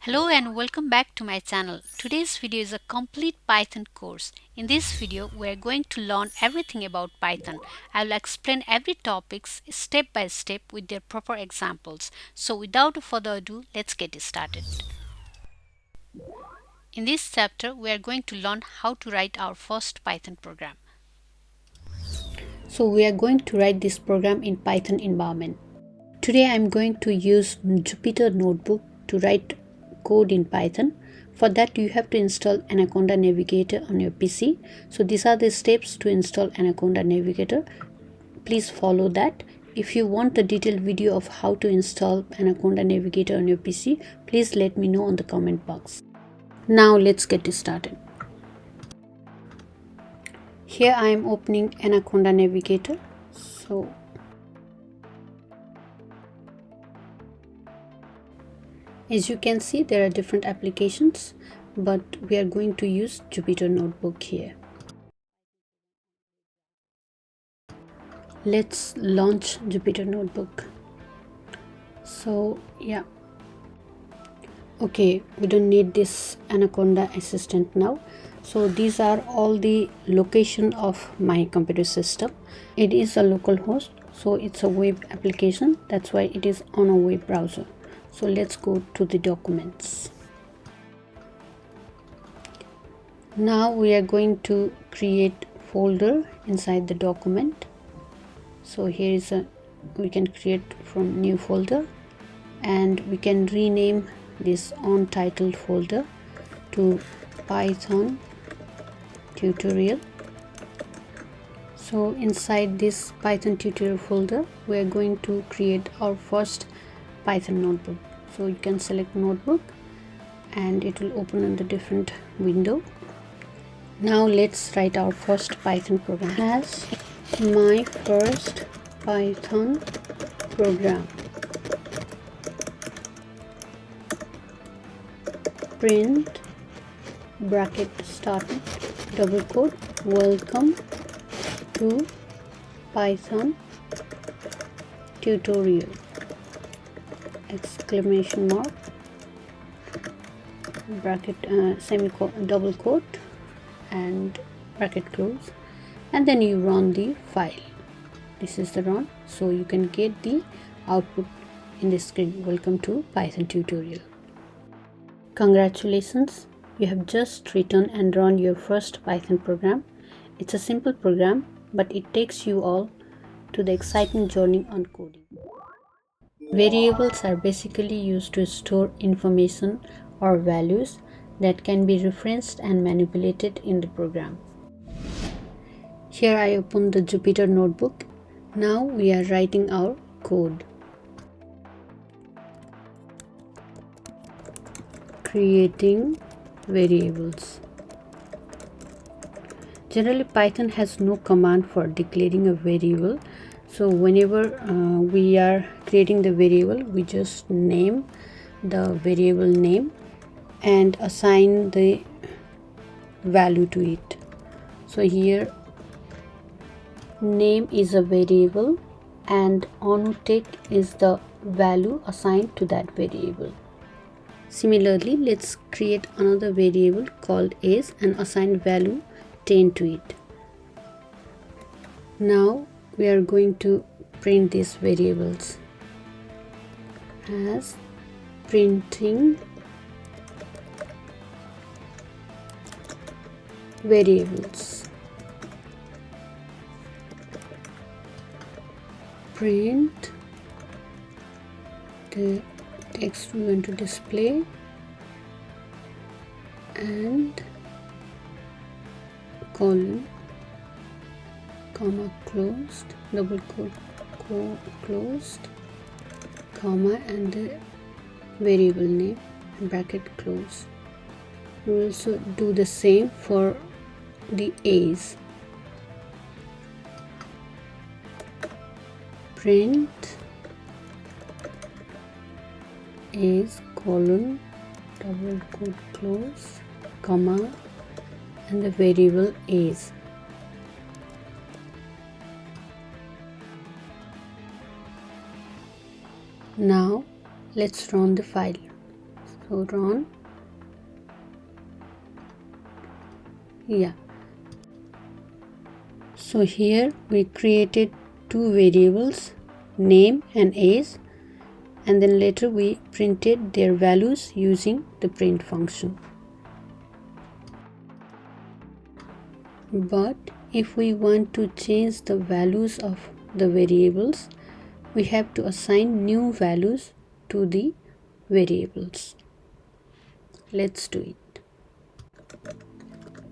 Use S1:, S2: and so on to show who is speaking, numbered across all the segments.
S1: Hello and welcome back to my channel. Today's video is a complete Python course. In this video, we are going to learn everything about Python. I will explain every topics step by step with their proper examples. So without further ado, let's get started. In this chapter, we are going to learn how to write our first Python program. So we are going to write this program in Python environment. Today I am going to use Jupyter Notebook to write code in Python. For that you have to install Anaconda Navigator on your PC. So these are the steps to install Anaconda Navigator. Please follow that. If you want the detailed video of how to install Anaconda Navigator on your PC, please let me know on the comment box. Now let's get started. Here I am opening Anaconda Navigator. As you can see, there are different applications, but we are going to use Jupyter Notebook here. Let's launch Jupyter Notebook. Okay, we don't need this Anaconda assistant now. So these are all the location of my computer system. It is a local host, so it's a web application. That's why it is on a web browser. So let's go to the documents. Now we are going to create folder inside the document. So here is we can create from new folder, and we can rename this on title folder to Python tutorial. So inside this Python tutorial folder, we are going to create our first Python notebook. So you can select notebook and it will open in the different window. Now let's write our first Python program. As my first Python program, print bracket starting double quote welcome to Python tutorial exclamation mark bracket semicolon double quote and bracket close, and then you run the file. This is the run, so you can get the output in the screen. Welcome to Python tutorial. Congratulations, you have just written and run your first Python program. It's a simple program, but it takes you all to the exciting journey on coding. Variables are basically used to store information or values that can be referenced and manipulated in the program. Here I open the Jupyter Notebook. Now we are writing our code. Creating variables. Generally, Python has no command for declaring a variable. So whenever we are creating the variable, we just name the variable name and assign the value to it. So here name is a variable and AnuTech is the value assigned to that variable. Similarly, let's create another variable called age and assign value 10 to it. Now we are going to print these variables as printing variables. Print the text we want to display and colon comma closed double quote closed comma and the variable name bracket close. We will also do the same for the age. Print age colon double quote close comma and the variable age. Now let's run the file. So run. Yeah. So here we created two variables, name and age, and then later we printed their values using the print function. But if we want to change the values of the variables, we have to assign new values to the variables. Let's do it.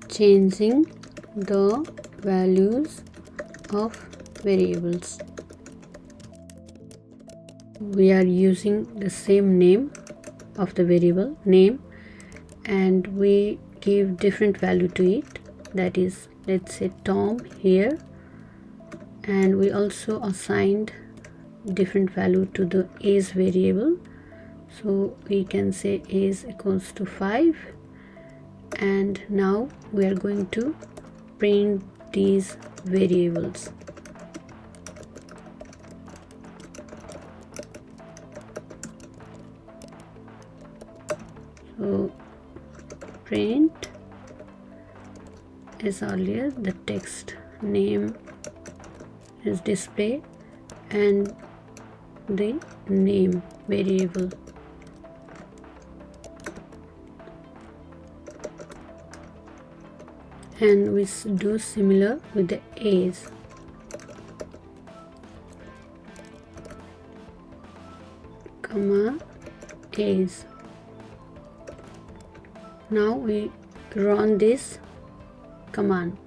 S1: Changing the values of variables. We are using the same name of the variable, name, and we give different value to it. That is, let's say Tom here, and we also assigned different value to the age variable. So we can say age equals to 5, and now we are going to print these variables. So print as earlier, the text name is display and the name variable. And we do similar with the age. Comma age. Now we run this command.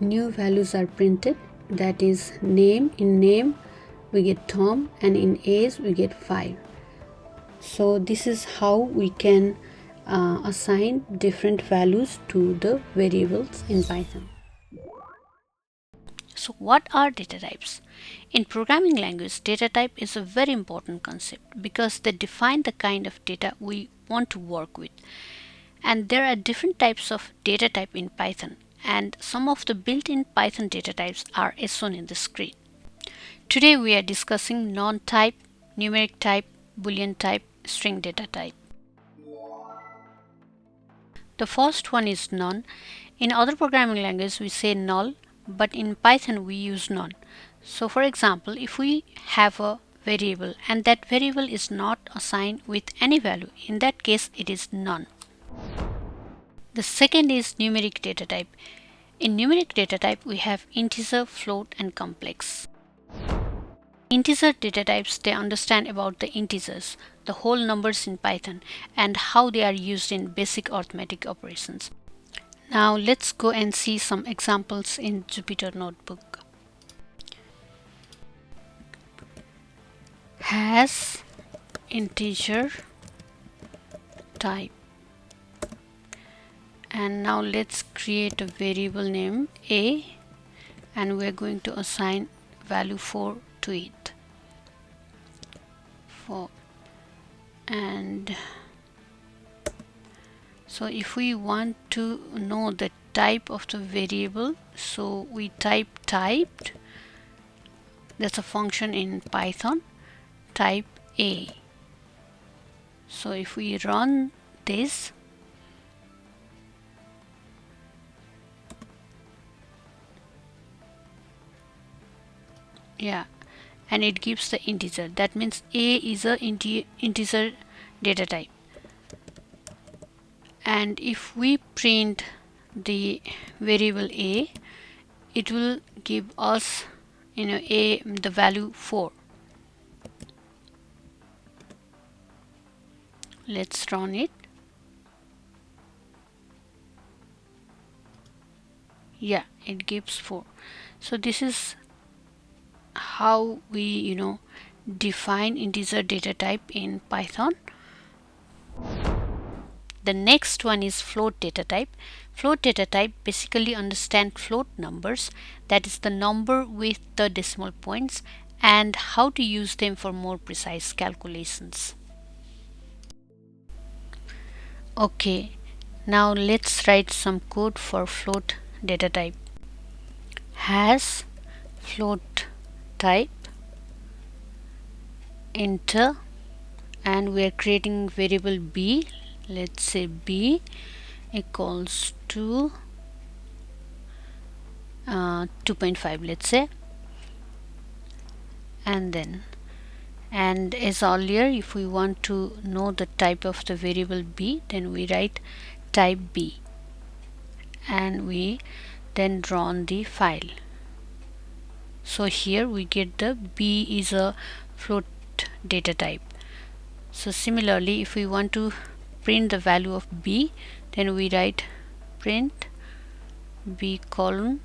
S1: New values are printed, that is name. In name we get Tom, and in age we get 5. So this is how we can assign different values to the variables in Python. So what are data types? In programming language, data type is a very important concept because they define the kind of data we want to work with. And there are different types of data type in Python, and some of the built-in Python data types are as shown in the screen. Today we are discussing non-type, numeric type, boolean type, string data type. The first one is none. In other programming languages we say null, but in Python we use none. So for example, if we have a variable and that variable is not assigned with any value, in that case it is none. The second is numeric data type. In numeric data type we have integer, float and complex. Integer data types, they understand about the integers, the whole numbers in Python, and how they are used in basic arithmetic operations. Now let's go and see some examples in Jupyter Notebook. Has integer type. And now let's create a variable name a, and we're going to assign value 4 to it. 4. And so if we want to know the type of the variable, so we type typed, that's a function in Python, type a. So if we run this, yeah, and it gives the integer. That means a is a integer data type. And if we print the variable a, it will give us the value 4. Let's run it. Yeah, it gives 4. So this is how we define integer data type in Python. The next one is float data type. Float data type basically understand float numbers, that is the number with the decimal points, and how to use them for more precise calculations. Okay, now let's write some code for float data type. Has float type enter and we are creating variable b. Let's say b equals to 2.5, let's say. And as earlier, if we want to know the type of the variable b, then we write type b, and we then run the file. So here we get the b is a float data type. So similarly, if we want to print the value of b, then we write print b colon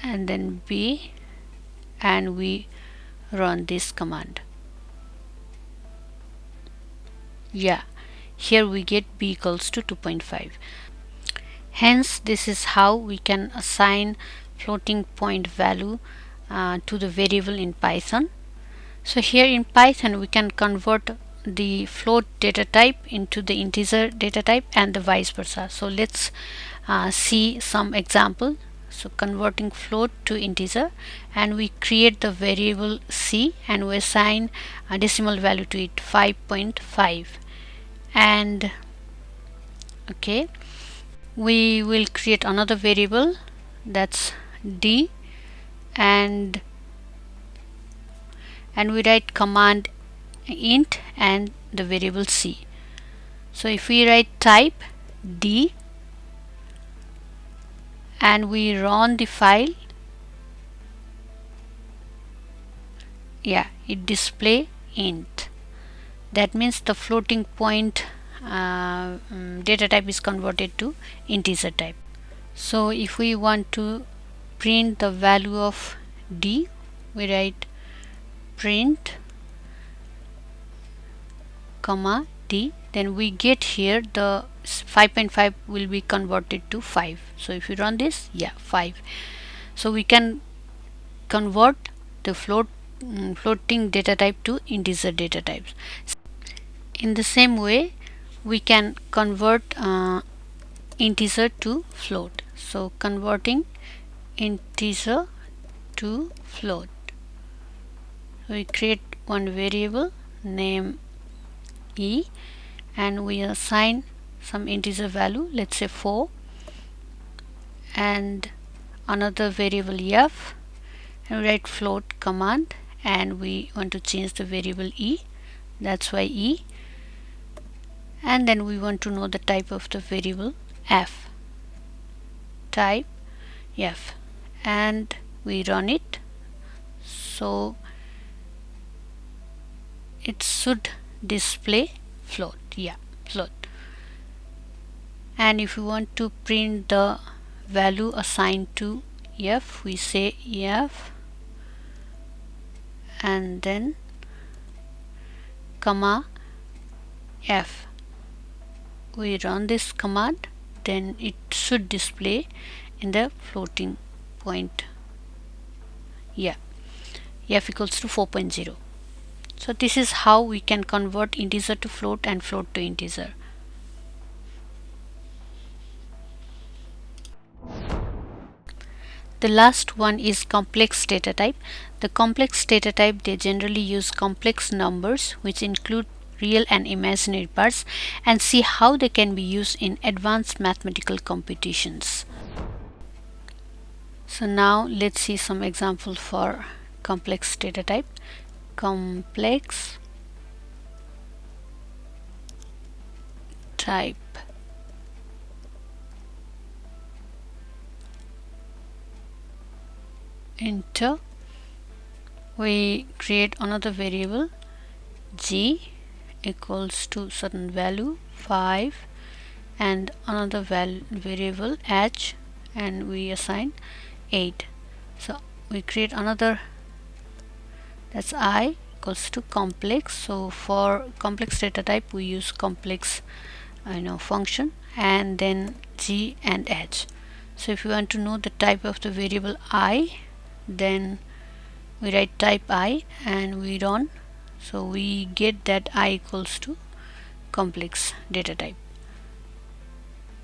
S1: and then b, and we run this command. Yeah, here we get b equals to 2.5. Hence, this is how we can assign floating point value to the variable in Python. So here in Python we can convert the float data type into the integer data type and the vice versa. So let's see some example. So converting float to integer, and we create the variable c and we assign a decimal value to it, 5.5. and okay, we will create another variable, that's d, and we write command int and the variable c. So if we write type d and we run the file, yeah, it display int. That means the floating point data type is converted to integer type. So if we want to print the value of d, we write print comma d, then we get here the 5.5 will be converted to 5. So if you run this, yeah, 5. So we can convert the floating data type to integer data types. In the same way, we can convert integer to float. So converting integer to float, we create one variable name e and we assign some integer value, let's say 4, and another variable f, and we write float command, and we want to change the variable e, that's why e, and then we want to know the type of the variable f, type f, and we run it. So it should display float, yeah, float. And if you want to print the value assigned to f, we say f and then comma f. We run this command, then it should display in the floating point, yeah, f equals to 4.0. So this is how we can convert integer to float and float to integer. The last one is complex data type. The complex data type, they generally use complex numbers which include real and imaginary parts, and see how they can be used in advanced mathematical computations. So now let's see some example for complex data type. Complex type, enter, we create another variable g equals to certain value 5 and another variable h, and we assign 8. So we create another, that's I equals to complex. So for complex data type we use complex function, and then g and h. So if you want to know the type of the variable I, then we write type I and we run. So we get that I equals to complex data type.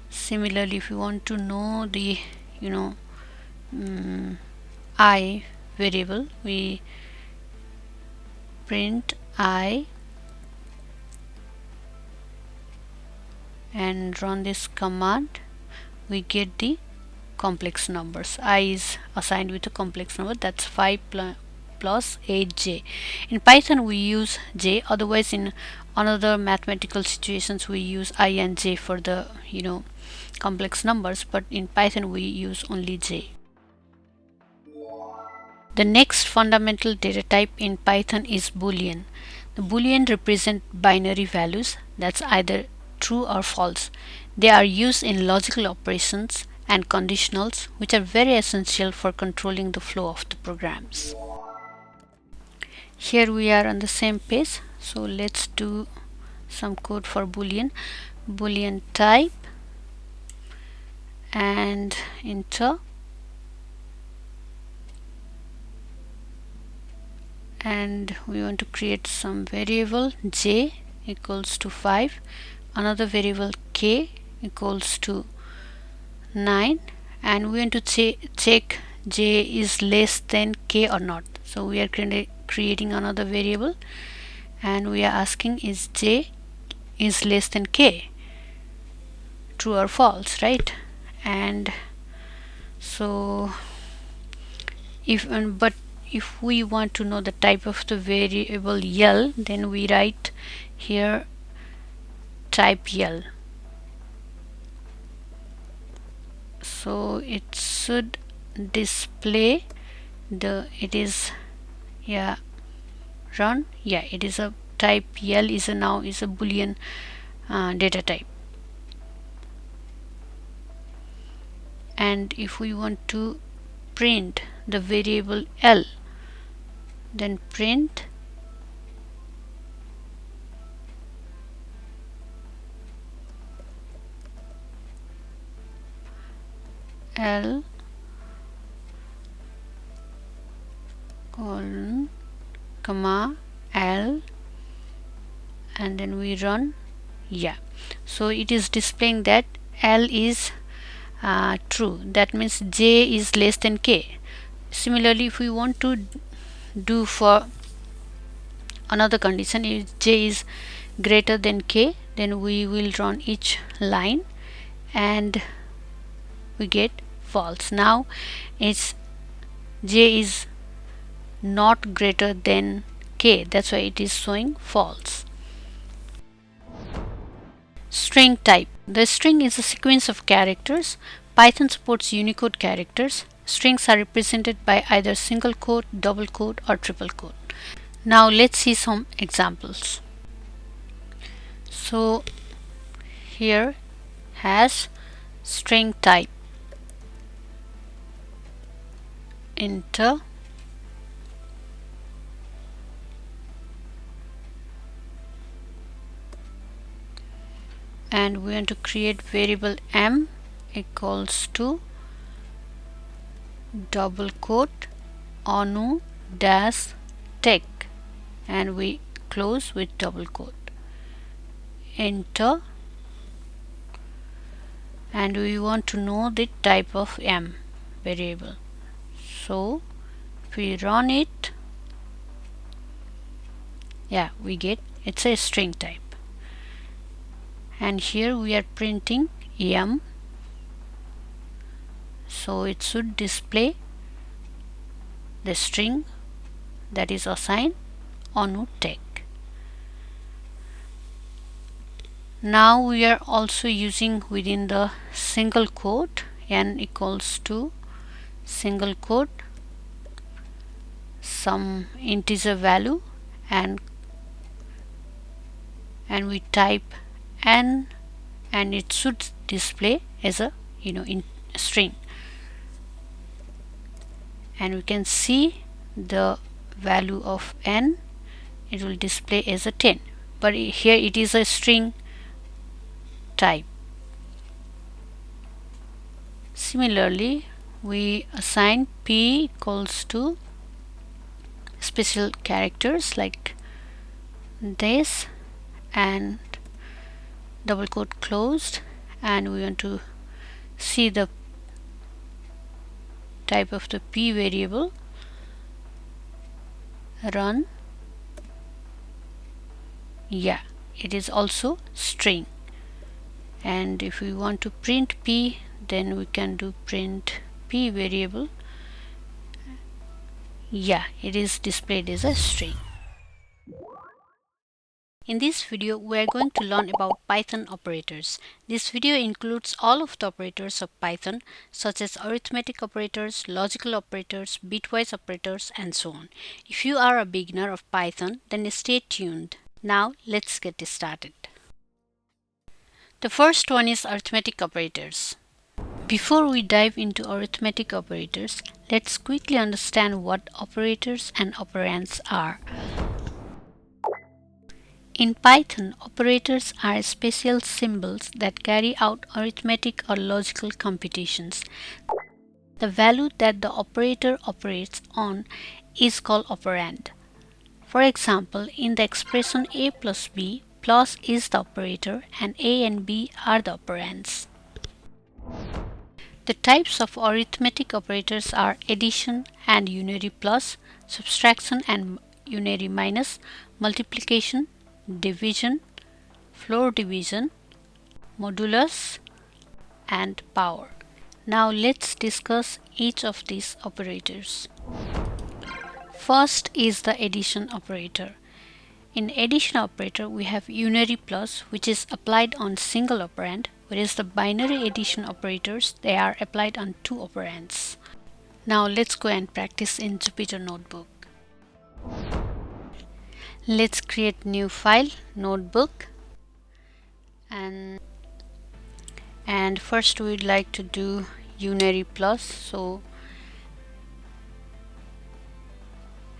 S1: Similarly, if you want to know the I variable, we print I and run this command, we get the complex numbers. I is assigned with a complex number, that's 5 plus 8j. In Python we use j, otherwise in another mathematical situations we use I and j for the complex numbers, but in Python we use only j. The next fundamental data type in Python is Boolean. The Boolean represent binary values, that's either true or false. They are used in logical operations and conditionals, which are very essential for controlling the flow of the programs. Here we are on the same page, so let's do some code for Boolean. Boolean type and enter, and we want to create some variable j equals to 5, another variable k equals to 9, and we want to check j is less than k or not. So we are creating another variable and we are asking, is j is less than k, true or false, right? And so but if we want to know the type of the variable L, then we write here type L. So it should display it is run, it is a type L, now is a Boolean data type. And if we want to print the variable L, then print L colon comma L, and then we run. So it is displaying that L is true, that means j is less than k. Similarly, if we want to do for another condition, if j is greater than k, then we will run each line and we get false. Now it's j is not greater than k, that's why it is showing false. String type. The string is a sequence of characters. Python supports Unicode characters. Strings are represented by either single quote, double quote, or triple quote. Now let's see some examples. So here has string type, enter, and we want to create variable m equals to double quote AnuTech, and we close with double quote, enter, and we want to know the type of m variable. So if we run it, we get it's a string type, and here we are printing m, so it should display the string that is assigned AnuTech. Now we are also using within the single quote, n equals to single quote some integer value, and we type n, and it should display as a in string, and we can see the value of n, it will display as a 10, but here it is a string type. Similarly, we assign p equals to special characters like this, and double quote closed, and we want to see the type of the p variable, run, yeah, it is also string. And if we want to print p, then we can do print p variable. Yeah, it is displayed as a string. In this video, we are going to learn about Python operators. This video includes all of the operators of Python, such as arithmetic operators, logical operators, bitwise operators, and so on. If you are a beginner of Python, then stay tuned. Now, let's get started. The first one is arithmetic operators. Before we dive into arithmetic operators, let's quickly understand what operators and operands are. In Python, operators are special symbols that carry out arithmetic or logical computations. The value that the operator operates on is called operand. For example, in the expression a plus b, plus is the operator and a and b are the operands. The types of arithmetic operators are addition and unary plus, subtraction and unary minus, multiplication, division, floor division, modulus, and power. Now let's discuss each of these operators. First is the addition operator. In addition operator, we have unary plus, which is applied on single operand, whereas the binary addition operators, they are applied on two operands. Now let's go and practice in Jupyter Notebook. Let's create new file, notebook, and first we'd like to do unary plus, so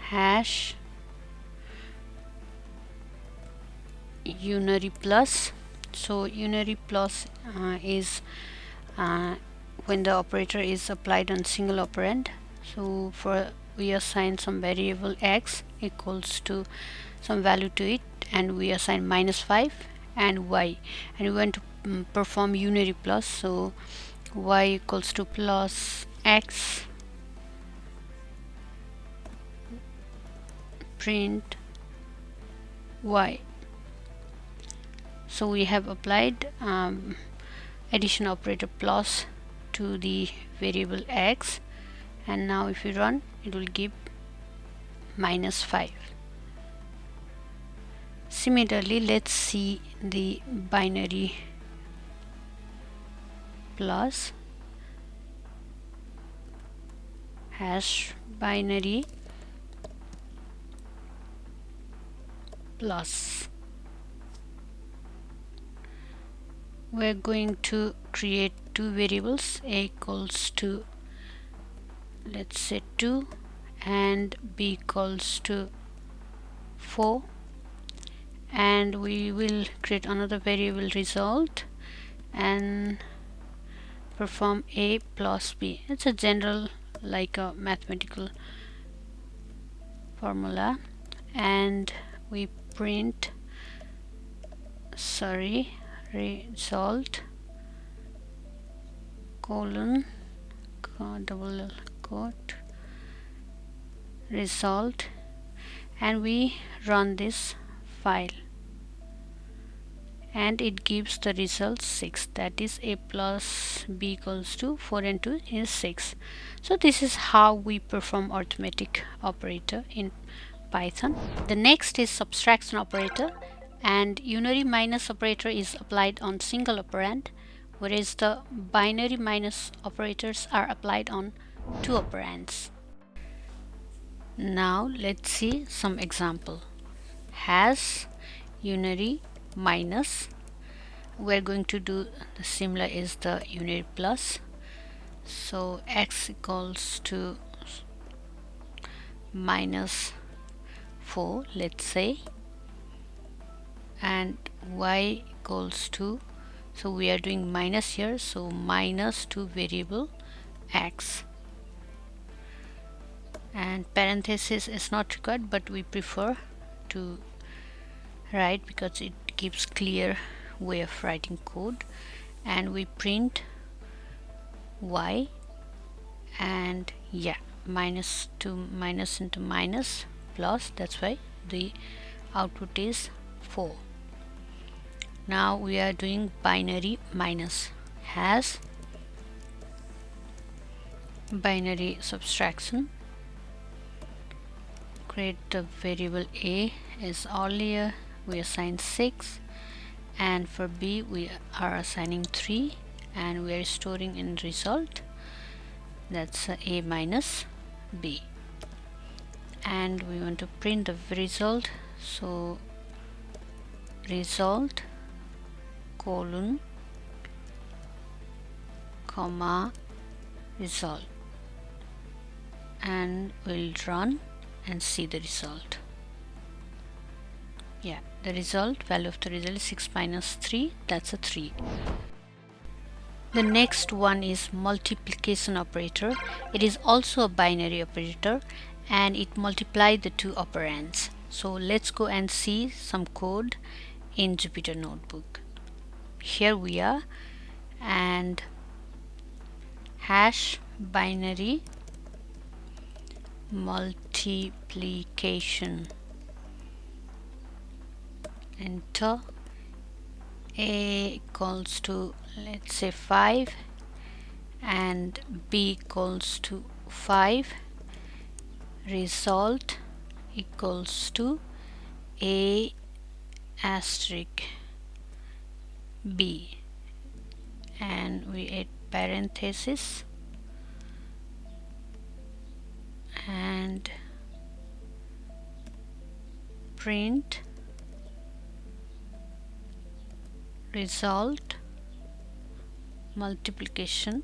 S1: hash unary plus. So unary plus is when the operator is applied on single operand. So for we assign some variable x equals to some value to it, and we assign -5 and y, and we want to perform unary plus, so y equals to plus x print y. So we have applied addition operator plus to the variable x, and now if you run, it will give -5. Similarly, let's see the binary plus, hash binary plus. We're going to create two variables, a equals to, let's say 2, and b equals to 4, and we will create another variable result and perform a plus b. It's a general, like a mathematical formula, and we print result colon double quote result, and we run this file, and it gives the result 6, that is a plus b equals to 4 and 2 is 6. So this is how we perform arithmetic operator in Python. The next is subtraction operator, and unary minus operator is applied on single operand, whereas the binary minus operators are applied on two operands. Now let's see some example. Has unary minus, we're going to do the similar as the unary plus, so x equals to -4, let's say, and y equals to, so we are doing minus here, so minus to variable x, and parenthesis is not required, but we prefer to write because it gives clear way of writing code, and we print y, and yeah, minus to minus into minus plus, that's why the output is 4. Now we are doing binary minus. Has binary subtraction, create the variable a is earlier, we assign 6, and for b we are assigning 3, and we are storing in result, that's a minus b, and we want to print the result, so result colon comma result, and we'll run and see the result. Yeah, the result, value of the result is 6 minus 3, that's a 3. The next one is multiplication operator. It is also a binary operator and it multiplies the two operands. So let's go and see some code in Jupyter Notebook. Here we are, and hash binary multiplication, enter, a equals to, let's say, 5 and b equals to 5, result equals to a asterisk b, and we add parenthesis and print result multiplication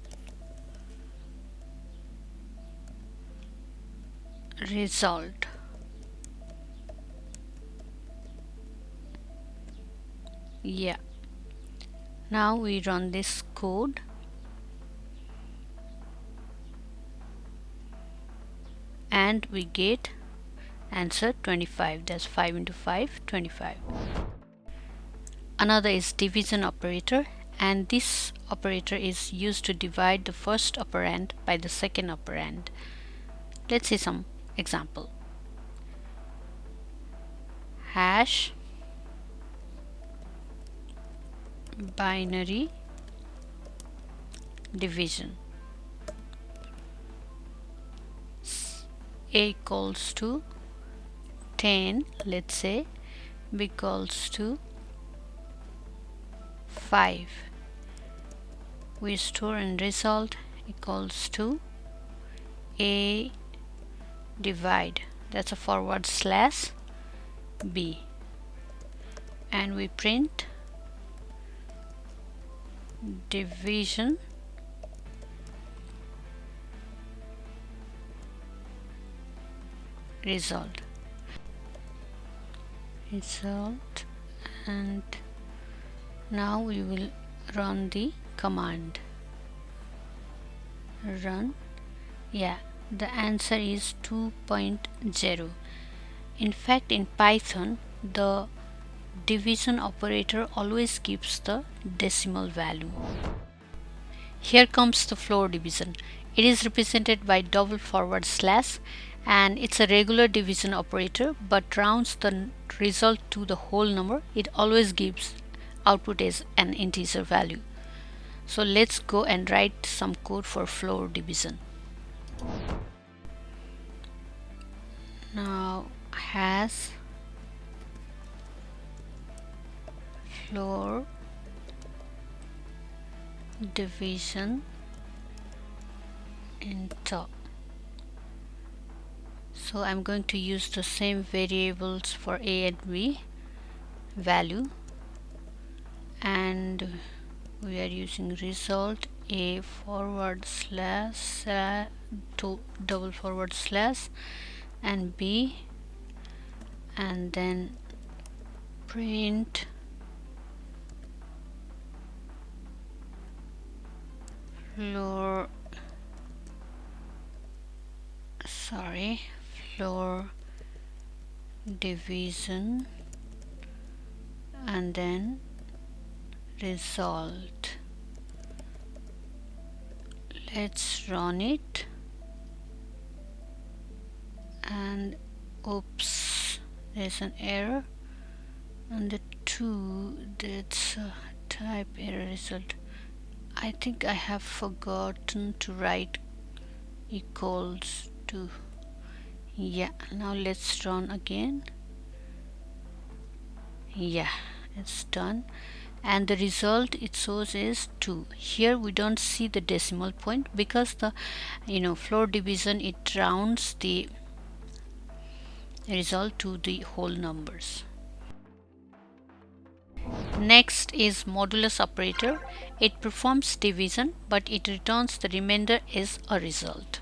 S1: result. Yeah, now we run this code and we get answer 25. That's 5 into 5, 25. Another is division operator, and this operator is used to divide the first operand by the second operand. Let's see some example. Hash binary division, a equals to 10, let's say, b equals to 5. We store in result equals to a divide, that's a forward slash b, and we print division result, and now we will run the command. Run. Yeah, the answer is 2.0. In fact, in Python the division operator always gives the decimal value. Here comes the floor division. It is represented by double forward slash, and it's a regular division operator but rounds the result to the whole number. It always gives output as an integer value. So let's go and write some code for floor division. Now has floor division enter. So I'm going to use the same variables for a and b value, and we are using result a forward slash to double forward slash and b, and then print floor division, and then result. Let's run it, and oops, there's an error. and the 2, that's type error result. I think I have forgotten to write equals to. Yeah, now let's run again. Yeah, it's done, and the result it shows is 2. Here we don't see the decimal point because the floor division, it rounds the result to the whole numbers. Next is modulus operator. It performs division, but it returns the remainder as a result.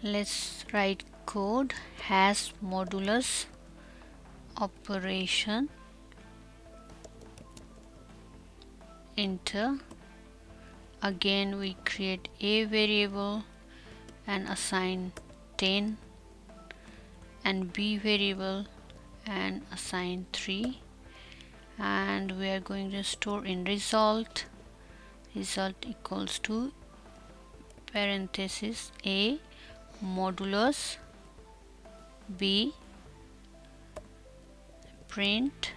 S1: Let's write code has modulus operation, enter. Again we create a variable and assign 10, and b variable and assign 3, and we are going to store in result equals to parenthesis a modulus b print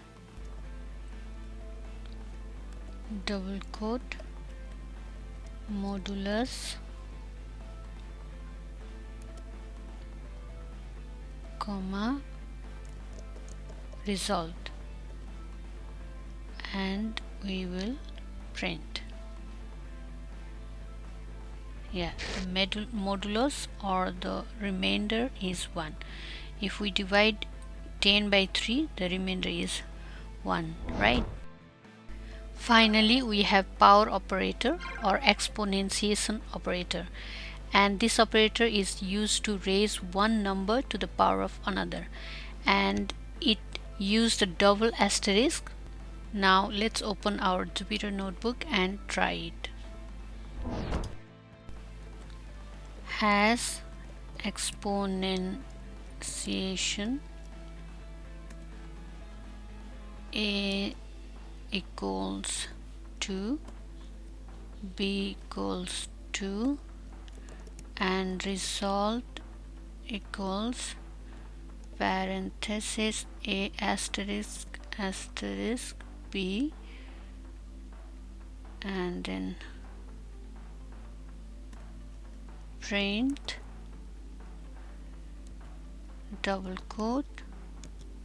S1: double quote modulus comma result, and we will print. Yeah, the modulus or the remainder is 1. If we divide 10 by 3, the remainder is 1, right? Finally, we have power operator or exponentiation operator, and this operator is used to raise one number to the power of another, and it used a double asterisk. Now let's open our Jupyter notebook and try it. Has exponentiation a equals to b equals to, and result equals parenthesis a asterisk asterisk b, and then print double quote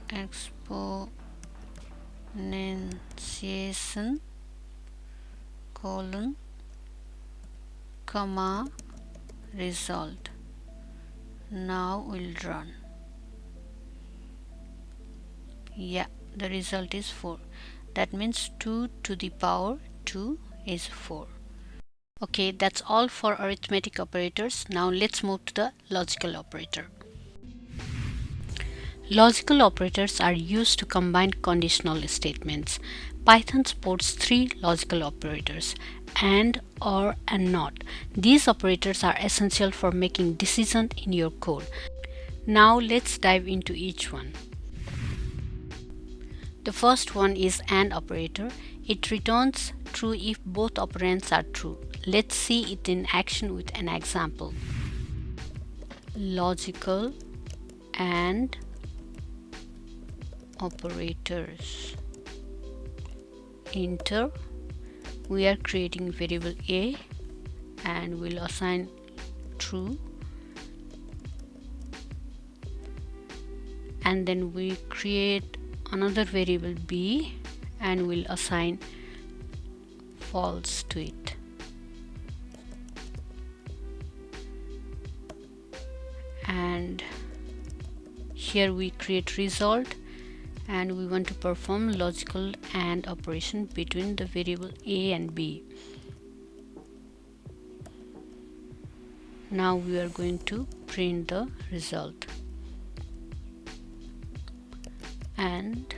S1: exponentiation colon comma result. Now we'll run. Yeah, the result is 4. That means 2 to the power 2 is 4. Okay, that's all for arithmetic operators. Now let's move to the logical operator. Logical operators are used to combine conditional statements. Python supports 3 logical operators: AND, OR, and NOT. These operators are essential for making decisions in your code. Now let's dive into each one. The first one is AND operator. It returns true if both operands are true. Let's see it in action with an example. Logical AND operators. Enter. We are creating variable a and we'll assign true, and then we create another variable b and we'll assign false to it. And here we create result, and we want to perform logical AND operation between the variable a and b. Now we are going to print the result. And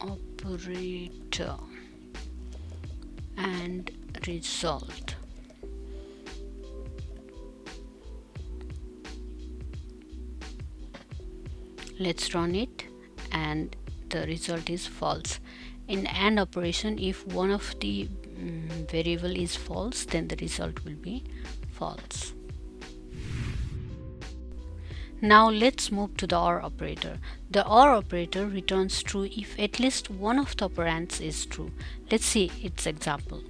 S1: operator and result. Let's run it, and the result is false. In AND operation, if one of the variable is false, then the result will be false. Now let's move to the OR operator. The OR operator returns true if at least one of the operands is true. Let's see its example.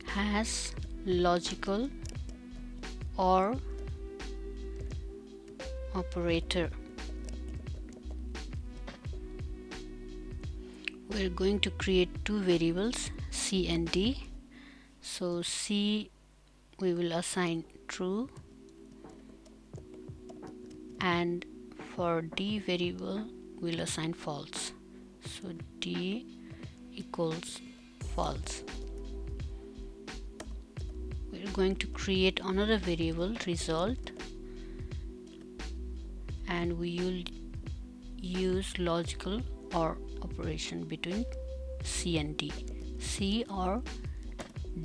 S1: Has logical OR operator. We're going to create two variables, C and D. So C we will assign true, and for D variable we'll assign false. So D equals false. We're going to create another variable, result, and we will use logical OR operation between C and D, C or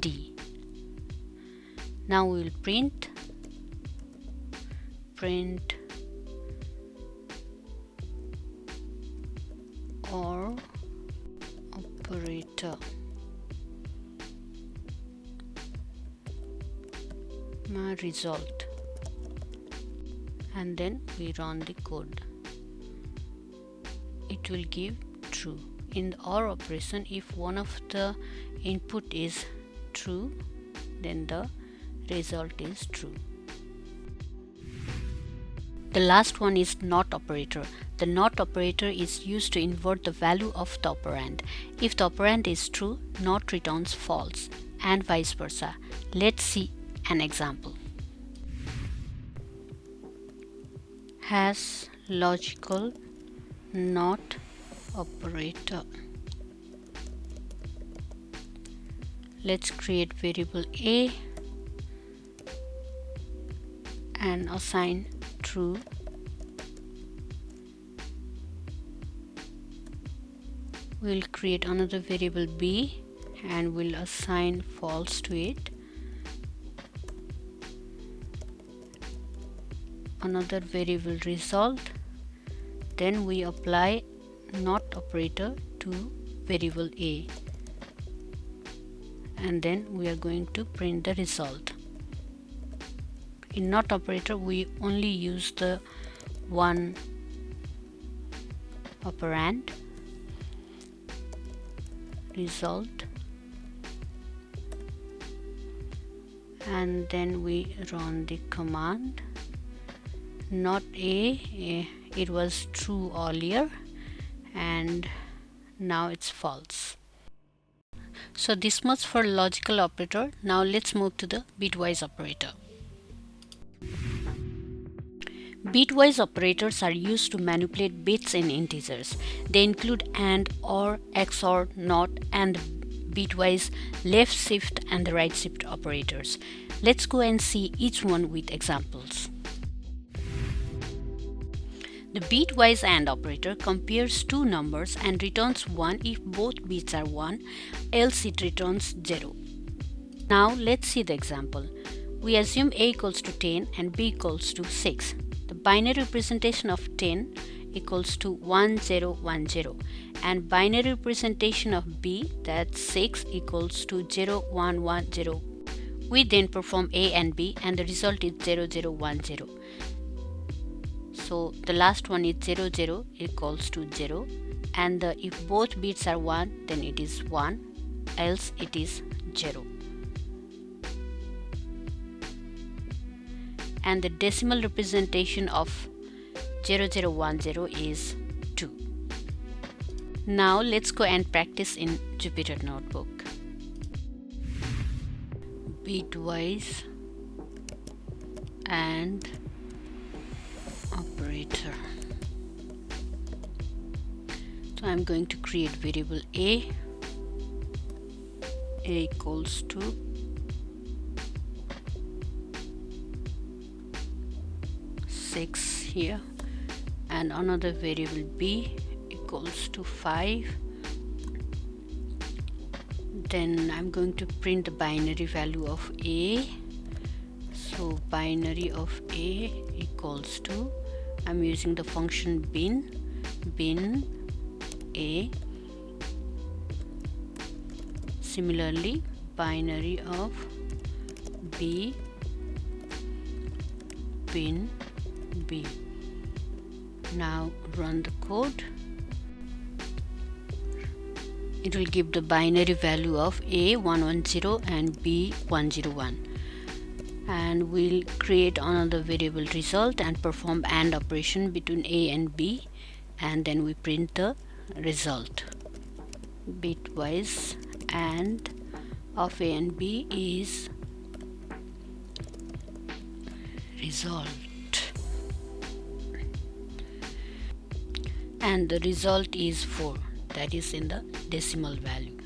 S1: D. Now we will print OR operator. My result, and then we run the code. It will give true. In the OR operation, if one of the input is true, then the result is true. The last one is NOT operator. The NOT operator is used to invert the value of the operand. If the operand is true, NOT returns false, and vice versa. Let's see an example. Has logical NOT operator. Let's create variable A and assign true. We'll create another variable B and we'll assign false to it. Another variable result. Then we apply NOT operator to variable A, and then we are going to print the result. In NOT operator we only use the one operand, result, and then we run the command. Not A, it was true earlier and now it's false. So this much for logical operator. Now let's move to the bitwise operator. Bitwise operators are used to manipulate bits in integers. They include AND, OR, XOR, NOT, and bitwise left shift and the right shift operators. Let's go and see each one with examples. The bitwise AND operator compares two numbers and returns 1 if both bits are 1, else it returns 0. Now let's see the example. We assume A equals to 10 and B equals to 6. The binary representation of 10 equals to 1010 and binary representation of B, that's 6, equals to 0110. We then perform A and B and the result is 0010. So the last one is 00 equals to 0, and if both bits are 1 then it is 1, else it is 0. And the decimal representation of 0010 is 2. Now let's go and practice in Jupyter Notebook. Bitwise AND operator. So I'm going to create variable A equals to 6 here, and another variable B equals to 5. Then I'm going to print the binary value of A. So binary of A equals to, I'm using the function bin A. Similarly, binary of B bin B. Now run the code. It will give the binary value of A 110 and B 101. And we'll create another variable result and perform AND operation between A and B, and then we print the result. Bitwise AND of A and B is result, and the result is 4, that is in the decimal value.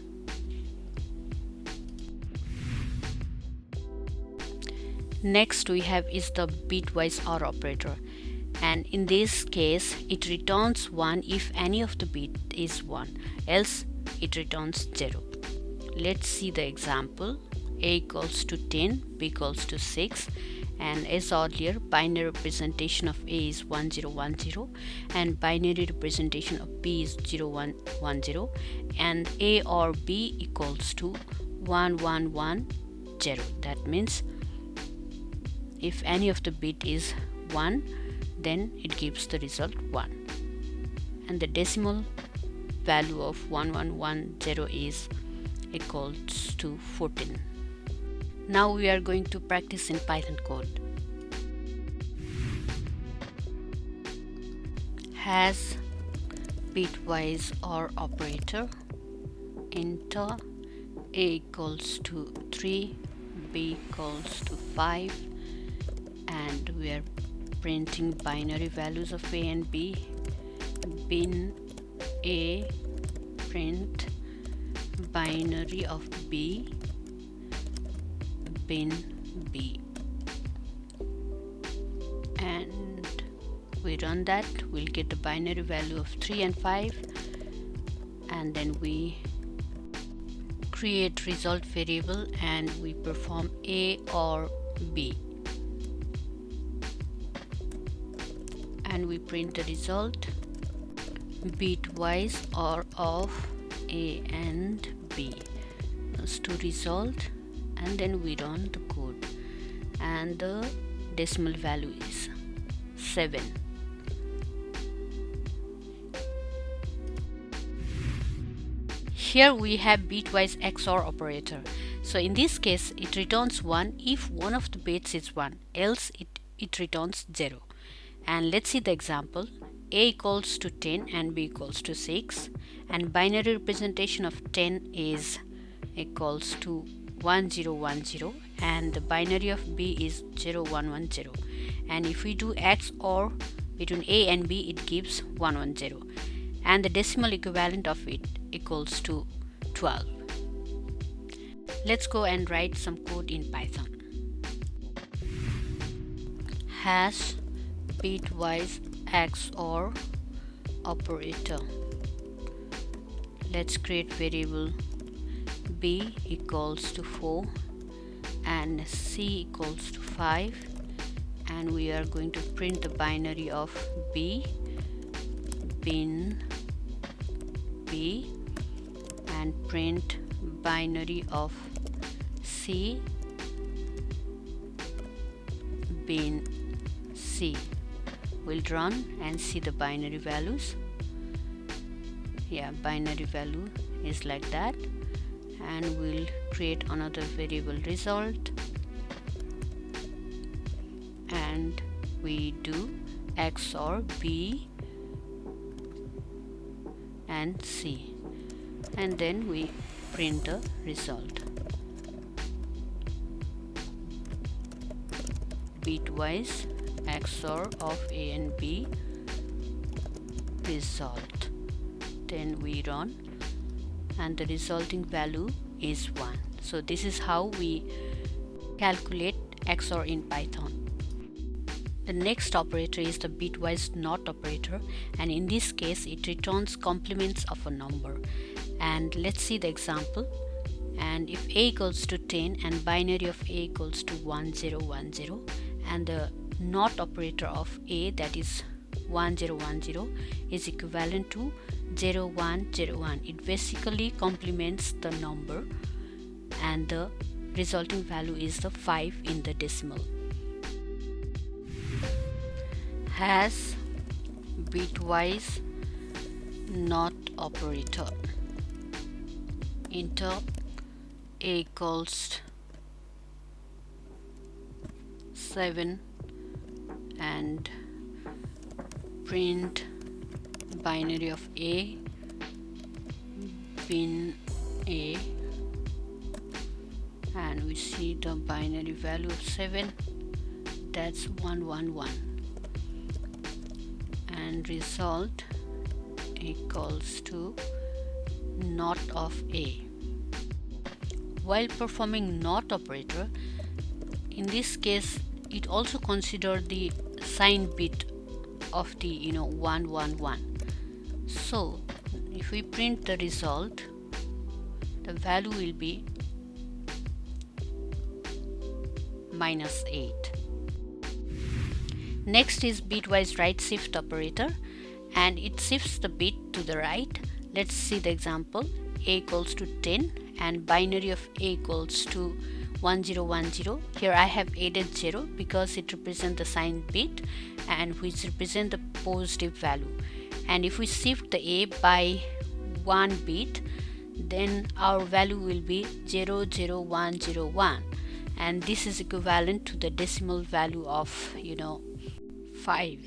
S1: Next we have is the bitwise OR operator, and in this case it returns 1 if any of the bit is 1, else it returns 0. Let's see the example. A equals to 10, B equals to 6, and as earlier, binary representation of A is 1010 and binary representation of B is 0110, and A or B equals to 1110. That means if any of the bit is 1, then it gives the result 1, and the decimal value of 1110 is equals to 14. Now we are going to practice in Python code. Has bitwise OR operator. Enter A equals to 3, B equals to 5, and we are printing binary values of A and B. Bin A, print binary of B, bin B, and we run that. We'll get the binary value of 3 and 5, and then we create result variable and we perform A or B, and we print the result bitwise OR of A and B. Those two result, and then we run the code, and the decimal value is 7. Here we have bitwise XOR operator. So in this case it returns 1 if one of the bits is 1, else it returns 0. And let's see the example. A equals to 10 and B equals to 6, and binary representation of 10 is equals to 1010 and the binary of B is 0110, and if we do XOR between A and B it gives 110, and the decimal equivalent of it equals to 12. Let's go and write some code in Python. Hash bitwise XOR operator. Let's create variable B equals to 4 and C equals to 5, and we are going to print the binary of B, bin B, and print binary of C, bin C. We'll run and see the binary values. Yeah, binary value is like that, and we'll create another variable result, and we do XOR B and C, and then we print the result bitwise XOR of A and B result. Then we run and the resulting value is 1. So this is how we calculate XOR in Python. The next operator is the bitwise NOT operator, and in this case it returns complements of a number. And let's see the example. And if A equals to 10 and binary of A equals to 1010, and the NOT operator of A, that is 1010, is equivalent to 0101. It basically complements the number, and the resulting value is the 5 in the decimal. has bitwise not operator. Enter a equals 7 and print binary of a bin a, and we see the binary value of 7, that's 111, and result equals to not of a. While performing not operator, in this case it also consider the sign bit of the 111. So if we print the result, the value will be -8. Next is bitwise right shift operator, and it shifts the bit to the right. Let's see the example. A equals to 10 and binary of a equals to 1010. Here I have added 0 because it represents the sign bit and which represent the positive value. And if we shift the a by 1 bit, then our value will be 00101, and this is equivalent to the decimal value of 5.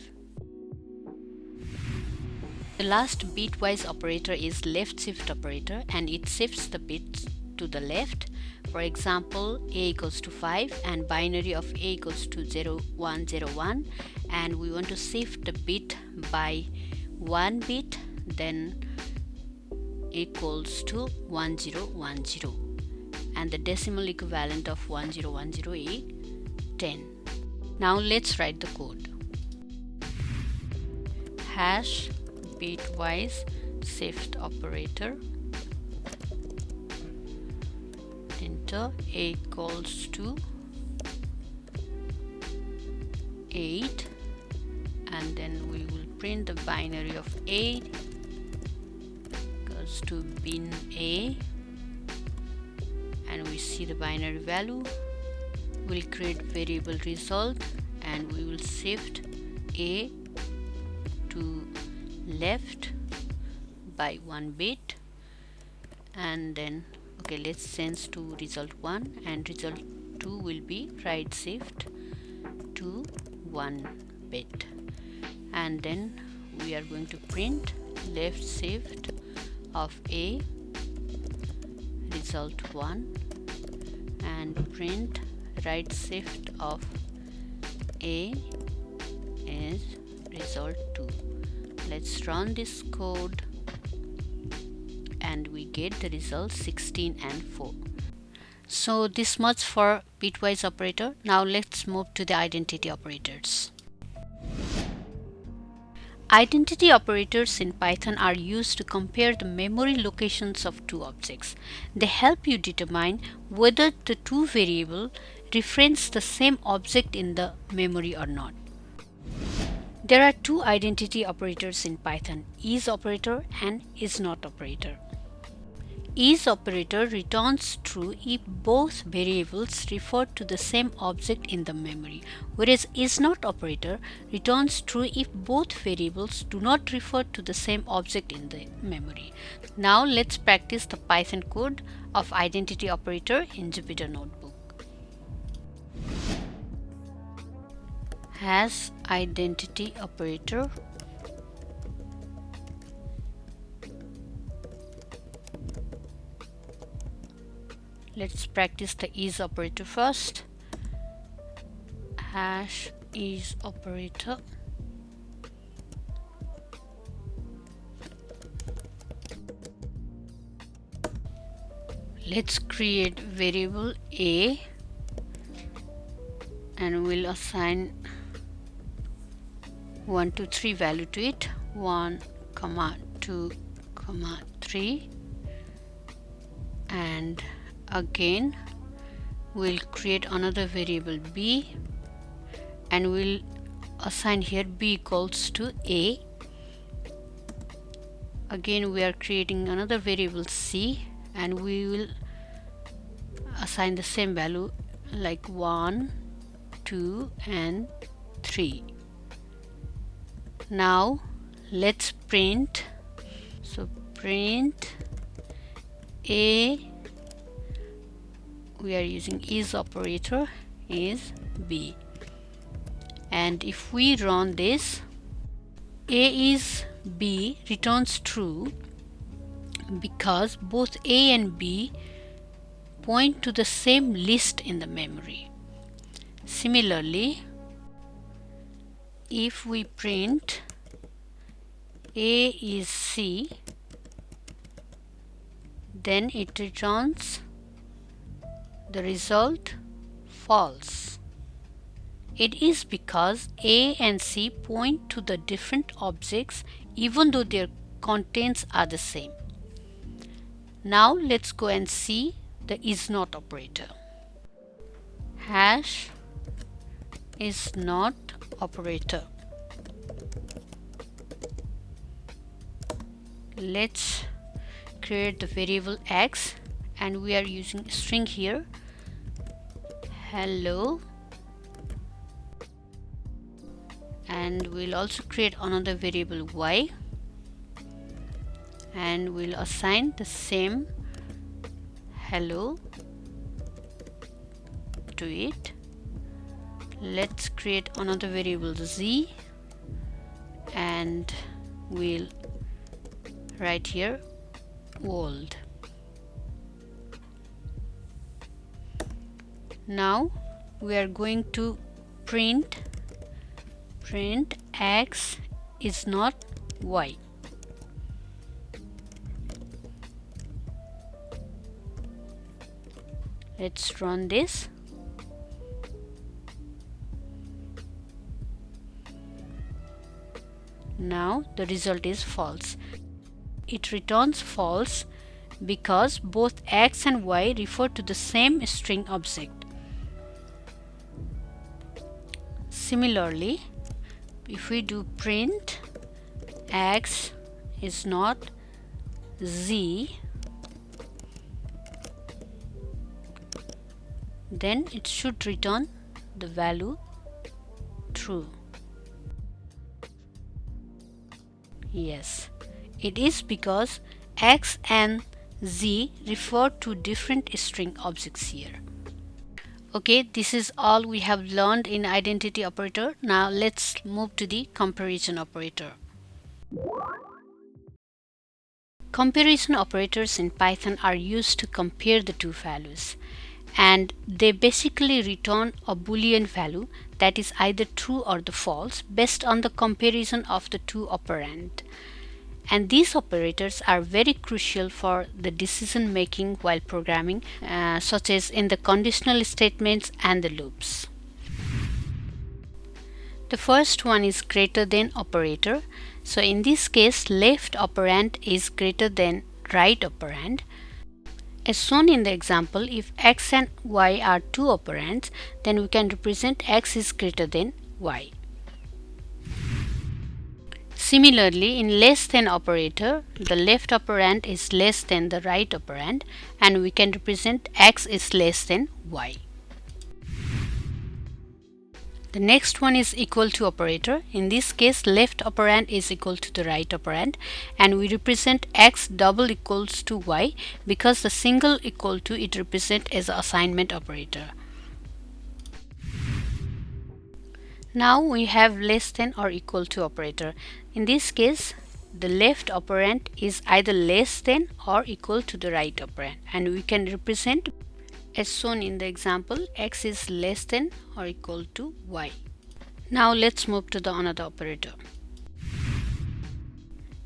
S1: The last bitwise operator is left shift operator, and it shifts the bits to the left. For example, a equals to 5 and binary of a equals to 0101, and we want to shift the bit by 1 bit, then equals to 1010, and the decimal equivalent of 1010 is 10. Now let's write the code. Hash bitwise shift operator, enter a equals to 8, and then we will print the binary of 8 equals to bin a, and we see the binary value. We'll create variable result and we will shift a to left by 1 bit, and then let's change to result 1, and result 2 will be right shift to 1 bit, and then we are going to print left shift of a result 1 and print right shift of a is result 2. Let's run this code and we get the result 16 and 4. So this much for bitwise operator. Now let's move to the identity operators. Identity operators in Python are used to compare the memory locations of two objects. They help you determine whether the two variables reference the same object in the memory or not. There are two identity operators in Python, is operator and is not operator. Is operator returns true if both variables refer to the same object in the memory, whereas is not operator returns true if both variables do not refer to the same object in the memory. Now let's practice the Python code of identity operator in Jupyter Notebook. Has identity operator, let's practice the is operator first. Hash is operator, let's create variable a and we'll assign 1 to 3 value to it, 1, 2, 3, and again we'll create another variable b and we'll assign here b equals to a. Again we are creating another variable c and we will assign the same value like 1, 2 and 3. Now let's print. So print A, we are using is operator, is B. And if we run this, A is B returns true because both A and B point to the same list in the memory. Similarly, if we print A is C, then it returns the result false. It is because A and C point to the different objects even though their contents are the same. Now let's go and see the is not operator. Hash is not operator. Let's create the variable x, and we are using string here, hello, and we'll also create another variable y, and we'll assign the same hello to it. Let's create another variable z, and we'll write here world. Now we are going to print x is not y. Let's run this. Now the result is false. It returns false because both x and y refer to the same string object. Similarly, if we do print x is not z, then it should return the value true. Yes, it is because x and z refer to different string objects here. Okay, this is all we have learned in identity operator. Now let's move to the comparison operator. Comparison operators in Python are used to compare the two values, and they basically return a Boolean value that is either true or the false based on the comparison of the two operands. And these operators are very crucial for the decision making while programming, such as in the conditional statements and the loops. The first one is greater than operator. So in this case, left operand is greater than right operand. As shown in the example, if x and y are two operands, then we can represent x is greater than y. Similarly, in less than operator, the left operand is less than the right operand, and we can represent x is less than y. The next one is equal to operator. In this case, left operand is equal to the right operand, and we represent x double equals to y because the single equal to it represents as an assignment operator. Now we have less than or equal to operator. In this case, the left operand is either less than or equal to the right operand, and we can represent as shown in the example, x is less than or equal to y. Now let's move to the another operator.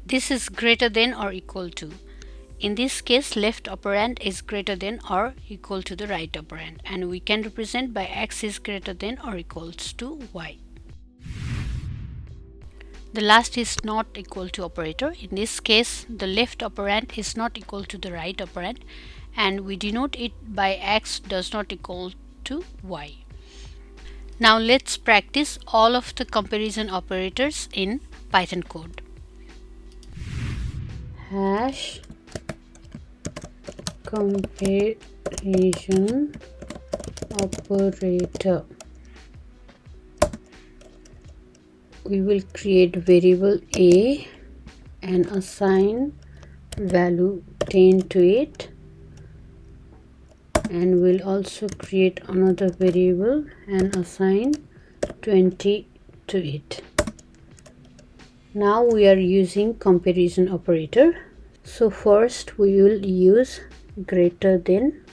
S1: This is greater than or equal to. In this case, left operand is greater than or equal to the right operand, and we can represent by x is greater than or equals to y. The last is not equal to operator. In this case, the left operand is not equal to the right operand, and we denote it by x does not equal to y. Now let's practice all of the comparison operators in Python code.
S2: Hash comparison operator.
S1: we will create variable a and assign value 10 to it, and we'll also create another variable and assign 20 to it. Now we are using comparison operator. So first we will use greater than.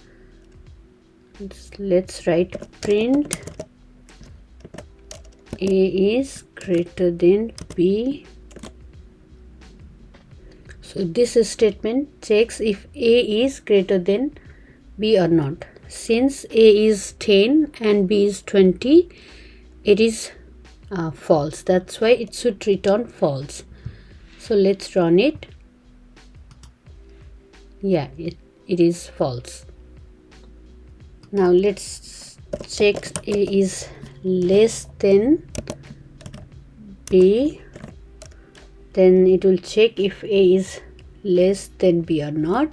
S1: Let's write print a is greater than b. So this statement checks if a is greater than b or not. Since a is 10 and b is 20, it is false. That's why it should return false. So let's run it. Yeah, it is false. Now let's check a is less than b. Then it will check if a is less than b or not.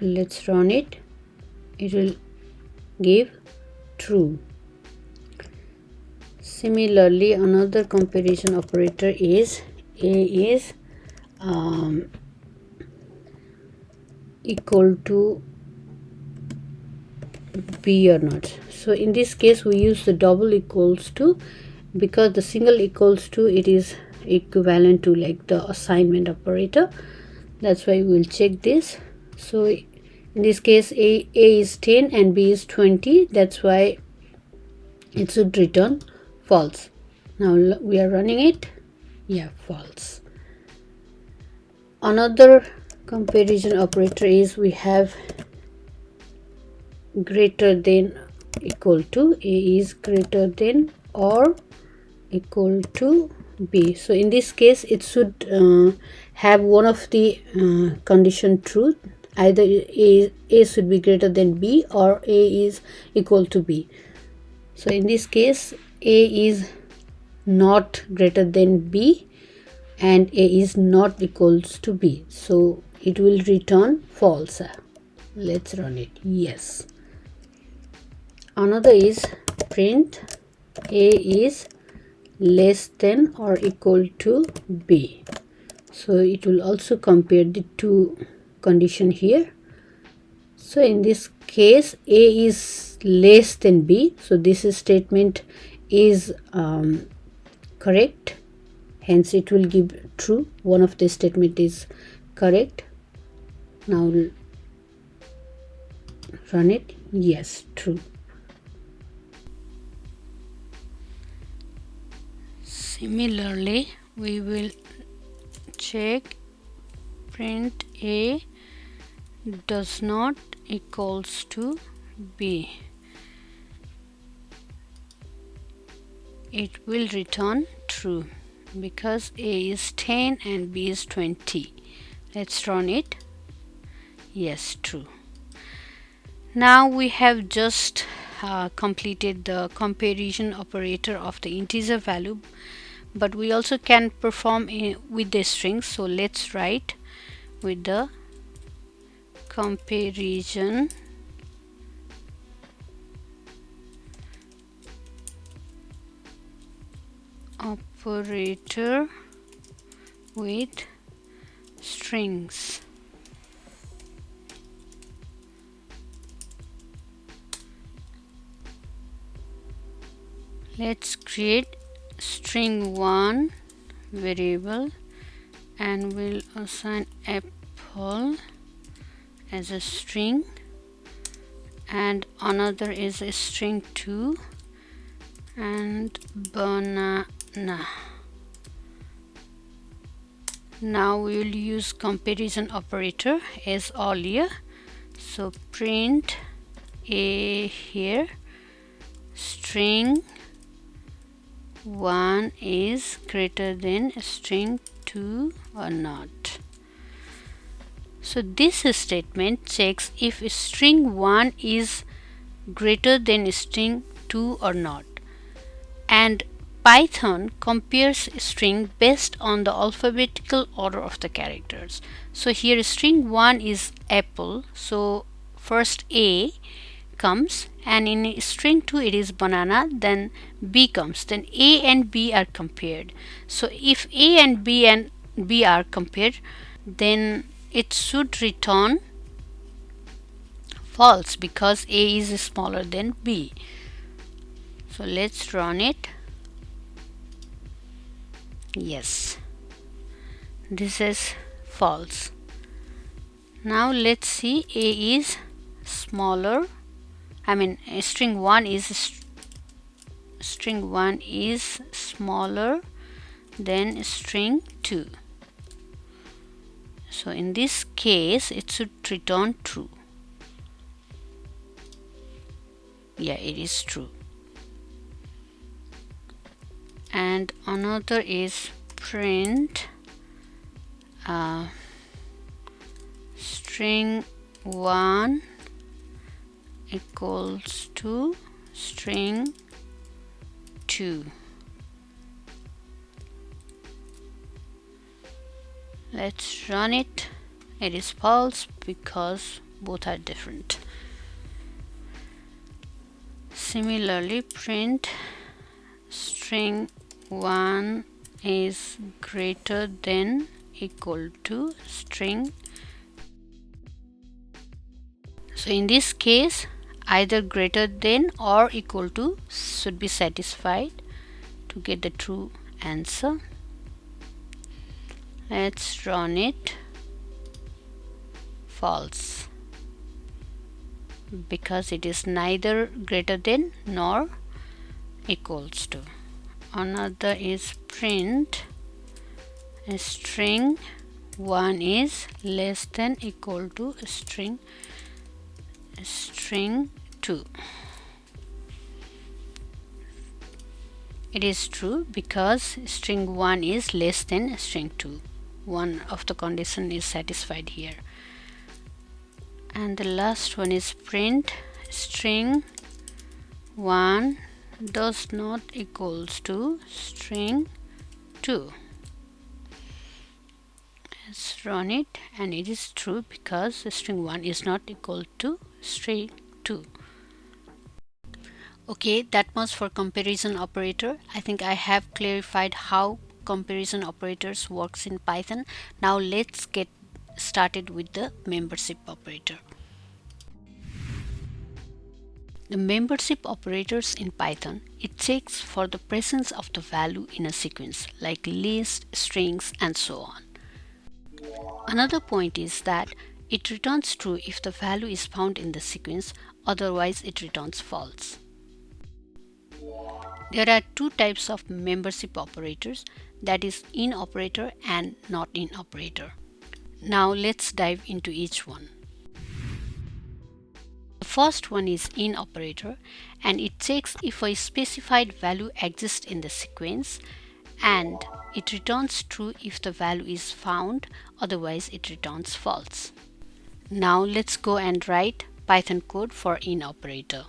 S1: Let's run it. It will give true. Similarly, another comparison operator is a is equal to b or not. So in this case we use the double equals to, because the single equals to, it is equivalent to like the assignment operator. That's why we'll check this. So in this case a is 10 and b is 20. That's why it should return false. Now we are running it. Yeah, false. Another comparison operator is we have greater than equal to. A is greater than or equal to b. So in this case it should have one of the condition true. Either a should be greater than b or a is equal to b. So in this case a is not greater than b and a is not equals to b. So it will return false. Let's run it. Yes. Another is print a is less than or equal to b. So it will also compare the two condition here. So in this case a is less than b, so this statement is correct, hence it will give true. One of the statement is correct. Now run it. Yes, true. Similarly, we will check print a does not equals to b. It will return true because a is 10 and b is 20. Let's run it. Yes, true. Now we have just completed the comparison operator of the integer value, but we also can perform with the strings. So let's write with the comparison operator with strings. Let's create string 1 variable and we'll assign apple as a string, and another is a string 2 and banana. Now we will use comparison operator as earlier. So print a here, string 1 is greater than string 2 or not. So this statement checks if string 1 is greater than string 2 or not, and Python compares string based on the alphabetical order of the characters. So here string 1 is apple, so first A, comes, and in string 2 it is banana, then B comes, then A and B are compared. So if A and B are compared, then it should return false because A is smaller than B. So let's run it. Yes, this is false. Now let's see, A is smaller, string 1 is smaller than string 2. So in this case it should return true. Yeah, it is true. And another is print string 1 equals to string 2. Let's run it. It is false because both are different. Similarly, print string 1 is greater than equal to string. So in this case, either greater than or equal to should be satisfied to get the true answer. Let's run it. False, because it is neither greater than nor equals to. Another is print string 1 is less than equal to string 2. It is true because string 1 is less than string 2. One of the condition is satisfied here. And the last one is print string 1 does not equals to string 2. Let's run it, and it is true because string 1 is not equal to string 2. Okay, that much for comparison operator. I think I have clarified how comparison operators works in Python. Now let's get started with the membership operator. The membership operators in Python, it checks for the presence of the value in a sequence like list, strings, and so on. Another point is that it returns true if the value is found in the sequence, otherwise it returns false. There are two types of membership operators, that is in operator and not in operator. Now let's dive into each one. The first one is in operator, and it checks if a specified value exists in the sequence, and it returns true if the value is found, otherwise it returns false. Now let's go and write Python code for in operator.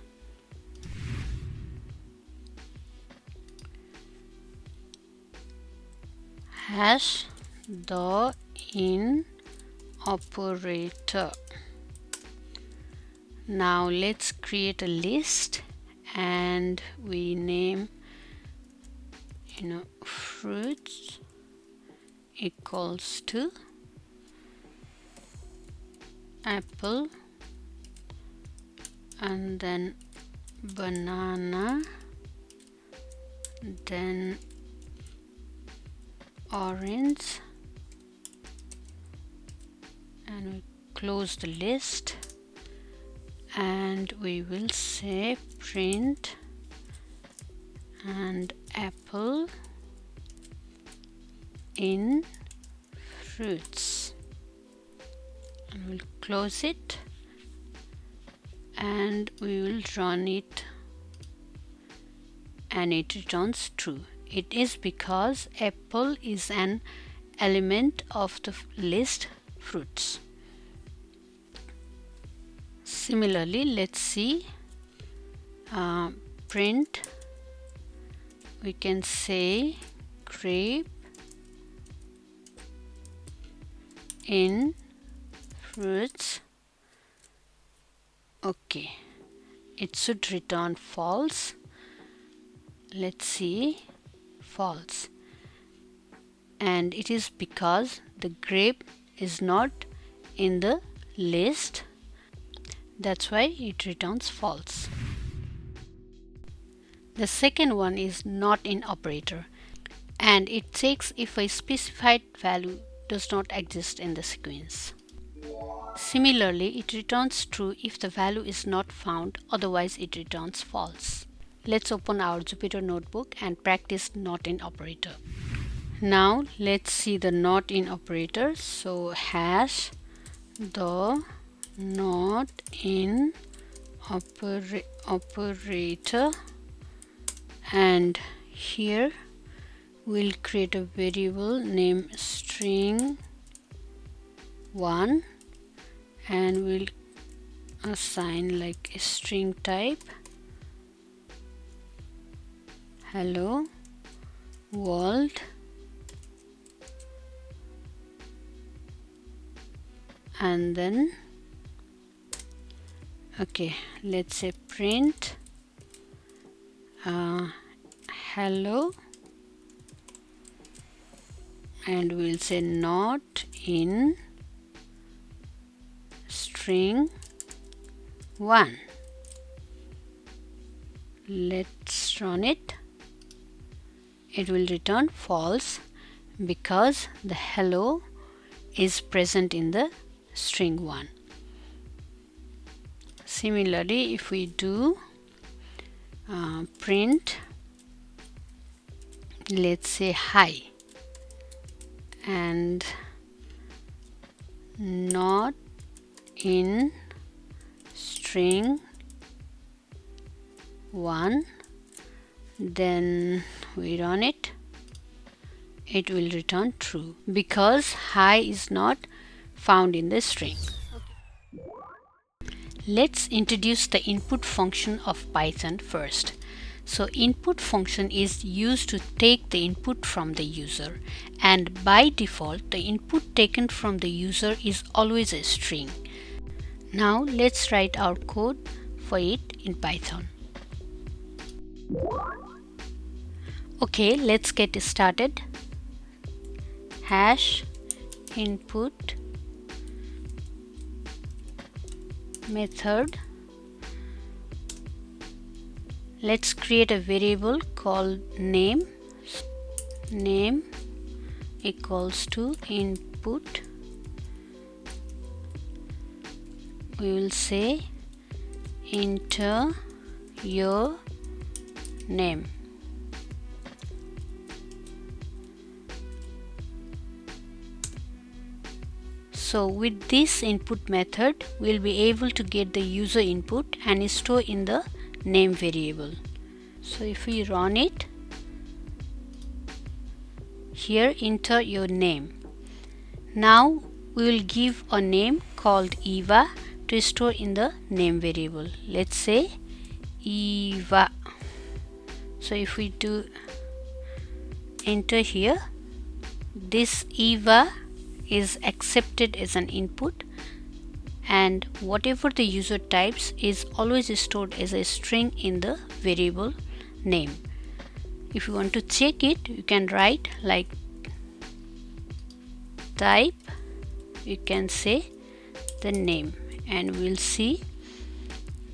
S1: Hash the in operator. Now let's create a list and we name fruits equals to apple, and then banana, then orange, and we close the list, and we will say print and apple in fruits, and we'll close it, and we will run it, and it returns true. It is because apple is an element of the list fruits. Similarly, let's see print, we can say grape in fruits. Okay, it should return false. Let's see, false. And it is because the grape is not in the list. That's why it returns false. The second one is not in operator, and it checks if a specified value does not exist in the sequence. Similarly, it returns true if the value is not found, otherwise it returns false. Let's open our Jupyter notebook and practice not in operator. Now let's see the not in operator. So hash the not in operator, and here we'll create a variable named string1 and we'll assign like a string type hello world, and then okay, let's say print hello, and we'll say not in string 1. Let's run it. It will return false because the hello is present in the string 1. Similarly, if we do print, let's say hi, and not in string 1, then we run it, it will return true because hi is not found in the string. Let's introduce the input function of Python first. So input function is used to take the input from the user, and by default the input taken from the user is always a string. Now let's write our code for it in Python. Okay, let's get started. Hash input method. Let's create a variable called name. Name equals to input. We will say enter your name. So with this input method, we'll be able to get the user input and store in the name variable. So if we run it, here enter your name. Now we will give a name called Eva to store in the name variable. Let's say Eva. So if we do enter here, this Eva is accepted as an input, and whatever the user types is always stored as a string in the variable name. If you want to check it, you can write like type, you can say the name, and we'll see,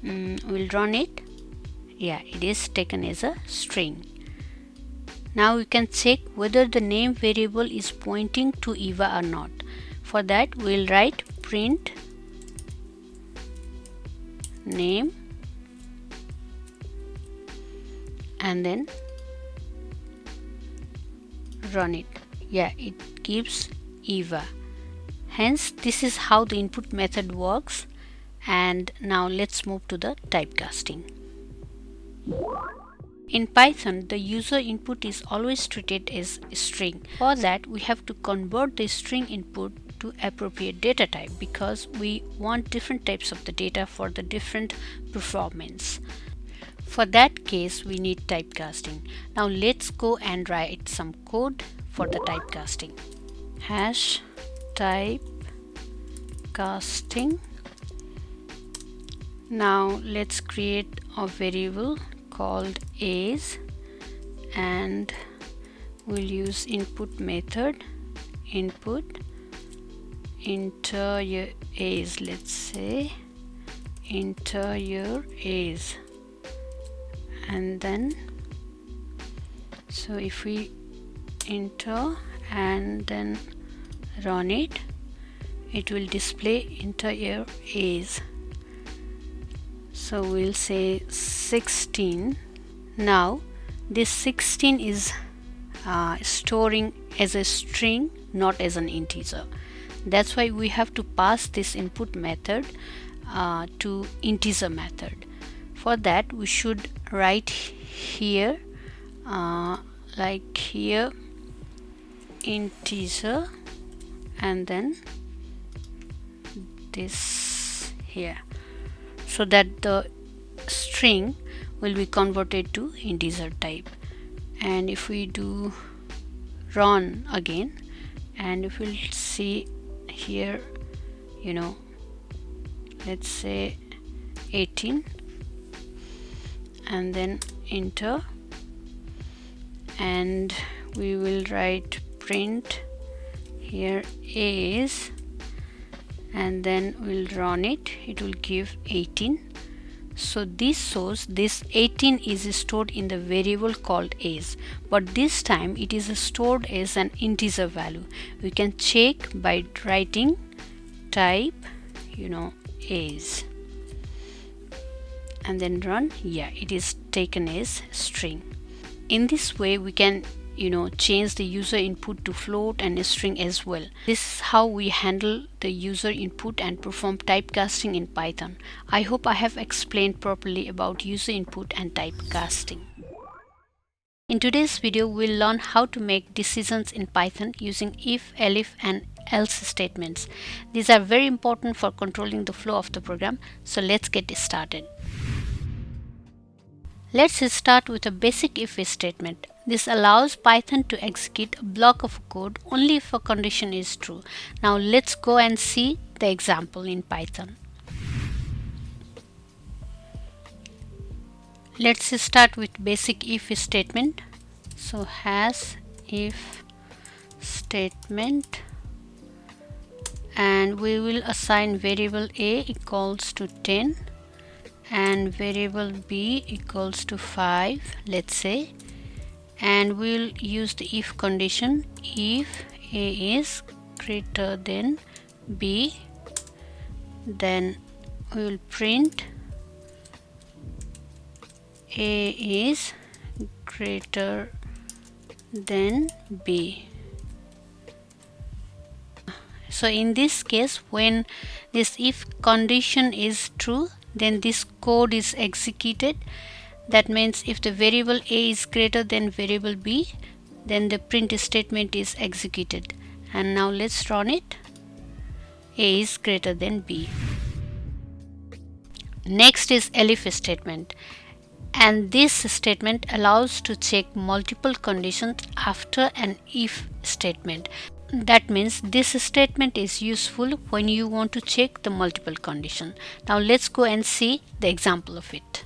S1: we'll run it. Yeah, it is taken as a string. Now we can check whether the name variable is pointing to Eva or not. For that we'll write print name and then run it. Yeah, it gives Eva. Hence this is how the input method works. And now let's move to the typecasting. In Python, the user input is always treated as a string. For that, we have to convert the string input to appropriate data type because we want different types of the data for the different performance. For that case, we need typecasting. Now let's go and write some code for the typecasting. Hash typecasting Now let's create a variable called age, and we'll use input method. Input, enter your age. Let's say enter your age, and then so if we enter and then run it, it will display enter your age. So we'll say 16. Now this 16 is storing as a string, not as an integer. That's why we have to pass this input method to integer method. For that we should write here like here integer, and then this here, so that the string will be converted to integer type. And if we do run again, and if we'll see here, let's say 18, and then enter, and we will write print here is, and then we'll run it, it will give 18. So this shows this 18 is stored in the variable called age, but this time it is stored as an integer value. We can check by writing type age, and then run. Yeah, it is taken as string. In this way we can change the user input to float and string as well. This is how we handle the user input and perform typecasting in Python. I hope I have explained properly about user input and typecasting. In today's video, we'll learn how to make decisions in Python using if, elif, and else statements. These are very important for controlling the flow of the program. So let's get started. Let's start with a basic if statement. This allows Python to execute a block of code only if a condition is true. Now let's go and see the example in Python. Let's start with basic if statement. So has if statement, and we will assign variable a equals to 10 and variable b equals to 5, let's say, and we'll use the if condition. If a is greater than b, then we will print a is greater than b. So in this case, when this if condition is true, then this code is executed. That means if the variable a is greater than variable b, then the print statement is executed. And now let's run it. A is greater than b. Next is elif statement, and this statement allows to check multiple conditions after an if statement. That means this statement is useful when you want to check the multiple condition. Now let's go and see the example of it.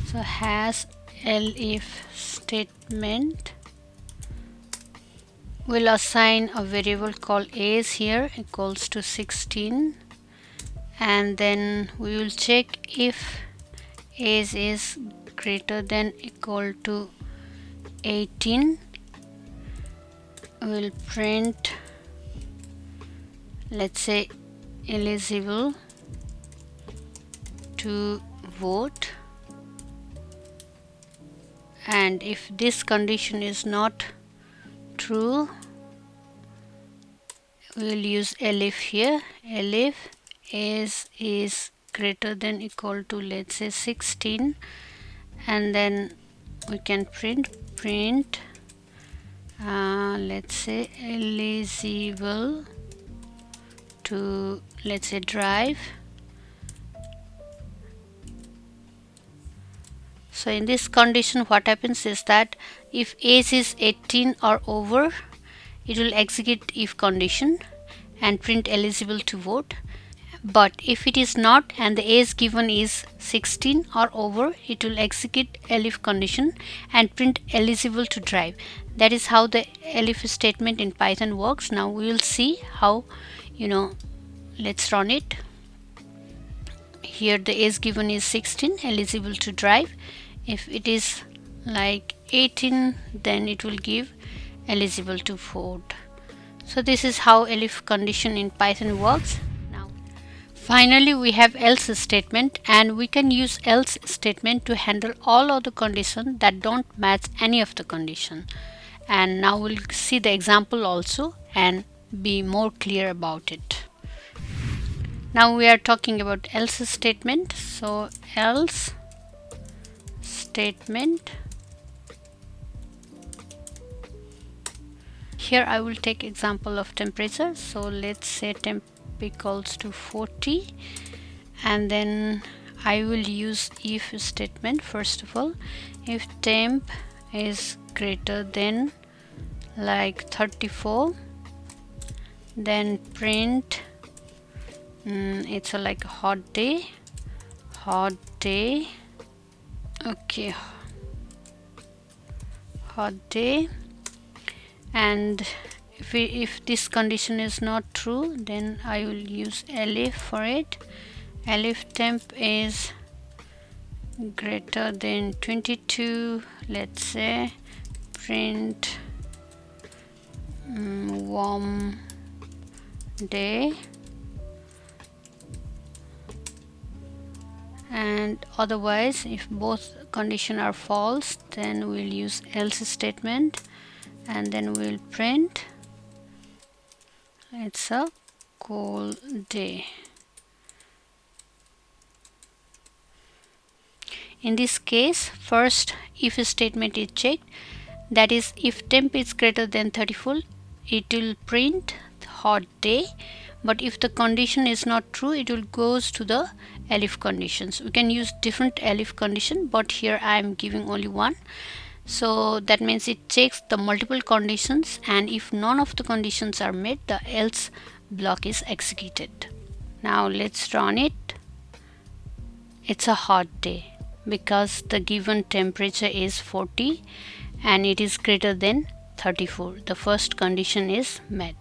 S1: So has elif statement will assign a variable called age here equals to 16, and then we will check if age is greater than equal to 18. We'll print, let's say, eligible to vote, and if this condition is not true, we'll use elif here. Elif age is greater than equal to, let's say, 16, and then we can print let's say eligible to, let's say, drive. So in this condition, what happens is that if age is 18 or over, it will execute if condition and print eligible to vote. But if it is not and the age given is 16 or over, it will execute elif condition and print eligible to drive. That is how the elif statement in Python works. Now we will see how, let's run it. Here the age given is 16, eligible to drive. If it is like 18, then it will give eligible to vote. So this is how elif condition in Python works. Finally, we have else statement, and we can use else statement to handle all of the conditions that don't match any of the condition. And now we'll see the example also and be more clear about it. Now we are talking about else statement. So else statement. Here I will take example of temperature. So let's say temp equals to 40, and then I will use if statement. First of all, if temp is greater than like 34, then print it's like a hot day. Okay, hot day. And if this condition is not true, then I will use elif for it. Elif temp is greater than 22, let's say, print warm day. And otherwise, if both conditions are false, then we'll use else statement, and then we'll print it's a cold day. In this case, first if statement is checked, that is if temp is greater than 34, it will print hot day. But if the condition is not true, it will goes to the elif conditions. We can use different elif condition, but here I am giving only one. So that means it checks the multiple conditions, and if none of the conditions are met, the else block is executed. Now let's run it. It's a hot day because the given temperature is 40 and it is greater than 34. The first condition is met.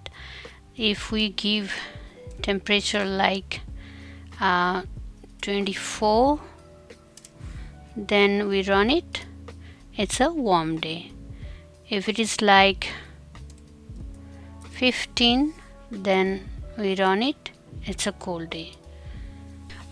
S1: If we give temperature like 24, then we run it, it's a warm day. If it is like 15, then we run it, it's a cold day.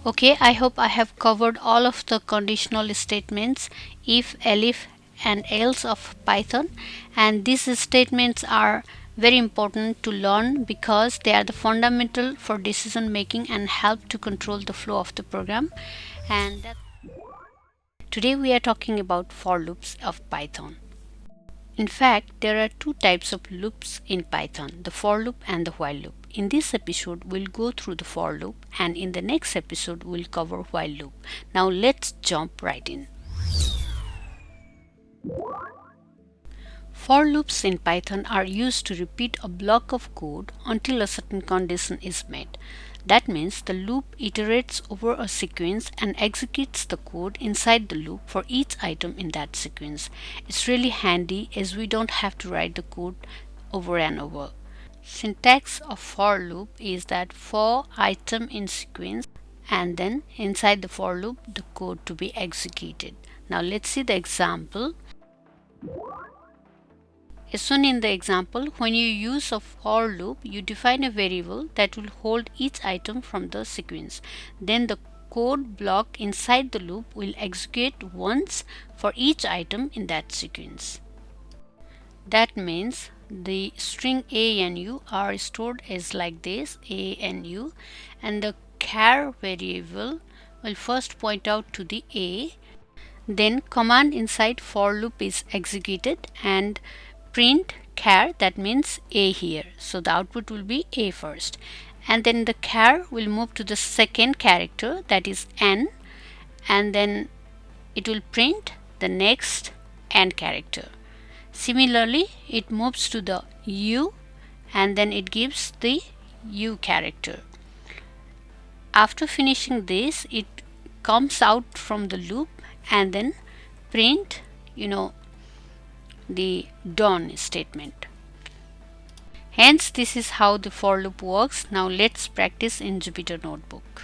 S1: Okay, I hope I have covered all of the conditional statements, if, elif and else of Python, and these statements are very important to learn because they are the fundamental for decision making and help to control the flow of the program. And today we are talking about for loops of Python. In fact, there are two types of loops in Python, the for loop and the while loop. In this episode, we'll go through the for loop, and in the next episode, we'll cover while loop. Now let's jump right in. For loops in Python are used to repeat a block of code until a certain condition is met. That means the loop iterates over a sequence and executes the code inside the loop for each item in that sequence. It's really handy as we don't have to write the code over and over. Syntax of for loop is that for item in sequence, and then inside the for loop the code to be executed. Now let's see the example. As shown in the example, when you use a for loop, you define a variable that will hold each item from the sequence. Then the code block inside the loop will execute once for each item in that sequence. That means the string a and u are stored as like this, a and u, and the char variable will first point out to the a. Then command inside for loop is executed and print char, that means a here. So the output will be a first, and then the char will move to the second character, that is n, and then it will print the next n character. Similarly, it moves to the u and then it gives the u character. after finishing this, it comes out from the loop and then print the done statement. Hence, this is how the for loop works. Now let's practice in Jupyter Notebook.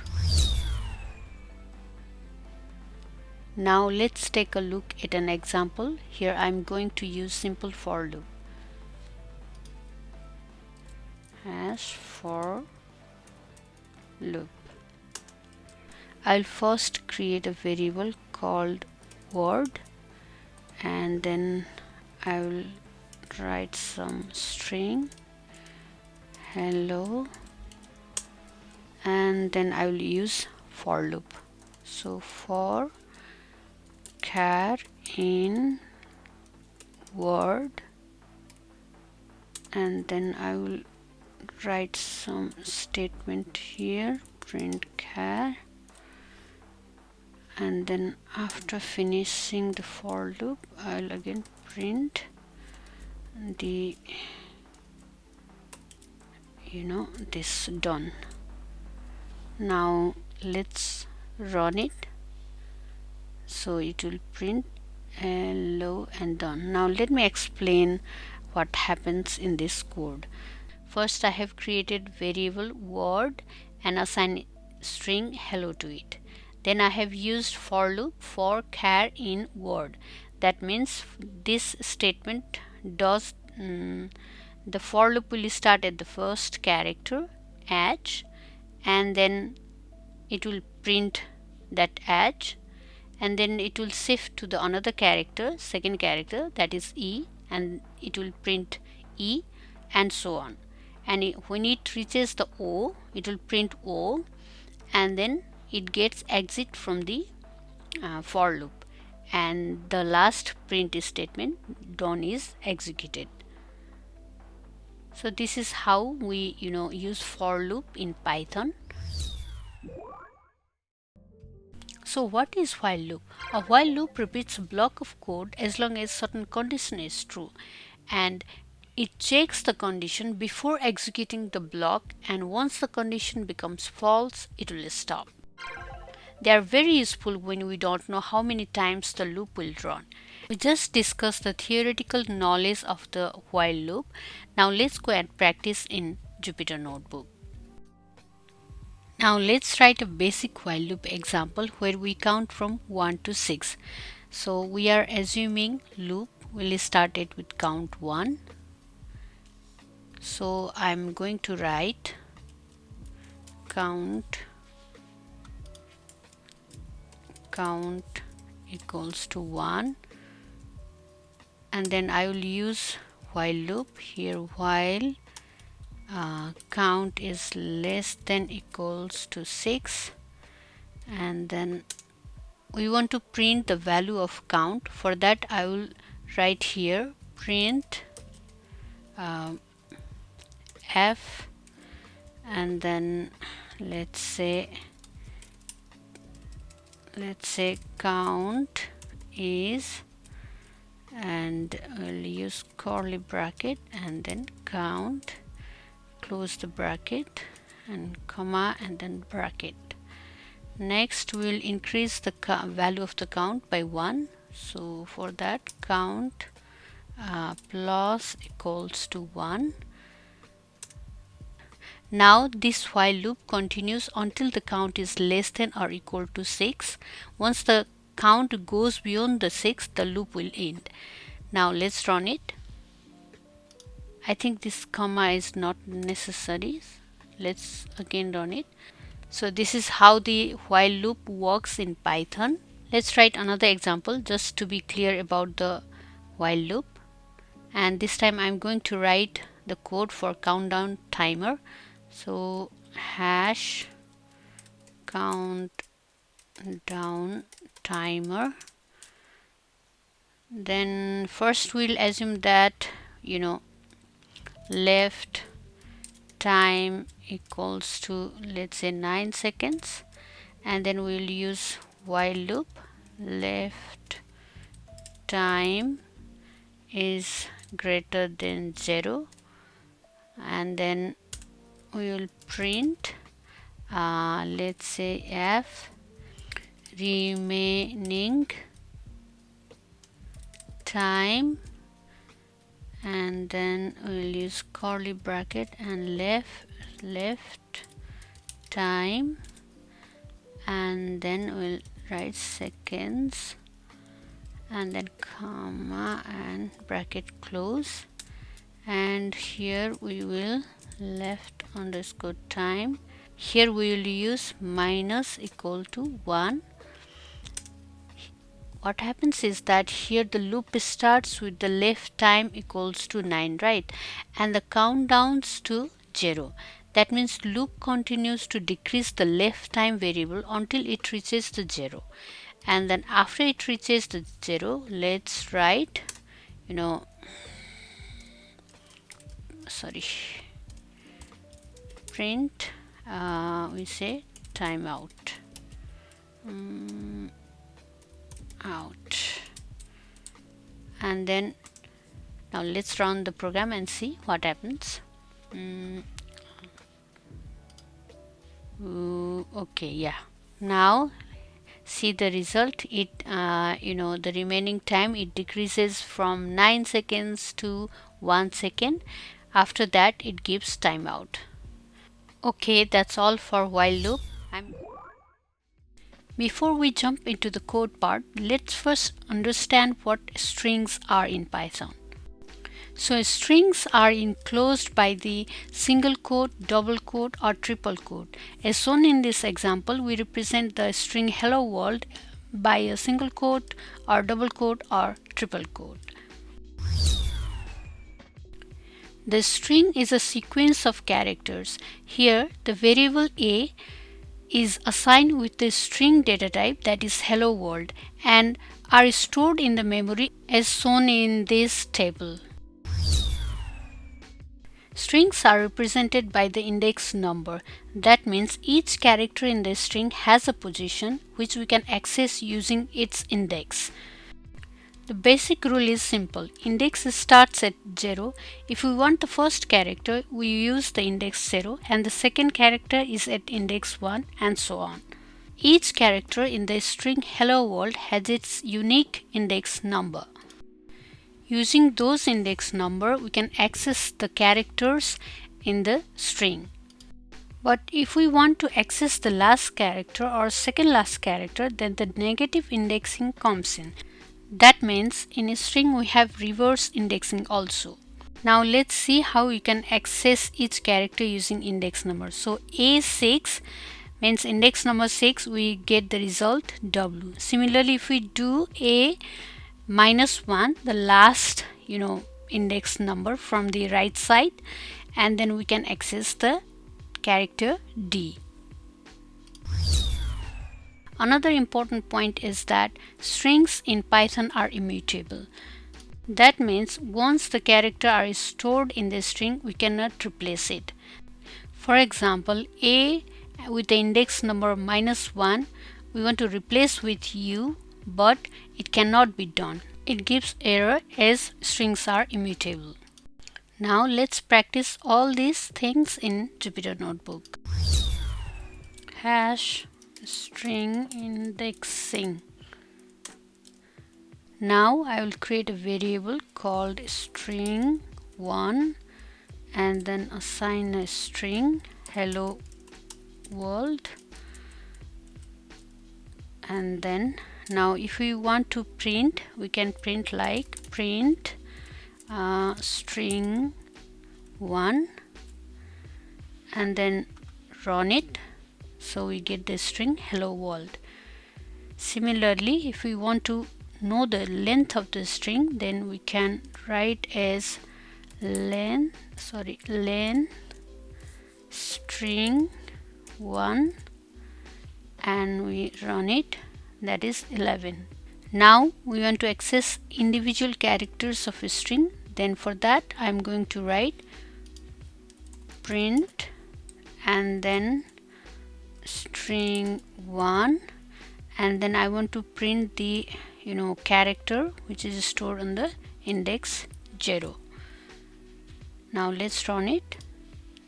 S1: Now let's take a look at an example. Here I'm going to use simple for loop. As for loop, I'll first create a variable called word, and then I will write some string hello, and then I will use for loop. So for char in word, and then I will write some statement here, print char, and then after finishing the for loop, I'll again print the this done. Now let's run it. So it will print hello and done. Now let me explain what happens in this code. First, I have created variable word and assigned string hello to it. Then I have used for loop for char in word. That means this statement does the for loop will start at the first character h, and then it will print that h, and then it will shift to the another character, second character, that is e, and it will print e, and so on. And when it reaches the o, it will print o, and then it gets exit from the for loop, and the last print statement done is executed. So this is how we use for loop in Python. So what is while loop? A while loop repeats a block of code as long as certain condition is true, and it checks the condition before executing the block, and once the condition becomes false, it will stop. They are very useful when we don't know how many times the loop will run. We just discussed the theoretical knowledge of the while loop. Now let's go and practice in Jupyter Notebook. Now let's write a basic while loop example where we count from 1 to 6. So we are assuming loop will start it with count 1. So I'm going to write count equals to 1, and then I will use while loop here while count is less than equals to 6, and then we want to print the value of count. For that I will write here print f, and then let's say count is, and we'll use curly bracket, and then count, close the bracket, and comma, and then bracket. Next we'll increase the value of the count by 1. So for that count plus equals to 1. Now this while loop continues until the count is less than or equal to 6. Once the count goes beyond the 6, the loop will end. Now let's run it. I think this comma is not necessary. Let's again run it. So this is how the while loop works in Python. Let's write another example just to be clear about the while loop. And this time I'm going to write the code for countdown timer. So hash countdown timer. Then first we'll assume that left time equals to, let's say, 9 seconds, and then we'll use while loop left time is greater than 0, and then we will print let's say f remaining time, and then we'll use curly bracket and left time, and then we'll write seconds, and then comma and bracket close, and here we will left underscore time. Here we will use minus equal to 1. What happens is that here the loop starts with the left time equals to 9, right? And the countdowns to 0. That means loop continues to decrease the left time variable until it reaches the 0. And then after it reaches the 0, let's write, print, we say timeout. Out. And then now let's run the program and see what happens. Okay, yeah, now see the result. It the remaining time, it decreases from 9 seconds to 1 second. After that it gives timeout. Okay, that's all for while loop. Before we jump into the code part, let's first understand what strings are in Python. So strings are enclosed by the single quote, double quote or triple quote. As shown in this example, we represent the string hello world by a single quote or double quote or triple quote. The string is a sequence of characters. Here the variable a is assigned with the string data type, that is hello world, and are stored in the memory as shown in this table. Strings are represented by the index number. That means each character in the string has a position which we can access using its index. The basic rule is simple. Index starts at 0. If we want the first character, we use the index 0, and the second character is at index 1, and so on. Each character in the string hello world has its unique index number. Using those index number, we can access the characters in the string. But if we want to access the last character or second last character, then the negative indexing comes in. That means in a string we have reverse indexing also. Now let's see how we can access each character using index number. So A6 means index number 6, we get the result W. Similarly, if we do A -1, the last index number from the right side, and then we can access the character D. Another important point is that strings in Python are immutable. That means once the character are stored in the string, we cannot replace it. For example, A with the index number -1, we want to replace with U, but it cannot be done. It gives error as strings are immutable. Now let's practice all these things in Jupyter Notebook. Hash string indexing. Now I will create a variable called string1 and then assign a string hello world, and then now if we want to print, we can print like print string1 and then run it, so we get the string hello world. Similarly, if we want to know the length of the string, then we can write as len string1 and we run it, that is 11. Now we want to access individual characters of a string, then for that I am going to write print and then string1, and then I want to print the character which is stored on the index 0. Now let's run it.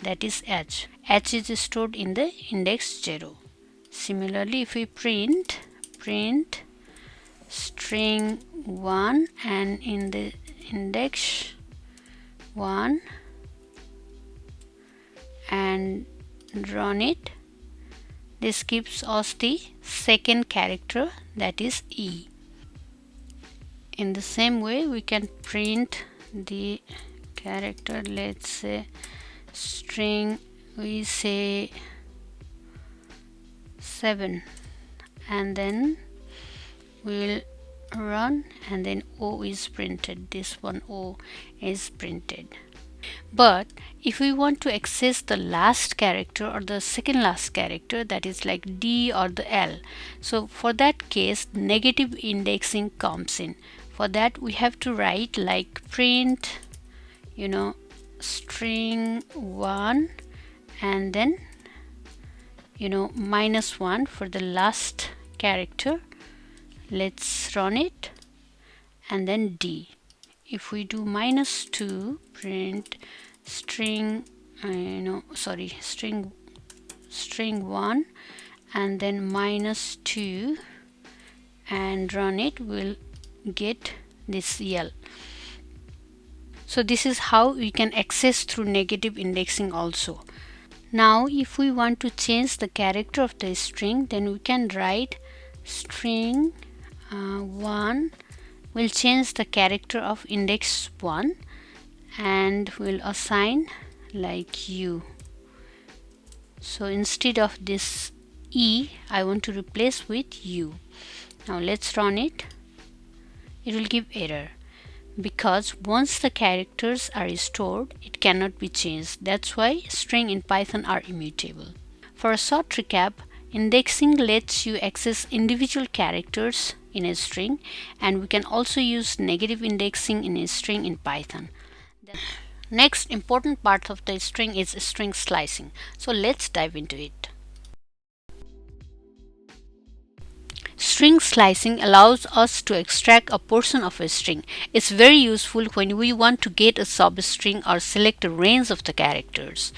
S1: that is h. H is stored in the index 0. Similarly, if we print string 1 and in the index 1 and run it, this gives us the second character, that is E. In the same way, we can print the character, let's say string, we say 7, and then we'll run, and then O is printed. This one O is printed. But if we want to access the last character or the second last character, that is like D or the L, so for that case negative indexing comes in. For that we have to write like print, string 1 and then -1 for the last character. Let's run it, and then D. If we do -2, print string string 1 and then -2 and run it, we'll get this L. So this is how we can access through negative indexing also. Now if we want to change the character of the string, then we can write string 1 will change the character of index 1 and will assign like U. So instead of this E, I want to replace with U. Now let's run it. It will give error because once the characters are stored, it cannot be changed. That's why string in Python are immutable. For a short recap, indexing lets you access individual characters in a string, and we can also use negative indexing in a string in Python. The next important part of the string is string slicing. So let's dive into it. String slicing allows us to extract a portion of a string. It's very useful when we want to get a substring or select a range of the characters.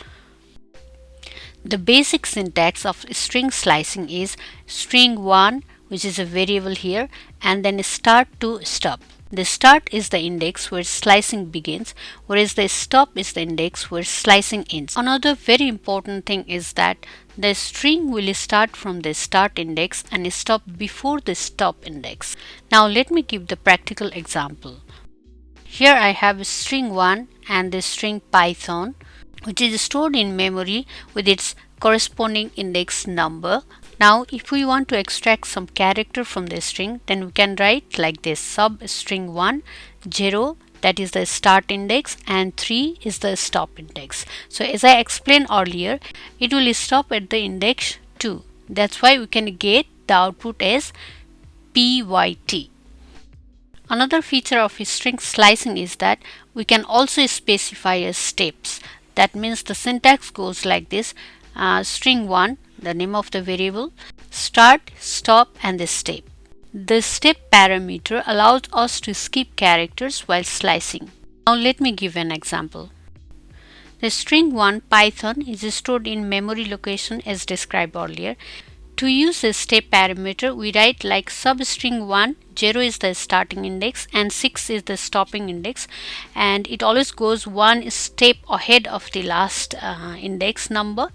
S1: The basic syntax of string slicing is string 1, which is a variable here, and then start to stop. The start is the index where slicing begins, whereas the stop is the index where slicing ends. Another very important thing is that the string will start from the start index and stop before the stop index. Now let me give the practical example. Here I have string 1 and the string Python, which is stored in memory with its corresponding index number. Now if we want to extract some character from the string, then we can write like this: substring 1 0, that is the start index, and 3 is the stop index. So as I explained earlier, it will stop at the index 2. That's why we can get the output as PYT. Another feature of string slicing is that we can also specify as steps. That means the syntax goes like this: string 1, the name of the variable, start, stop, and the step. The step parameter allows us to skip characters while slicing. Now let me give an example. The string 1 Python is stored in memory location as described earlier. To use a step parameter, we write like substring 1 0 is the starting index and 6 is the stopping index, and it always goes one step ahead of the last index number,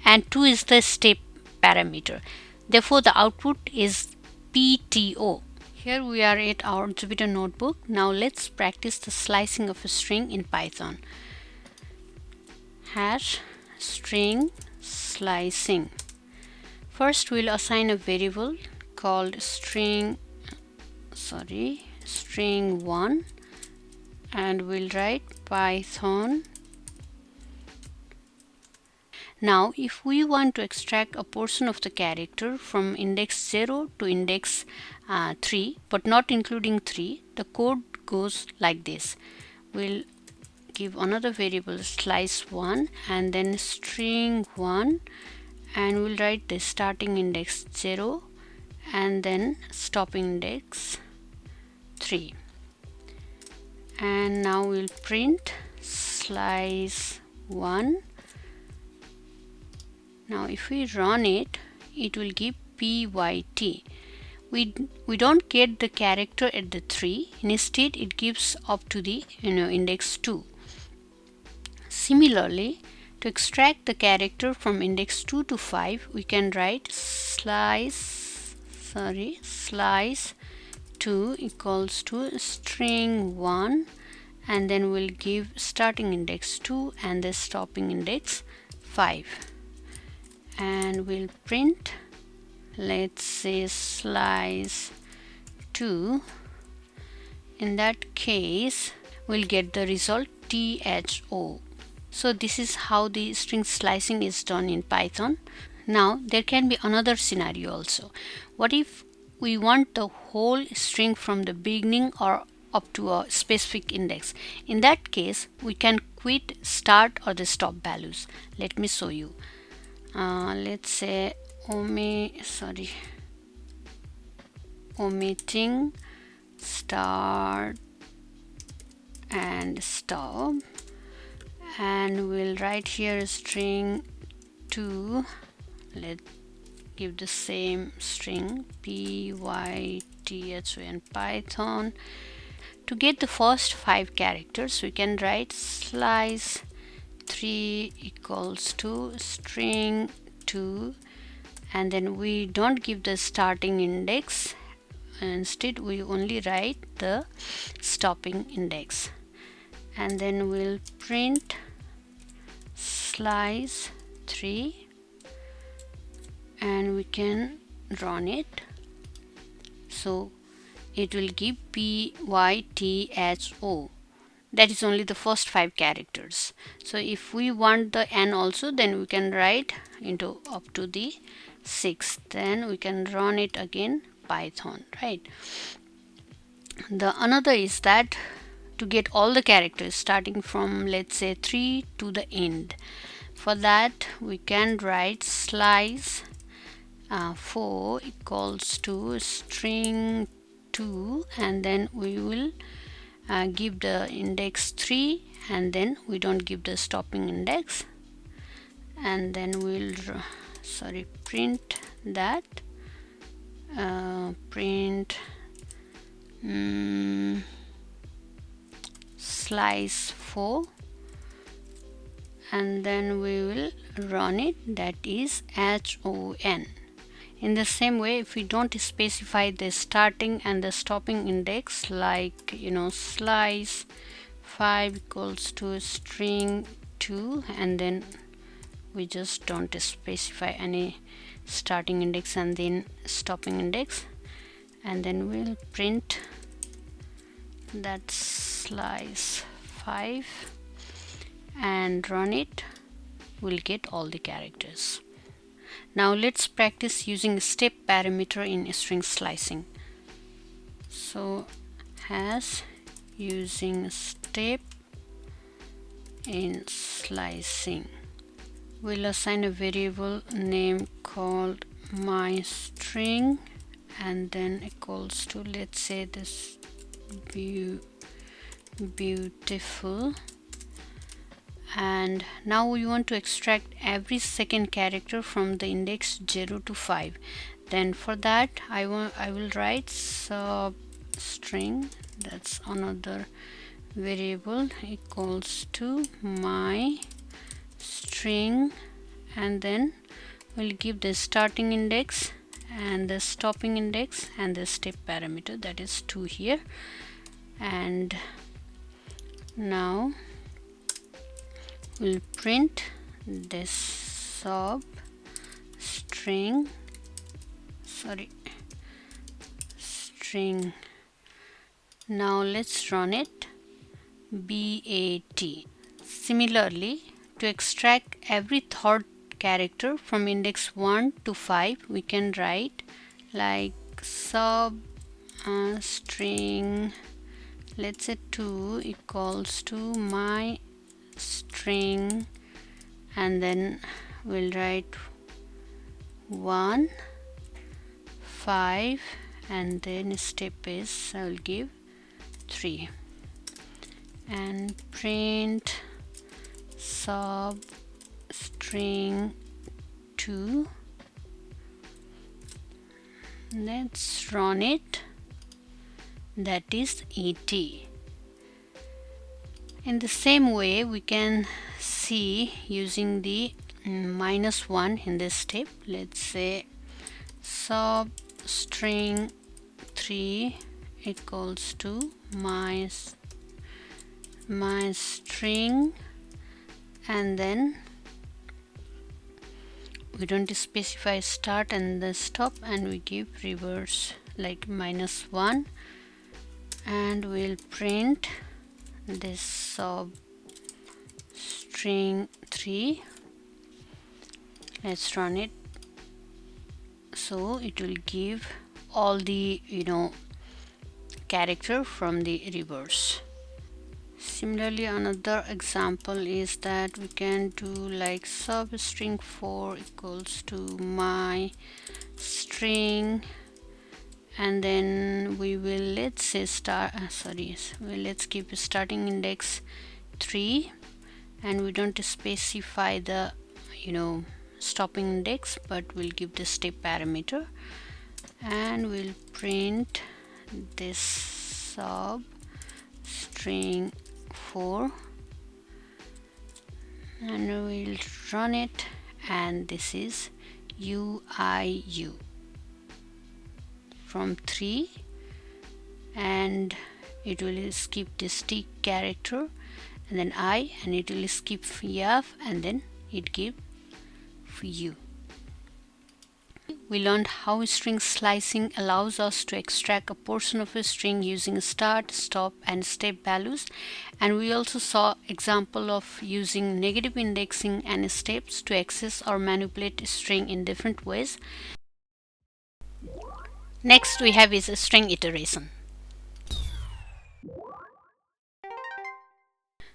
S1: and 2 is the step parameter. Therefore the output is PTO. Here we are at our Jupyter notebook. Now let's practice the slicing of a string in Python. Hash string slicing. First we'll assign a variable called string 1, and we'll write Python. Now if we want to extract a portion of the character from index 0 to index 3 but not including 3, the code goes like this. We'll give another variable slice 1 and then string 1, and we'll write the starting index 0 and then stopping index 3, and now we'll print slice 1 Now if we run it, it will give pyt. We don't get the character at the 3. Instead it gives up to the index 2. Similarly, to extract the character from index 2 to 5, we can write slice 2 equals to string 1, and then we'll give starting index 2 and the stopping index 5, and we'll print, let's say, slice 2. In that case we'll get the result THO. So this is how the string slicing is done in Python. Now there can be another scenario also. What if we want the whole string from the beginning or up to a specific index? In that case we can quit start or the stop values. Let me show you. Let's say omitting start and stop, and we'll write here string 2. Let's give the same string pytho in Python. To get the first 5 characters, we can write slice 3 equals to string 2, and then we don't give the starting index. Instead we only write the stopping index, and then we'll print slice 3, and we can run it. So it will give pytho. That is only the first 5 characters. So if we want the n also, then we can write into up to the 6th. Then we can run it again, Python, right? The another is that to get all the characters starting from, let's say, 3 to the end. For that we can write slice 4 equals to string 2, and then we will give the index 3, and then we don't give the stopping index, and then we'll print that print slice 4, and then we will run it, that is HON. In the same way, if we don't specify the starting and the stopping index, like slice 5 equals to string 2, and then we just don't specify any starting index and then stopping index, and then we'll print that slice 5 and run it, we'll get all the characters. Now let's practice using step parameter in string slicing. So as using step in slicing, we'll assign a variable name called myString, and then equals to, let's say, this beautiful. And now we want to extract every second character from the index 0 to 5. Then for that I will write substring, that's another variable, equals to my string, and then we'll give the starting index and the stopping index and the step parameter, that is 2 here. And now we'll print this string. Now let's run it, BAT. Similarly, to extract every third character from index 1 to 5, we can write like string, let's say 2 equals to my string, and then we'll write 1 5, and then step is I'll give 3, and print substring 2 2. Let's run it. That is 80. In the same way, we can see using the -1 in this step. Let's say sub string 3 equals to my string, and then we don't specify start and the stop, and we give reverse like -1, and we'll print this sub string 3. Let's run it. So it will give all the character from the reverse. Similarly, another example is that we can do like substring 4 equals to my string, and then we will, let's say let's keep starting index 3, and we don't specify the stopping index, but we'll give the step parameter, and we'll print this sub string 4, and we'll run it, and this is UIU from 3, and it will skip this T character, and then I, and it will skip F, and then it give U. We learned how string slicing allows us to extract a portion of a string using start, stop, and step values, and we also saw example of using negative indexing and steps to access or manipulate a string in different ways. Next we have is a string iteration.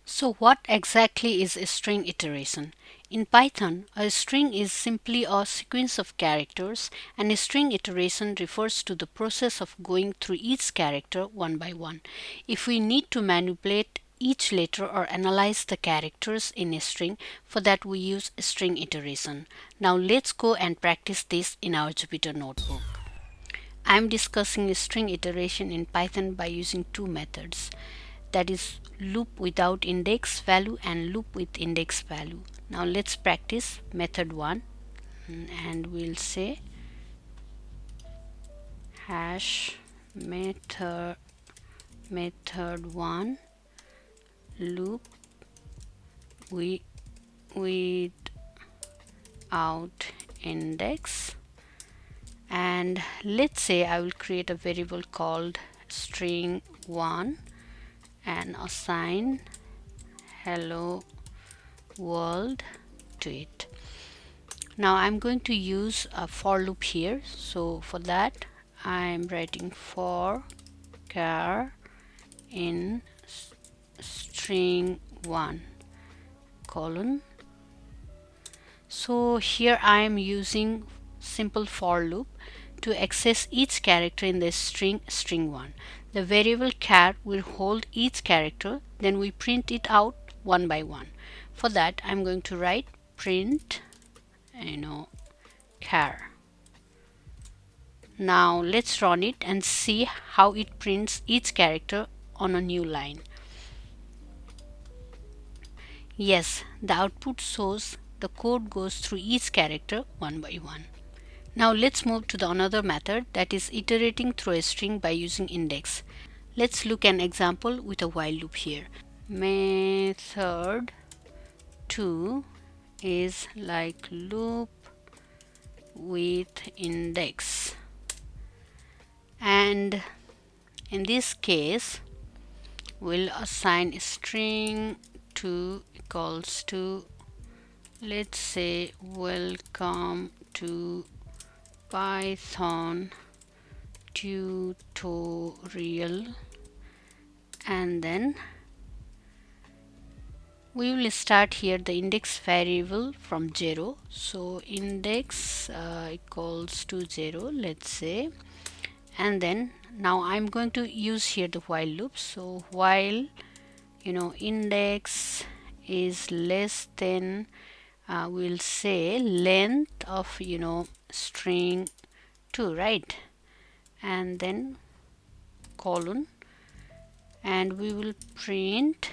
S1: So what exactly is a string iteration? In Python, a string is simply a sequence of characters, and a string iteration refers to the process of going through each character one by one. If we need to manipulate each letter or analyze the characters in a string, for that we use a string iteration. Now let's go and practice this in our Jupyter notebook. I am discussing a string iteration in Python by using two methods, that is loop without index value and loop with index value. Now let's practice method 1, and we'll say hash method 1 loop without index, and let's say I will create a variable called string 1 and assign hello world to it. Now I'm going to use a for loop here, so for that I'm writing for char in string 1 colon. So here I am using simple for loop to access each character in the string 1. The variable char will hold each character, then we print it out one by one. For that I'm going to write print char. Now let's run it and see how it prints each character on a new line. Yes, the output shows the code goes through each character one by one. Now let's move to the another method, that is iterating through a string by using index. Let's look an example with a while loop here. Method 2 is like loop with index, and in this case we'll assign string 2 equals to, let's say, welcome to Python tutorial, and then we will start here the index variable from 0. So index equals to 0, let's say, and then now I'm going to use here the while loop. So while index is less than we'll say length of string 2, right? And then colon, and we will print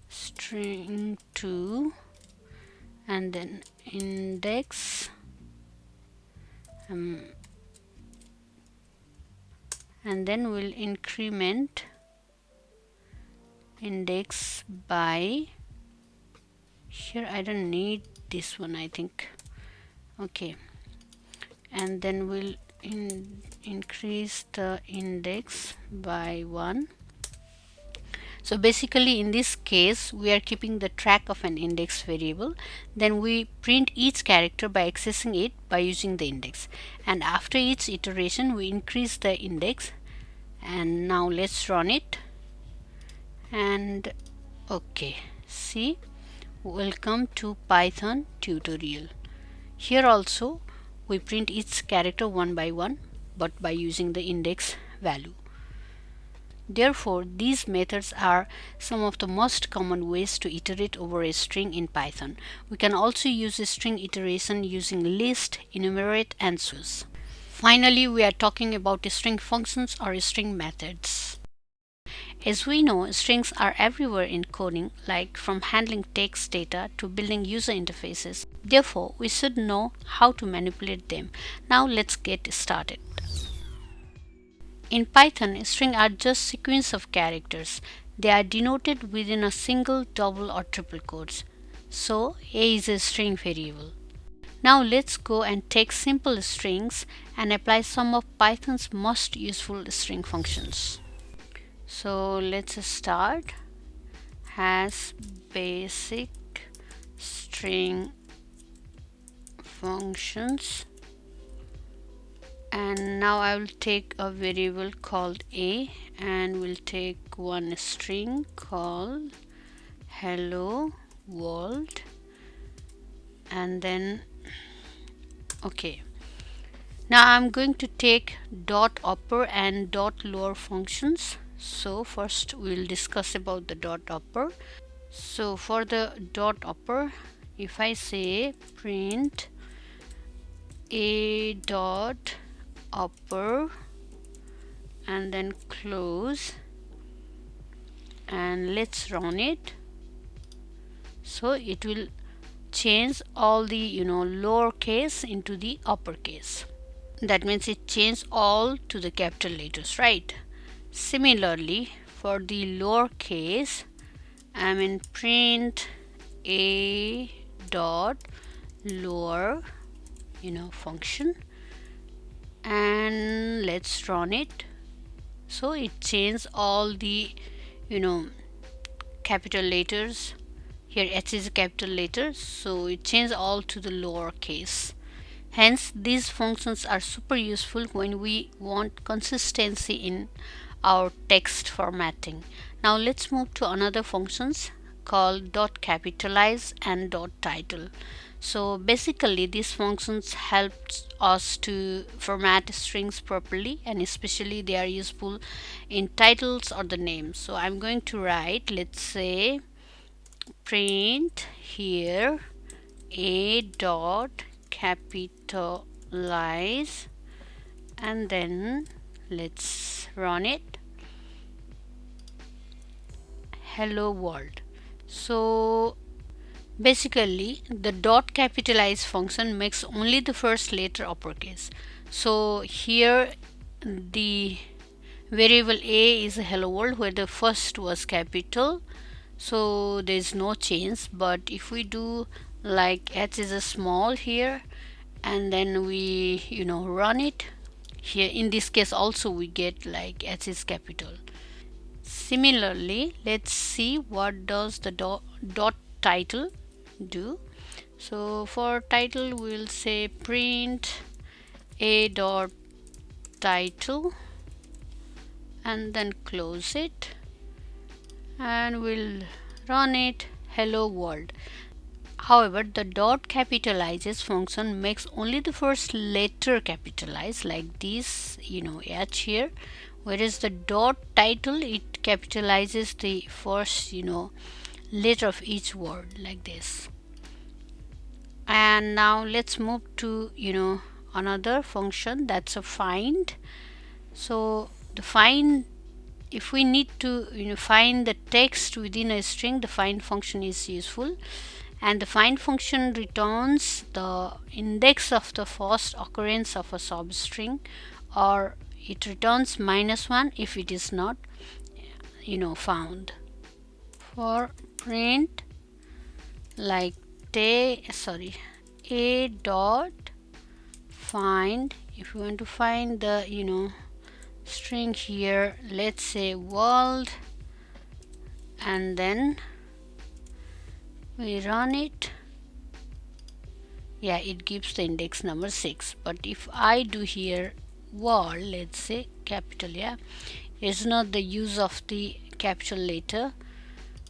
S1: string 2 and then index, and then we'll increment index by, here I don't need this one, I think. Okay, and then we'll increase the index by 1. So basically in this case we are keeping the track of an index variable. Then we print each character by accessing it by using the index, and after each iteration we increase the index. And now let's run it, and okay, see, welcome to Python tutorial. Here also we print each character one by one, but by using the index value. Therefore, these methods are some of the most common ways to iterate over a string in Python. We can also use a string iteration using list, enumerate, and choose. Finally, we are talking about string functions or string methods. As we know, strings are everywhere in coding, like from handling text data to building user interfaces. Therefore, we should know how to manipulate them. Now let's get started. In Python, strings are just sequence of characters. They are denoted within a single, double, or triple quotes. So, A is a string variable. Now let's go and take simple strings and apply some of Python's most useful string functions. So let's start has basic string functions, and now I will take a variable called A and we'll take one string called hello world, and then okay, now I'm going to take dot upper and dot lower functions. So first we'll discuss about the dot upper. So for the dot upper, if I say print a dot upper and then close, and let's run it, so it will change all the lowercase into the uppercase. That means it changed all to the capital letters, right? Similarly, for the lowercase, I'm in print a dot lower function, and let's run it. So it changed all the capital letters. Here H is a capital letter, so it changed all to the lowercase. Hence, these functions are super useful when we want consistency in our text formatting. Now let's move to another functions called dot capitalize and dot title. So basically these functions help us to format strings properly, and especially they are useful in titles or the names. So I'm going to write, let's say print here a dot capitalize, and then let's run it, hello world. So basically the dot capitalize function makes only the first letter uppercase. So here the variable a is hello world where the first was capital, so there's no change. But if we do like h is a small here and then we run it, here in this case also we get like h is capital. Similarly, let's see what does the dot title do. So for title we'll say print a dot title and then close it, and we'll run it, hello world. However, the dot capitalizes function makes only the first letter capitalize, like this h here, whereas the dot title, it capitalizes the first letter of each word, like this. And now let's move to another function, that's a find. So the find, if we need to find the text within a string, the find function is useful. And the find function returns the index of the first occurrence of a substring, or it returns -1 if it is not found. For print like a dot find, if you want to find the string here, let's say world, and then we run it. Yeah, it gives the index number 6. But if I do here world, let's say capital, yeah, it's not the use of the capital letter,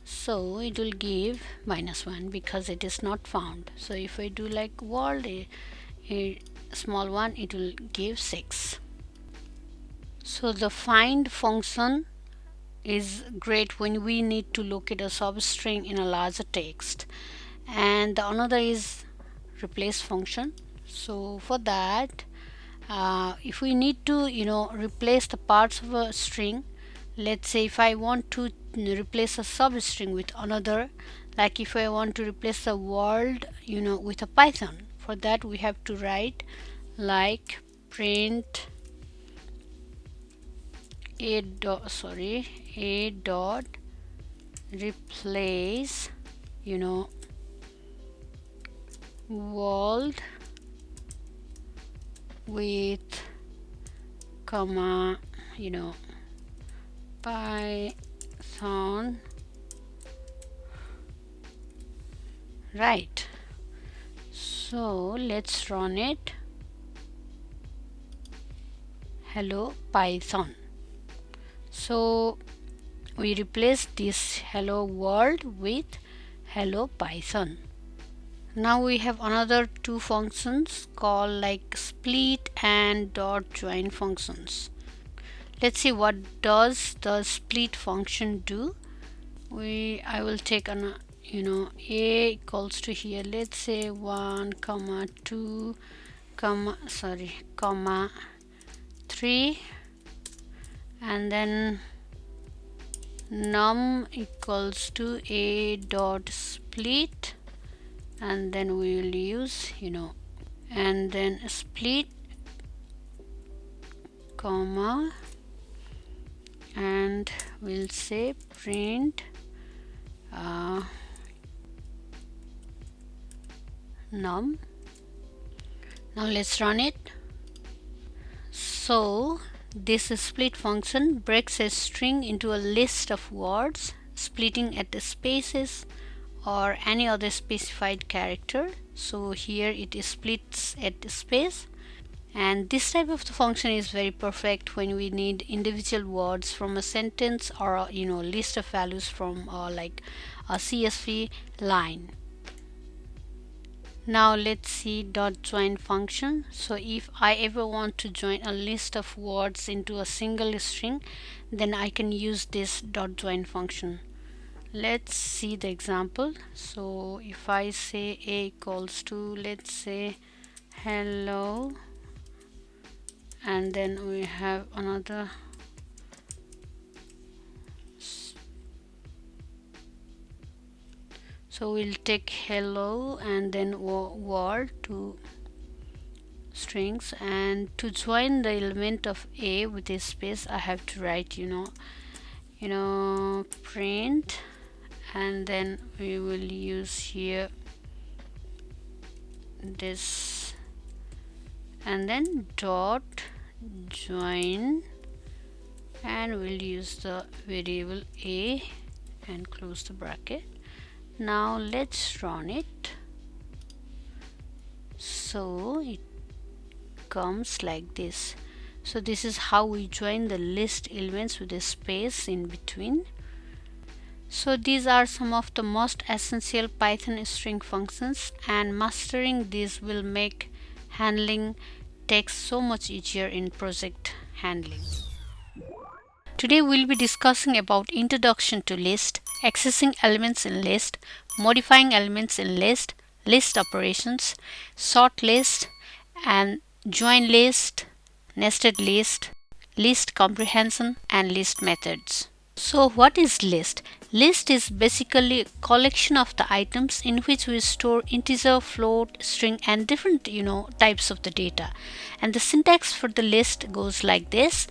S1: so it will give -1 because it is not found. So if I do like world, a small one, it will give 6. So the find function is great when we need to locate a substring in a larger text. And the another is replace function. So for that, if we need to replace the parts of a string, let's say if I want to replace a substring with another, like if I want to replace the world with a Python, for that we have to write like print a dot replace world with comma Python, right? So let's run it. Hello Python. So we replace this hello world with hello Python. Now we have another two functions called like split and dot join functions. Let's see what does the split function do. I will take an a equals to here, let's say 1 comma 2 comma 3, and then num equals to a dot split, and then we will use and then split comma, and we'll say print num. Now let's run it. So this split function breaks a string into a list of words, splitting at the spaces or any other specified character. So here it splits at the space, and this type of the function is very perfect when we need individual words from a sentence or a list of values from like a CSV line. Now let's see dot join function. So if I ever want to join a list of words into a single string, then I can use this dot join function. Let's see the example. So if I say a equals to, let's say hello, and then we have another so we'll take hello and then word to strings, and to join the element of a with a space I have to write print, and then we will use here this, and then dot join, and we'll use the variable a and close the bracket. Now let's run it. So it comes like this. So this is how we join the list elements with a space in between. So these are some of the most essential Python string functions, and mastering these will make handling text so much easier in project handling. Today we'll be discussing about introduction to list, accessing elements in list, modifying elements in list, list operations, sort list, and join list, nested list, list comprehension, and list methods. So what is list? List is basically a collection of the items in which we store integer, float, string, and different types of the data. And the syntax for the list goes like this.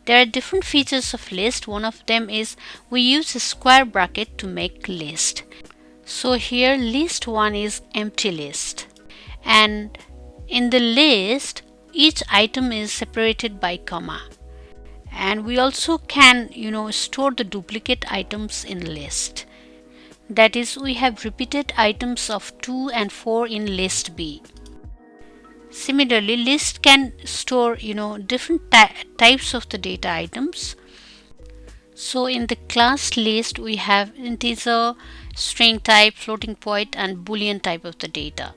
S1: There are different features of list. One of them is we use a square bracket to make list. So here list 1 is empty list, and in the list each item is separated by comma. And we also can store the duplicate items in list. That is, we have repeated items of 2 and 4 in list B. Similarly, list can store different types of the data items. So in the class list we have integer, string type, floating point, and boolean type of the data.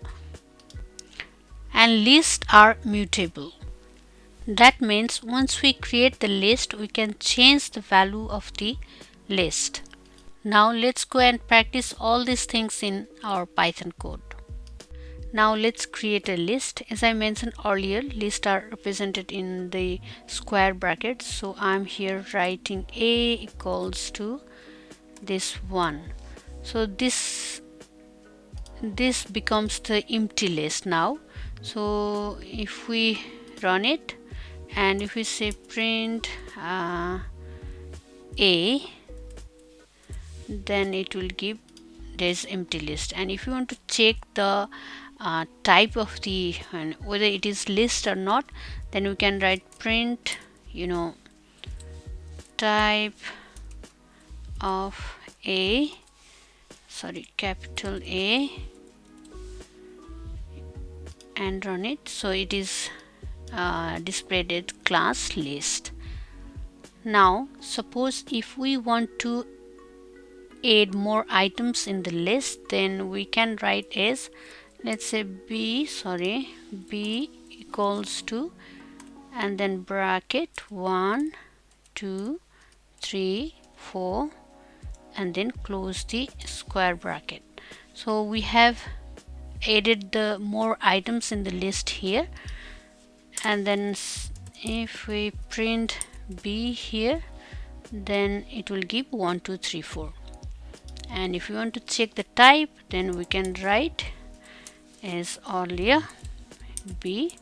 S1: And lists are mutable. That means once we create the list, we can change the value of the list. Now let's go and practice all these things in our Python code. Now let's create a list. As I mentioned earlier, lists are represented in the square brackets. So I'm here writing A equals to this 1. So this becomes the empty list now. So if we run it, and if we say print A, then it will give this empty list. And if you want to check the type of the whether it is list or not, then we can write print type of A, capital A, and run it. So it is displayed as class list. Now suppose if we want to add more items in the list, then we can write as, let's say B equals to, and then bracket 1 2 3 4, and then close the square bracket. So we have added the more items in the list here. And then if we print B here, then it will give 1 2 3 4. And if you want to check the type, then we can write as earlier B,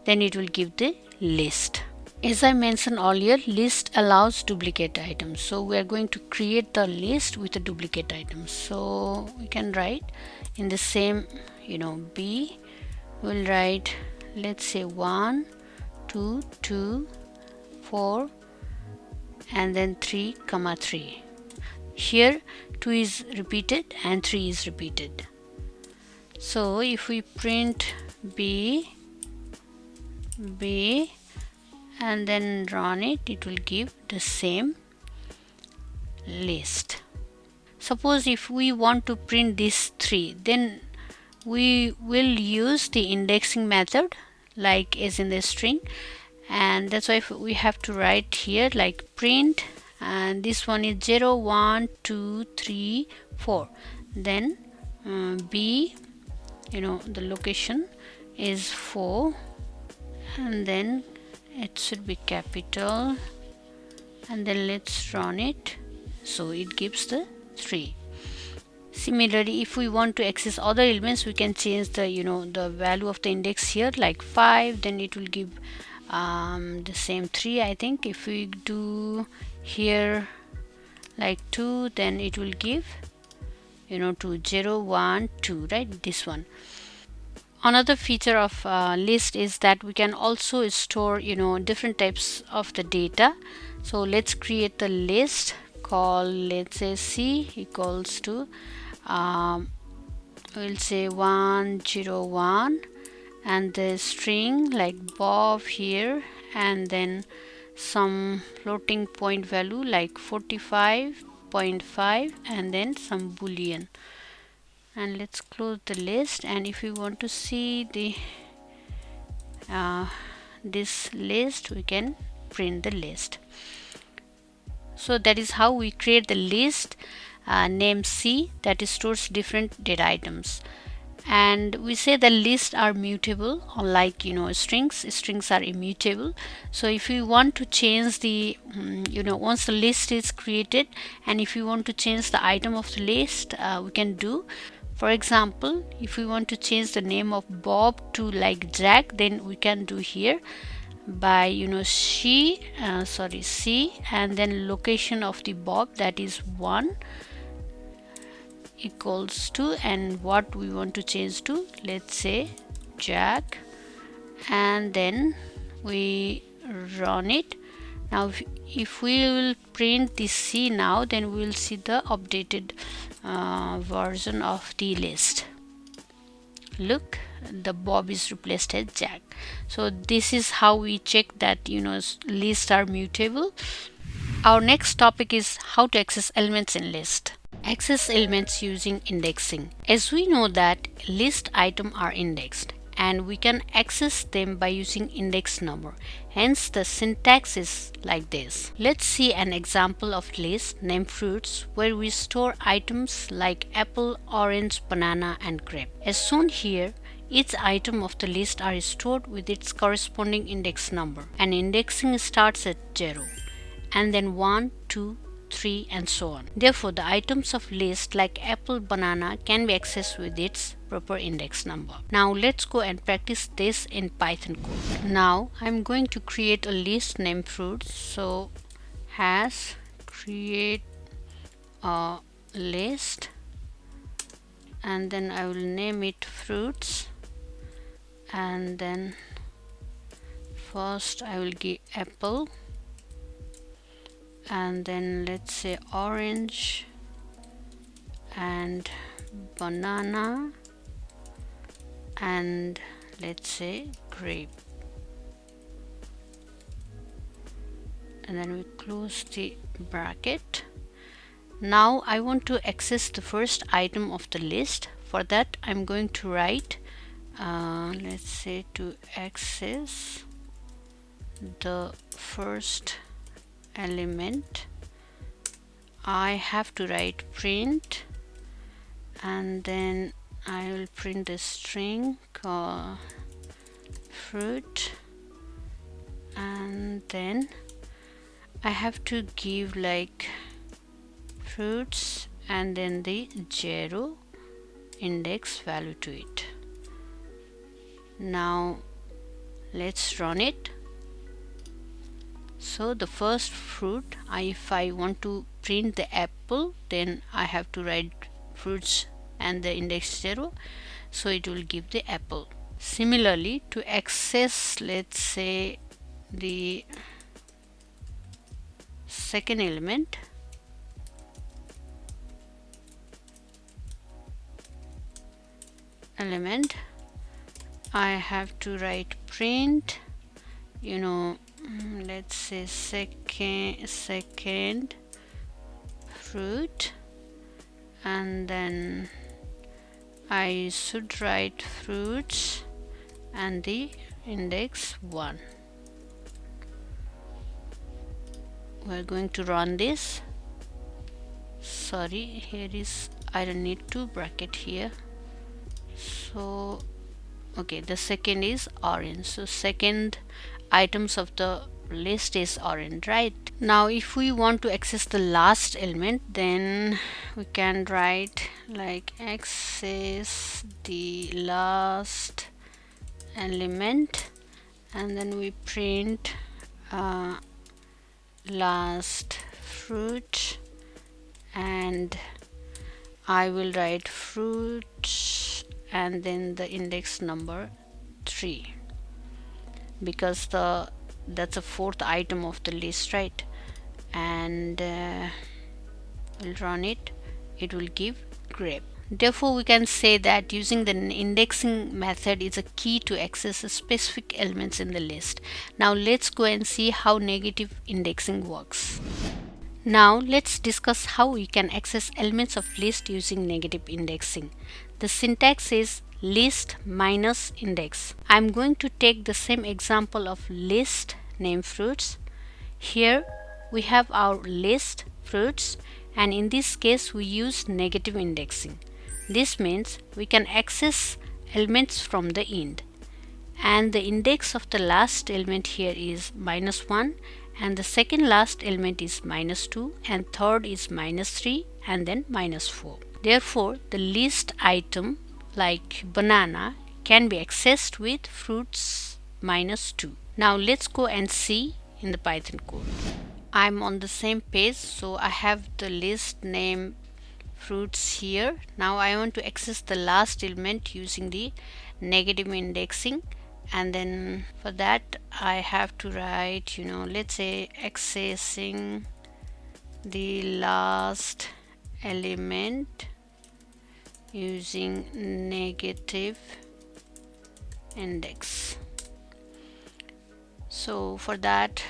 S1: then it will give the list. As I mentioned earlier, list allows duplicate items, so we are going to create the list with the duplicate items. So we can write in the same B, we'll write, let's say 1 2 2 4, and then 3 comma 3. Here 2 is repeated and 3 is repeated. So if we print B and then run it, it will give the same list. Suppose if we want to print this 3, then we will use the indexing method like as in the string, and that's why we have to write here like print, and this one is 0 1 2 3 4, then B, the location is 4, and then it should be capital, and then let's run it. So it gives the 3. Similarly, if we want to access other elements, we can change the the value of the index here like 5, then it will give the same 3. I think if we do here like 2, then it will give 2 0 1 2, right, this one. Another feature of list is that we can also store different types of the data. So let's create the list called, let's say C equals to we'll say 101, and the string like Bob here, and then some floating point value like 45.5, and then some boolean. And let's close the list, and if we want to see the this list, we can print the list. So that is how we create the list name C that stores different data items. And we say the lists are mutable, unlike strings are immutable. So if you want to change the once the list is created, and if you want to change the item of the list, we can do. For example, if we want to change the name of Bob to like Jack, then we can do here by C, and then location of the Bob, that is 1 equals to, and what we want to change to, let's say Jack, and then we run it. Now if we will print the C now, then we will see the updated version of the list. Look, the Bob is replaced as Jack. So this is how we check that lists are mutable. Our next topic is how to access elements in list. Access elements using indexing. As we know that list items are indexed, and we can access them by using index number. Hence the syntax is like this. Let's see an example of list named fruits, where we store items like apple, orange, banana and grape. As shown here, each item of the list are stored with its corresponding index number, and indexing starts at 0 and then 1, 2, 3 and so on. Therefore, the items of list like apple, banana can be accessed with its proper index number. Now let's go and practice this in Python code. Now I'm going to create a list named fruits. So hash create a list, and then I will name it fruits, and then first I will give apple, and then let's say orange and banana, and let's say grape, and then we close the bracket. Now I want to access the first item of the list. For that I'm going to write let's say to access the first element, I have to write print, and then I will print the string called fruit, and then I have to give like fruits and then the 0 index value to it. Now let's run it. So the first fruit, if I want to print the apple, then I have to write fruits and the index 0, so it will give the apple. Similarly, to access let's say the second element, I have to write print, let's say second fruit, and then I should write fruits and the index 1. We're going to run this. Sorry, here is, I don't need to bracket here. So okay, the second is orange, so second items of the list is orange, right? Now if we want to access the last element, then we can write like access the last element, and then we print last fruit, and I will write fruit and then the index number 3, because that's a fourth item of the list, right? And we'll run it, it will give grape. Therefore we can say that using the indexing method is a key to access specific elements in the list. Now let's go and see how negative indexing works. Now let's discuss how we can access elements of list using negative indexing. The syntax is list minus index. I'm going to take the same example of list named fruits. Here we have our list fruits, and in this case we use negative indexing. This means we can access elements from the end, and the index of the last element here is -1, and the second last element is -2, and third is -3, and then -4. Therefore the list item like banana can be accessed with fruits -2. Now let's go and see in the Python code. I'm on the same page, so I have the list name fruits here. Now I want to access the last element using the negative indexing, and then for that I have to write, let's say accessing the last element using negative index. So for that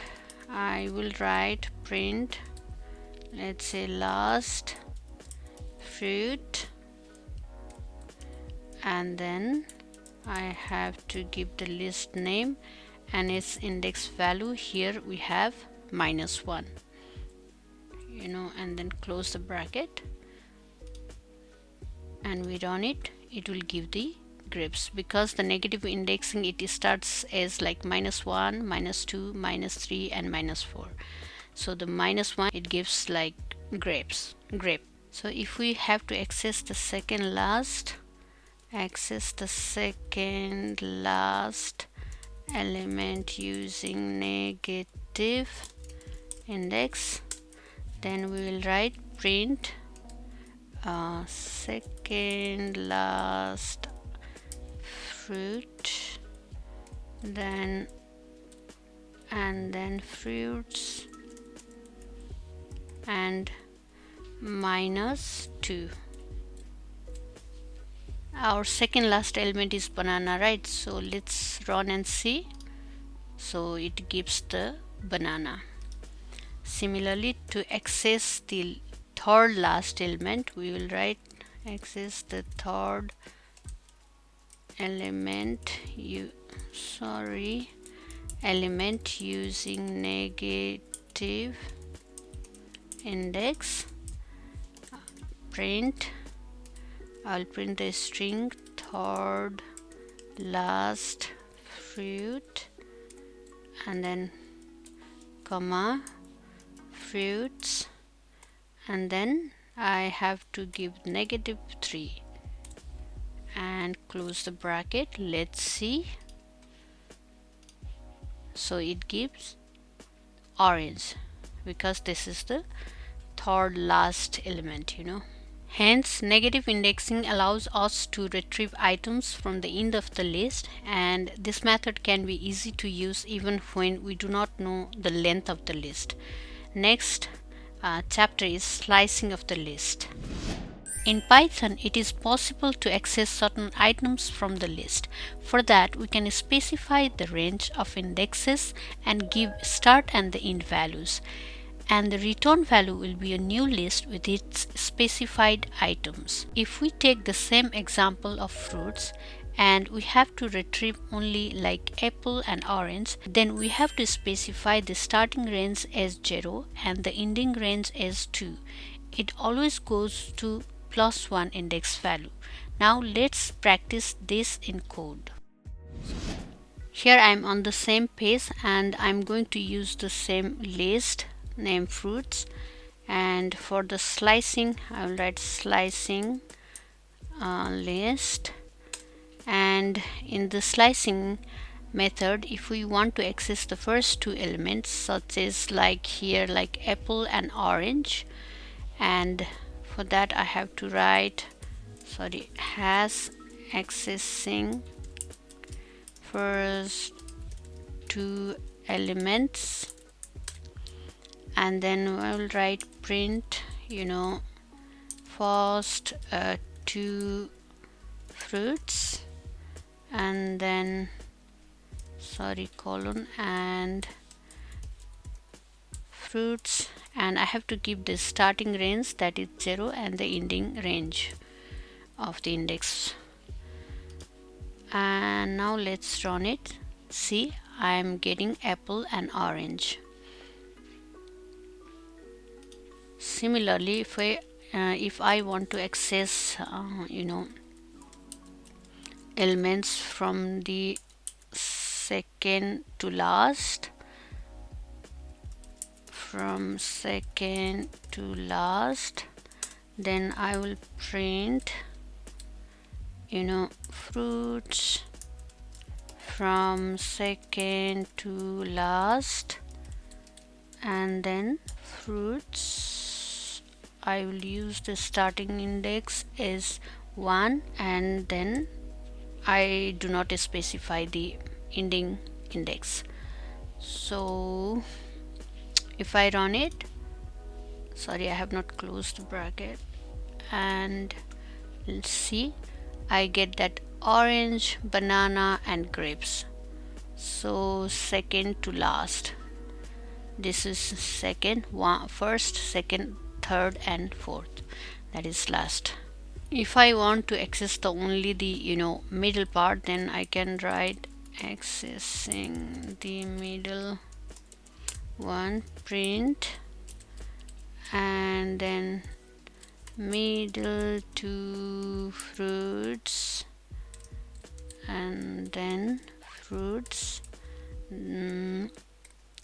S1: I will write print, let's say last fruit, and then I have to give the list name and its index value. Here we have -1, and then close the bracket and we run it. It will give the grapes, because the negative indexing, it starts as like -1, -2, -3 and -4. So the -1, it gives like grape. So if we have to access the second last element using negative index, then we will write print second last fruit, and then fruits and -2. Our second last element is banana, right? So let's run and see. So it gives the banana. Similarly, to access the third last element, we will write access the third element using negative index. Print, I'll print the string third last fruit, and then comma fruits, and then I have to give -3 and close the bracket. Let's see. So it gives orange, because this is the third last element. Hence, negative indexing allows us to retrieve items from the end of the list, and this method can be easy to use even when we do not know the length of the list. Next chapter is slicing of the list. In Python, it is possible to access certain items from the list. For that, we can specify the range of indexes and give start and the end values, and the return value will be a new list with its specified items. If we take the same example of fruits and we have to retrieve only like apple and orange, then we have to specify the starting range as 0 and the ending range as 2. It always goes to +1 index value. Now let's practice this in code. Here I'm on the same page and I'm going to use the same list name fruits, and for the slicing I will write slicing list, and in the slicing method, if we want to access the first two elements, such as like here like apple and orange, and for that I have to write has accessing first two elements, and then I will write print first two fruits, and then colon and fruits, and I have to give the starting range, that is 0, and the ending range of the index. And now let's run it. See, I am getting apple and orange. similarly, if I want to access elements from the second to last, then I will print fruits from second to last, and then fruits, I will use the starting index as 1, and then I do not specify the ending index. So if I run it, sorry, I have not closed the bracket, and let's see, I get that orange, banana and grapes. So second to last, this is second, first, second, third and fourth, that is last. If I want to access the only the middle part, then I can write accessing the middle one, print, and then middle to fruits, and then fruits,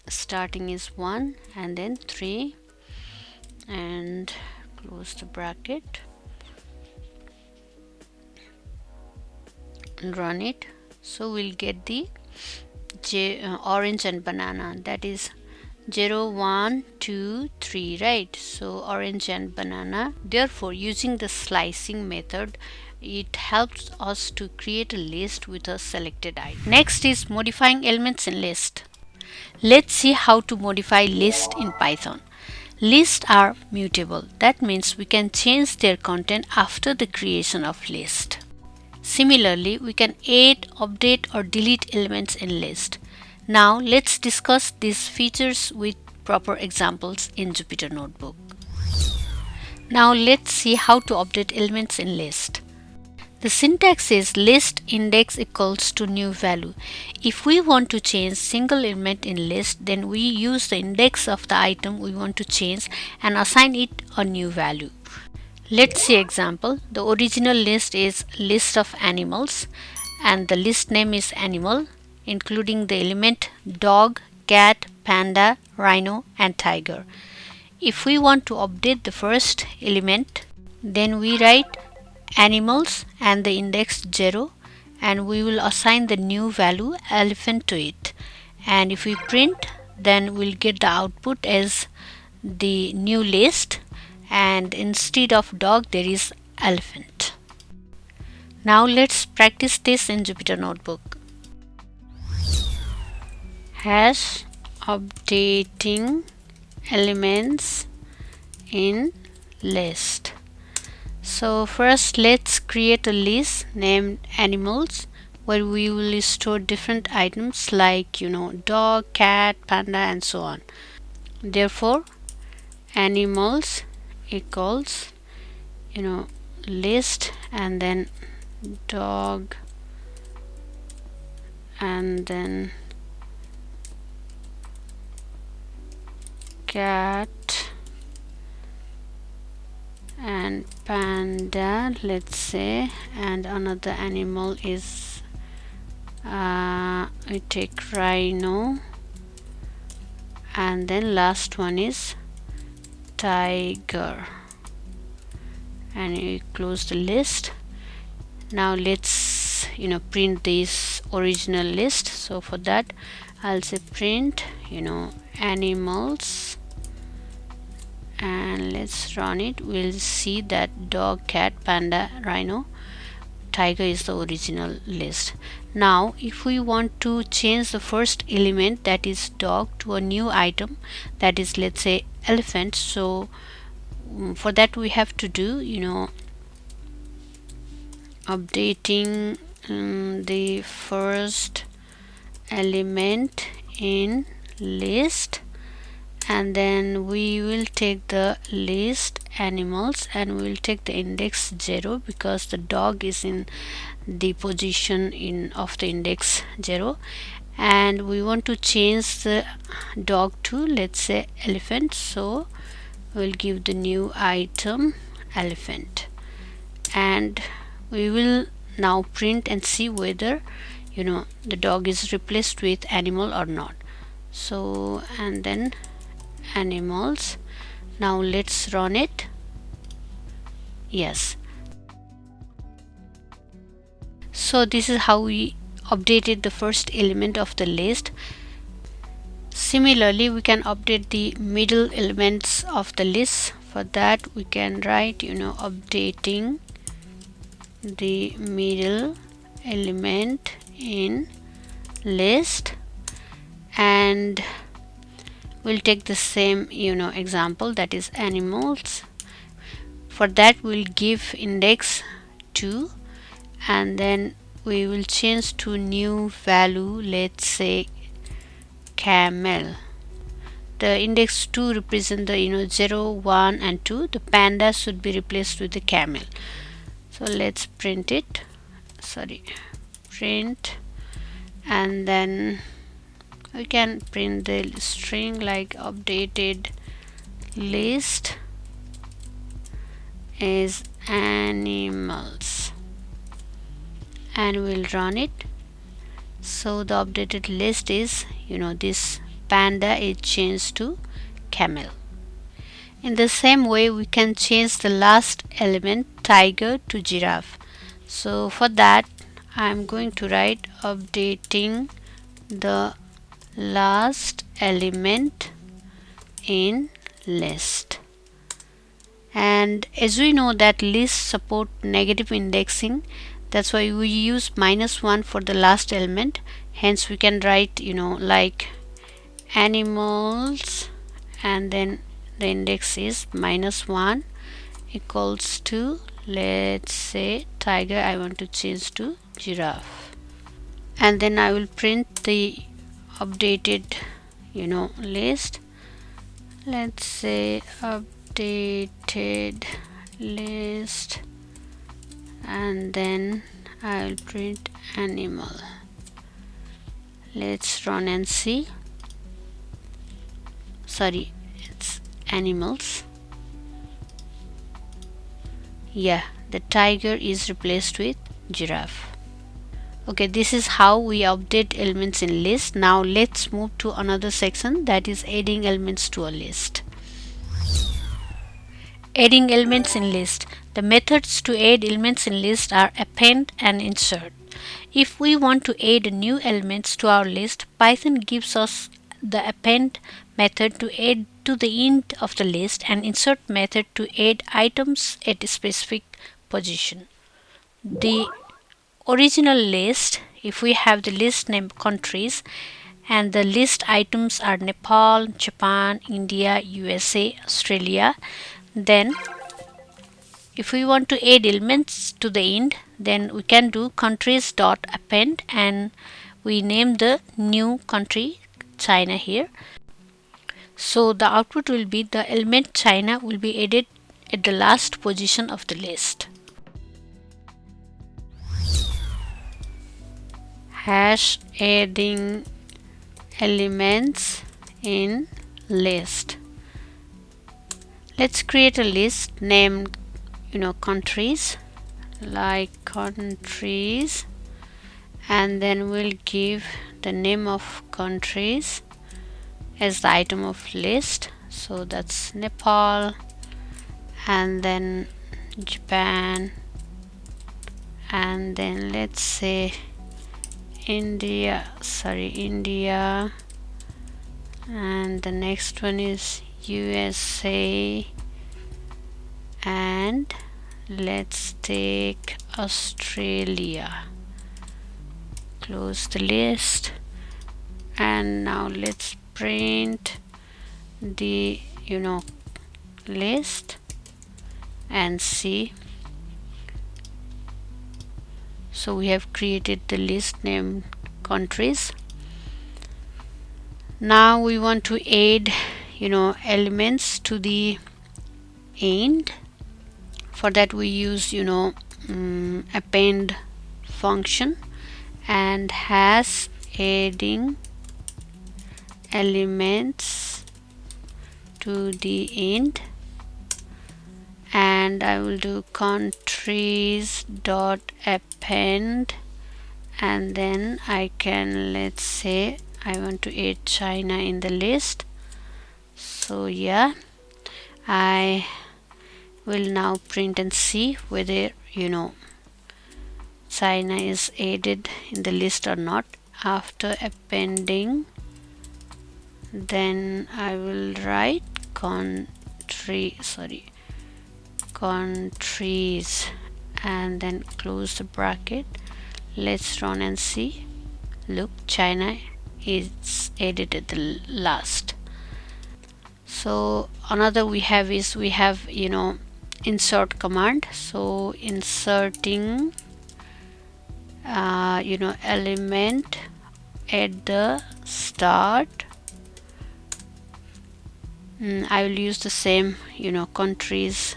S1: starting is 1 and then 3, and close the bracket and run it. So we'll get the orange and banana, that is 0, 1, 2, 3, right? So orange and banana. Therefore, using the slicing method, it helps us to create a list with a selected item. Next is modifying elements in list. Let's see how to modify list in Python. Lists are mutable. That means we can change their content after the creation of list. Similarly, we can add, update or delete elements in list. Now let's discuss these features with proper examples in Jupyter Notebook. Now let's see how to update elements in list. The syntax is list index equals to new value. If we want to change single element in list, then we use the index of the item we want to change and assign it a new value. Let's see example. The original list is list of animals and the list name is animal, including the element dog, cat, panda, rhino and tiger. If we want to update the first element, then we write animals and the index 0, and we will assign the new value elephant to it. And if we print, then we'll get the output as the new list, and instead of dog there is elephant. Now let's practice this in Jupyter Notebook. Hash updating elements in list. So first let's create a list named animals, where we will store different items like dog, cat, panda and so on. Therefore animals equals list and then dog and then cat and panda, let's say, and another animal is we take rhino, and then last one is tiger, and you close the list. Now let's print this original list. So for that I'll say print animals, and let's run it. We'll see that dog, cat, panda, rhino, tiger is the original list. Now if we want to change the first element, that is dog, to a new item, that is let's say elephant, so for that we have to do updating the first element in list, and then we will take the list animals and we will take the index 0 because the dog is in the position of the index 0, and we want to change the dog to let's say elephant. So we'll give the new item elephant, and we will now print and see whether the dog is replaced with animal or not. So, and then animals. Now let's run it. Yes, so this is how we updated the first element of the list. Similarly, we can update the middle elements of the list. For that, we can write updating the middle element in list, and we'll take the same example, that is animals. For that, we'll give index 2, and then we will change to new value, let's say camel. The index 2 represent the 0, 1 and 2. The panda should be replaced with the camel. So let's print it, print, and then we can print the string like updated list is animals, and we'll run it. So the updated list is this panda is changed to camel. In the same way, we can change the last element tiger to giraffe. So for that, I'm going to write updating the last element in list. And as we know that lists support negative indexing, that's why we use -1 for the last element. Hence we can write like animals, and then the index is -1 equals to, let's say tiger, I want to change to giraffe, and then I will print the updated list. Let's say updated list, and then I will print animal. Let's run and see. It's animals. Yeah, the tiger is replaced with giraffe. Okay, this is how we update elements in list. Now let's move to another section, that is adding elements to a list. Adding elements in list. The methods to add elements in list are append and insert. If we want to add new elements to our list, Python gives us the append method to add to the end of the list, and insert method to add items at a specific position. The original list, if we have the list name countries and the list items are Nepal, Japan, India, USA, Australia, then if we want to add elements to the end, then we can do countries.append, and we name the new country China here. So the output will be the element China will be added at the last position of the list. Hash adding elements in list. Let's create a list named countries, like countries, and then we'll give the name of countries as the item of list. So that's Nepal, and then Japan, and then let's say India, and the next one is USA, and let's take Australia. Close the list, and now let's print the list and see. So we have created the list named countries. Now we want to add elements to the end. For that we use append function and hash adding elements to the end. and I will do countries dot append, and then I can, let's say I want to add China in the list. So yeah, I will now print and see whether China is added in the list or not. After appending, then I will write countries and then close the bracket. Let's run and see. Look, China is added at the last. So another we have insert command. So inserting element at the start. I will use the same countries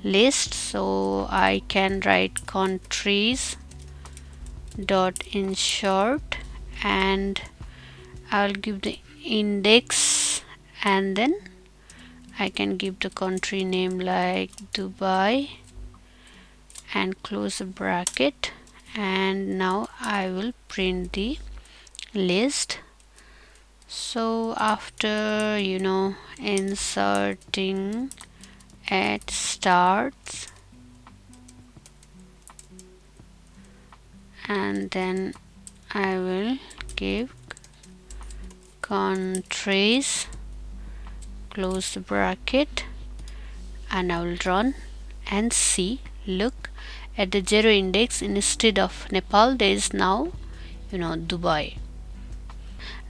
S1: list, so I can write countries dot insert, and I'll give the index, and then I can give the country name like Dubai and close the bracket, and now I will print the list. So after inserting at starts, and then I will give countries, close the bracket, and I will run and see. Look, at the 0 index, instead of Nepal there is now Dubai.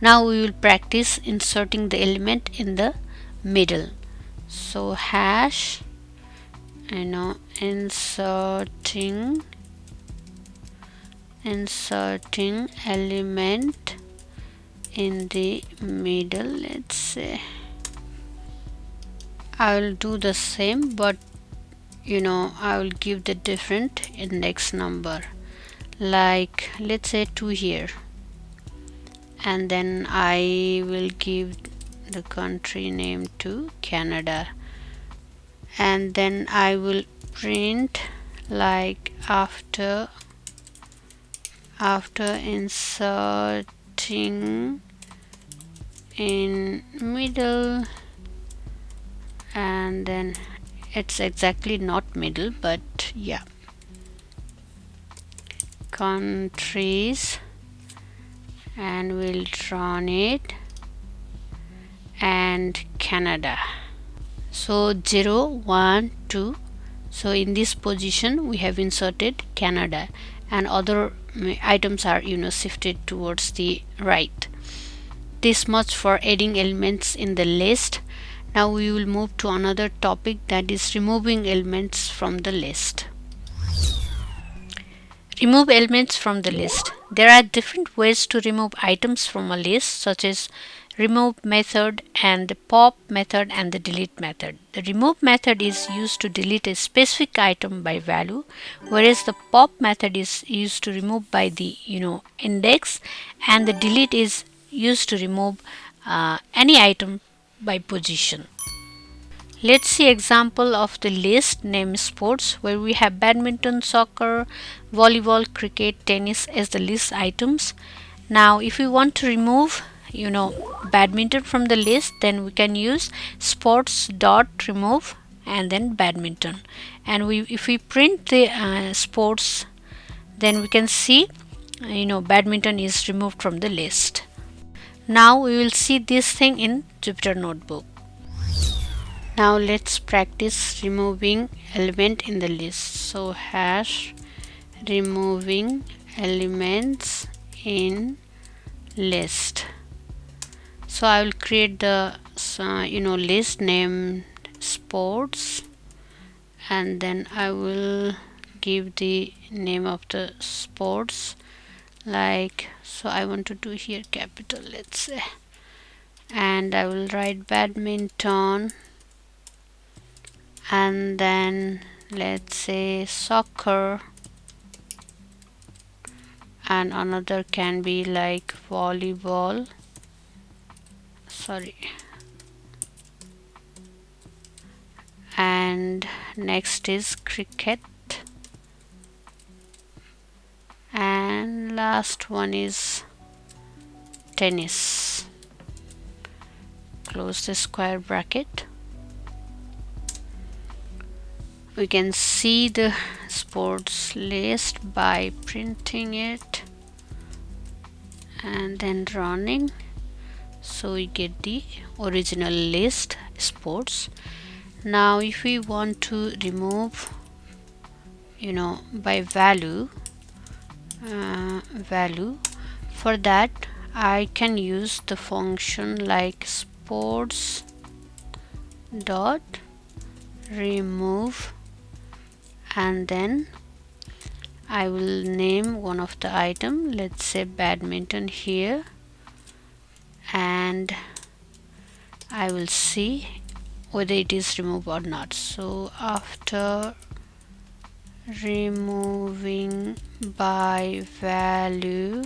S1: Now we will practice inserting the element in the middle. So hash inserting element in the middle. Let's say I will do the same, but I will give the different index number, like let's say 2 here, and then I will give the country name to Canada, and then I will print like after inserting in middle, and then it's exactly not middle, but yeah, countries, and we'll run it, and Canada. So 0 1 2, so in this position we have inserted Canada, and other items are shifted towards the right. This much for adding elements in the list. Now we will move to another topic, that is removing elements from the list. Remove elements from the list. There are different ways to remove items from a list, such as remove method and the pop method and the delete method. The remove method is used to delete a specific item by value, whereas the pop method is used to remove by the index, and the delete is used to remove any item by position. Let's see example of the list named sports, where we have badminton, soccer, volleyball, cricket, tennis as the list items. Now if we want to remove badminton from the list, then we can use sports dot remove and then badminton, and if we print the sports, then we can see badminton is removed from the list. Now we will see this thing in Jupyter Notebook. Now let's practice removing element in the list. So hash removing elements in list. So I will create the list named sports, and then I will give the name of the sports, like, so I want to do here capital, let's say, and I will write badminton, and then let's say soccer, and another can be like volleyball, and next is cricket, and last one is tennis. Close the square bracket. We can see the sports list by printing it and then running, so we get the original list sports. Now if we want to remove by value, for that I can use the function like sports dot remove, and then I will name one of the item, let's say badminton here, and I will see whether it is removed or not. So after removing by value,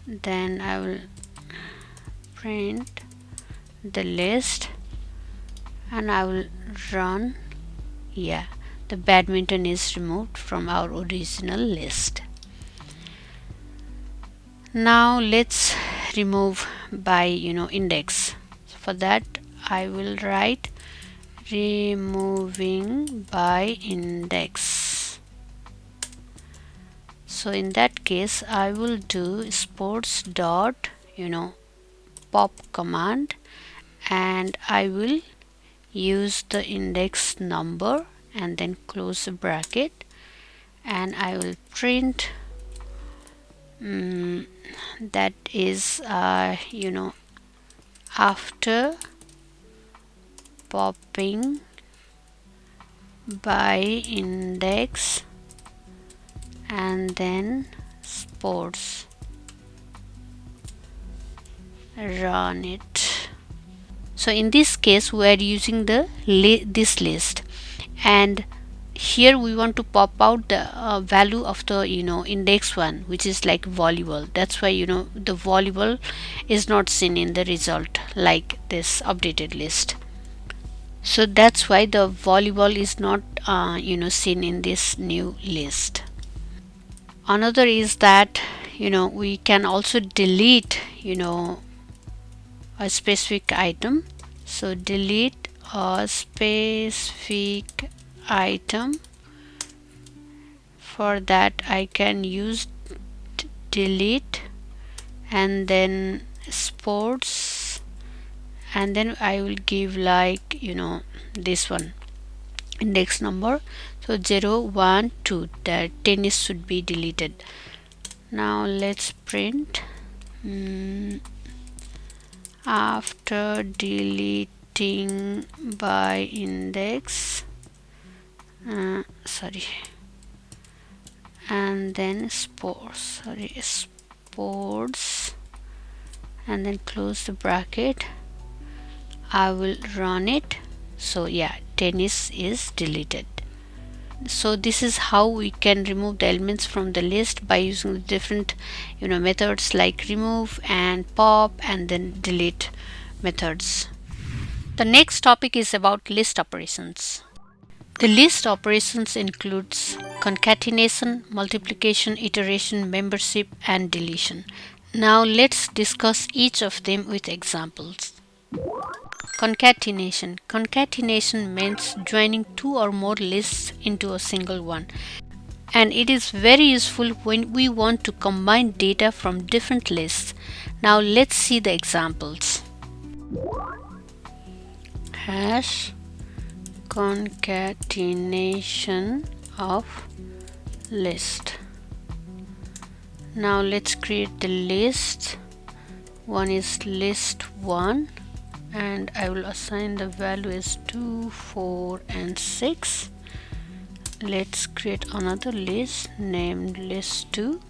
S1: then I will print the list and I will run. Yeah, the badminton is removed from our original list. Now let's remove by index. For that I will write removing by index. So in that case I will do sports dot pop command, and I will use the index number and then close the bracket, and I will print that is after popping by index and then sports, run it. So in this case we are using this list, and here we want to pop out the value of the index one, which is like volleyball. That's why the volleyball is not seen in the result like this updated list. So that's why the volleyball is not seen in this new list. Another is that we can also delete a specific item. So delete a specific item. For that I can use delete and then sports, and then I will give like this one index number, so 0 1 2, that tennis should be deleted. Now let's print after deleting by index and then sports, and then close the bracket. I will run it. So yeah, tennis is deleted. So this is how we can remove the elements from the list by using the different methods like remove and pop and then delete methods. The next topic is about list operations. The list operations includes concatenation, multiplication, iteration, membership, and deletion. Now let's discuss each of them with examples. Concatenation. Concatenation means joining two or more lists into a single one, and it is very useful when we want to combine data from different lists. Now let's see the examples. Hash concatenation of list. Now let's create the list. One is list 1, and I will assign the value as 2, 4, and 6. Let's create another list named list 2,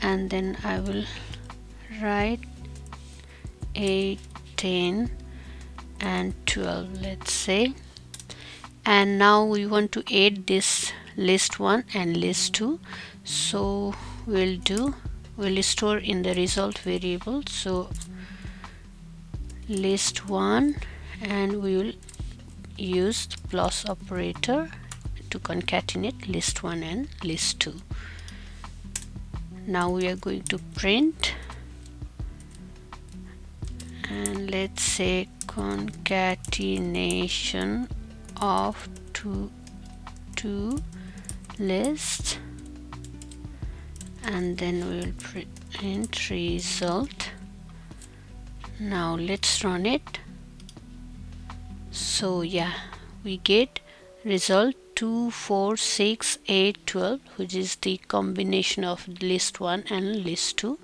S1: and then I will write 8, 10, and 12, let's say. And now we want to add this list 1 and list 2, so we'll store in the result variable, so list 1, and we will use the plus operator to concatenate list 1 and list 2. Now we are going to print, and let's say concatenation of two lists, and then we will print result. Now let's run it. So yeah, we get result 2, 4, 6, 8, 12, which is the combination of list 1 and list 2.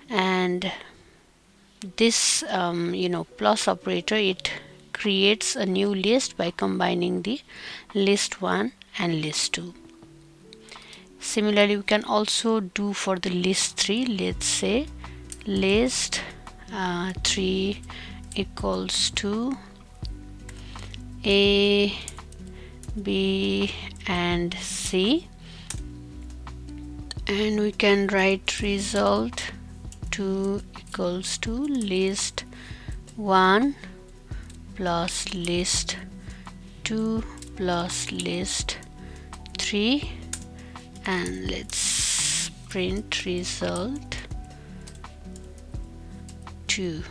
S1: And this plus operator, it creates a new list by combining the list 1 and list 2. Similarly, we can also do for the list 3. Let's say list 3 equals to A, B and C, and we can write result 2 equals to list 1 plus list 2 plus list 3, and let's print result 2,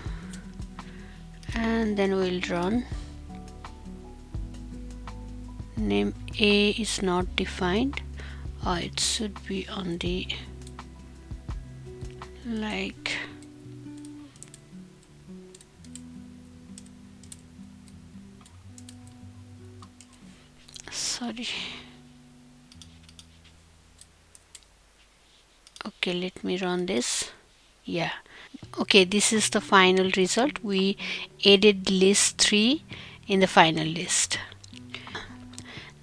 S1: and then we'll run. Name A is not defined, or it should be on the sorry. Okay, let me run this. Yeah, okay, this is the final result. We added list 3 in the final list.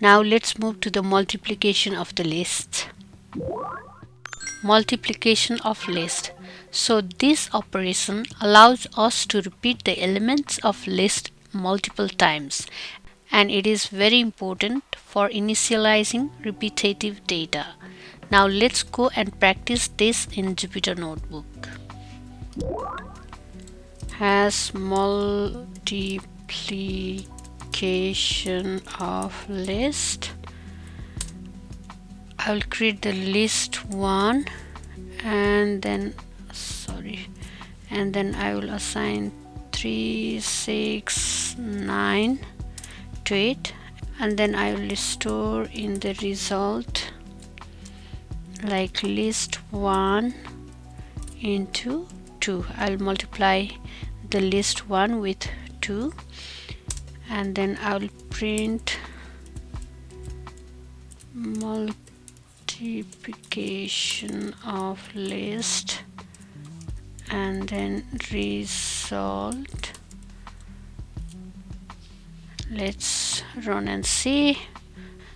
S1: Now let's move to the multiplication of the lists. Multiplication of list. So this operation allows us to repeat the elements of list multiple times, and it is very important for initializing repetitive data. Now let's go and practice this in Jupyter Notebook. Has multiplication of list. I will create the list 1, and then I will assign 3, 6, 9 to it, and then I will store in the result like list 1 into 2. I'll multiply the list 1 with 2, and then I'll print multiplication of list, and then result. Let's run and see.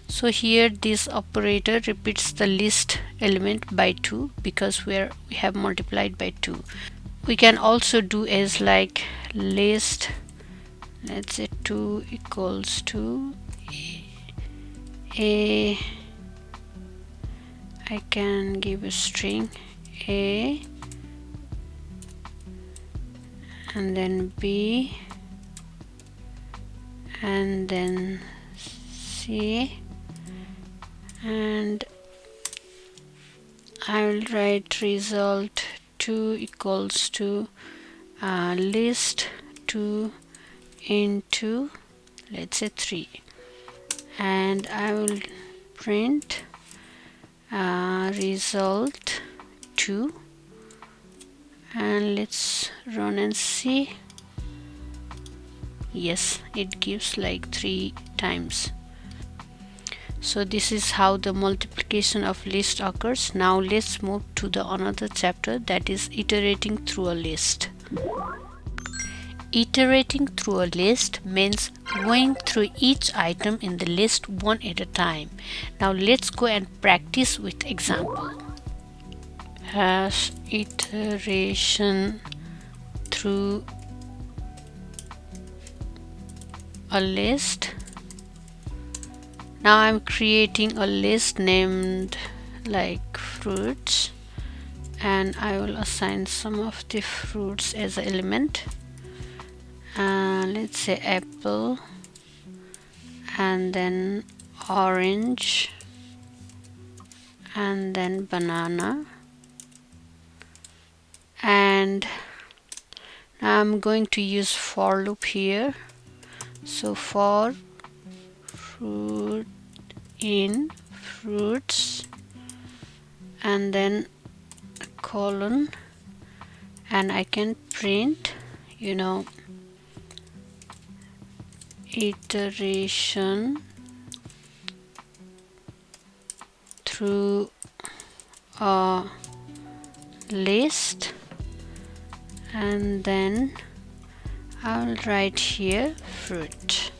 S1: So here this operator repeats the list element by 2 because we have multiplied by 2. We can also do as like list, let's say 2 equals to A. I can give a string A, and then B, and then C, and I will write result 2 equals to list 2 into, let's say 3, and I will print result 2, and let's run and see. Yes, it gives like 3 times. So this is how the multiplication of list occurs. Now let's move to the another chapter, that is iterating through a list. Iterating through a list means going through each item in the list one at a time. Now let's go and practice with example. Hash iteration through a list. Now I'm creating a list named like fruits, and I will assign some of the fruits as an element. Let's say apple, and then orange, and then banana. And now I'm going to use for loop here. So for fruit in fruits, and then a colon, and I can print, iteration through a list, and then I'll write here fruit,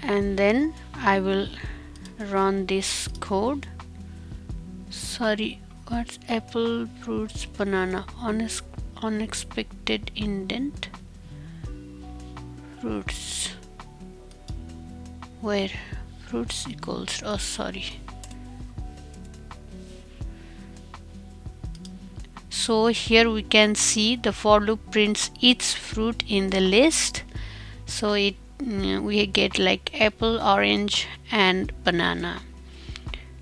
S1: and then I will run this code. Sorry, what's apple, fruits, banana, unexpected indent, fruits, where fruits equals, oh sorry. So here we can see the for loop prints each fruit in the list. So we get like apple, orange, and banana.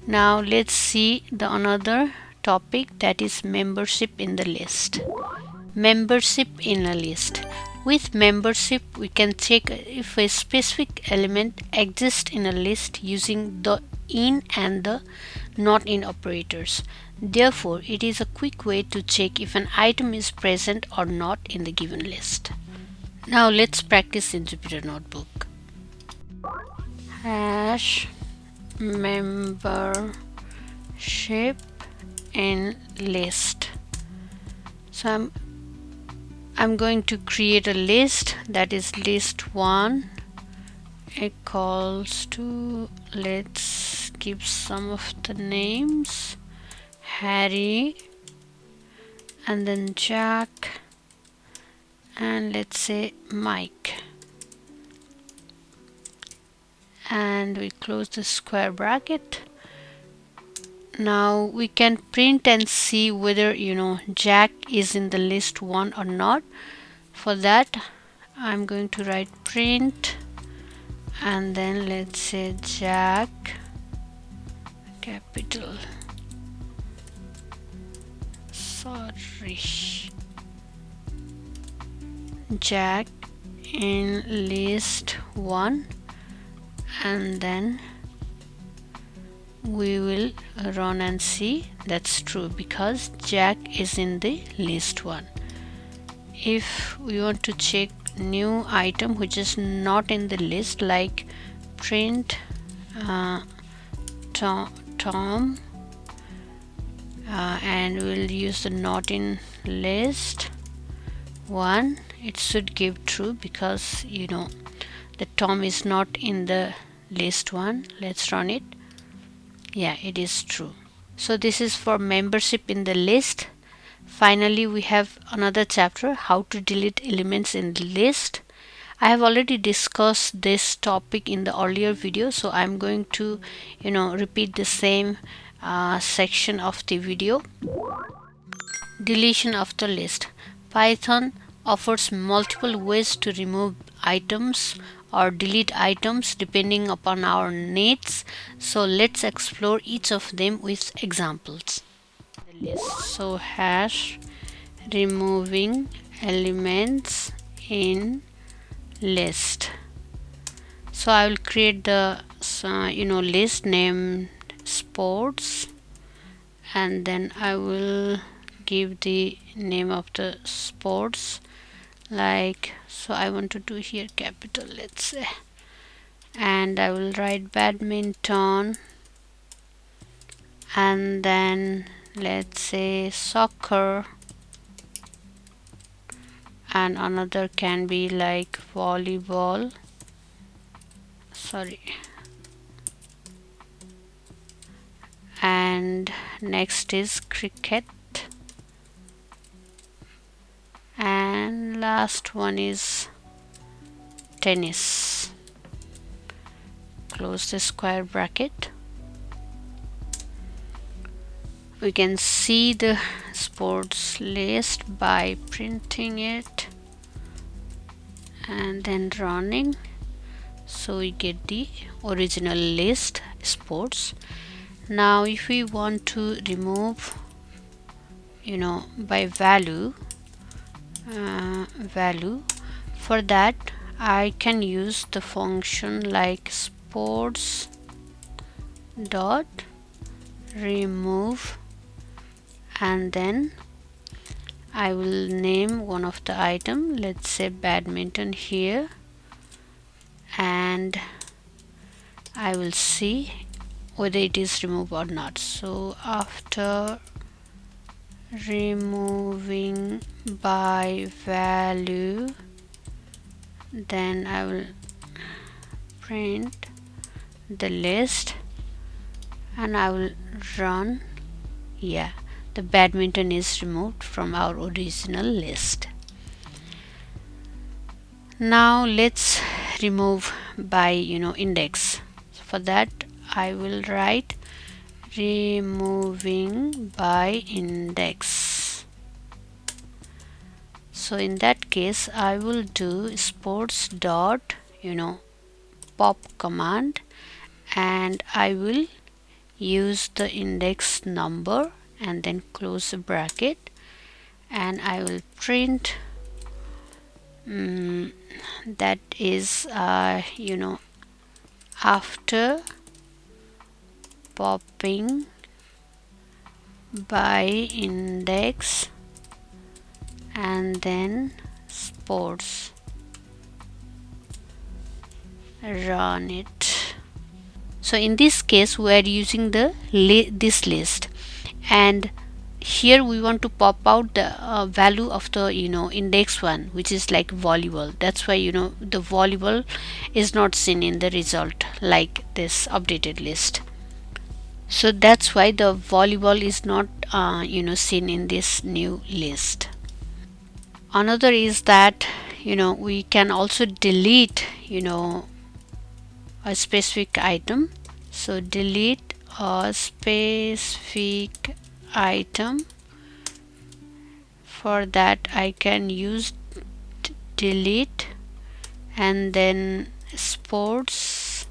S1: Now let's see the another topic, that is membership in the list. Membership in a list. With membership, we can check if a specific element exists in a list using the in and the not in operators. Therefore, it is a quick way to check if an item is present or not in the given list. Now let's practice in Jupyter Notebook. Hash membership in list. So I'm going to create a list, that is list 1 equals to, let's give some of the names, Harry, and then Jack, and let's say Mike, and we close the square bracket. Now we can print and see whether Jack is in the list 1 or not. For that I'm going to write print, and then let's say Jack, capital, sorry, Jack in list 1, and then we will run and see that's true because Jack is in the list 1. If we want to check new item which is not in the list, like print Tom, and we'll use the not in list 1, it should give true because the Tom is not in the list 1. Let's run it. Yeah, it is true. So this is for membership in the list. Finally, we have another chapter, how to delete elements in the list. I have already discussed this topic in the earlier video, so I'm going to repeat the same section of the video. Deletion of the list. Python offers multiple ways to remove items or delete items depending upon our needs. So let's explore each of them with examples. The list. So hash removing elements in list. So I will create the list named sports, and then I will give the name of the sports, like, so I want to do here capital, let's say, and I will write badminton, and then let's say soccer, and another can be like volleyball, sorry, and next is cricket, and last one is tennis. Close the square bracket. We can see the sports list by printing it and then running. So we get the original list sports. Now if we want to remove by value, for that I can use the function like sports dot remove, and then I will name one of the item, let's say badminton here, and I will see whether it is removed or not. So after removing by value, then I will print the list and I will run. Yeah, the badminton is removed from our original list. Now let's remove by index. For that I will write removing by index. So in that case I will do sports dot pop command, and I will use the index number and then close the bracket, and I will print that is after popping by index and then sports, run it. So in this case we are using the this list, and here we want to pop out the value of the index one, which is like volleyball. That's why the volleyball is not seen in the result like this updated list. So that's why the volleyball is not seen in this new list. Another is that we can also delete a specific item. So delete a specific item. For that I can use delete and then sports,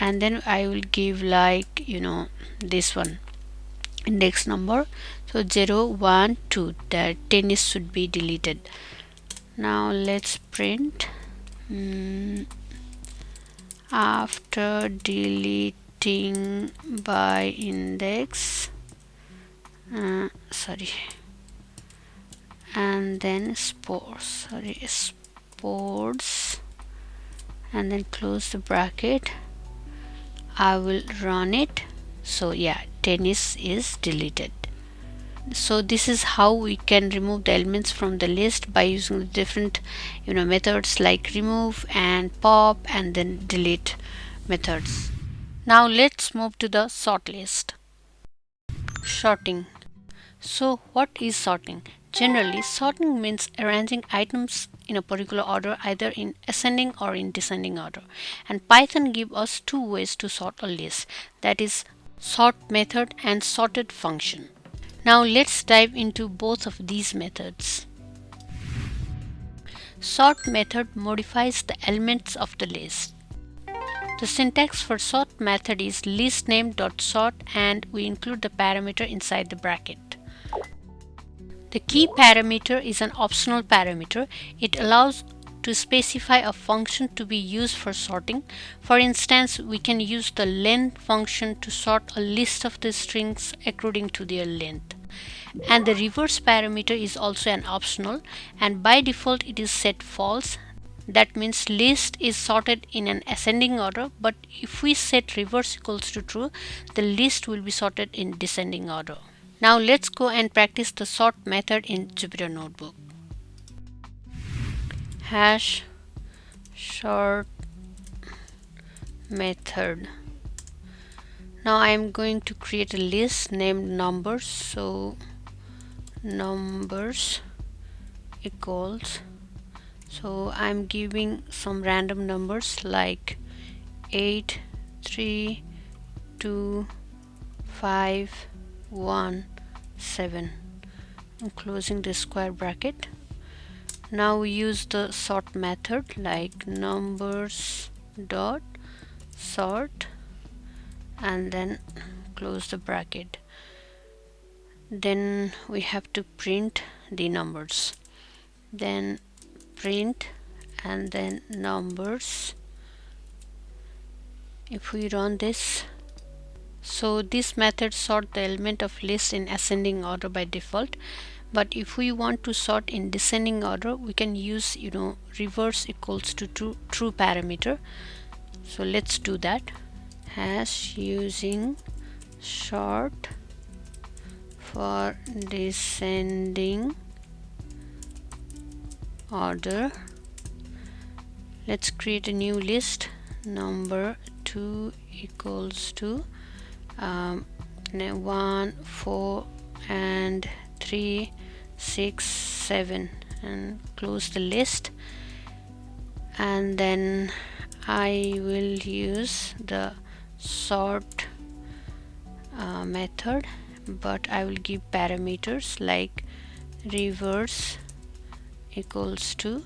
S1: and then I will give like this one index number, so 0 1 2, that tennis should be deleted. Now let's print after deleting by index and then sports, and then close the bracket, I will run it. So yeah, tennis is deleted. So this is how we can remove the elements from the list by using the different methods like remove and pop and then delete methods. Now let's move to the sort list. Sorting. So what is sorting? Generally, sorting means arranging items in a particular order, either in ascending or in descending order. And Python gives us two ways to sort a list, that is sort method and sorted function. Now let's dive into both of these methods. Sort method modifies the elements of the list. The syntax for sort method is listName.sort, and we include the parameter inside the bracket. The key parameter is an optional parameter. It allows to specify a function to be used for sorting. For instance, we can use the length function to sort a list of the strings according to their length. And the reverse parameter is also an optional, and by default it is set false. That means list is sorted in an ascending order, but if we set reverse equals to true, the list will be sorted in descending order. Now let's go and practice the sort method in Jupyter Notebook. Hash sort method. Now I am going to create a list named numbers. So numbers equals, so I'm giving some random numbers like 8 3 2 5 1 7. I'm closing the square bracket. Now we use the sort method like numbers dot sort and then close the bracket. Then we have to print the numbers, then print and then numbers. If we run this, so this method sort the element of list in ascending order by default, but if we want to sort in descending order, we can use reverse equals to true parameter. So let's do that. Hash using sort for descending order. Let's create a new list. Number 2 equals to 1, 4 and 3, 6, 7, and close the list. And then I will use the sort method, but I will give parameters like reverse equals to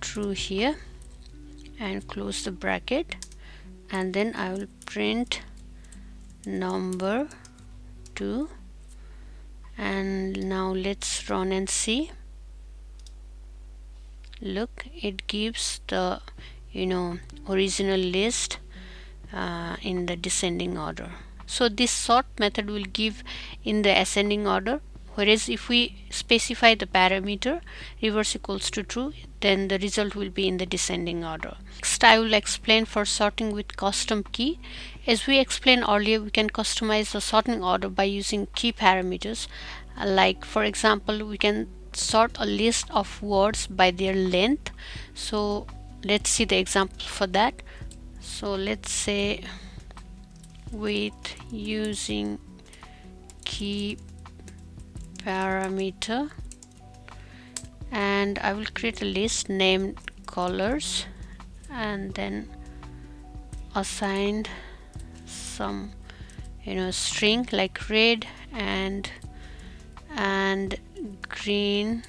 S1: true here and close the bracket, and then I will print number 2. And now let's run and see. Look, it gives the original list in the descending order. So this sort method will give in the ascending order, whereas if we specify the parameter reverse equals to true, then the result will be in the descending order. Next, I will explain for sorting with custom key. As we explained earlier, we can customize the sorting order by using key parameters. Like for example, we can sort a list of words by their length. So let's see the example for that. So let's say with using key parameter, and I will create a list named colors and then assigned some string like red and green,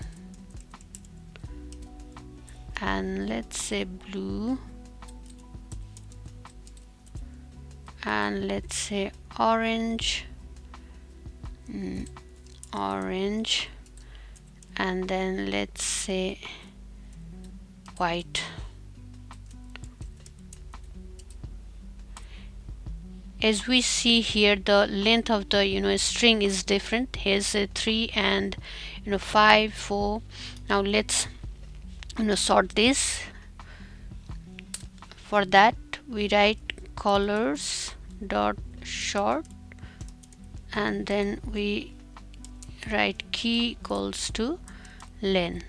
S1: and let's say blue, and let's say orange, orange, and then let's say white. As we see here, the length of the string is different. Here's a 3 and 5, 4. Now let's sort this. For that we write colors dot sort, and then we write key equals to len.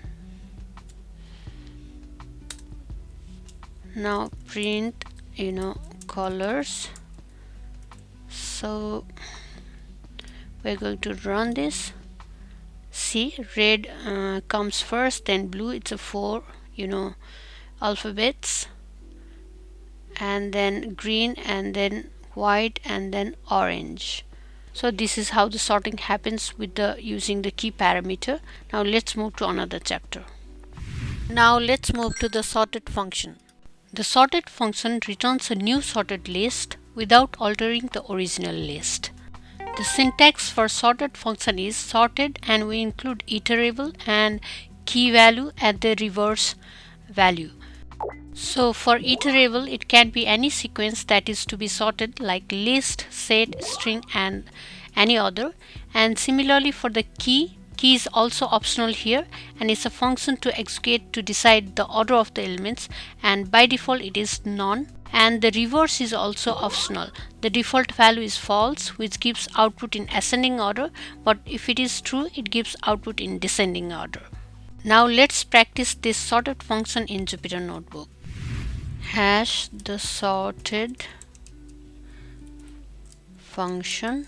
S1: Now print colors. So we're going to run this. See, red comes first, then blue, it's a 4 alphabets, and then green, and then white, and then orange. So this is how the sorting happens with using the key parameter. Now let's move to another chapter. Now let's move to the sorted function. The sorted function returns a new sorted list without altering the original list. The syntax for sorted function is sorted, and we include iterable and key value at the reverse value. So for iterable, it can be any sequence that is to be sorted, like list, set, string, and any other. And similarly for the key is also optional here, and it's a function to execute to decide the order of the elements, and by default it is none. And the reverse is also optional. The default value is false, which gives output in ascending order, but if it is true, it gives output in descending order. Now let's practice this sorted function in Jupyter Notebook. Hash the sorted function,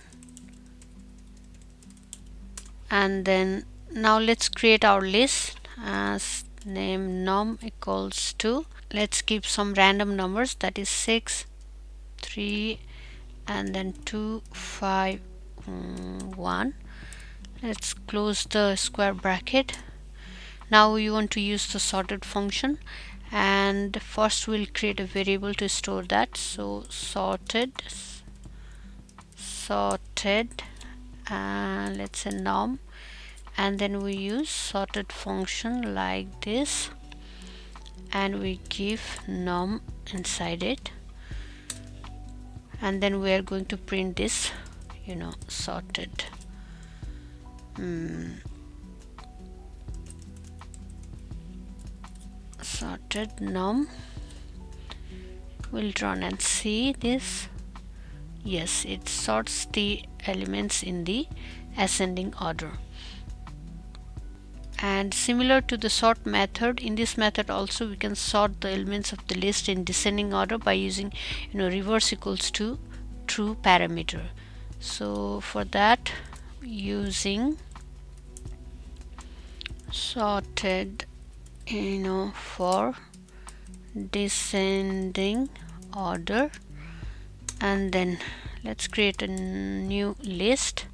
S1: and then now let's create our list as name num equals to, let's give some random numbers, that is 6, 3, and then 2, 5, 1. Let's close the square bracket. Now we want to use the sorted function, and first we'll create a variable to store that. So sorted, and let's say num, and then we use sorted function like this, and we give num inside it, and then we are going to print this, sorted. Sorted num. We'll run and see this. Yes, it sorts the elements in the ascending order. And similar to the sort method, in this method also we can sort the elements of the list in descending order by using reverse equals to true parameter. So for that, using sorted for descending order, and then let's create a new list,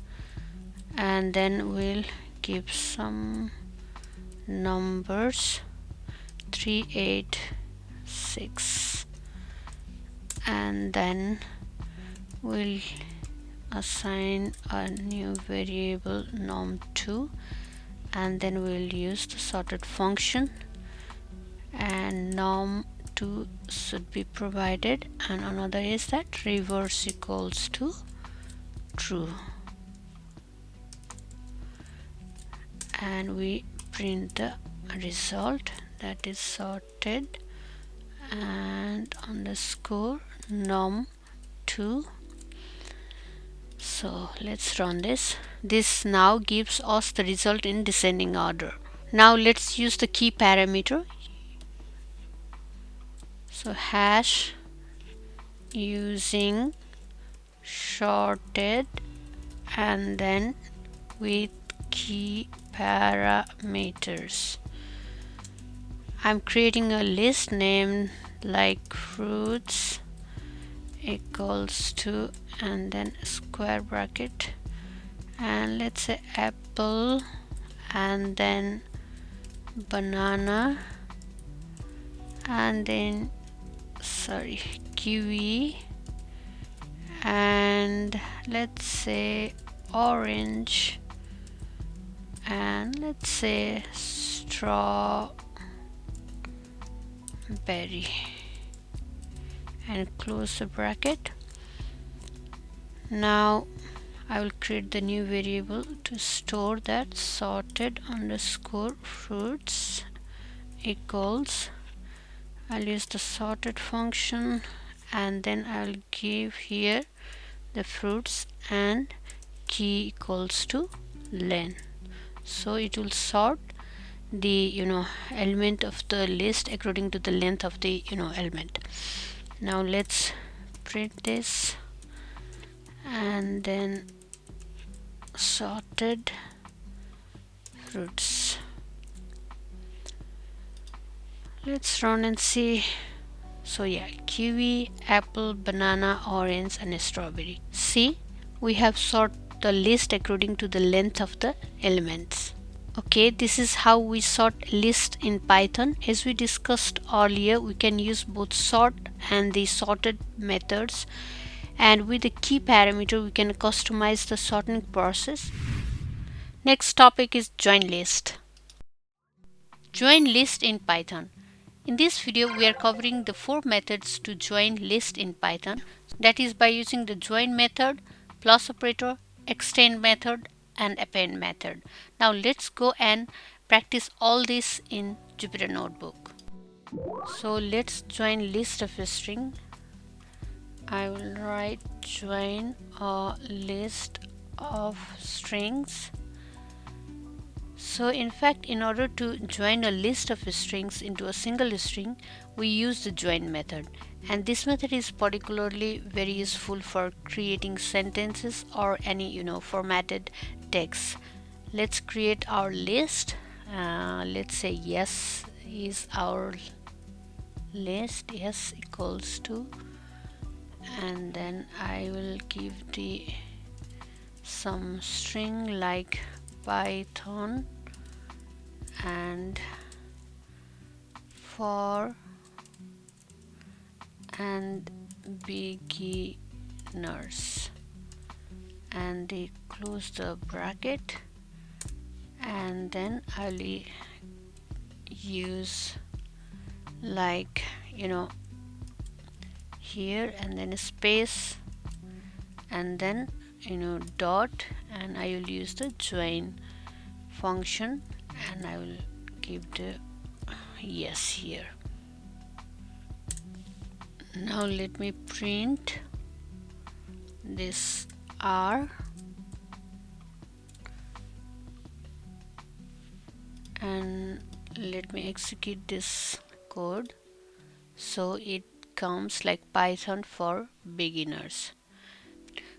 S1: and then we'll give some numbers 386, and then we'll assign a new variable num2, and then we'll use the sorted function, and num2 should be provided, and another is that reverse equals to true, and we print the result, that is sorted and underscore num2. So let's run this. This now gives us the result in descending order. Now let's use the key parameter. So hash using sorted, and then with key parameters, I'm creating a list named like fruits equals to, and then square bracket, and let's say apple, and then banana, and then kiwi, and let's say orange, and let's say strawberry, and close the bracket. Now I will create the new variable to store that sorted underscore fruits equals, I'll use the sorted function, and then I'll give here the fruits and key equals to len. So it will sort the element of the list according to the length of the element. Now let's print this, and then sorted fruits. Let's run and see. So yeah, kiwi, apple, banana, orange, and strawberry. See, we have sorted the list according to the length of the elements. Okay, this is how we sort list in Python. As we discussed earlier, we can use both sort and the sorted methods, and with the key parameter we can customize the sorting process. Next topic is join list. Join list in Python. In this video, we are covering the 4 methods to join list in Python. That is by using the join method, plus operator, extend method, and append method. Now let's go and practice all this in Jupyter Notebook. So let's join list of a string. I will write join a list of strings. So in fact, in order to join a list of strings into a single string, we use the join method, and this method is particularly very useful for creating sentences or any formatted text. Let's create our list. Let's say yes is our list, yes equals to, and then I will give the some string like Python, and for and beginners, and they close the bracket, and then I'll use like here, and then a space, and then dot, and I will use the join function, and I will give the yes here. Now let me print this R, and let me execute this code so it comes like Python for beginners.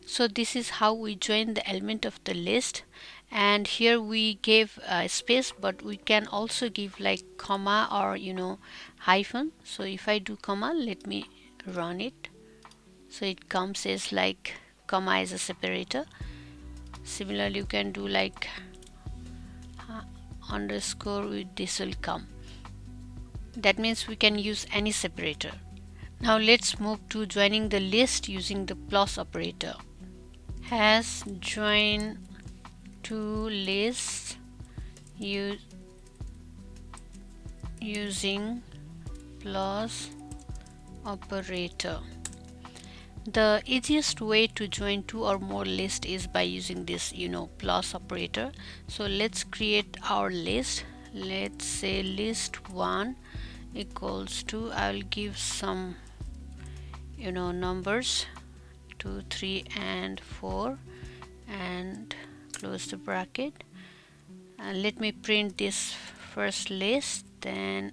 S1: So this is how we join the element of the list, and here we gave a space, but we can also give like comma or hyphen. So if I do comma, let me run it, so it comes as like comma as a separator. Similarly, you can do like underscore, with this will come. That means we can use any separator. Now let's move to joining the list using the plus operator. Has join two lists using plus operator. The easiest way to join two or more lists is by using this plus operator. So let's create our list. Let's say list1 equals to, I'll give some numbers 2, 3 and 4, and close the bracket, and let me print this first list, then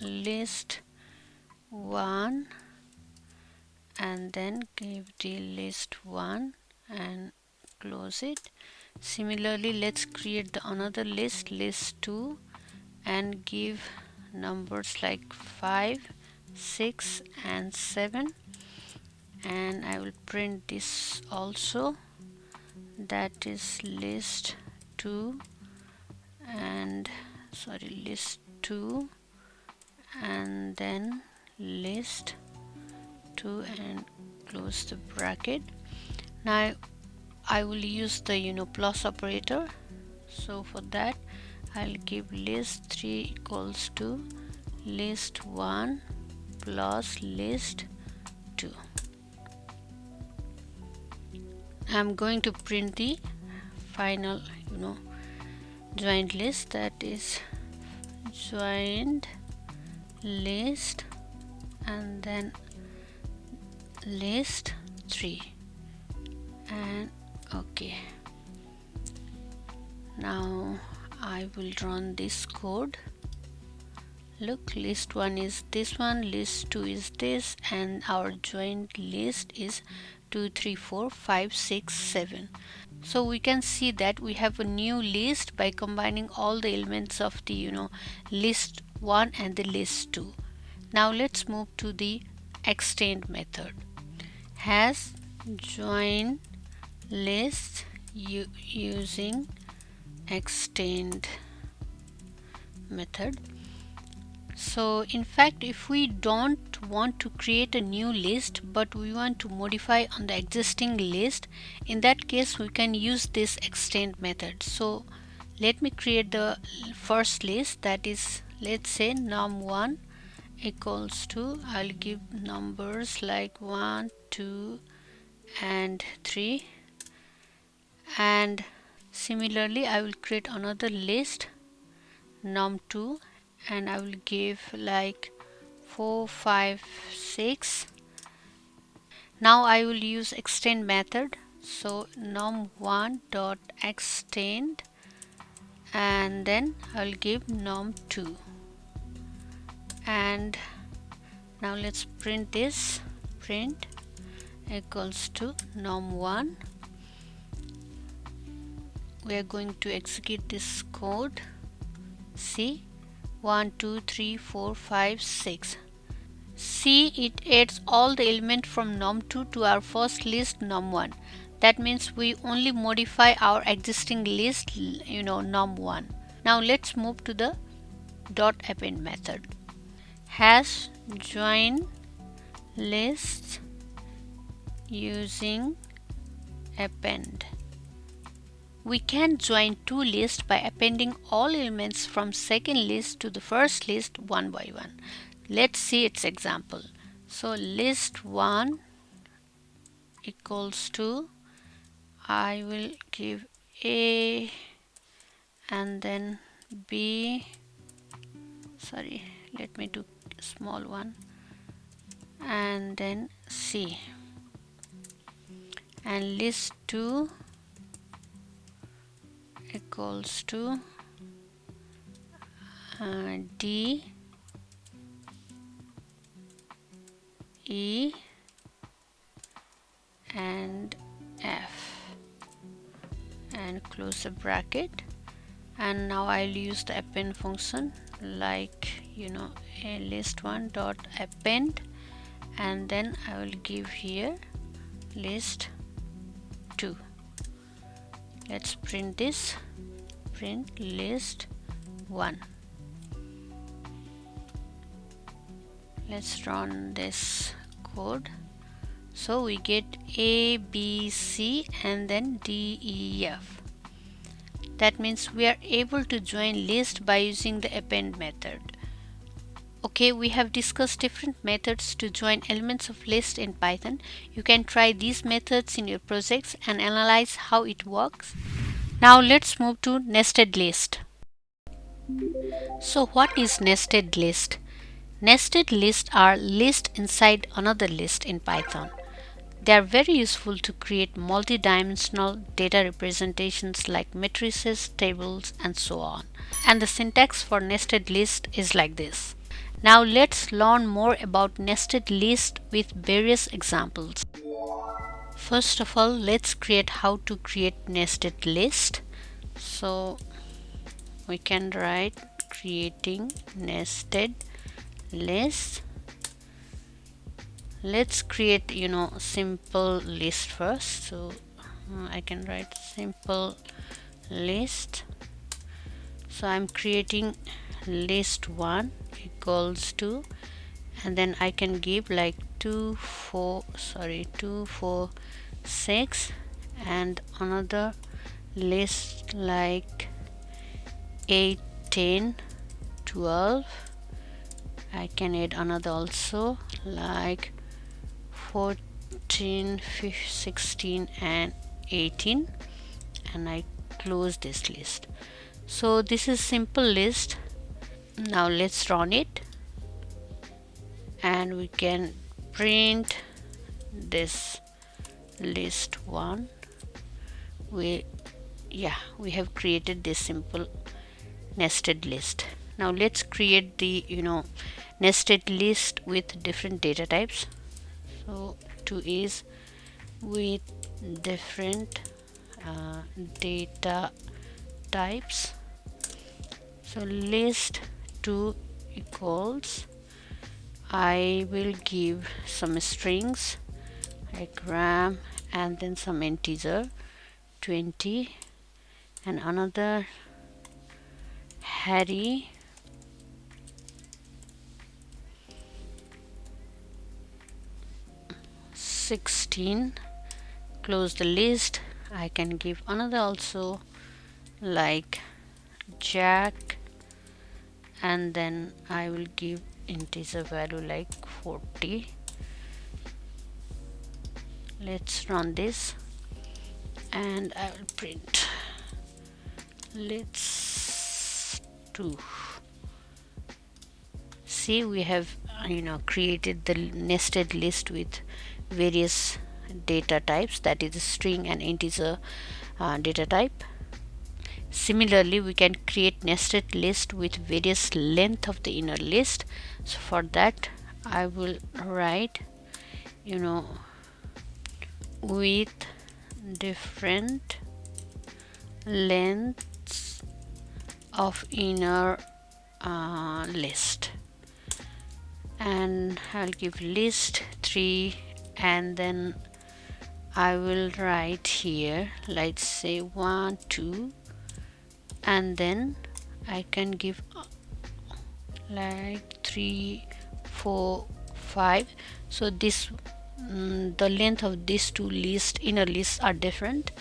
S1: list 1, and then give the list 1 and close it. Similarly, let's create the another list, list 2, and give numbers like 5, 6 and 7, and I will print this also, that is list 2 and list 2, and then list 2 and close the bracket. Now I will use the plus operator. So for that, I'll give list 3 equals to list 1 plus list 2. I'm going to print the final joined list, that is joined list and then list 3, and okay. Now I will run this code. Look, list 1 is this one, list 2 is this, and our joined list is 2, 3, 4, 5, 6, 7. So we can see that we have a new list by combining all the elements of the list 1 and the list 2. Now let's move to the extend method. Has join list using extend method. So in fact, if we don't want to create a new list but we want to modify on the existing list, in that case we can use this extend method. So let me create the first list, that is, let's say num1 equals to, I'll give numbers like 1, 2 and 3, and similarly I will create another list num2, and I will give like 4, 5, 6. Now I will use extend method. So num1 dot extend, and then I'll give num2, and now let's print this. Print equals to num1. We are going to execute this code. See, 1, 2, 3, 4, 5, 6. See, it adds all the elements from num2 to our first list num1. That means we only modify our existing list num1. Now let's move to the dot append method. Has join lists using append. We can join two lists by appending all elements from second list to the first list one by one. Let's see its example. So list 1 equals to, I will give A and then B, sorry, let me do small one, and then C, and list 2 equals to D, E and F, and close the bracket. And now I'll use the append function, like a list1 dot append, and then I will give here list 2. Let's print this, print list 1. Let's run this code. So we get A, B, C and then D, E, F. That means we are able to join list by using the append method. Okay, we have discussed different methods to join elements of list in Python. You can try these methods in your projects and analyze how it works. Now let's move to nested list. So what is nested list? Nested lists are lists inside another list in Python. They are very useful to create multi-dimensional data representations like matrices, tables, and so on. And the syntax for nested list is like this. Now let's learn more about nested list with various examples. First of all, let's create how to create nested list. So we can write creating nested list. Let's create simple list first. So I can write simple list. So I'm creating list 1 equals to, and then I can give like 2 4 6, and another list like 8 10 12. I can add another also like 14 15, 16 and 18, and I close this list. So this is simple list. Now let's run it, and we can print this list 1. We have created this simple nested list. Now let's create the nested list with different data types. So 2 is with different data types. So list 2 equals, I will give some strings like ram and then some integer 20, and another Harry $16. Close the list. I can give another also like Jack, and then I will give integer value like 40. Let's run this, and I will print let's do. See, we have created the nested list with various data types, that is string and integer data type. Similarly, we can create nested list with various length of the inner list. So for that I will write with different lengths of inner list, and I'll give list 3, and then I will write here, let's say 1 2, and then I can give like 3 4 5. So this the length of these two inner lists are different.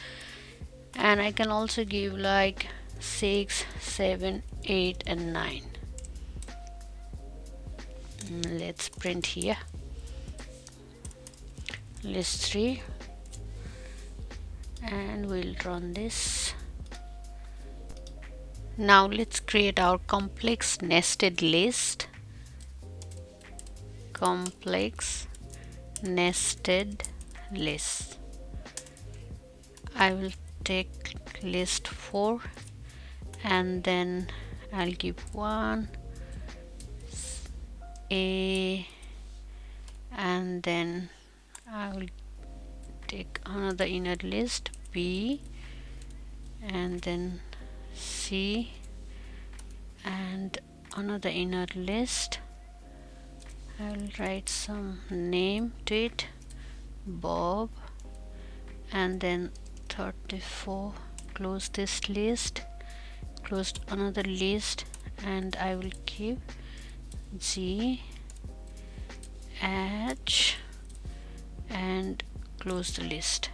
S1: And I can also give like 6, 7, 8 and 9. Let's print here list 3 and we'll run this. Now let's create our complex nested list. Complex nested list. I will take list 4 and then I'll give 1 A, and then I will take another inner list B, and then C, and another inner list. I will write some name to it, Bob, and then 34. Close this list, closed another list, and I will keep G H and close the list.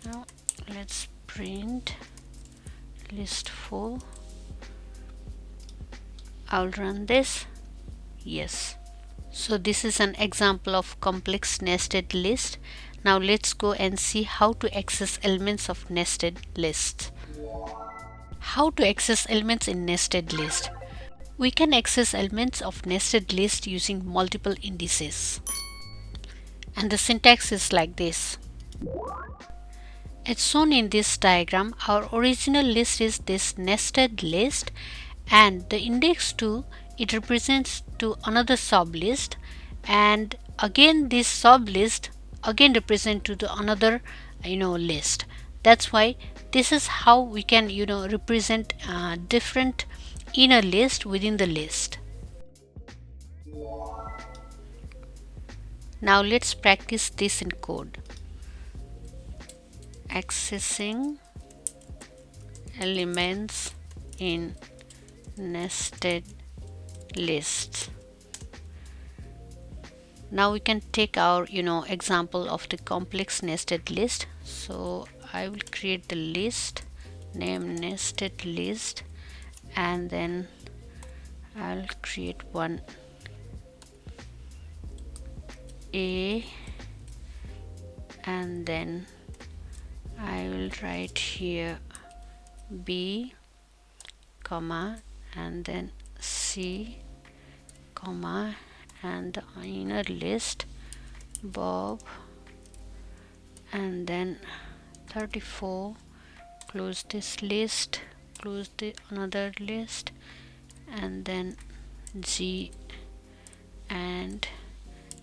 S1: Now let's print list 4. I'll run this. Yes. So this is an example of complex nested list. Now let's go and see how to access elements of nested lists. How to access elements in nested list. We can access elements of nested list using multiple indices. And the syntax is like this. As shown in this diagram, our original list is this nested list, and the index 2, it represents to another sub list, and again this sub list again represent to the another list. That's why this is how we can represent different inner list within the list. Now let's practice this in code. Accessing elements in nested lists. Now we can take our example of the complex nested list. So I will create the list, name nested list, and then I'll create one A, and then I will write here B, comma, and then C, comma, and the inner list Bob, and then 34. Close this list, close the another list, and then G and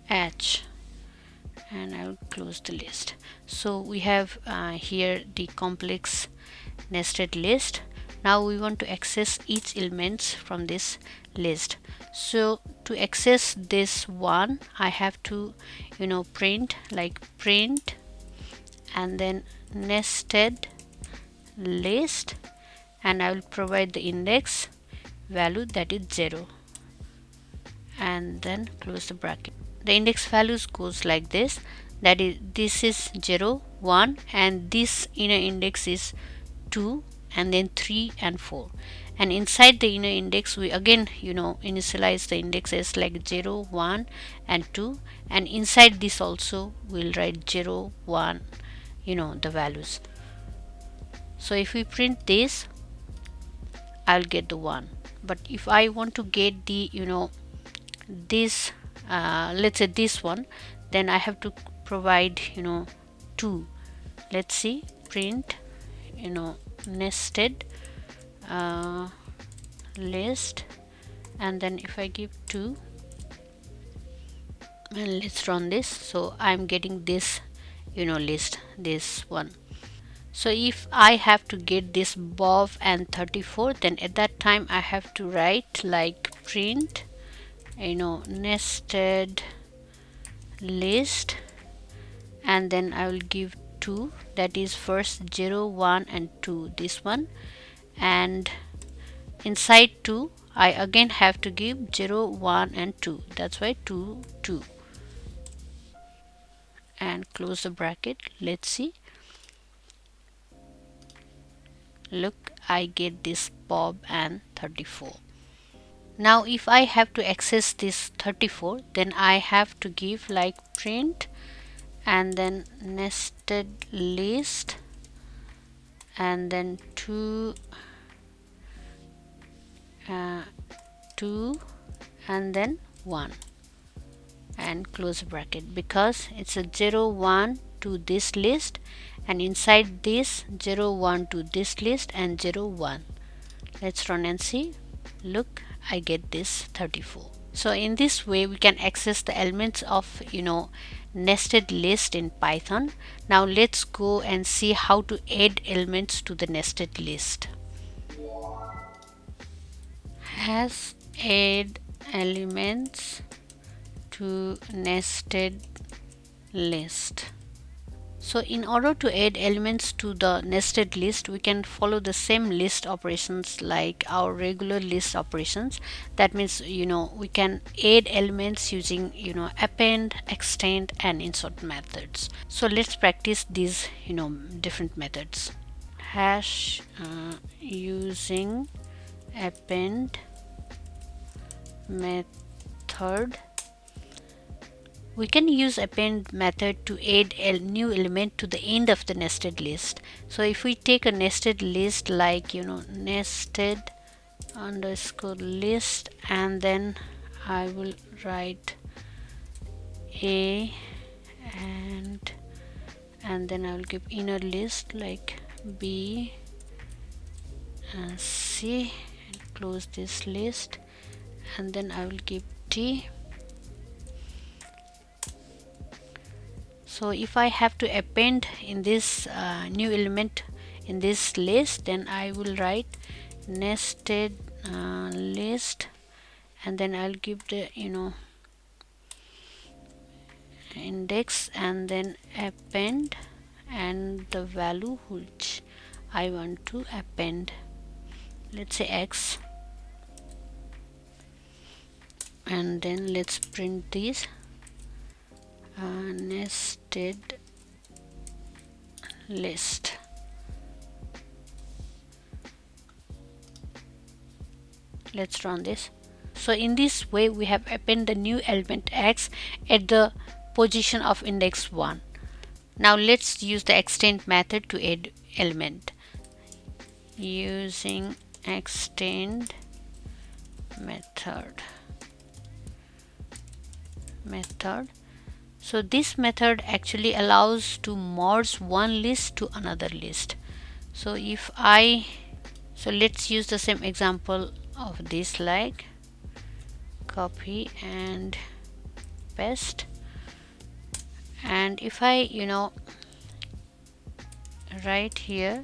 S1: H, and I will close the list. So we have here the complex nested list. Now we want to access each elements from this list. So to access this one, I have to print and then nested list, and I will provide the index value, that is 0, and then close the bracket. The index values goes like this, that is this is 0, 1, and this inner index is 2, and then 3 and 4. And inside the inner index we again initialize the indexes like 0, 1 and 2, and inside this also we'll write 0, 1, the values. So if we print this, I'll get the 1. But if I want to get the this let's say this one, then I have to provide 2. Let's see, print nested list, and then if I give 2, and let's run this. So I'm getting this list, this one. So if I have to get this Bob and 34, then at that time I have to write like print nested list, and then I will give 2, that is first 0, 1 and 2, this one, and inside 2 I again have to give 0, 1 and 2. That's why 2, 2. And close the bracket. Let's see. Look, I get this Bob and 34. Now if I have to access this 34, then I have to give like print and then nested list and then 2 and then 1 and close bracket, because it's a 0, 1 to this list, and inside this 0, 1 to this list and 0, 1. Let's run and see. Look, I get this 34. So in this way we can access the elements of nested list in Python. Now let's go and see how to add elements to the nested list. Has add elements to nested list. So in order to add elements to the nested list, we can follow the same list operations like our regular list operations. That means we can add elements using append, extend and insert methods. So let's practice these different methods. Hash using append method. We can use append method to add a new element to the end of the nested list. So if we take a nested list like nested underscore list, and then I will write A and then I will give inner list like B and C and close this list, and then I will give T. So if I have to append in this new element in this list, then I will write nested list, and then I'll give the index and then append and the value which I want to append. Let's say X, and then let's print this nested list. Let's run this. So in this way we have append the new element X at the position of index 1. Now let's use the extend method to add element. Using extend method. So this method actually allows to merge one list to another list. So let's use the same example of this, like copy and paste, and if I write here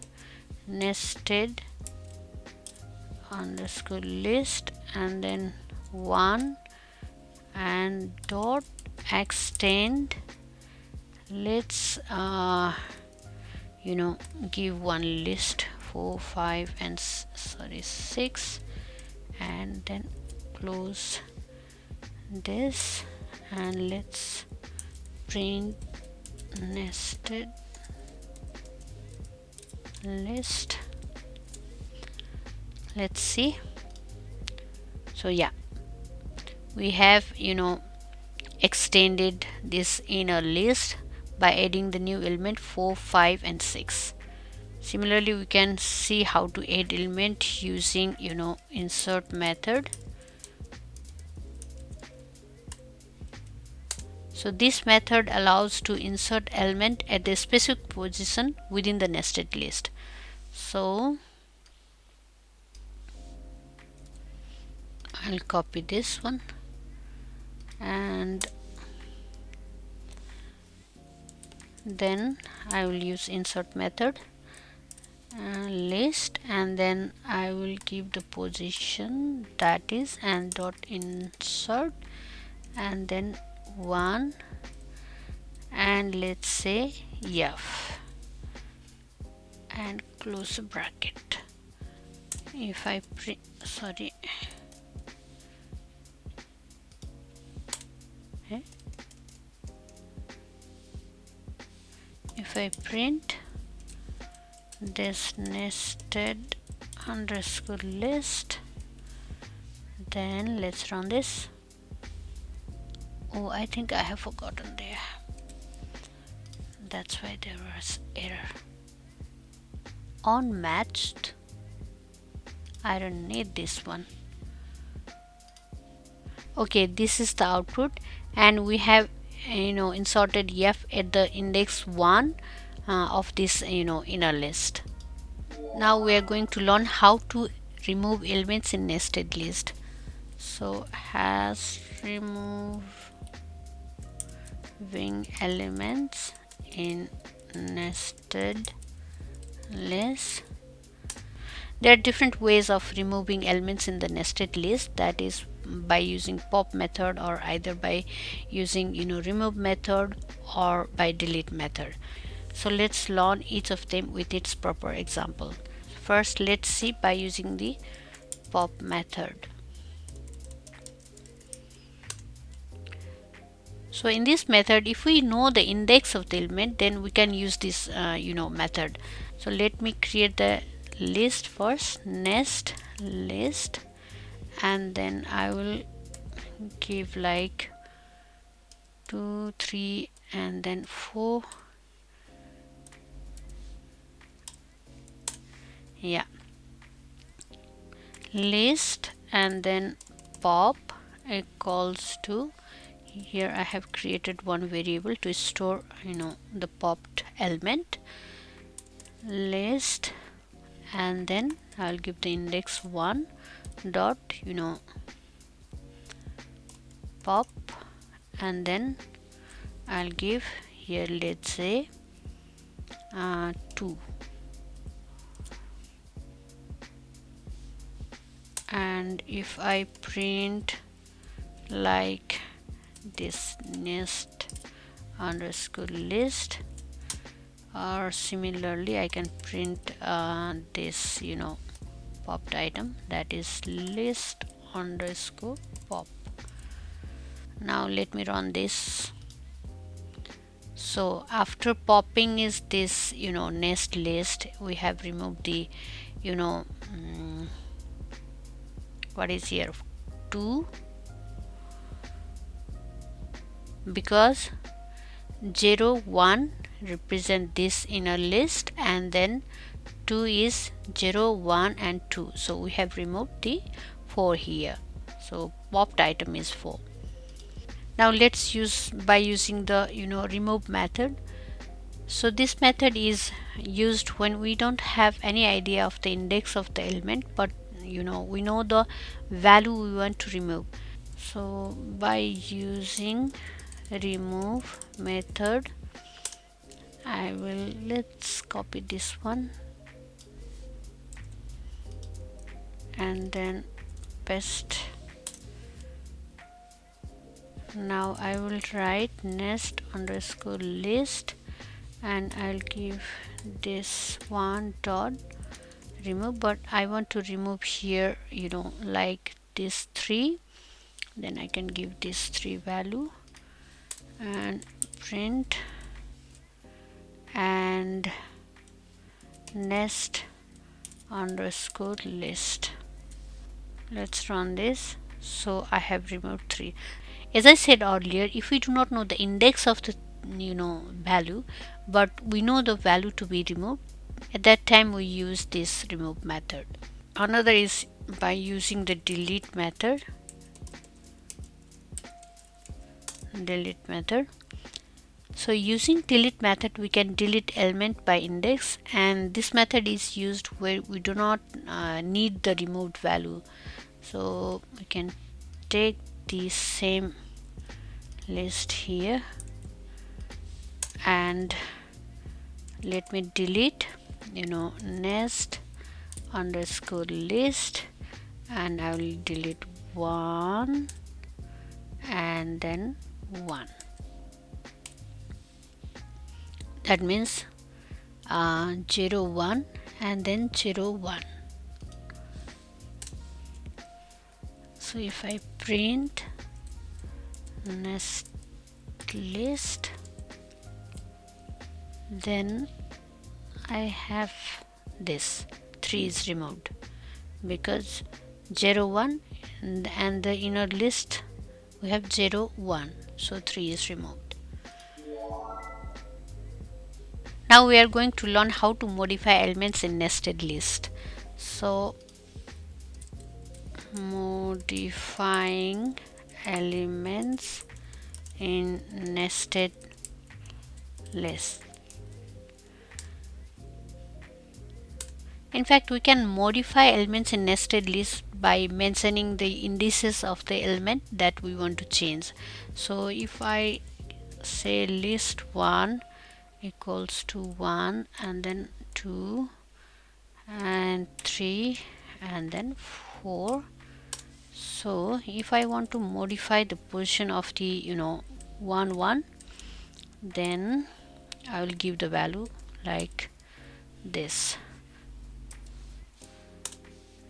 S1: nested underscore list and then 1 and dot extend, let's give one list 4, 5 and 6, and then close this, and let's print nested list. Let's see. So yeah, we have extended this inner list by adding the new element 4, 5 and 6. Similarly, we can see how to add element using insert method. So this method allows to insert element at a specific position within the nested list. So I'll copy this one and then I will use insert method list, and then I will give the position, that is, and dot insert and then 1 and let's say F and close the bracket. If I if I print this nested underscore list, then let's run this. Oh, I think I have forgotten there. That's why there was error. Unmatched. I don't need this one. Okay, this is the output, and we have inserted f at the index 1 of this inner list. Now we are going to learn how to remove elements in nested list. So has removing elements in nested list. There are different ways of removing elements in the nested list, that is by using pop method, or either by using remove method, or by delete method. So let's learn each of them with its proper example. First, let's see by using the pop method. So in this method, if we know the index of the element, then we can use this method. So let me create the list first, nest list, and then I will give like 2, 3, and then 4. Yeah, list, and then pop equals to, here I have created one variable to store the popped element, list, and then I'll give the index 1 dot pop, and then I'll give here, let's say 2, and if I print like this nest underscore list, or similarly I can print this popped item, that is list underscore pop. Now let me run this. So after popping is this nest list, we have removed the what is here, 2, because 0, 1 represent this inner list, and then 2 is 0, 1 and 2, so we have removed the 4 here, so popped item is 4. Now let's use by using the remove method. So this method is used when we don't have any idea of the index of the element, but we know the value we want to remove. So by using remove method, let's copy this one and then paste. Now I will write nest underscore list, and I'll give this one dot remove, but I want to remove here like this 3, then I can give this 3 value and print and nest underscore list. Let's run this. So I have removed 3. As I said earlier, if we do not know the index of the value, but we know the value to be removed, at that time we use this remove method. Another is by using the delete method. So using delete method, we can delete element by index, and this method is used where we do not need the removed value. So we can take the same list here and let me delete nest underscore list, and I will delete 1 and then 1. That means 0, 1 and then 0, 1. So if I print nest list, then I have this 3 is removed because 0 1 and the inner list we have 0 1, so 3 is removed. Now we are going to learn how to modify elements in nested list. So modifying elements in nested list. In fact, we can modify elements in nested list by mentioning the indices of the element that we want to change. So if I say list 1 equals to 1 and then 2 and 3 and then 4. So if I want to modify the position of the 1 1, then I will give the value like this.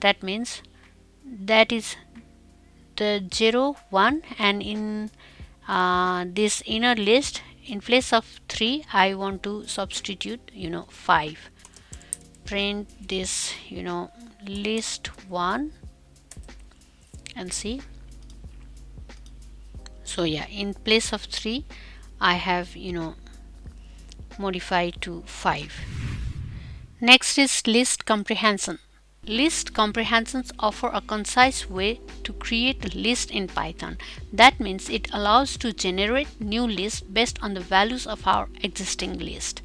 S1: That means that is the 0 1, and in this inner list in place of 3 I want to substitute 5. Print this list 1 and see. So yeah, in place of 3 I have modified to 5. Next is list comprehension. List comprehensions offer a concise way to create a list in Python. That means it allows to generate new lists based on the values of our existing list.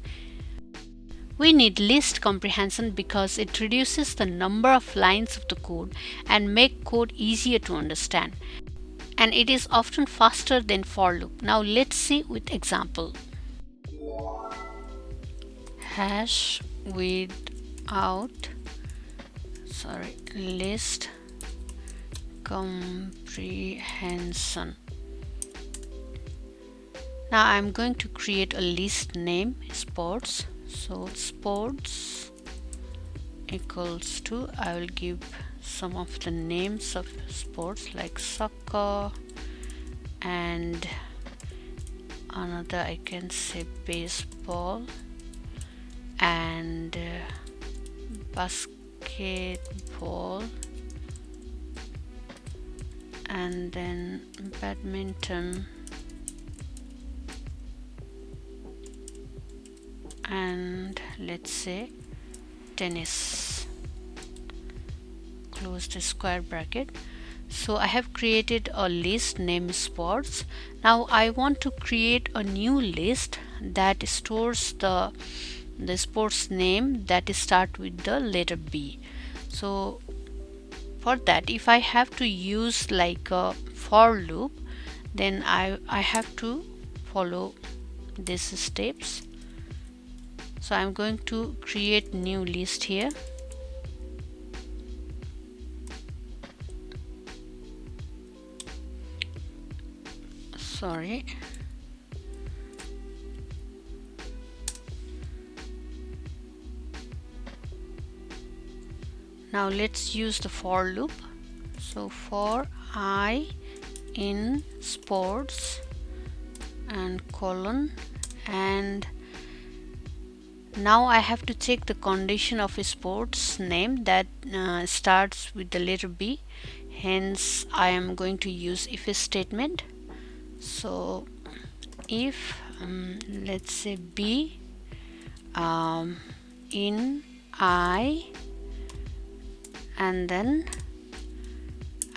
S1: We need list comprehension because it reduces the number of lines of the code and make code easier to understand. And it is often faster than for loop. Now let's see with example. Hash without list comprehension. Now I'm going to create a list name sports. So sports equals to, I will give some of the names of sports like soccer, and another I can say baseball, and basketball, and then badminton, and let's say tennis. Close the square bracket. So I have created a list named sports. Now I want to create a new list that stores the sports name that start with the letter B. So for that, if I have to use like a for loop, then I have to follow these steps. So I'm going to create new list here. Sorry. Now let's use the for loop. So for I in sports and colon, and now I have to check the condition of a sports name that starts with the letter B. Hence I am going to use if statement. So if let's say B in I, and then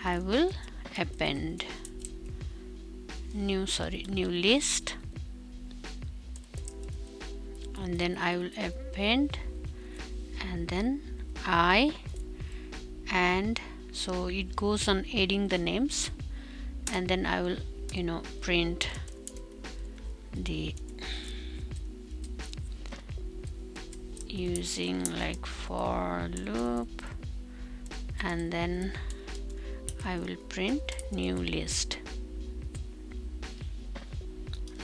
S1: I will append new list, and then I will append, and then I, and so it goes on adding the names, and then I will print the using like for loop, and then I will print new list.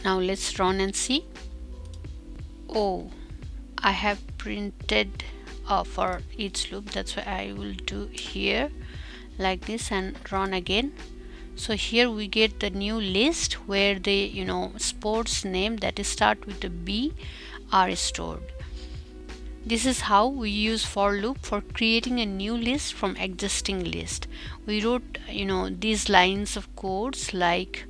S1: Now let's run and see. Oh, I have printed for each loop. That's why I will do here like this and run again. So here we get the new list where the sports name that start with the B are stored. This is how we use for loop for creating a new list from existing list. We wrote these lines of codes like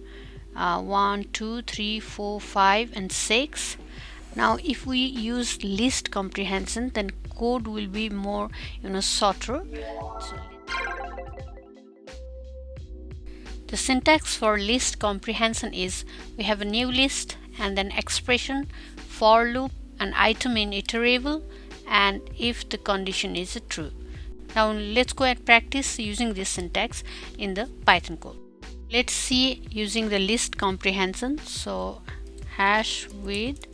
S1: 1, 2, 3, 4, 5 and 6. Now if we use list comprehension, then code will be more shorter. So the syntax for list comprehension is, we have a new list and then expression, for loop, an item in iterable, and if the condition is true. Now let's go and practice using this syntax in the Python code. Let's see using the list comprehension. So hash with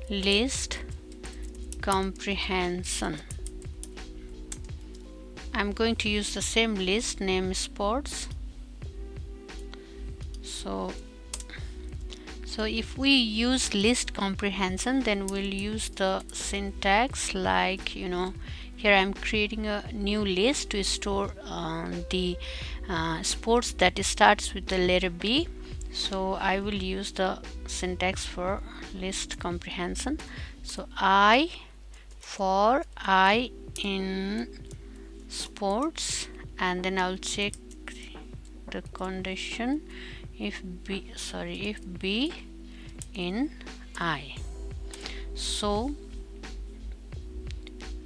S1: list comprehension. I'm going to use the same list name sports. So if we use list comprehension, then we'll use the syntax like here I'm creating a new list to store the sports that starts with the letter B. So I will use the syntax for list comprehension. So I in sports, and then I'll check the condition if B in I. So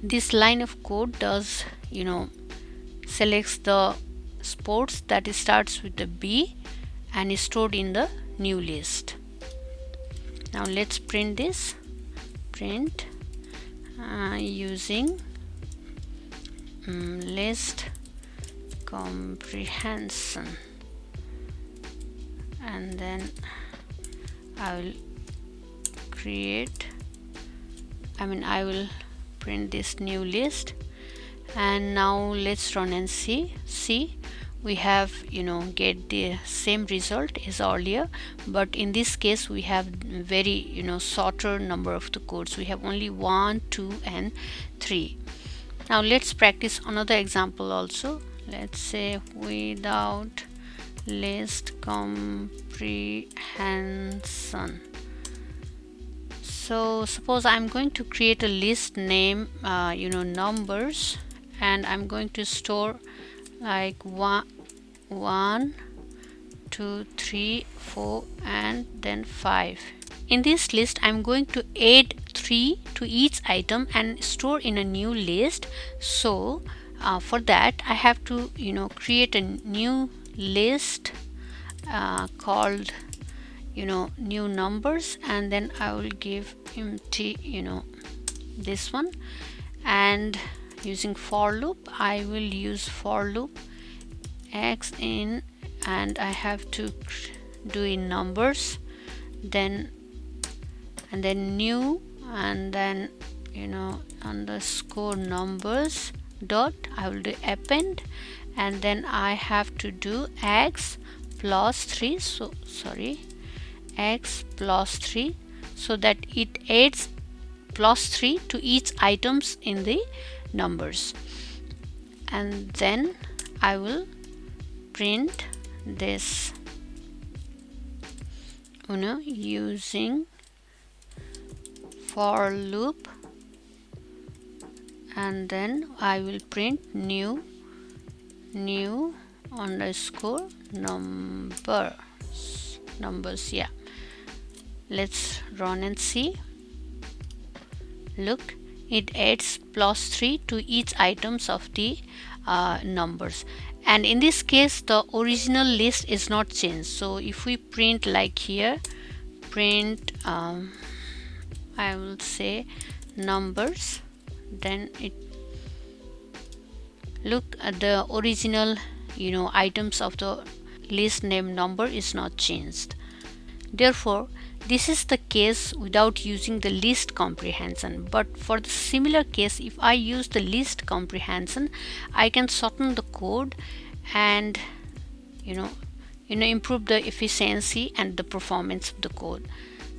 S1: this line of code does selects the sports that starts with the B and is stored in the new list. Now let's print this. Print using list comprehension, and then I will print this new list. And now let's run and see. We have get the same result as earlier, but in this case we have very shorter number of the codes. We have only 1, 2 and 3. Now let's practice another example also. Let's say without list comprehension. So suppose I'm going to create a list name numbers, and I'm going to store like 1, 2, 3, 4 and then 5. In this list I'm going to add 3 to each item and store in a new list. So for that I have to create a new list called new numbers, and then I will give empty this one, and using for loop I will use for loop x in, and I have to do in numbers, then new, and then underscore numbers dot I will do append, and then I have to do x plus 3, x plus 3, so that it adds plus 3 to each items in the numbers. And then I will print this using for loop, and then I will print new underscore numbers. Yeah, let's run and see. Look, it adds plus 3 to each items of the numbers, and in this case the original list is not changed. So if we print like here, print I will say numbers, then it look at the original items of the list name number is not changed. Therefore this is the case without using the list comprehension. But for the similar case, if I use the list comprehension, I can shorten the code and improve the efficiency and the performance of the code.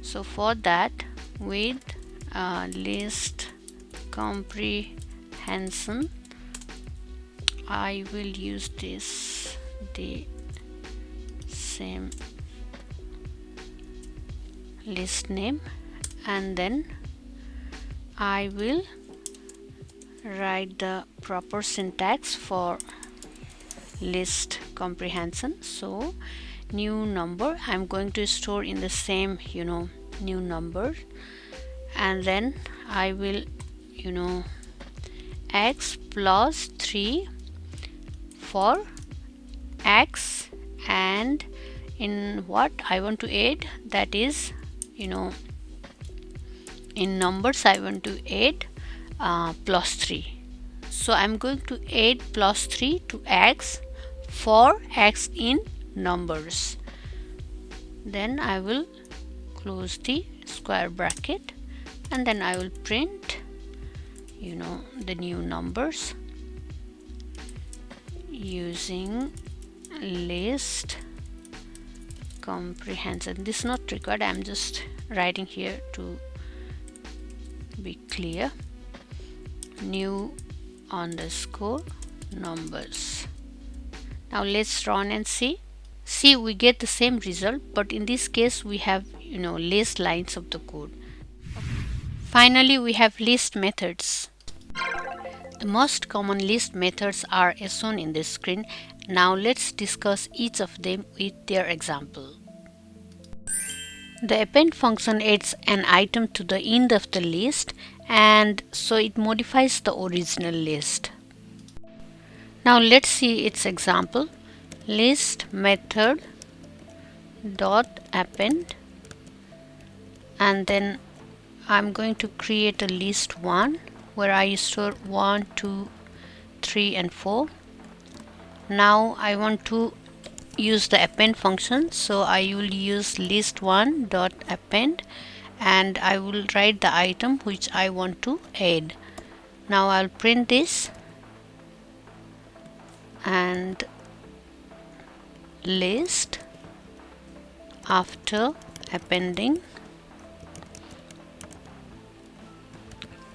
S1: So for that, with list comprehension, I will use the same list name, and then I will write the proper syntax for list comprehension. So new number, I'm going to store in the same new number, and then I will x plus 3 for x, and in what I want to add, that is in numbers I want to add plus 3. So I'm going to add plus 3 to x for x in numbers. Then I will close the square bracket, and then I will print the new numbers using list comprehension. This is not required, I'm just writing here to be clear. New underscore numbers. Now let's run and see. We get the same result, but in this case we have less lines of the code. Finally, we have list methods. The most common list methods are as shown in the screen. Now let's discuss each of them with their example. The append function adds an item to the end of the list, and so it modifies the original list. Now let's see its example. List method dot append, and then I'm going to create a list 1 where I store 1, 2, 3 and 4. Now I want to use the append function, so I will use list1 dot append, and I will write the item which I want to add. Now I'll print this, and list after appending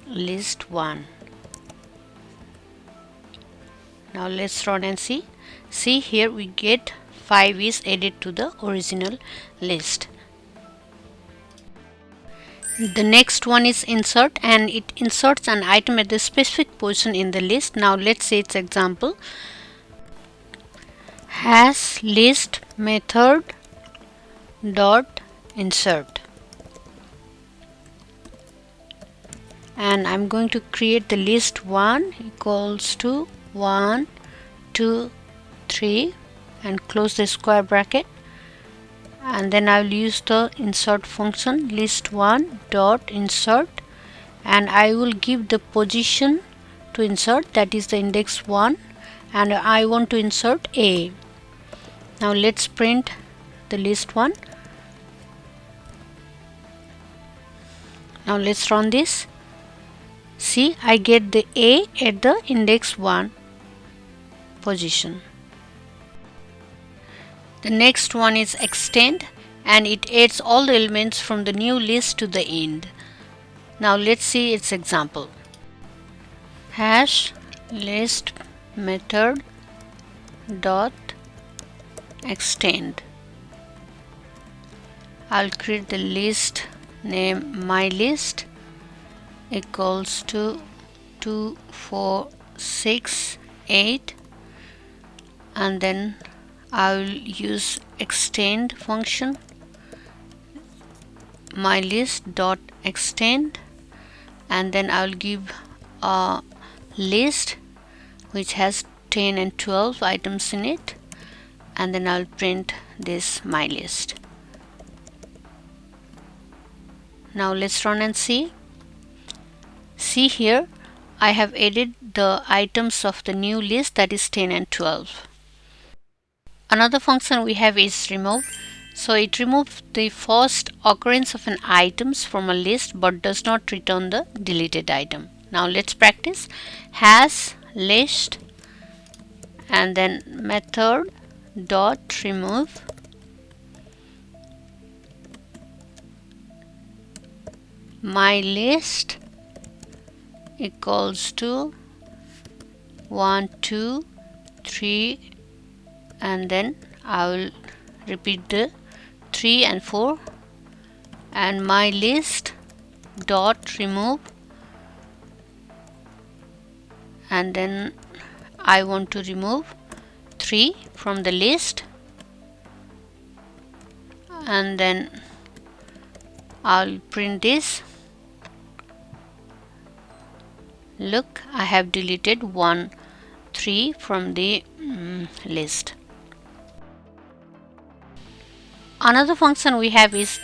S1: list 1. Now let's run and see. Here we get 5 is added to the original list. The next one is insert, and it inserts an item at the specific position in the list. Now let's see its example. Hash list method dot insert, and I'm going to create the list 1 equals to 1, 2, 3 and close the square bracket, and then I will use the insert function list1 dot insert, and I will give the position to insert, that is the index 1, and I want to insert A. Now let's print the list 1. Now let's run this. I get the A at the index 1 position. The next one is extend, and it adds all the elements from the new list to the end. Now let's see its example. Hash list method dot extend. I'll create the list name my list equals to 2, 4, 6, 8, and then I will use extend function my list dot extend, and then I will give a list which has 10 and 12 items in it, and then I'll print this my list. Now let's run and see. Here I have added the items of the new list, that is 10 and 12. Another function we have is remove. It removes the first occurrence of an items from a list but does not return the deleted item. Now let's practice. Hash list and then method dot remove my list equals to 1, 2, 3, and then I will repeat the 3 and 4, and my list dot remove and then I want to remove 3 from the list, and then I'll print this. Look, I have deleted 1 3 from the list. Another function we have is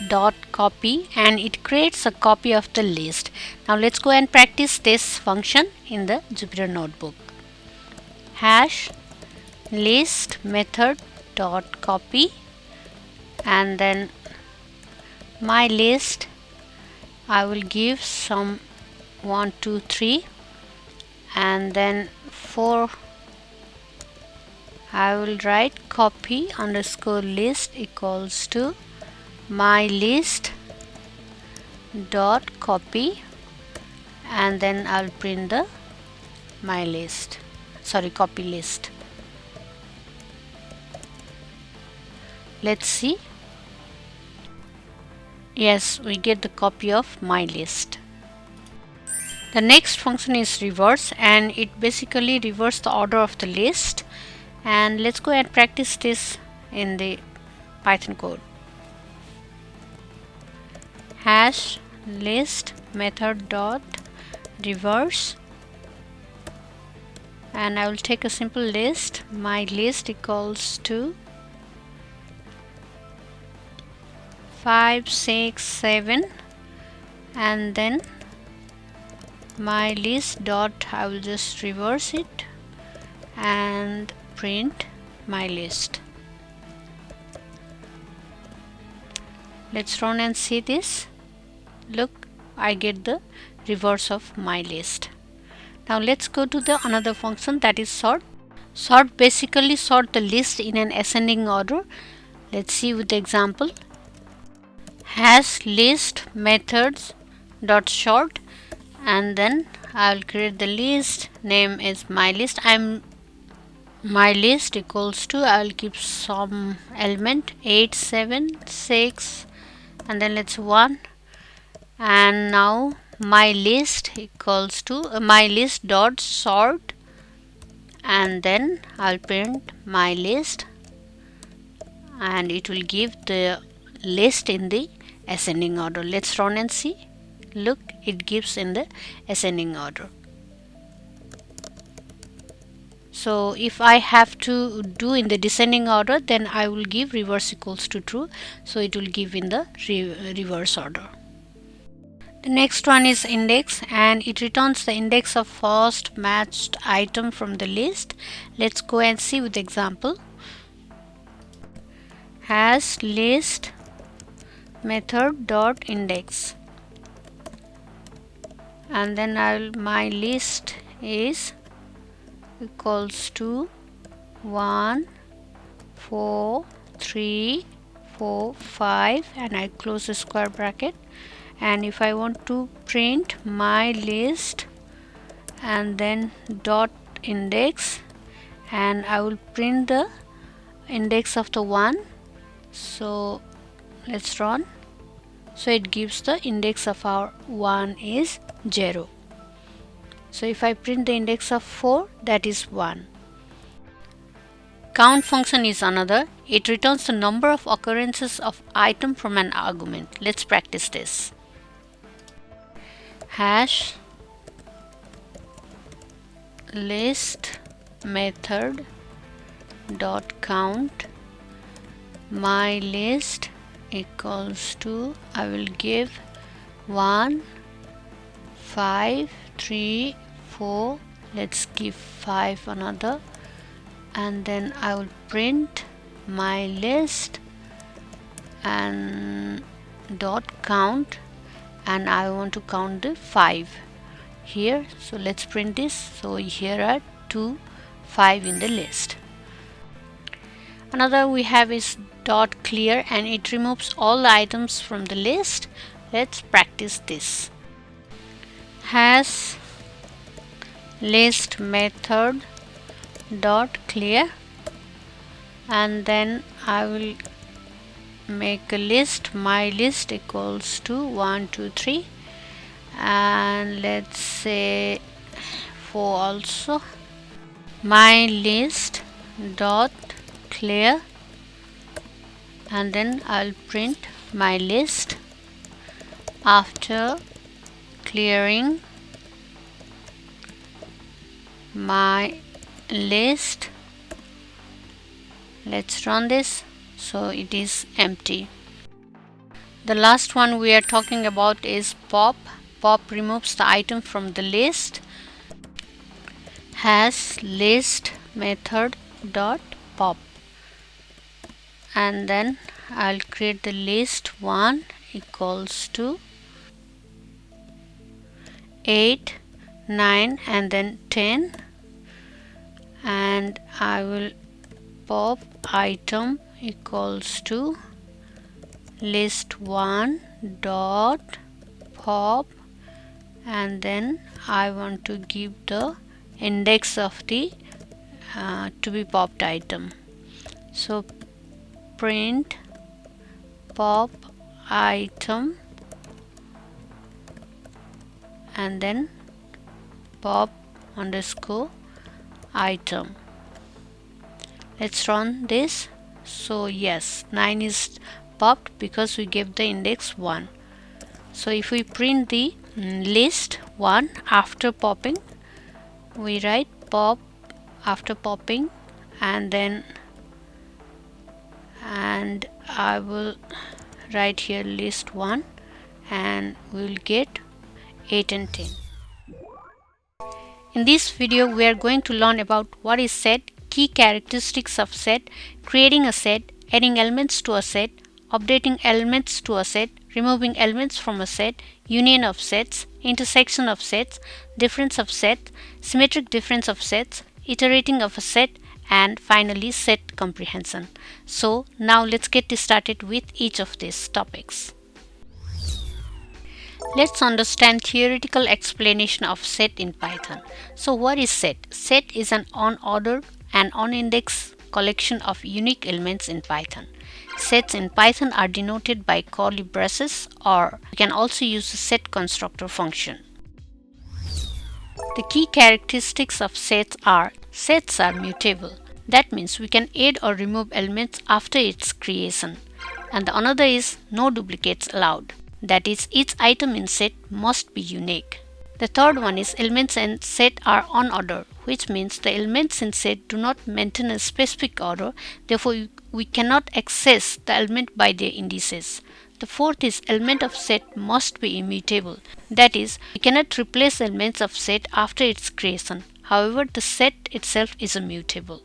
S1: .copy, and it creates a copy of the list. Now let's go and practice this function in the Jupyter notebook. Hash list method dot copy, and then my list I will give some 1 2 3, and then 4 I will write copy underscore list equals to my list dot copy, and then I'll print the copy list. Let's see. Yes, we get the copy of my list. The next function is reverse, and it basically reverses the order of the list. And let's go and practice this in the Python code. Hash list method dot reverse, and I will take a simple list. My list equals to 5 6 7, and then my list dot I will just reverse it and print my list. Let's run and see this. Look, I get the reverse of my list. Now let's go to the another function, that is sort. Sort basically sort the list in an ascending order. Let's see with the example. Hash list methods dot sort, and then I'll create the list. Name is my list. My list equals to, I'll keep some element 8 7 6, and then let's 1, and now my list equals to my list dot sort, and then I'll print my list, and it will give the list in the ascending order. Let's run and see. Look, it gives in the ascending order. So if I have to do in the descending order, then I will give reverse equals to true, so it will give in the reverse order. The next one is index, and it returns the index of first matched item from the list. Let's go and see with the example. Hash list method dot index, and then my list is equals to 1 4 3 4 5, and I close the square bracket. And if I want to print my list, and then dot index, and I will print the index of the 1, so let's run. So it gives the index of our 1 is 0. So if I print the index of 4, that is 1. Count function is another. It returns the number of occurrences of item from an argument. Let's practice this. Hash list method dot count my list equals to, I will give 1 5 3 4, let's give 5 another, and then I will print my list and dot count, and I want to count the 5 here, so let's print this. So here are 2 5 in the list. Another we have is dot clear, and it removes all the items from the list. Let's practice this. Hash list method dot clear, and then I will make a list. My list equals to 1 2 3, and let's say false. My list dot clear, and then I'll print my list after clearing my list. Let's run this. So it is empty. The last one we are talking about is pop. Pop removes the item from the list. Has list method dot pop, and then I'll create the list 1 equals to 8, 9 and then 10, and I will pop item equals to list 1 dot pop, and then I want to give the index of the to be popped item. So print pop item and then pop underscore item. Let's run this. So yes, 9 is popped because we gave the index 1. So if we print the list 1 after popping, we write pop after popping, and I will write here list 1, and we will get 8 and 10. In this video we are going to learn about what is set, key characteristics of set, creating a set, adding elements to a set, updating elements to a set, removing elements from a set, union of sets, intersection of sets, difference of sets, symmetric difference of sets, iterating of a set, and finally set comprehension. So now let's get started with each of these topics. Let's understand theoretical explanation of set in Python. So what is set? Set is an unordered and unindexed collection of unique elements in Python. Sets in Python are denoted by curly braces, or you can also use the set constructor function. The key characteristics of sets are mutable. That means we can add or remove elements after its creation. And the another is no duplicates allowed. That is, each item in set must be unique. The third one is elements in set are unordered, which means the elements in set do not maintain a specific order, therefore we cannot access the element by their indices. The fourth is element of set must be immutable. That is, we cannot replace elements of set after its creation. However, the set itself is immutable.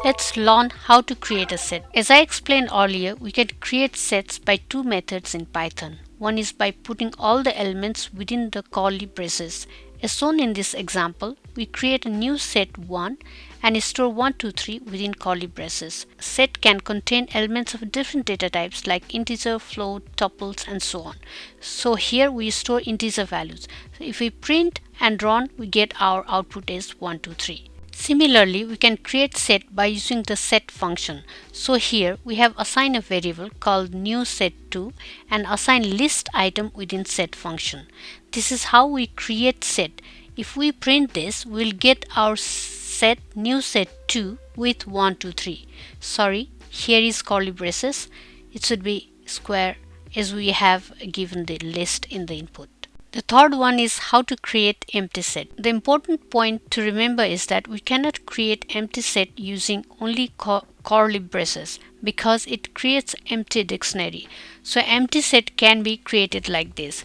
S1: Let's learn how to create a set. As I explained earlier, we can create sets by two methods in Python. One is by putting all the elements within the curly braces. As shown in this example, we create a new set 1 and store 1, 2, 3 within curly braces. Set can contain elements of different data types like integer, float, tuples, and so on. So here we store integer values. So if we print and run, we get our output as 1, 2, 3. Similarly, we can create set by using the set function. So here we have assigned a variable called new set2 and assign list item within set function. This is how we create set. If we print this, we'll get our set new set2 with 1, 2, 3. Sorry, here is curly braces. It should be square as we have given the list in the input. The third one is how to create empty set. The important point to remember is that we cannot create empty set using only curly braces because it creates empty dictionary. So empty set can be created like this.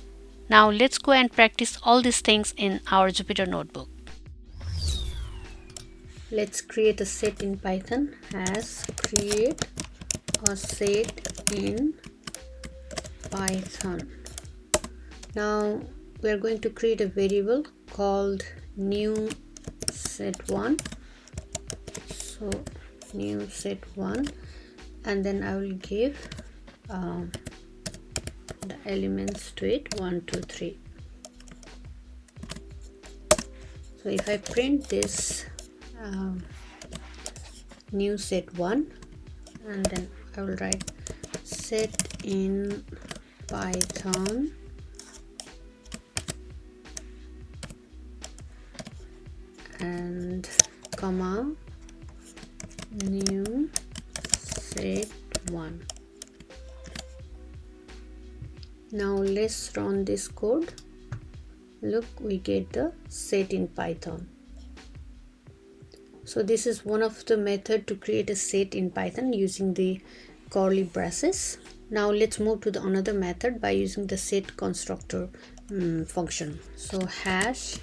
S1: Now let's go and practice all these things in our Jupyter notebook. Let's create a set in Python as create a set in Python. Now we are going to create a variable called new set1. So new set1, and then I will give the elements to it 1, 2, 3. So if I print this new set1, and then I will write set in Python and comma new set 1. Now let's run this code. Look, we get the set in Python. So this is one of the method to create a set in Python using the curly braces. Now let's move to the another method by using the set constructor function. So hash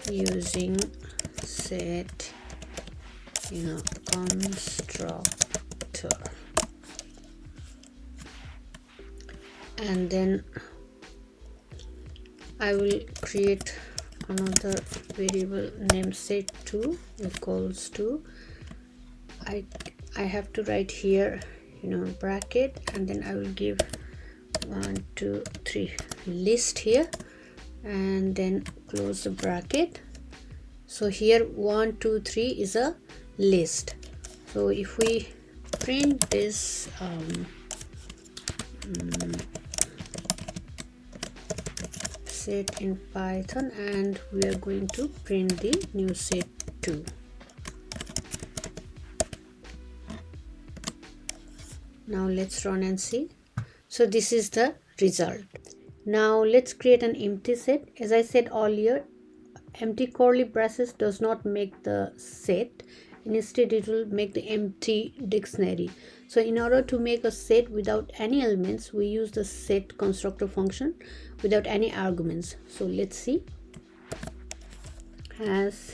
S1: using set constructor, and then I will create another variable named set2 equals to, I have to write here bracket, and then I will give 1 2 3 list here, and then close the bracket. So here 1 2 3 is a list. So if we print this set in Python, and we are going to print the new set2. Now let's run and see. So this is the result. Now let's create an empty set. As I said earlier, empty curly braces does not make the set. Instead it will make the empty dictionary. So in order to make a set without any elements, we use the set constructor function without any arguments. So let's see. Has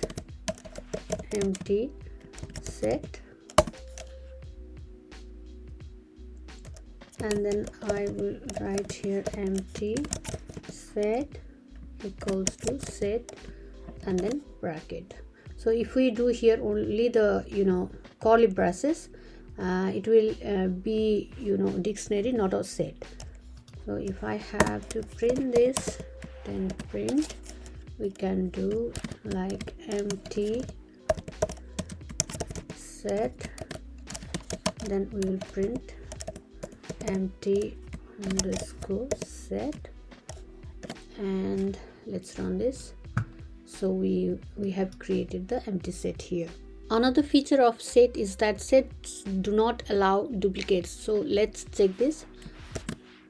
S1: empty set, and then I will write here empty set equals to set and then bracket. So if we do here only the curly braces, it will be dictionary, not a set. So if I have to print this, then print, we can do like empty set, then we will print empty underscore set, and let's run this. So we have created the empty set here. Another feature of set is that sets do not allow duplicates. So let's check this.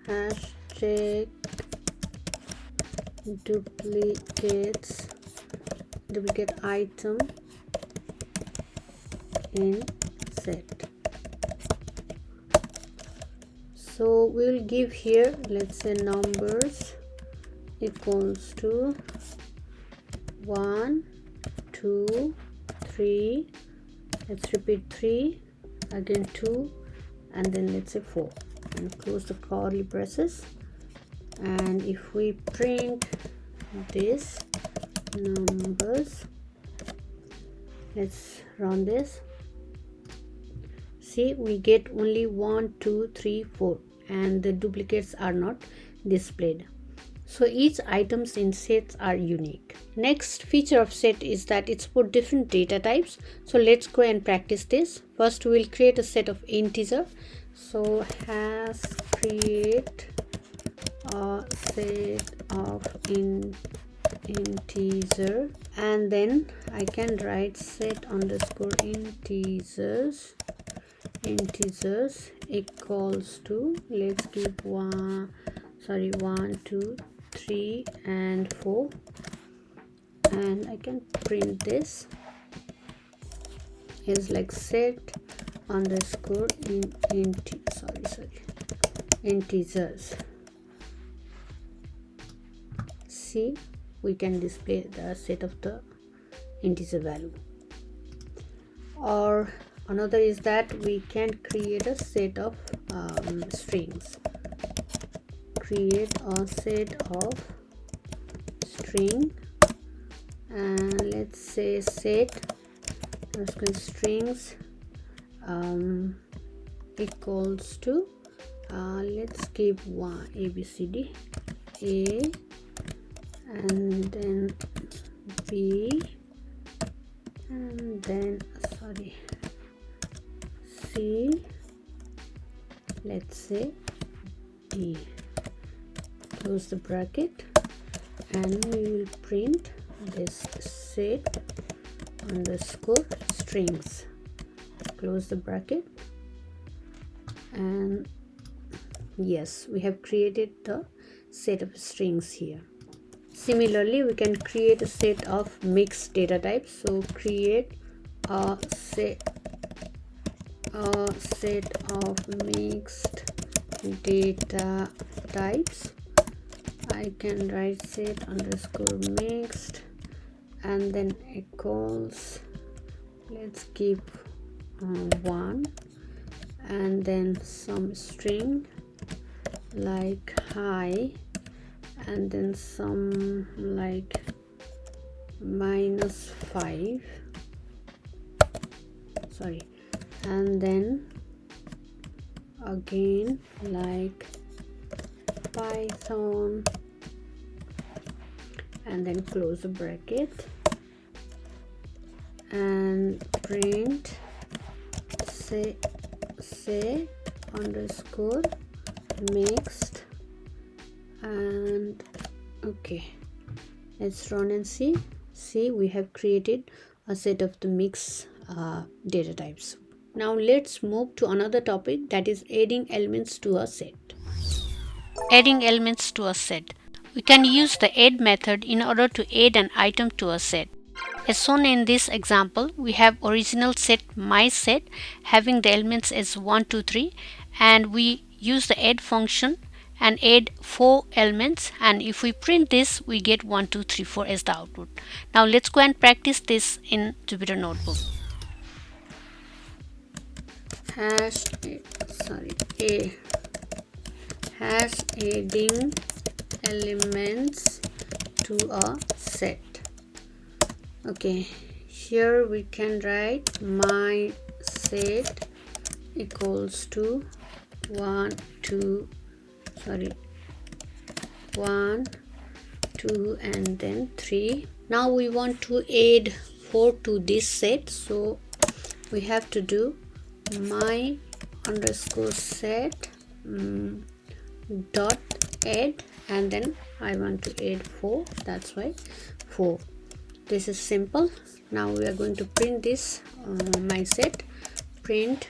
S1: Hash check duplicate item in set. So we'll give here, let's say numbers equals to 1 2 3, let's repeat 3, again 2, and then let's say 4, and close the curly braces. And if we print this numbers, let's run this. See, we get only 1 2 3 4, and the duplicates are not displayed. So each items in sets are unique. Next feature of set is that it supports different data types. So let's go and practice this. First we will create a set of integer. So has create a set of integer, and then I can write set underscore integers equals to, let's give 1 2 3 and 4, and I can print this is like set underscore integers. See, we can display the set of the integer value. Or another is that we can create a set of strings. Create a set of string, and let's say set strings equals to let's give one ABCD, A, and then B, and then C, let's say D. Close the bracket, and we will print this set underscore strings, close the bracket, and yes, we have created the set of strings here. Similarly, we can create a set of mixed data types. So create a set of mixed data types. I can write set underscore mixed and then equals, let's give 1, and then some string like hi, and then some like -5, sorry, and then again like Python, and then close the bracket and print say underscore mixed, and okay, let's run and see. We have created a set of the mixed data types. Now let's move to another topic, that is adding elements to a set. Adding elements to a set. We can use the add method in order to add an item to a set. As shown in this example, we have original set my set having the elements as 1, 2, 3, and we use the add function and add 4 elements, and if we print this we get 1, 2, 3, 4 as the output. Now let's go and practice this in Jupyter Notebook. Hash adding elements to a set. Okay, here we can write my set equals to 1, 2, and then 3. Now we want to add 4 to this set, so we have to do my underscore set dot add, and then I want to add 4, that's why 4. This is simple. Now we are going to print this my set, print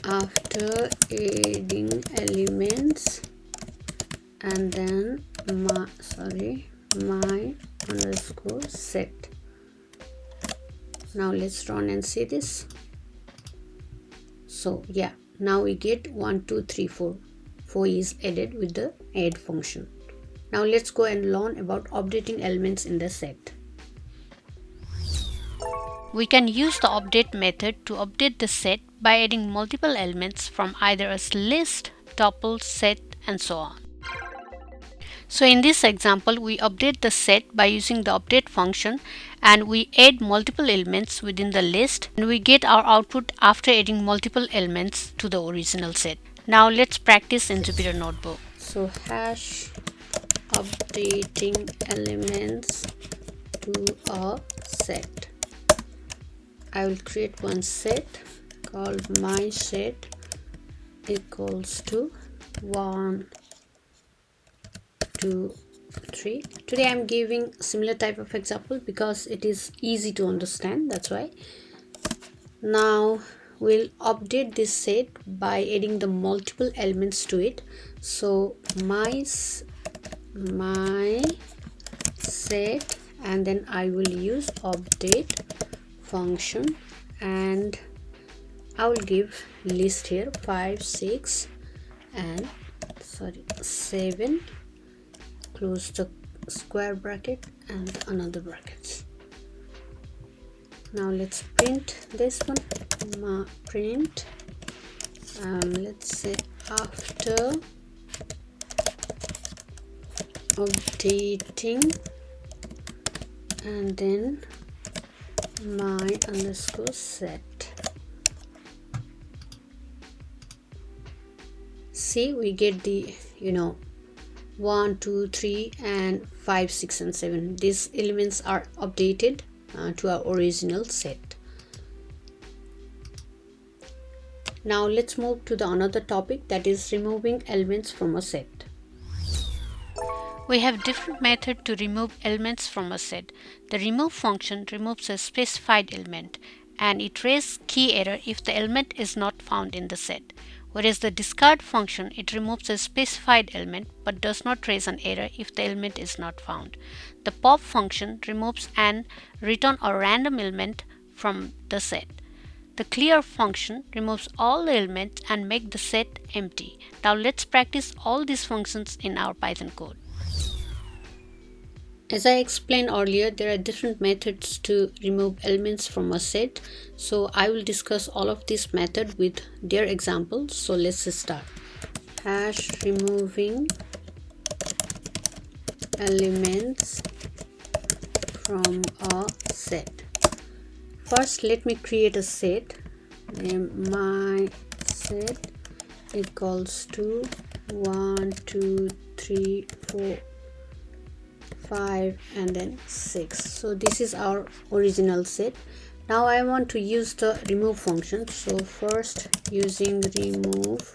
S1: after adding elements, and then my underscore set. Now let's run and see this. So yeah, now we get 1, 2, 3, 4. 4 is added with the add function. Now let's go and learn about updating elements in the set. We can use the update method to update the set by adding multiple elements from either a list, tuple, set, and so on. So in this example, we update the set by using the update function, and we add multiple elements within the list, and we get our output after adding multiple elements to the original set. Now let's practice in Jupyter Notebook. So hash updating elements to a set. I will create one set called my set equals to 1, 2, 3. Today I'm giving similar type of example because it is easy to understand, that's why. Now we'll update this set by adding the multiple elements to it. So my set, and then I will use update function, and I will give list here 5, 6 and 7, close the square bracket and another brackets. Now let's print this one. Print let's say after updating, and then my underscore set. See, we get the 1, 2, 3 and 5, 6 and 7. These elements are updated to our original set. Now let's move to the another topic, that is removing elements from a set. We have different methods to remove elements from a set. The remove function removes a specified element and it raises key error if the element is not found in the set. Whereas the discard function, it removes a specified element but does not raise an error if the element is not found. The pop function removes and returns a random element from the set. The clear function removes all the elements and makes the set empty. Now let's practice all these functions in our Python code. As I explained earlier, there are different methods to remove elements from a set. So I will discuss all of these methods with their examples. So let's start. Hash removing elements from a set. First, let me create a set. Name my set equals to 1, 2, 3, 4, 5 and then 6. So this is our original set. Now I want to use the remove function. So first, using remove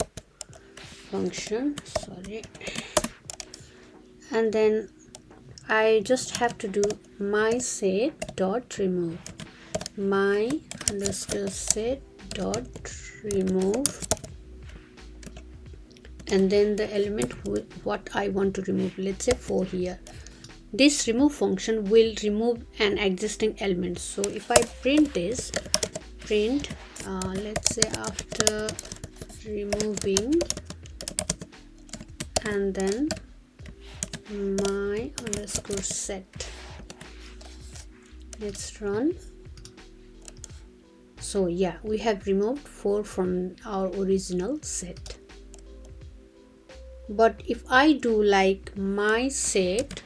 S1: function, and then I just have to do my set dot remove, my underscore set dot remove, and then the element what I want to remove, let's say 4 here. This remove function will remove an existing element. So if I print this, let's say after removing and then my underscore set, let's run. So yeah, we have removed 4 from our original set. But if I do like my set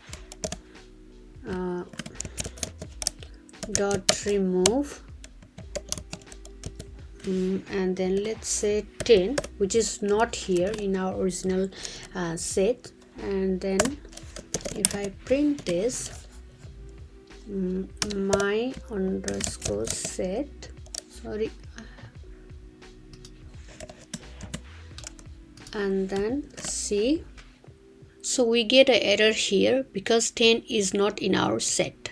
S1: dot remove and then let's say 10, which is not here in our original set, and then if I print this my underscore set, and then see, so we get an error here because 10 is not in our set.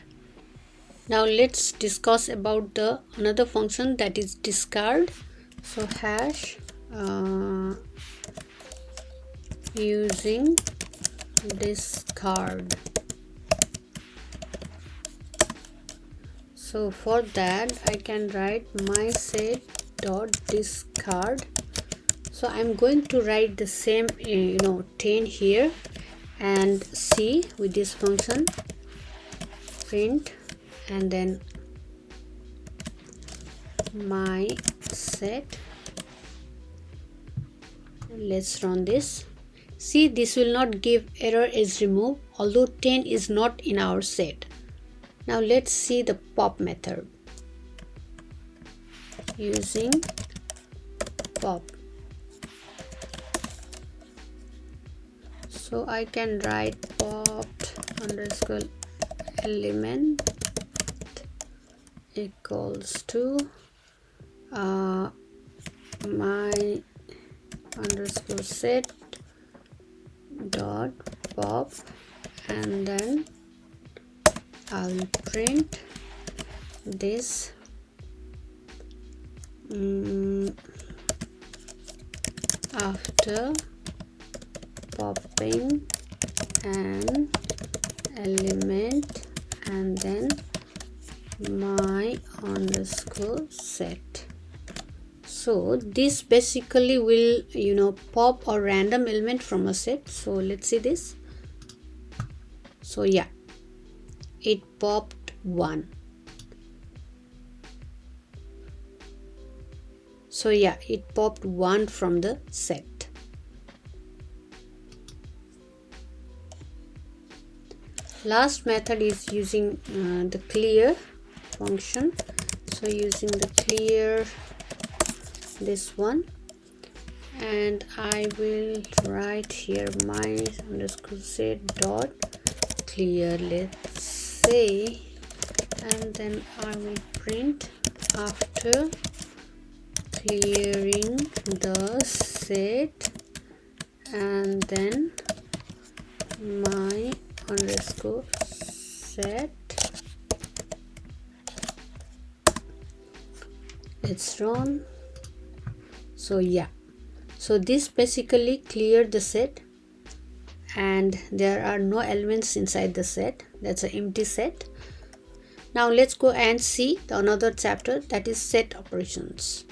S1: Now let's discuss about the another function, that is discard. So hash using discard. So for that I can write my set dot discard. So I'm going to write the same 10 here and see with this function, print and then my set. Let's run this. See, this will not give error is removed although 10 is not in our set. Now let's see the pop method using pop. So I can write popped underscore element equals to my underscore set dot pop, and then I'll print this after popping an element and then my underscore set. So this basically will pop a random element from a set. So let's see this. So yeah, it popped 1. So yeah, it popped 1 from the set. Last method is using the clear function. So using the clear, this one, and I will write here my underscore set dot clear, let's say, and then I will print after clearing the set and then my underscore set. Let's run. So yeah, so this basically cleared the set and there are no elements inside the set. That's an empty set. Now let's go and see the another chapter, that is set operations.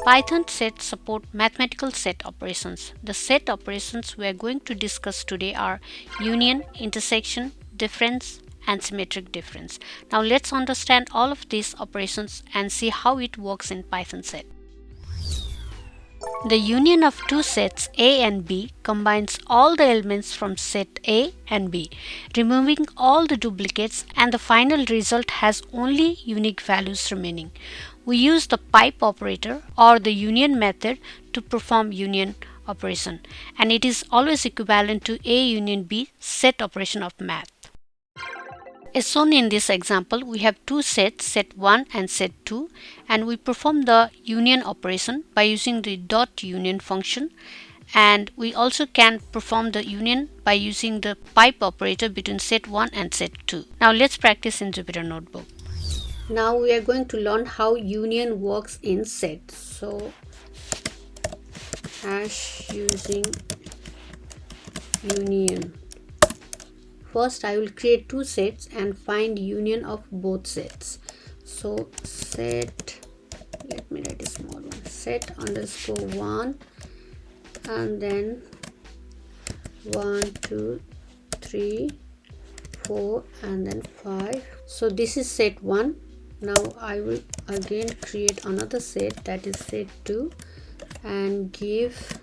S1: Python sets support mathematical set operations. The set operations we are going to discuss today are union, intersection, difference, and symmetric difference. Now let's understand all of these operations and see how it works in Python set. The union of two sets A and B combines all the elements from set A and B, removing all the duplicates, and the final result has only unique values remaining. We use the pipe operator or the union method to perform union operation, and it is always equivalent to A union B set operation of math. As shown in this example, we have two sets, set 1 and set 2, and we perform the union operation by using the dot union function, and we also can perform the union by using the pipe operator between set 1 and set 2. Now let's practice in Jupyter Notebook. Now we are going to learn how union works in set. So hash using union. First I will create two sets and find union of both sets. So set, let me write a small one, set underscore 1 and then 1 2 3 4 and then 5. So this is set 1. Now I will again create another set, that is set 2, and give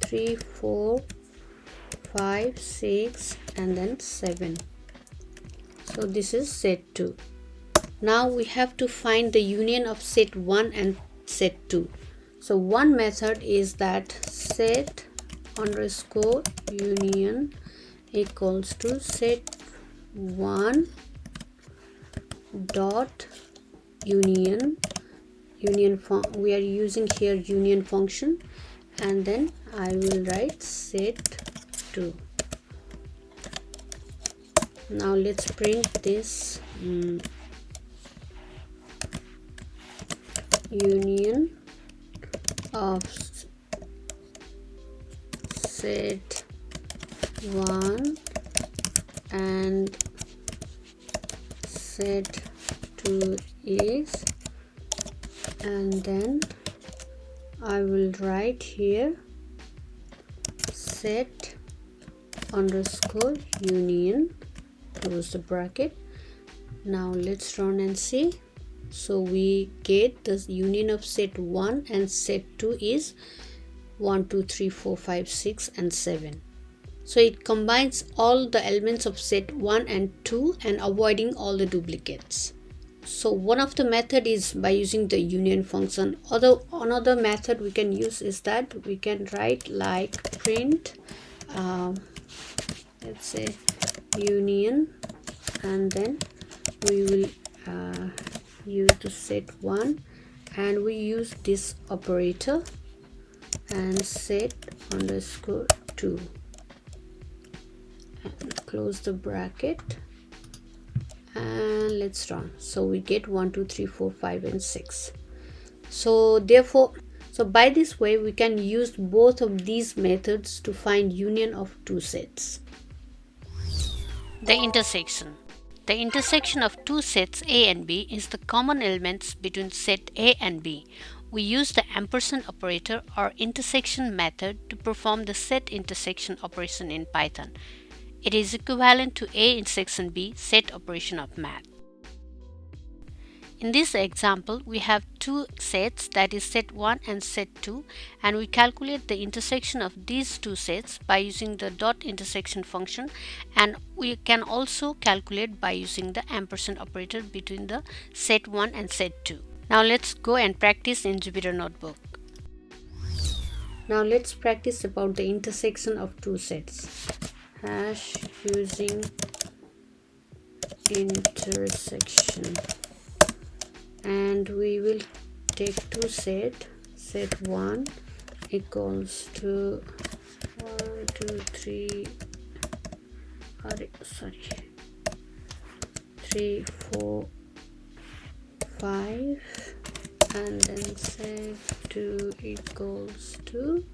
S1: 3 4 5 6 and then 7. So this is set 2. Now we have to find the union of set 1 and set 2. So one method is that set underscore union equals to set 1 dot union. We are using here union function, and then I will write set 2. Now let's print this union of set 1 and set 2 is, and then I will write here set underscore union, close the bracket. Now let's run and see. So we get the union of set 1 and set 2 is 1 2 3 4 5 6 and 7. So it combines all the elements of set 1 and 2 and avoiding all the duplicates. So one of the method is by using the union function. Another method we can use is that we can write like print let's say union, and then we will use the set 1 and we use this operator and set underscore 2 and close the bracket, and let's run. So we get 1 2 3 4 5 and 6. So therefore, by this way we can use both of these methods to find union of two sets. The intersection. The intersection of two sets A and B is the common elements between set A and B. We use the ampersand operator or intersection method to perform the set intersection operation in Python. It is equivalent to A intersection B set operation of math. In this example, we have two sets, that is set 1 and set 2, and we calculate the intersection of these two sets by using the dot intersection function, and we can also calculate by using the ampersand operator between the set 1 and set 2. Now let's go and practice in Jupyter Notebook. Now let's practice about the intersection of two sets. Hash using intersection, and we will take two set 1 equals to 1 2 3 sorry 3 4 5 and then set2 equals to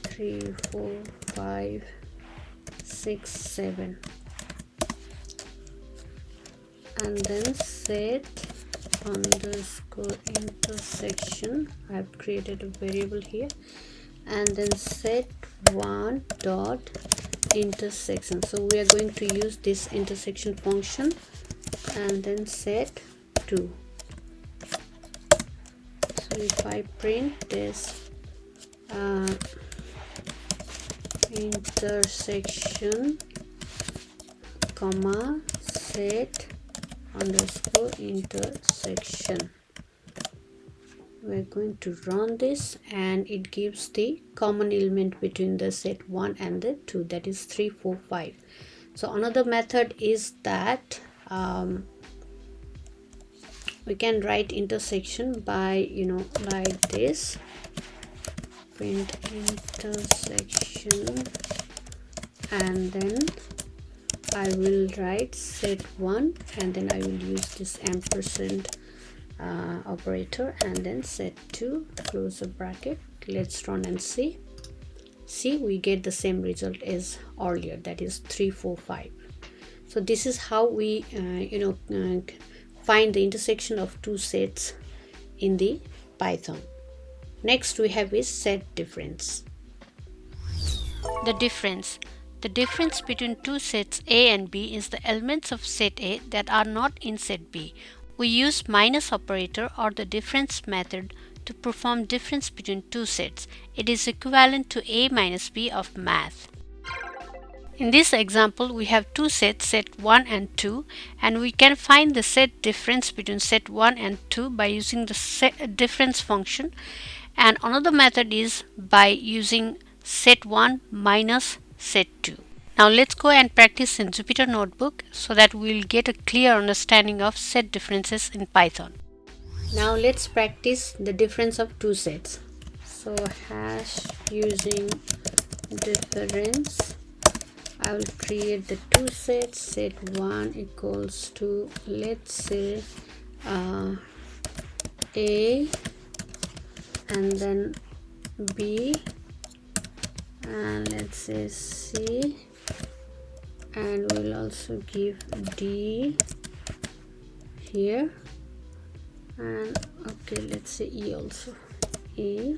S1: 3 4 5 6 7 and then set underscore intersection. I have created a variable here and then set 1 dot intersection. So we are going to use this intersection function and then set 2. So if I print this intersection comma set underscore intersection, we're going to run this and it gives the common element between the set 1 and the 2, that is 3 4 5. So another method is that we can write intersection by like this, print intersection and then I will write set 1 and then I will use this ampersand operator and then set 2 close the bracket. Let's run and see we get the same result as earlier, that is 3 4 5. So this is how we find the intersection of two sets in the Python. Next we have is set difference. The difference between two sets A and B is the elements of set A that are not in set B. We use minus operator or the difference method to perform difference between two sets. It is equivalent to A minus B of math. In this example, we have two sets, set 1 and 2, and we can find the set difference between set 1 and 2 by using the set difference function, and another method is by using set 1 minus set 2. Now let's go and practice in Jupyter Notebook so that we'll get a clear understanding of set differences in Python. Now let's practice the difference of two sets. So hash using difference, I will create the two sets. Set 1 equals to, let's say A and then B and let's say C, and we'll also give D here, and okay, let's say E also, E,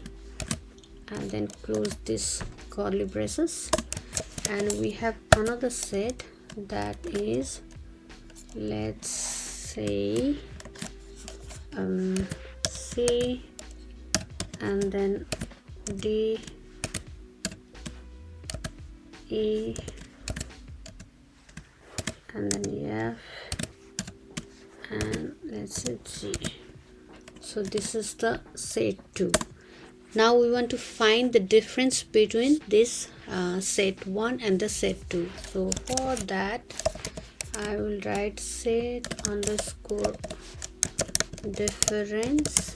S1: and then close this curly braces. And we have another set that is, let's say C and then D, E and then F and let's say G. So this is the set 2. Now we want to find the difference between this set 1 and the set 2. So for that I will write set underscore difference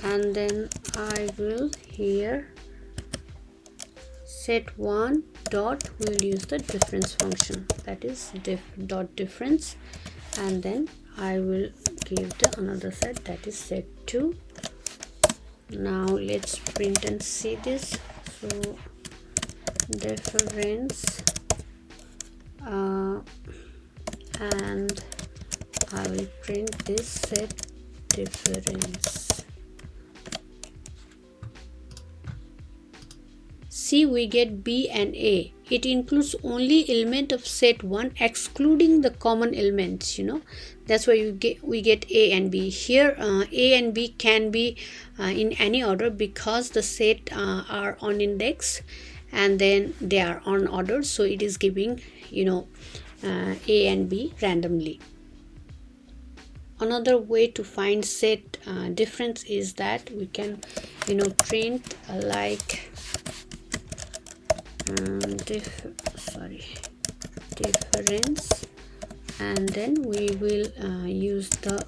S1: and then I will here set 1 dot, we'll use the difference function, that is dot difference, and then I will give the another set, that is set 2. Now let's print and see this. So difference and I will print this set difference. See, we get B and A. It includes only element of set 1 excluding the common elements, that's why we get A and B. Here A and B can be in any order because the set are on index and then they are on order, so it is giving A and B randomly. Another way to find set difference is that we can print like difference, and then we will use the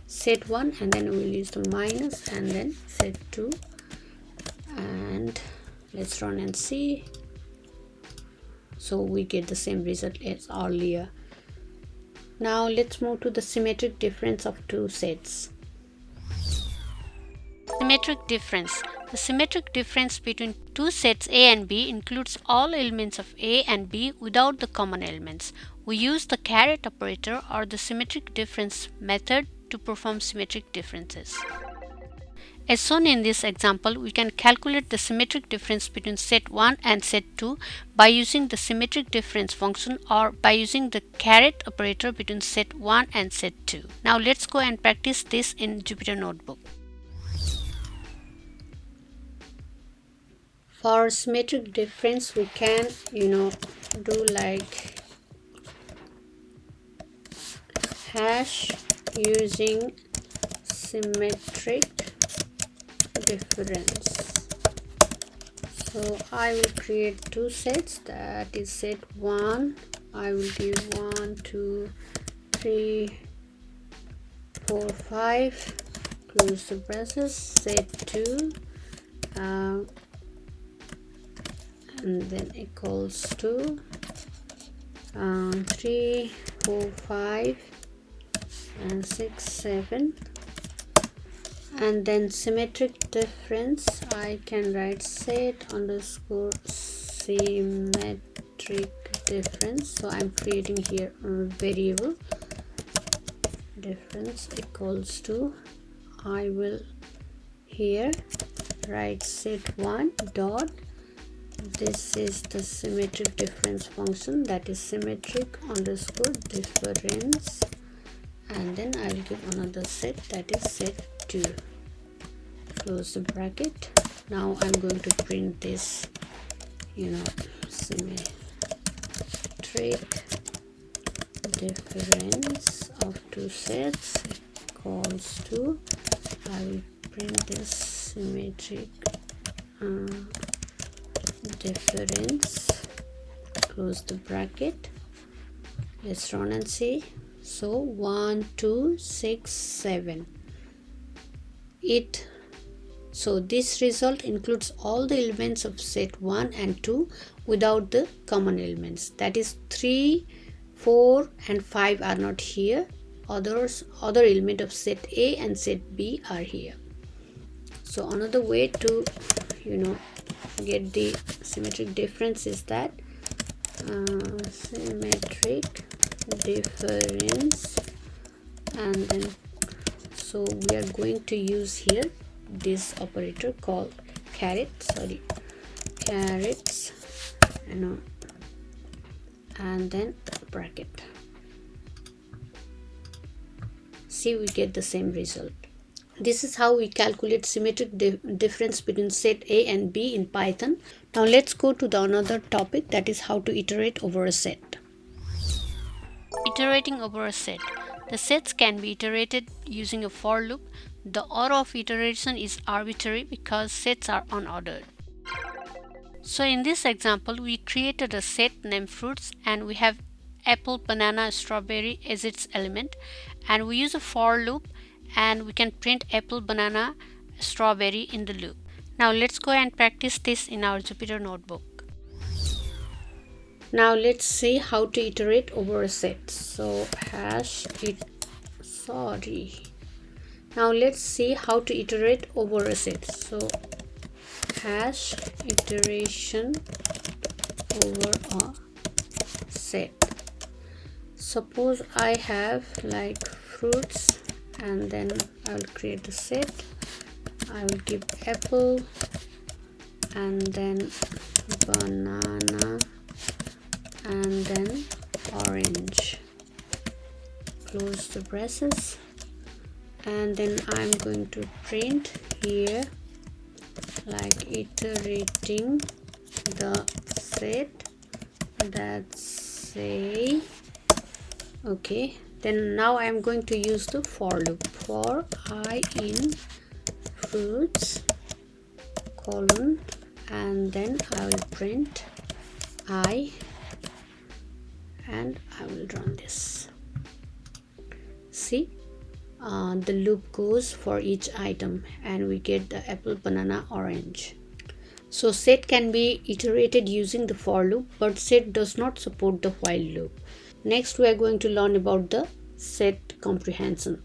S1: set 1 and then we will use the minus and then set 2, and let's run and see. So we get the same result as earlier. Now let's move to the symmetric difference of two sets. Symmetric difference. The symmetric difference between two sets A and B includes all elements of A and B without the common elements. We use the caret operator or the symmetric difference method to perform symmetric differences. As shown in this example, we can calculate the symmetric difference between set 1 and set 2 by using the symmetric difference function or by using the caret operator between set 1 and set 2. Now let's go and practice this in Jupyter Notebook. For symmetric difference, we can do like hash using symmetric difference. So I will create two sets, that is set 1, I will give 1 2 3 4 5, close the braces, set 2 and then equals to 3 4 5 and 6 7, and then symmetric difference I can write set underscore symmetric difference. So I'm creating here a variable difference equals to, I will here write set 1 dot, this is the symmetric difference function, that is symmetric underscore difference, and then I will give another set, that is set 2, close the bracket. Now I'm going to print this symmetric difference of two sets equals to, I will print this symmetric difference, close the bracket. Let's run and see. So 1 2 6 7, so this result includes all the elements of set 1 and 2 without the common elements, that is 3 4 and 5 are not here, other element of set A and set B are here. So another way to get the symmetric difference is that symmetric difference, and then so we are going to use here this operator called carets, and then bracket. See, we get the same result. This is how we calculate symmetric difference between set A and B in Python. Now let's go to the another topic, that is how to iterate over a set. Iterating over a set. The sets can be iterated using a for loop. The order of iteration is arbitrary because sets are unordered. So in this example, we created a set named fruits, and we have apple, banana, strawberry as its element, and we use a for loop, and we can print apple, banana, strawberry in the loop. Now let's go and practice this in our Jupyter Notebook. Now let's see how to iterate over a set. So now let's see how to iterate over a set. So hash iteration over a set. Suppose I have like fruits, and then I will create a set. I will give apple, and then banana, and then orange, close the braces, and then I'm going to print here like iterating the set, that's say okay. Then now I'm going to use the for loop, for I in fruits colon, and then I will print I, and I will run this. See, the loop goes for each item, and we get the apple, banana, orange. So set can be iterated using the for loop, but set does not support the while loop. Next, we are going to learn about the set comprehension.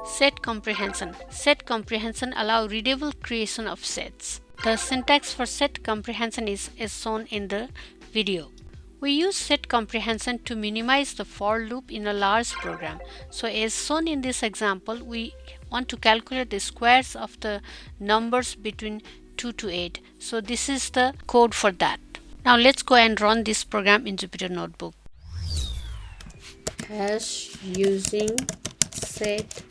S1: Set comprehension. Set comprehension allows readable creation of sets. The syntax for set comprehension is as shown in the video. We use set comprehension to minimize the for loop in a large program. So as shown in this example, we want to calculate the squares of the numbers between 2 to 8. So this is the code for that. Now let's go and run this program in Jupyter Notebook. Hash using set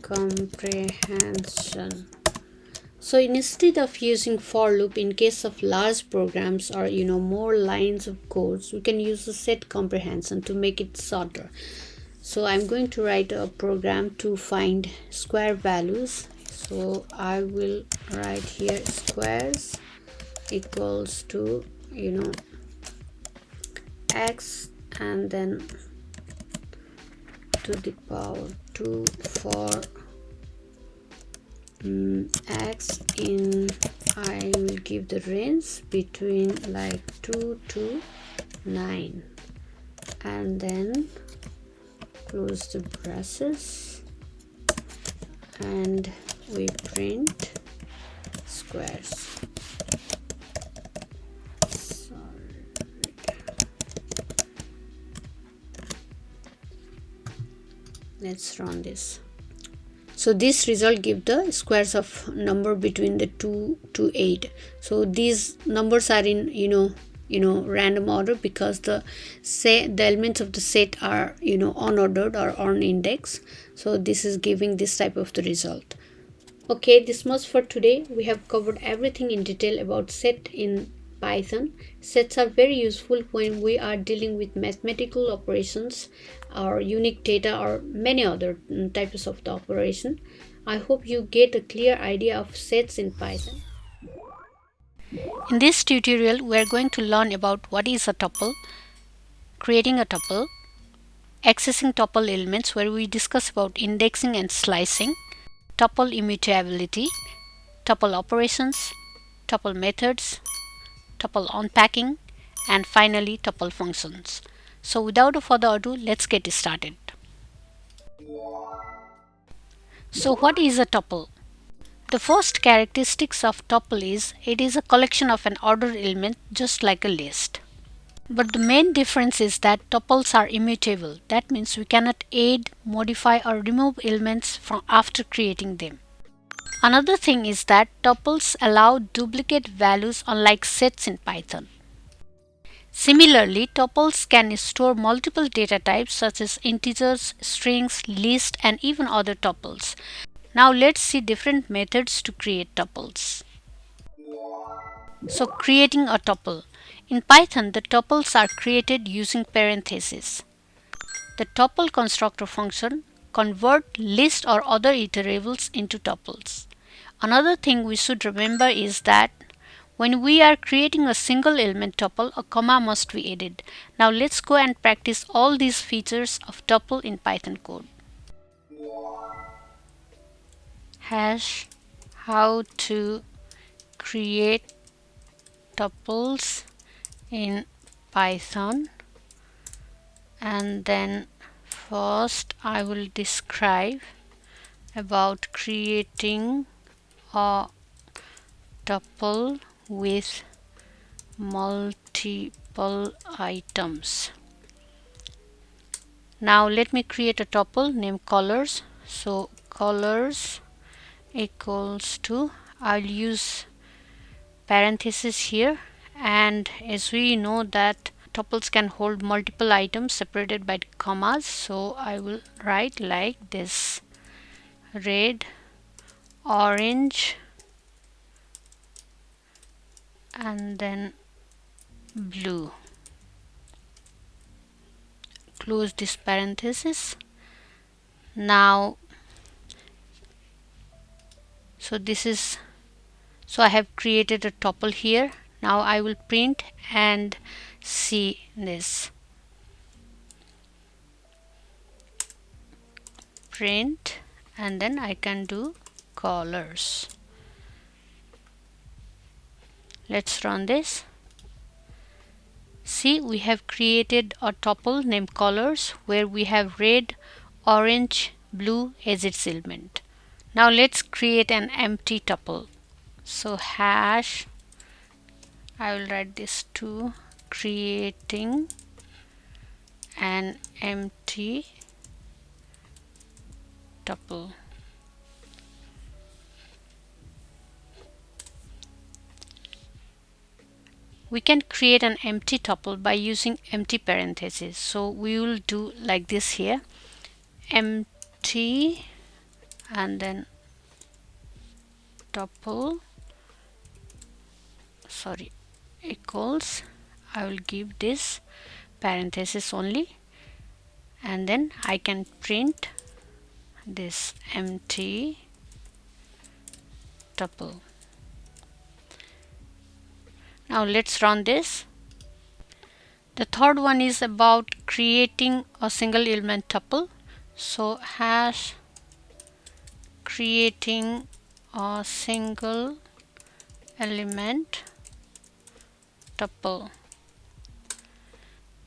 S1: comprehension. So instead of using for loop in case of large programs or more lines of codes, we can use the set comprehension to make it shorter. So I'm going to write a program to find square values. So I will write here squares equals to x and then to the power 2 for x in, I will give the range between like 2 to 9 and then close the braces and we print squares. Let's run this. So this result give the squares of number between the 2 to 8. So these numbers are in random order because the elements of the set are unordered or on index. So this is giving this type of the result. Okay, this much for today. We have covered everything in detail about set in Python. Sets are very useful when we are dealing with mathematical operations or unique data or many other types of the operation. I hope you get a clear idea of sets in Python. In this tutorial, we are going to learn about what is a tuple, creating a tuple, accessing tuple elements where we discuss about indexing and slicing, tuple immutability, tuple operations, tuple methods, tuple unpacking, and finally tuple functions. So without further ado, let's get started. So what is a tuple? The first characteristics of tuple is it is a collection of an ordered element just like a list. But the main difference is that tuples are immutable. That means we cannot add, modify or remove elements from after creating them. Another thing is that tuples allow duplicate values unlike sets in Python. Similarly, tuples can store multiple data types such as integers, strings, lists, and even other tuples. Now let's see different methods to create tuples. So creating a tuple. In Python, the tuples are created using parentheses. The tuple constructor function converts list or other iterables into tuples. Another thing we should remember is that when we are creating a single element tuple, a comma must be added. Now let's go and practice all these features of tuple in Python code. Hash how to create tuples in Python, and then first I will describe about creating a tuple with multiple items. Now let me create a tuple named colors. So colors equals to, I'll use parentheses here, and as we know that tuples can hold multiple items separated by commas, so I will write like this: red, orange, and then blue. Close this parenthesis. Now so I have created a tuple here. Now I will print and see this. Print and then I can do colors. Let's run this. See, we have created a tuple named colors where we have red, orange, blue as its element. Now let's create an empty tuple. So hash, I will write this to creating an empty tuple. We can create an empty tuple by using empty parentheses. So we will do like this here, empty and then tuple, equals, I will give this parenthesis only, and then I can print this empty tuple. Now let's run this. The third one is about creating a single element tuple. So hash creating a single element tuple.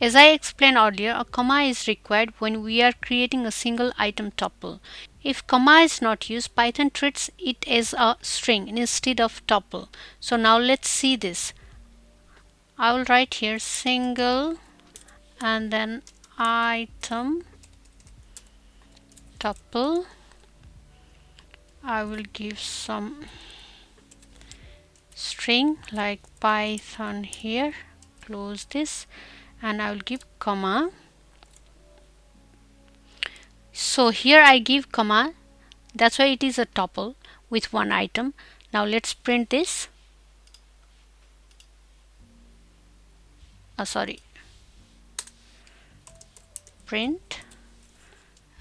S1: As I explained earlier, a comma is required when we are creating a single item tuple. If comma is not used, Python treats it as a string instead of tuple. So now let's see this. I will write here single and then item tuple. I will give some string like Python here, close this, and I will give comma. So here I give comma, that's why it is a tuple with one item. Now let's print this. Print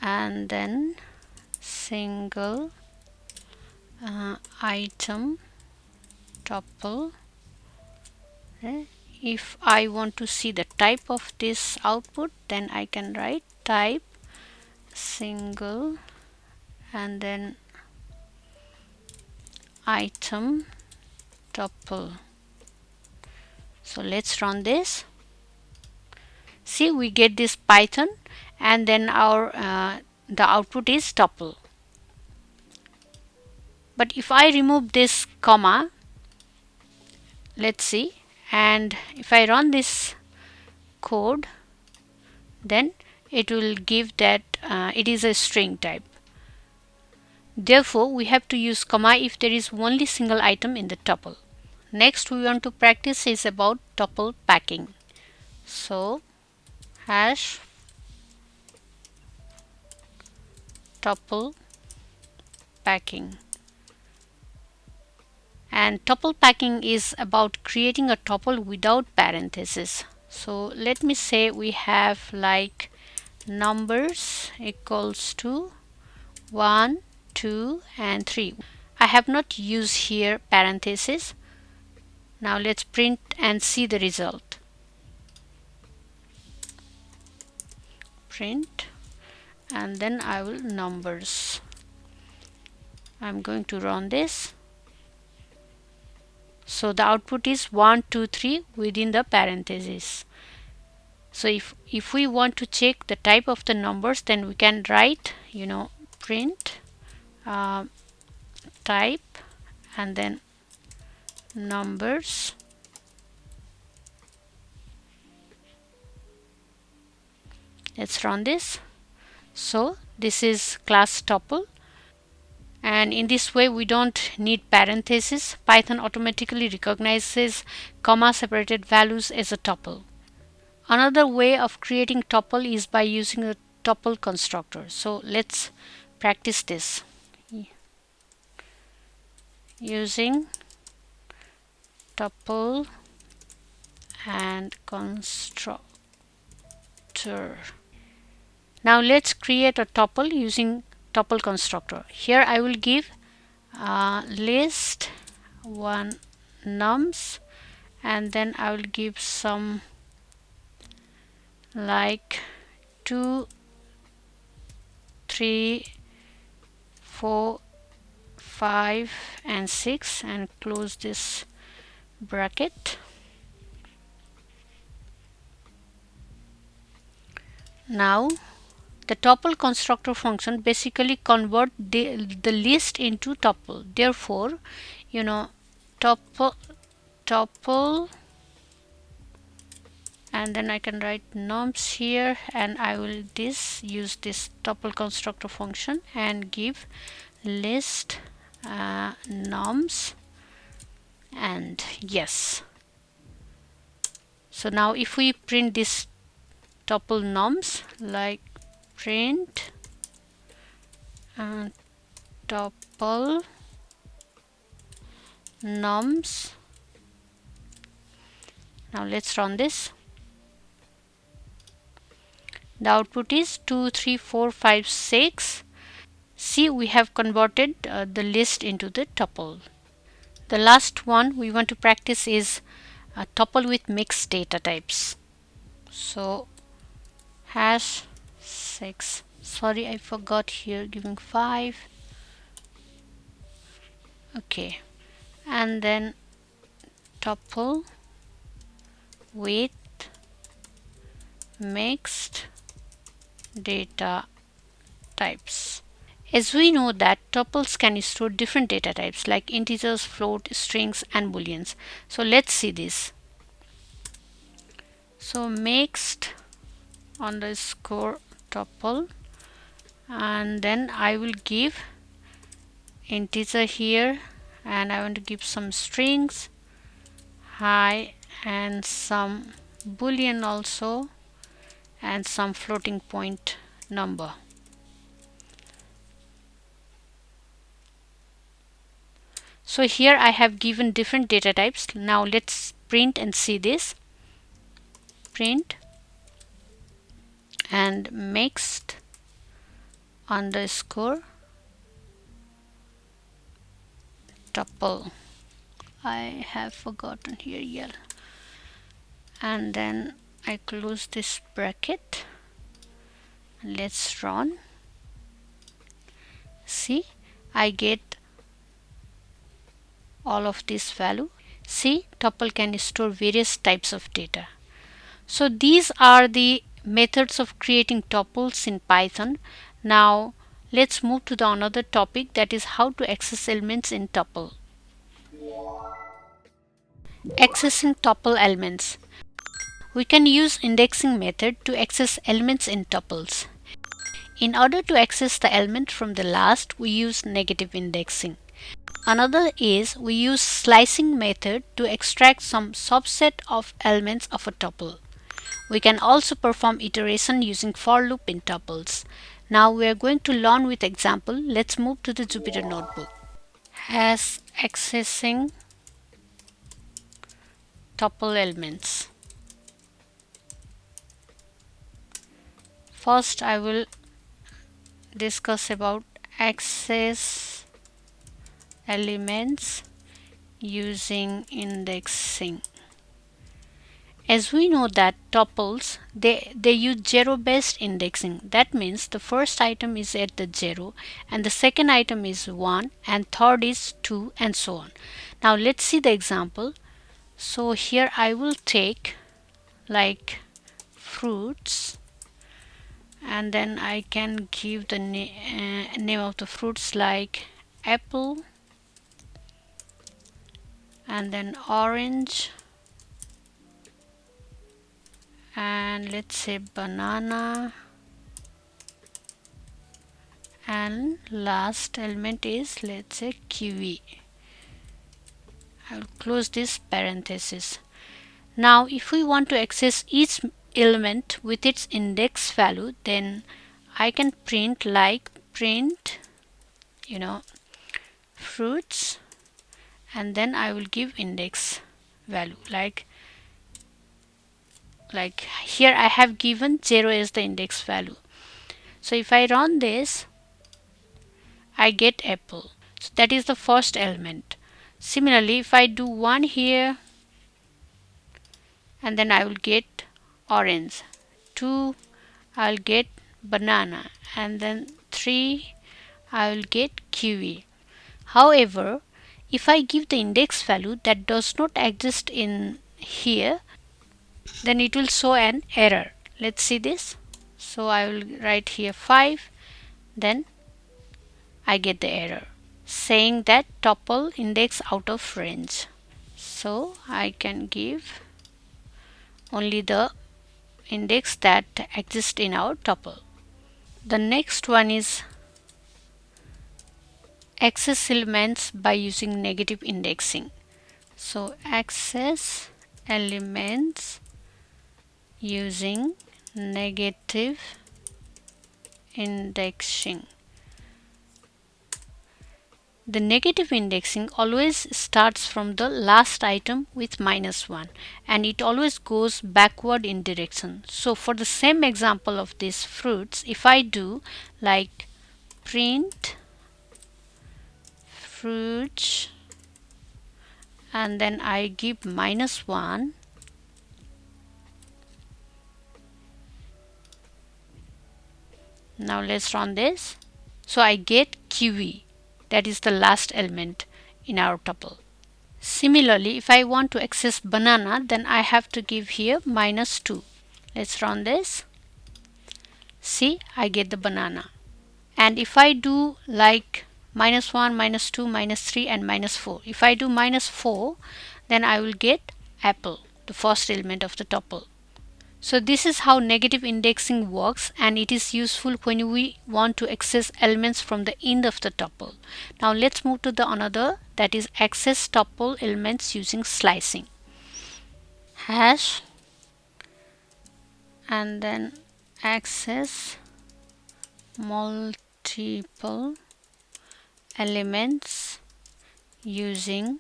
S1: and then single item tuple. Okay. If I want to see the type of this output, then I can write type single and then item tuple. So let's run this. See, we get this Python and then our the output is tuple. But if I remove this comma, let's see, and if I run this code, then it will give that it is a string type. Therefore, we have to use comma if there is only single item in the tuple. Next we want to practice is about tuple packing. So hash tuple packing. And tuple packing is about creating a tuple without parentheses. So let me say we have like numbers equals to 1, 2 and 3. I have not used here parentheses. Now let's print and see the result. Print and then I will numbers. I'm going to run this. So the output is 1, 2, 3 within the parentheses. So if we want to check the type of the numbers, then we can write print type and then numbers. Let's run this. So this is class tuple, and in this way we don't need parentheses. Python automatically recognizes comma separated values as a tuple. Another way of creating tuple is by using a tuple constructor. So let's practice this using tuple and constructor. Now let's create a tuple using tuple constructor. Here I will give list 1 nums and then I will give some like 2, 3, 4, 5 and 6 and close this bracket. Now the tuple constructor function basically convert the list into tuple. Therefore, tuple, and then I can write nums here, and I will use this tuple constructor function and give list nums, and yes. So now if we print this tuple nums, like print tuple nums, now let's run this. The output is 2, 3, 4, 5, 6. See, we have converted the list into the tuple. The last one we want to practice is a tuple with mixed data types. So hash 6. Sorry, I forgot here giving 5. Okay, and then tuple with mixed data types. As we know that tuples can store different data types like integers, float, strings, and booleans. So let's see this. So mixed underscore tuple, and then I will give integer here, and I want to give some strings, high, and some boolean also, and some floating point number. So here I have given different data types. Now let's print and see this. Print and mixed underscore tuple. I have forgotten here, yeah. And then I close this bracket. Let's run. See, I get all of this value. See, tuple can store various types of data. So these are the methods of creating tuples in Python. Now let's move to the another topic, that is how to access elements in tuple. Accessing tuple elements. We can use indexing method to access elements in tuples. In order to access the element from the last, we use negative indexing. Another is we use slicing method to extract some subset of elements of a tuple. We can also perform iteration using for loop in tuples. Now we are going to learn with example. Let's move to the Jupyter notebook. As accessing tuple elements. First I will discuss about access elements using indexing. As we know that tuples, they use zero based indexing. That means the first item is at the 0, and the second item is 1, and third is 2, and so on. Now let's see the example. So here I will take like fruits, and then I can give the name of the fruits like apple, and then orange, and let's say banana, and last element is, let's say, kiwi. I'll close this parenthesis. Now if we want to access each element with its index value, then I can print like print fruits, and then I will give index value like here I have given 0 as the index value. So if I run this, I get apple. So that is the first element. Similarly, if I do 1 here, and then I will get orange, 2 I'll get banana, and then 3 I will get kiwi. However, if I give the index value that does not exist in here, then it will show an error. Let's see this. So I will write here 5, then I get the error saying that tuple index out of range. So I can give only the index that exists in our tuple. The next one is access elements by using negative indexing. So access elements using negative indexing. The negative indexing always starts from the last item with -1 and it always goes backward in direction. So for the same example of these fruits, if I do like print fruits and then I give -1, now let's run this. So I get kiwi, that is the last element in our tuple. Similarly, if I want to access banana, then I have to give here -2. Let's run this. See, I get the banana. And if I do like -1, -2, -3 and -4, if I do -4, then I will get apple, the first element of the tuple. So this is how negative indexing works, and it is useful when we want to access elements from the end of the tuple. Now let's move to the another, that is access tuple elements using slicing. Hash and then access multiple elements using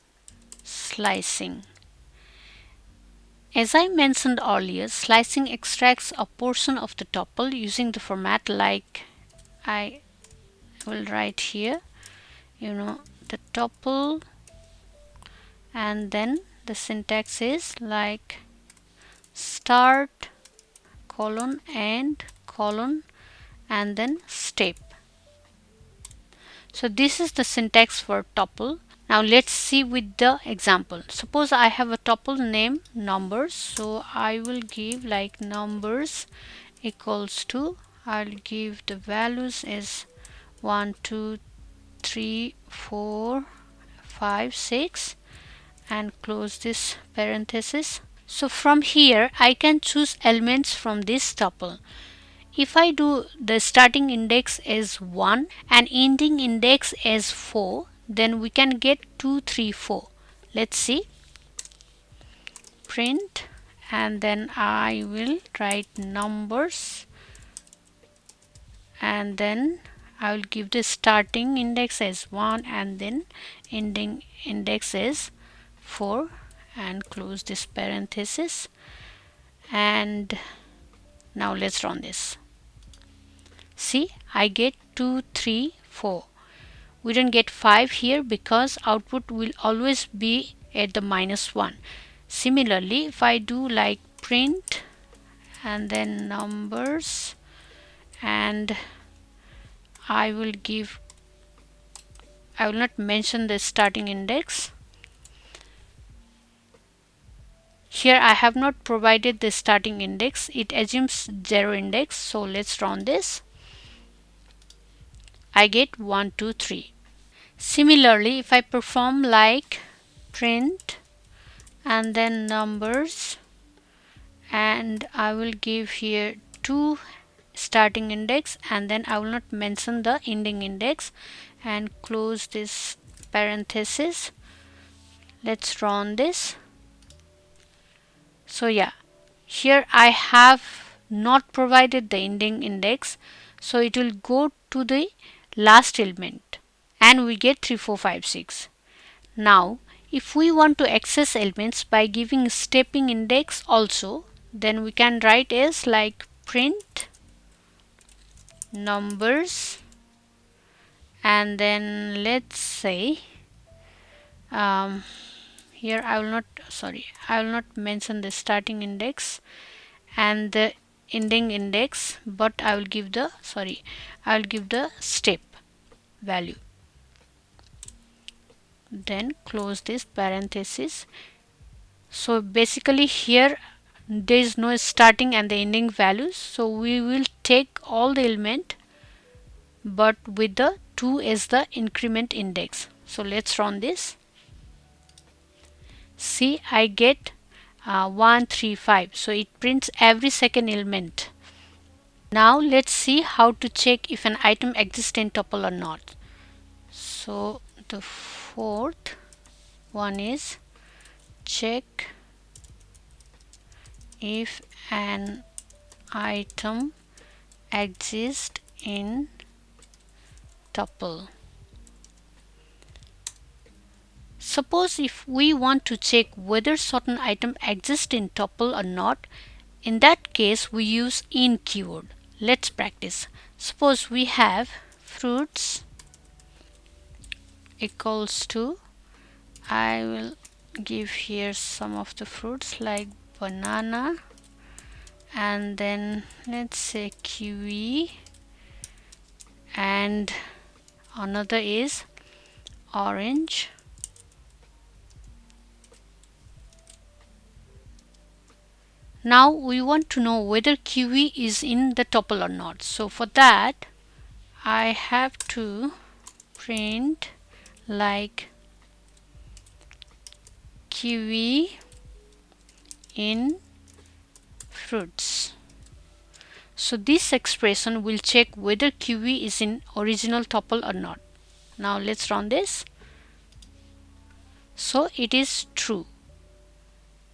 S1: slicing. As I mentioned earlier, slicing extracts a portion of the tuple using the format like I will write here, the tuple, and then the syntax is like start colon and colon and then step. So this is the syntax for tuple. Now let's see with the example. Suppose I have a tuple name numbers, so I will give like numbers equals to, I'll give the values as 1 2 3 4 5 6 and close this parenthesis. So from here I can choose elements from this tuple. If I do the starting index as 1 and ending index as 4, then we can get 2 3 4. Let's see. Print and then I will write numbers and then I will give the starting index as 1 and then ending index as 4 and close this parenthesis. And now let's run this. See, I get 2 3 4. We don't get 5 here because output will always be at the -1. Similarly, if I do like print and then numbers and I will not mention the starting index. Here I have not provided the starting index. It assumes 0 index. So let's run this. I get 1 2 3. Similarly, if I perform like print and then numbers and I will give here 2 starting index and then I will not mention the ending index and close this parenthesis. Let's run this. So yeah, here I have not provided the ending index, so it will go to the last element and we get 3 4 5 6. Now if we want to access elements by giving stepping index also, then we can write as like print numbers and then let's say here I will not mention the starting index and the ending index, but I will give the step value. then close this parenthesis. So basically here there is no starting and the ending values, so we will take all the element but with the 2 as the increment index. So let's run this. See, I get 1 3 5, so it prints every second element. Now let's see how to check if an item exists in tuple or not. So the fourth one is check if an item exists in tuple. Suppose if we want to check whether certain item exists in tuple or not, in that case we use in keyword. Let's practice. Suppose we have fruits equals to, I will give here some of the fruits like banana, and then let's say kiwi, and another is orange. Now we want to know whether kiwi is in the tuple or not. So for that I have to print like kiwi in fruits. So this expression will check whether kiwi is in original tuple or not. Now let's run this. So it is true.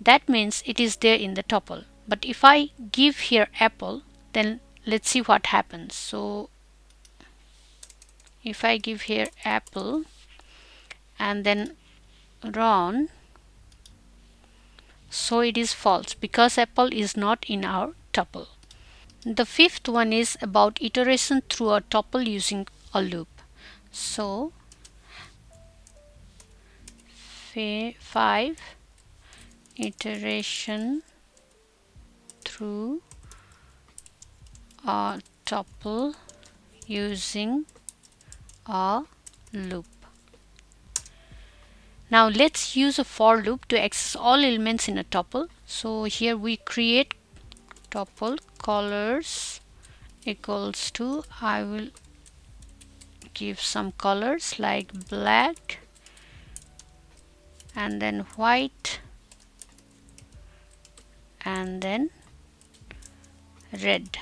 S1: That means it is there in the tuple. But if I give here apple, then let's see what happens. So if I give here apple and then run, so it is false because apple is not in our tuple. The fifth one is about iteration through a tuple using a loop. So 5 iteration through a tuple using a loop. Now let's use a for loop to access all elements in a tuple. So here we create tuple colors equals to, I will give some colors like black and then white and then red,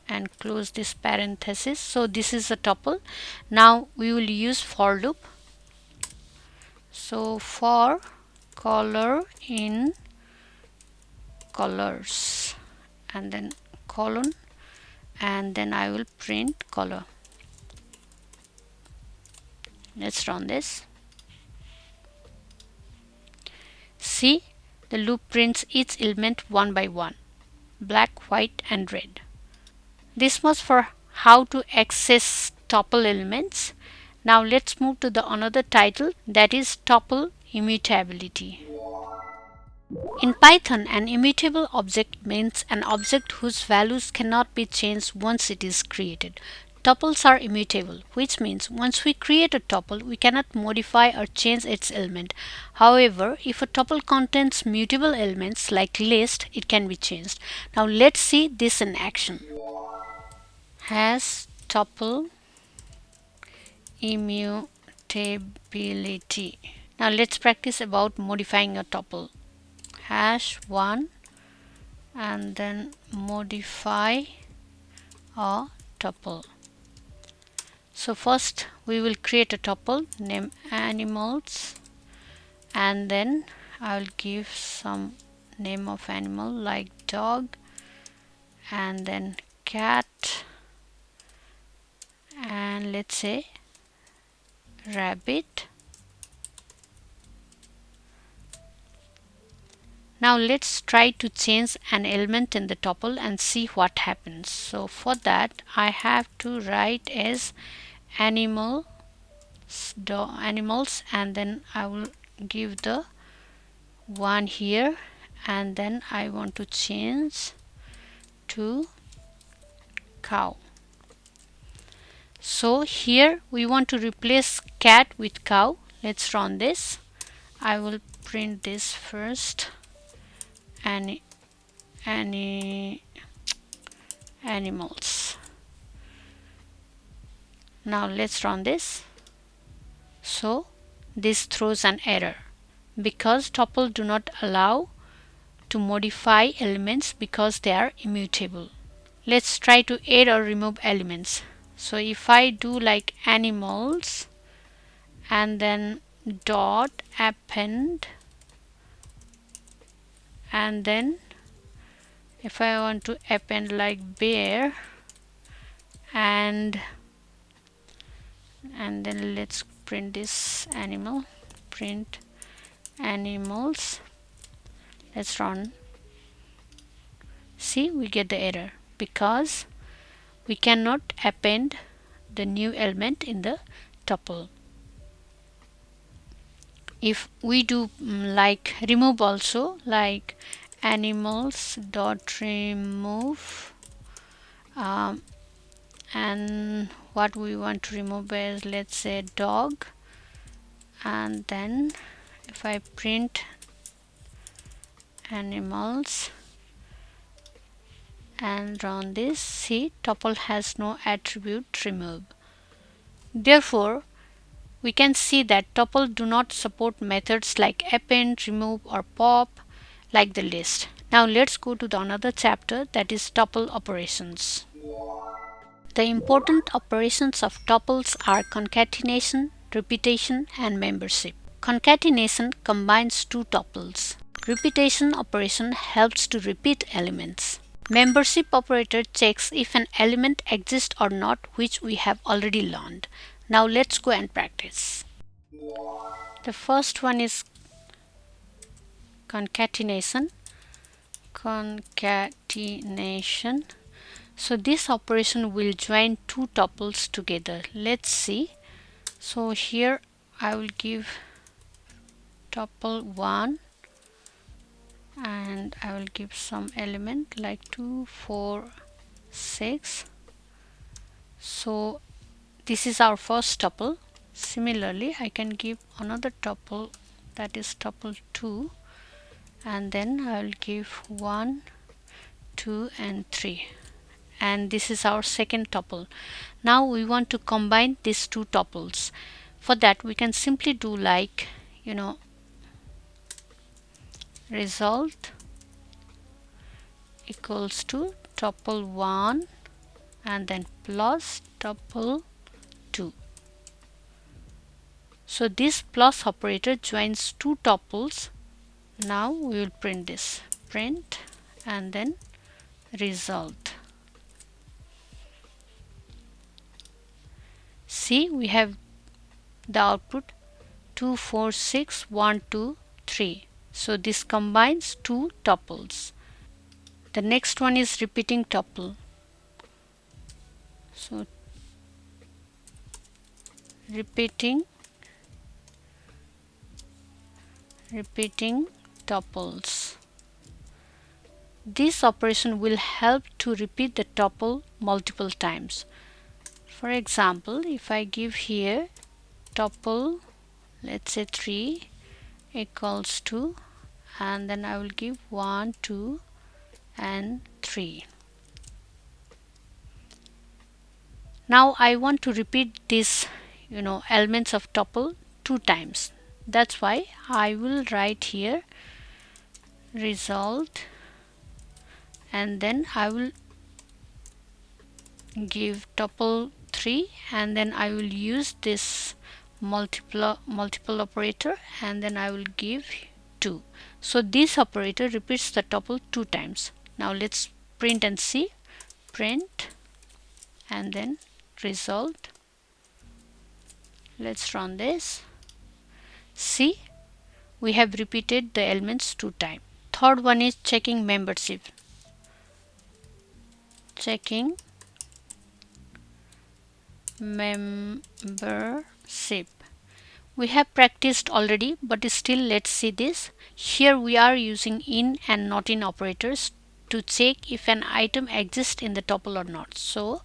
S1: and close this parenthesis. So this is a tuple. Now we will use for loop. So for color in colors and then colon, and then I will print color. Let's run this. See, the loop prints each element one by one, black, white and red. This was for how to access tuple elements. Now let's move to the another title, that is tuple immutability. In Python, an immutable object means an object whose values cannot be changed once it is created. Tuples are immutable, which means once we create a tuple, we cannot modify or change its element. However, if a tuple contains mutable elements like list, it can be changed. Now let's see this in action. Has tuple immutability. Now let's practice about modifying a tuple. #1 and then modify a tuple. So first we will create a tuple, name animals, and then I will give some name of animal like dog, and then cat, and let's say rabbit. Now let's try to change an element in the tuple and see what happens. So for that I have to write as animals, and then I will give the one here, and then I want to change to cow. So here we want to replace cat with cow. Let's run this. I will print this first. Any animals. Now let's run this. So this throws an error because tuple do not allow to modify elements because they are immutable. Let's try to add or remove elements. So if I do like animals and then dot append, and then if I want to append like bear, and then let's print this animal, print animals. Let's run. See, we get the error because we cannot append the new element in the tuple. If we do like remove also, like animals dot remove, and what we want to remove is, let's say, dog, and then if I print animals and run this, see, tuple has no attribute remove. Therefore we can see that tuple do not support methods like append, remove or pop like the list. Now let's go to the another chapter, that is tuple operations. The important operations of tuples are concatenation, repetition and membership. Concatenation combines two tuples. Repetition operation helps to repeat elements. Membership operator checks if an element exists or not, which we have already learned. Now let's go and practice. The first one is concatenation. Concatenation. So this operation will join two tuples together. Let's see. So here I will give tuple 1 and I will give some element like 2, 4, 6. So this is our first tuple. Similarly, I can give another tuple, that is tuple 2, and then I will give 1, 2 and 3. And this is our second tuple. Now we want to combine these two tuples. For that we can simply do like, result equals to tuple 1 and then plus tuple 2. So this plus operator joins two tuples. Now we will print this, print and then result. See, we have the output 2, 4, 6, 1, 2, 3. So this combines two tuples. The next one is repeating tuple. So repeating tuples. This operation will help to repeat the tuple multiple times. For example, if I give here tuple, let's say 3 equals to, and then I will give 1, 2 and 3. Now I want to repeat this elements of tuple 2 times. That's why I will write here result and then I will give tuple 3 and then I will use this multiple operator and then I will give 2. So this operator repeats the tuple 2 times. Now let's print and see. Print and then result. Let's run this. See, we have repeated the elements 2 times. Third one is checking membership. Checking membership. We have practiced already, but still let's see this. Here we are using in and not in operators to check if an item exists in the tuple or not. So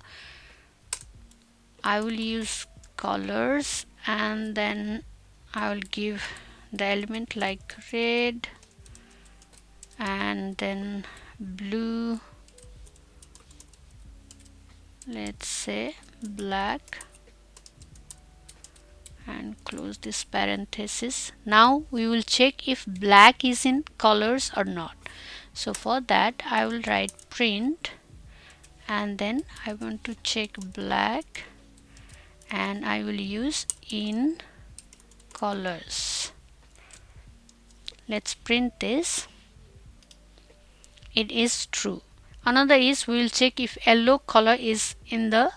S1: I will use colors and then I will give the element like red and then blue, let's say black, and close this parenthesis. Now we will check if black is in colors or not. So for that I will write print, and then I want to check black, and I will use in colors. Let's print this. It is true. Another is we will check if yellow color is in the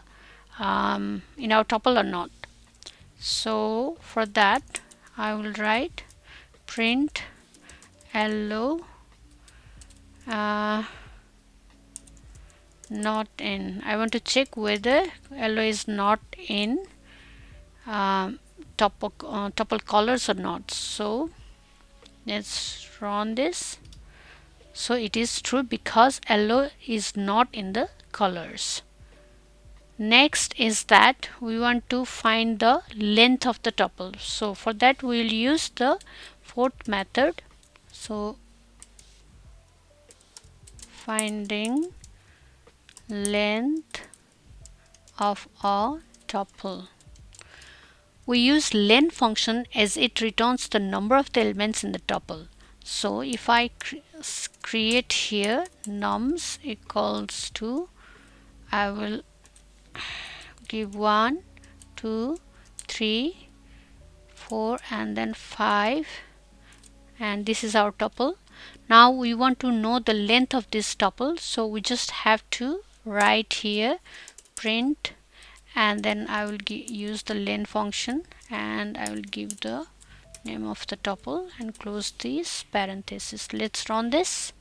S1: in our tuple or not. So for that I will write print yellow not in. I want to check whether yellow is not in tuple colors or not. So let's run this. So it is true because yellow is not in the colors. Next is that we want to find the length of the tuple. So for that we will use the fourth method. So finding length of a tuple. We use len function as it returns the number of the elements in the tuple. So if I create here nums equals to, I will give 1, 2, 3, 4 and then 5, and this is our tuple. Now we want to know the length of this tuple, so we just have to write here print, and then I will use the len function, and I will give the name of the tuple and close these parentheses. Let's run this.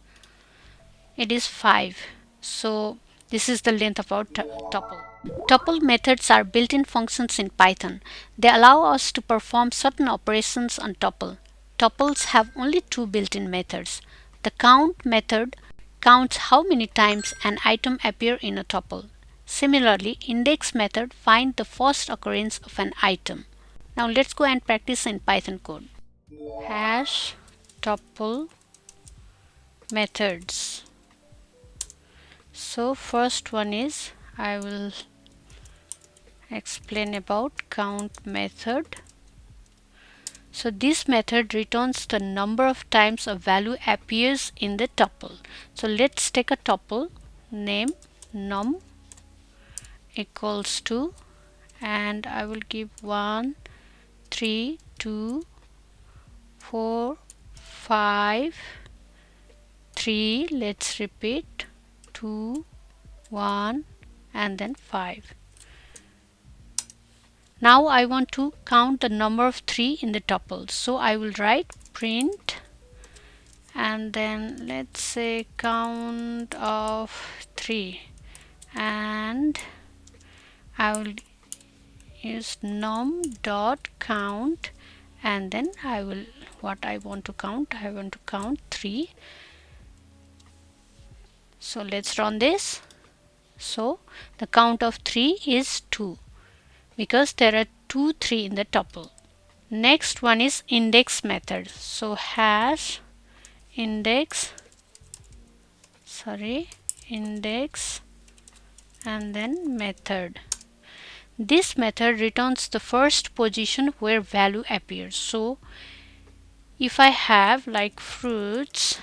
S1: It is 5. So this is the length of our tuple. Tuple methods are built-in functions in Python. They allow us to perform certain operations on tuple. Tuples have only two built-in methods. The count method counts how many times an item appears in a tuple. Similarly, index method finds the first occurrence of an item. Now let's go and practice in Python code. Hash tuple methods. So first one is, I will explain about count method. So this method returns the number of times a value appears in the tuple. So let's take a tuple name num equals to, and I will give 1, 3, 2, 4, 5, 3, let's repeat 2, 1 and then 5. Now I want to count the number of 3 in the tuple. So I will write print, and then let's say count of 3, and I will use num dot count, and then I will what I want to count. I want to count 3. So let's run this. So the count of 3 is 2 because there are 2 3 in the tuple. Next one is index method. So hash index and then method. This method returns the first position where value appears. So if I have like fruits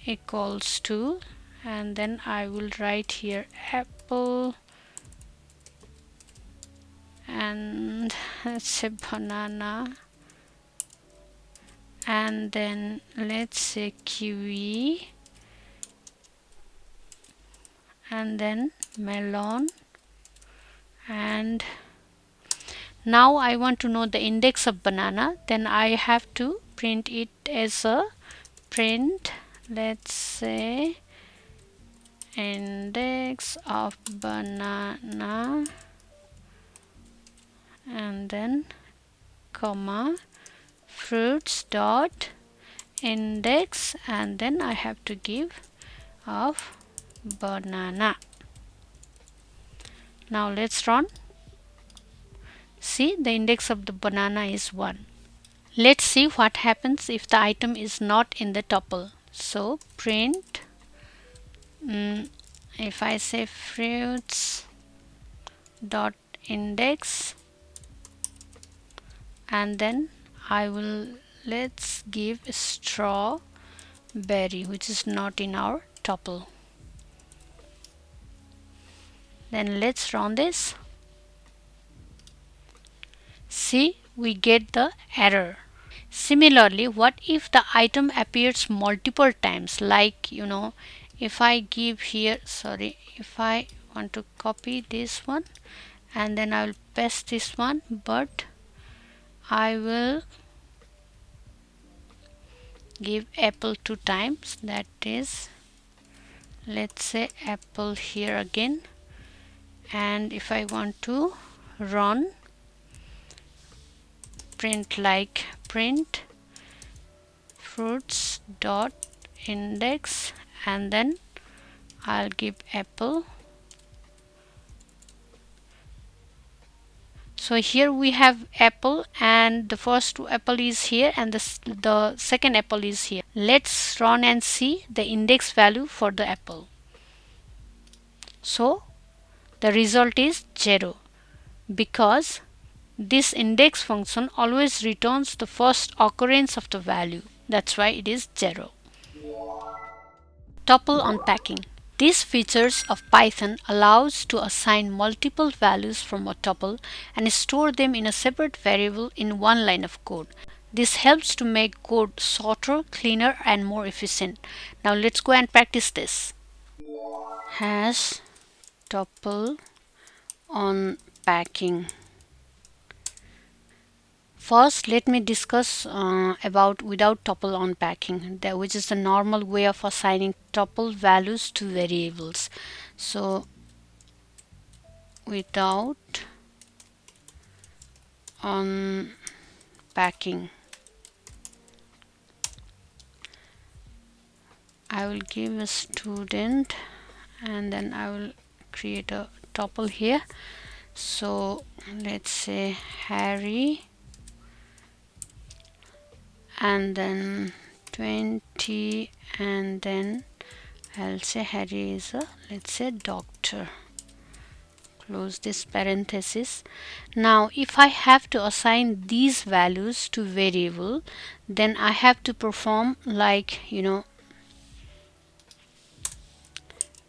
S1: equals to, and then I will write here apple, and let's say banana, and then let's say kiwi, and then melon, and now I want to know the index of banana. Then I have to print it as a print, let's say index of banana, and then comma fruits dot index, and then I have to give of banana. Now let's run. See, the index of the banana is 1. Let's see what happens if the item is not in the tuple. So print, if I say fruits dot index, and then I will, let's give strawberry, which is not in our tuple. Then let's run this. See, we get the error. Similarly, what if the item appears multiple times, like if I give here, sorry, if I want to copy this one and then I will paste this one, but I will give apple 2 times, that is, let's say apple here again, and if I want to run, print like print fruits dot index, and then I'll give apple. So here we have apple, and the first apple is here and the second apple is here. Let's run and see the index value for the apple. So the result is 0, because this index function always returns the first occurrence of the value. That's why it is 0. Tuple unpacking. These features of Python allows to assign multiple values from a tuple and store them in a separate variable in one line of code. This helps to make code shorter, cleaner, and more efficient. Now let's go and practice this. Hash tuple unpacking. First, let me discuss about without tuple unpacking, which is the normal way of assigning tuple values to variables. So, without unpacking, I will give a student and then I will create a tuple here. So, let's say Harry, and then 20, and then I'll say Harry is a, let's say, doctor. Close this parenthesis. Now if I have to assign these values to variable, then I have to perform like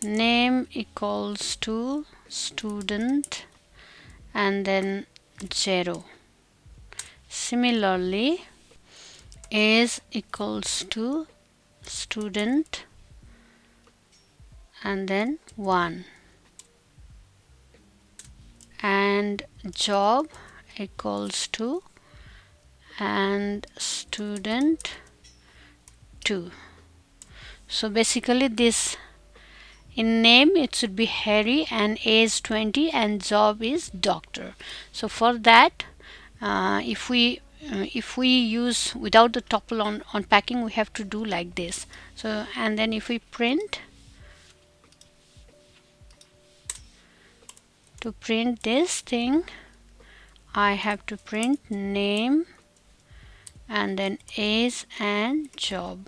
S1: name equals to student and then 0. Similarly, age equals to student and then 1, and job equals to and student 2. So basically this, in name it should be Harry and age 20 and job is doctor. So for that, if we use without the tuple unpacking, we have to do like this. So and then if we print, to print this thing, I have to print name and then age and job.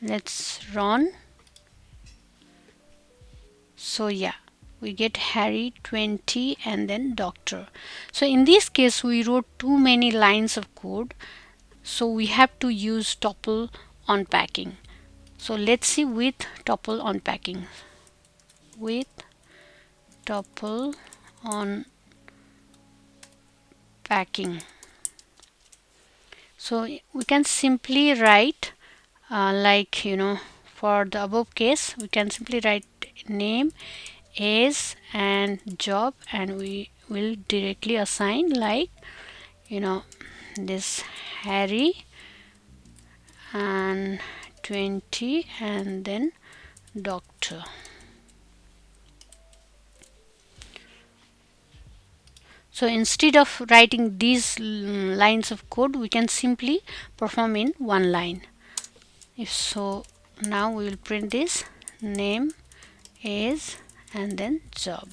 S1: Let's run. So yeah, we get Harry 20 and then doctor. So in this case we wrote too many lines of code, so we have to use tuple unpacking. So let's see with tuple unpacking. With tuple unpacking, so we can simply write like for the above case we can simply write name, age and job, and we will directly assign like this Harry and 20 and then doctor. So instead of writing these lines of code, we can simply perform in one line. If so, now we will print this name age, and then job.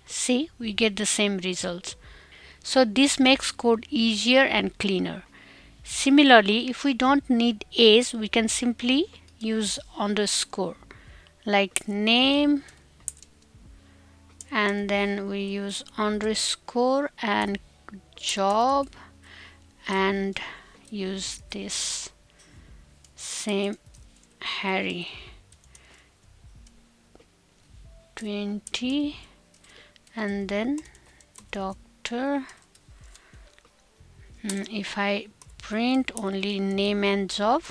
S1: See, we get the same results. So this makes code easier and cleaner. Similarly, if we don't need age, we can simply use underscore, like name, and then we use underscore and job, and use this same Harry 20, and then doctor. If I print only name and job,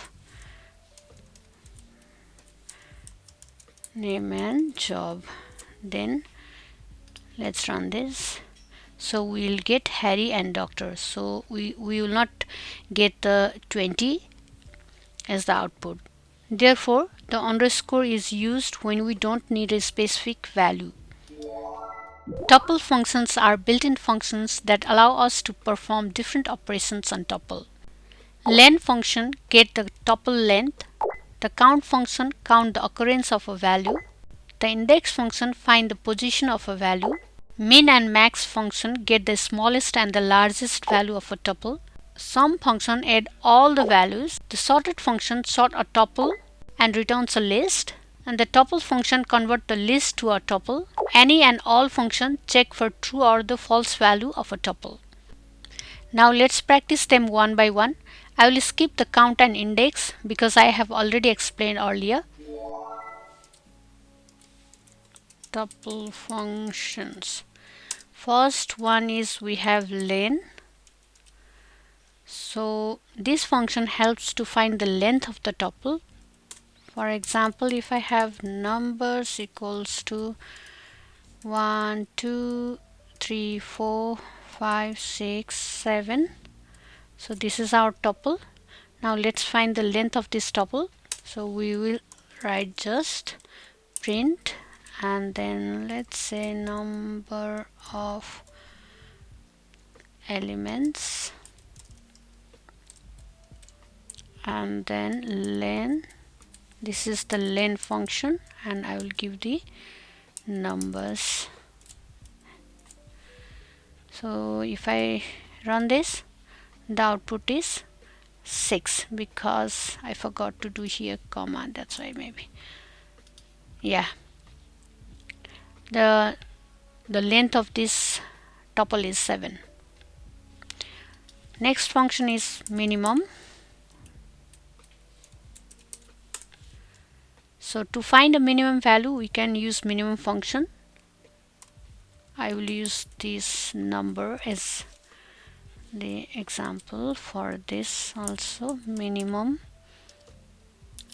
S1: then let's run this. So we'll get Harry and doctor. So we will not get the 20 as the output. Therefore, the underscore is used when we don't need a specific value. Tuple functions are built-in functions that allow us to perform different operations on tuple. Len function get the tuple length. The count function count the occurrence of a value. The index function find the position of a value. Min and max function get the smallest and the largest value of a tuple. Sum function add all the values. The sorted function sort a tuple and returns a list. And the tuple function convert the list to a tuple. Any and all function check for true or the false value of a tuple. Now let's practice them one by one. I will skip the count and index because I have already explained earlier. Tuple functions. First one is we have len. So this function helps to find the length of the tuple. For example, if I have numbers equals to 1, 2, 3, 4, 5, 6, 7. So this is our tuple. Now let's find the length of this tuple. So we will write just print, and then let's say number of elements, and then len. This is the len function, and I will give the numbers. So if I run this, the output is 6 because I forgot to do here comma, that's why maybe. Yeah, the length of this tuple is 7. Next function is minimum. So to find a minimum value, we can use minimum function. I will use this number as the example for this also. Minimum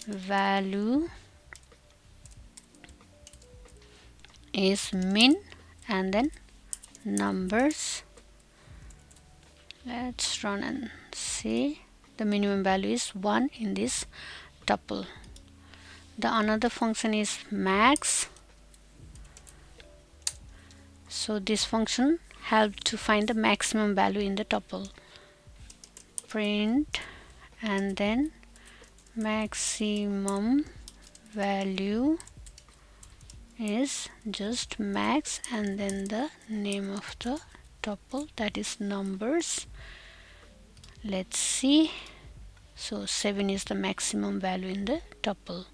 S1: value is min and then numbers. Let's run and see. The minimum value is 1 in this tuple. The another function is max. So this function helps to find the maximum value in the tuple. Print and then maximum value is just max and then the name of the tuple, that is numbers. Let's see. So 7 is the maximum value in the tuple.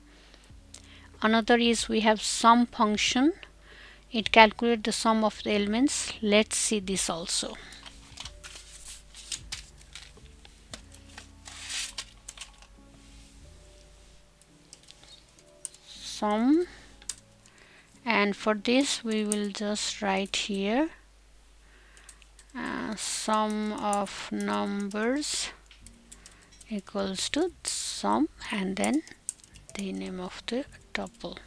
S1: Another is we have sum function. It calculates the sum of the elements. Let's see this also. Sum, and for this we will just write here sum of numbers equals to sum and then the name of the tuple.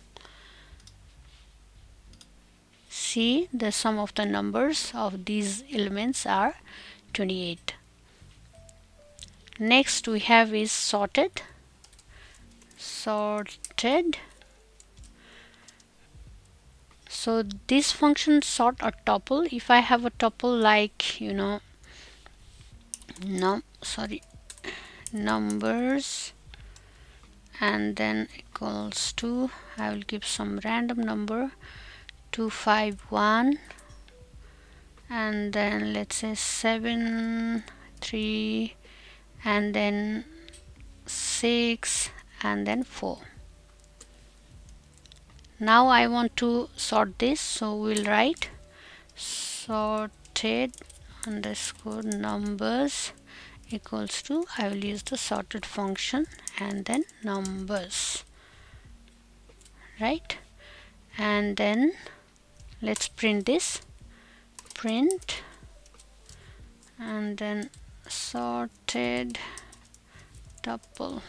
S1: See, the sum of the numbers of these elements are 28. Next we have is sorted. So this function sort a tuple. If I have a tuple like numbers and then equals to, I will give some random number 251, and then let's say 7 3, and then 6, and then 4. Now I want to sort this, so we'll write sorted underscore numbers equals to, I will use the sorted function, and then numbers, right? And then let's print this, print, and then sorted tuple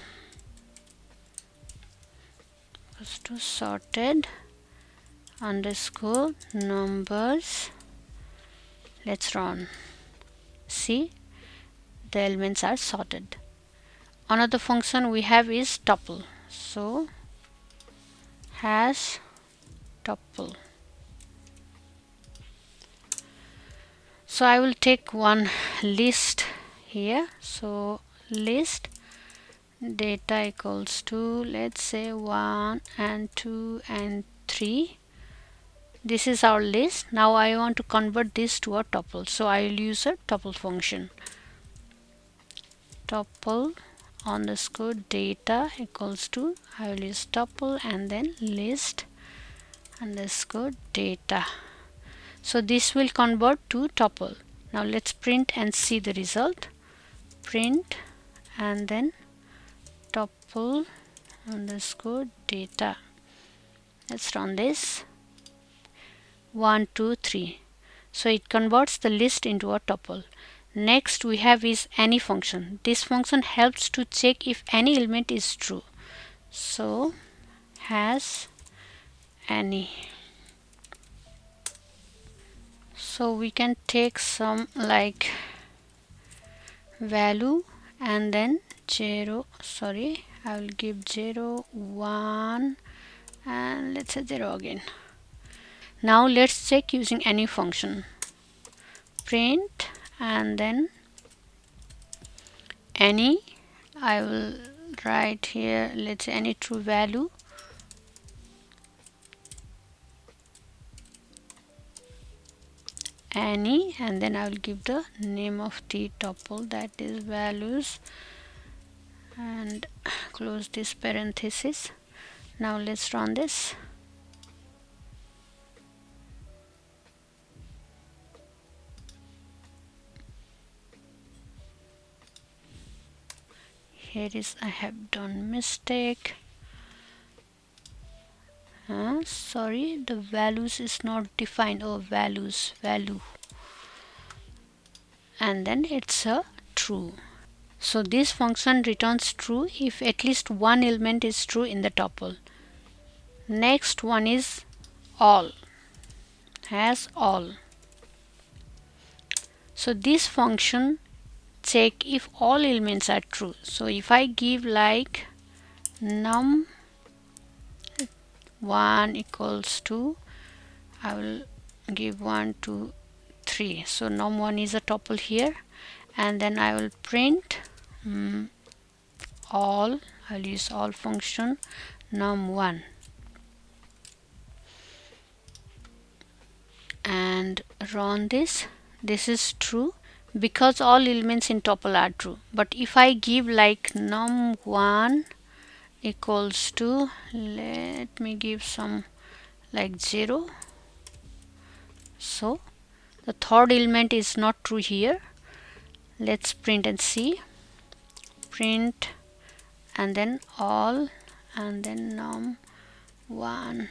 S1: equals to sorted underscore numbers. Let's run. See, the elements are sorted. Another function we have is tuple, so has tuple. So I will take one list here, so list data equals to, let's say 1 and 2 and 3. This is our list. Now I want to convert this to a tuple, so I will use a tuple function. Tuple underscore data equals to, I will use tuple and then list underscore data. So this will convert to tuple. Now let's print and see the result. Print and then tuple underscore data. Let's run this. 1 2 3. So it converts the list into a tuple. Next we have is any function. This function helps to check if any element is true. So has any. So we can take some like value and then 0, sorry, I will give 0 1 and let's say 0 again. Now let's check using any function. Print and then any, I will write here, let's say any true value, any, and then I will give the name of the tuple, that is values, and close this parenthesis. Now let's run this. Here is, I have done mistake. Sorry, the values is not defined. Oh, values, value, and then it's a true. So this function returns true if at least one element is true in the tuple. Next one is all, has all. So this function check if all elements are true. So if I give like num 1 equals to, I will give 1 2 3. So num1 is a tuple here, and then I will print all, I will use all function num1, and run this. This is true because all elements in tuple are true. But if I give like num1 equals to, let me give some like 0, so the third element is not true here. Let's print and see. Print and then all and then num1.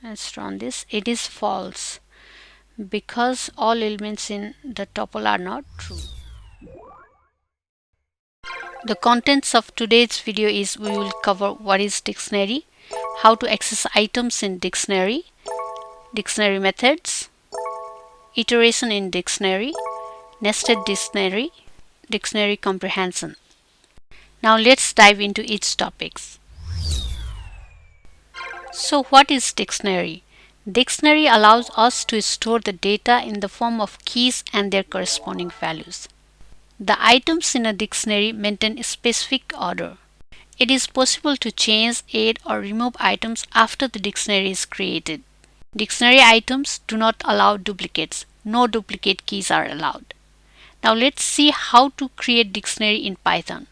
S1: Let's run this. It is false because all elements in the tuple are not true. The contents of today's video is, we will cover what is dictionary, how to access items in dictionary, dictionary methods, iteration in dictionary, nested dictionary, dictionary comprehension. Now let's dive into each topics. So what is dictionary? Dictionary allows us to store the data in the form of keys and their corresponding values. The items in a dictionary maintain a specific order. It is possible to change, add, or remove items after the dictionary is created. Dictionary items do not allow duplicates. No duplicate keys are allowed. Now let's see how to create dictionary in Python.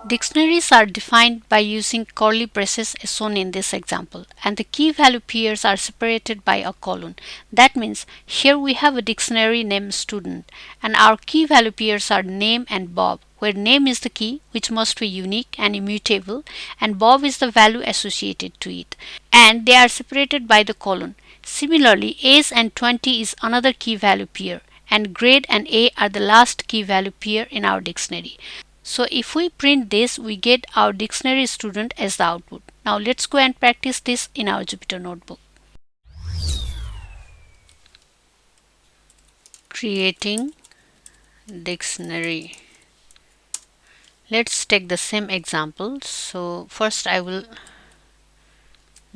S1: Dictionaries are defined by using curly braces as shown in this example, and the key value pairs are separated by a colon. That means here we have a dictionary named student, and our key value pairs are name and Bob, where name is the key which must be unique and immutable, and Bob is the value associated to it, and they are separated by the colon. Similarly, age and 20 is another key value pair, and grade and A are the last key value pair in our dictionary. So if we print this, we get our dictionary student as the output. Now let's go and practice this in our Jupyter notebook. Creating dictionary. Let's take the same example. So first I will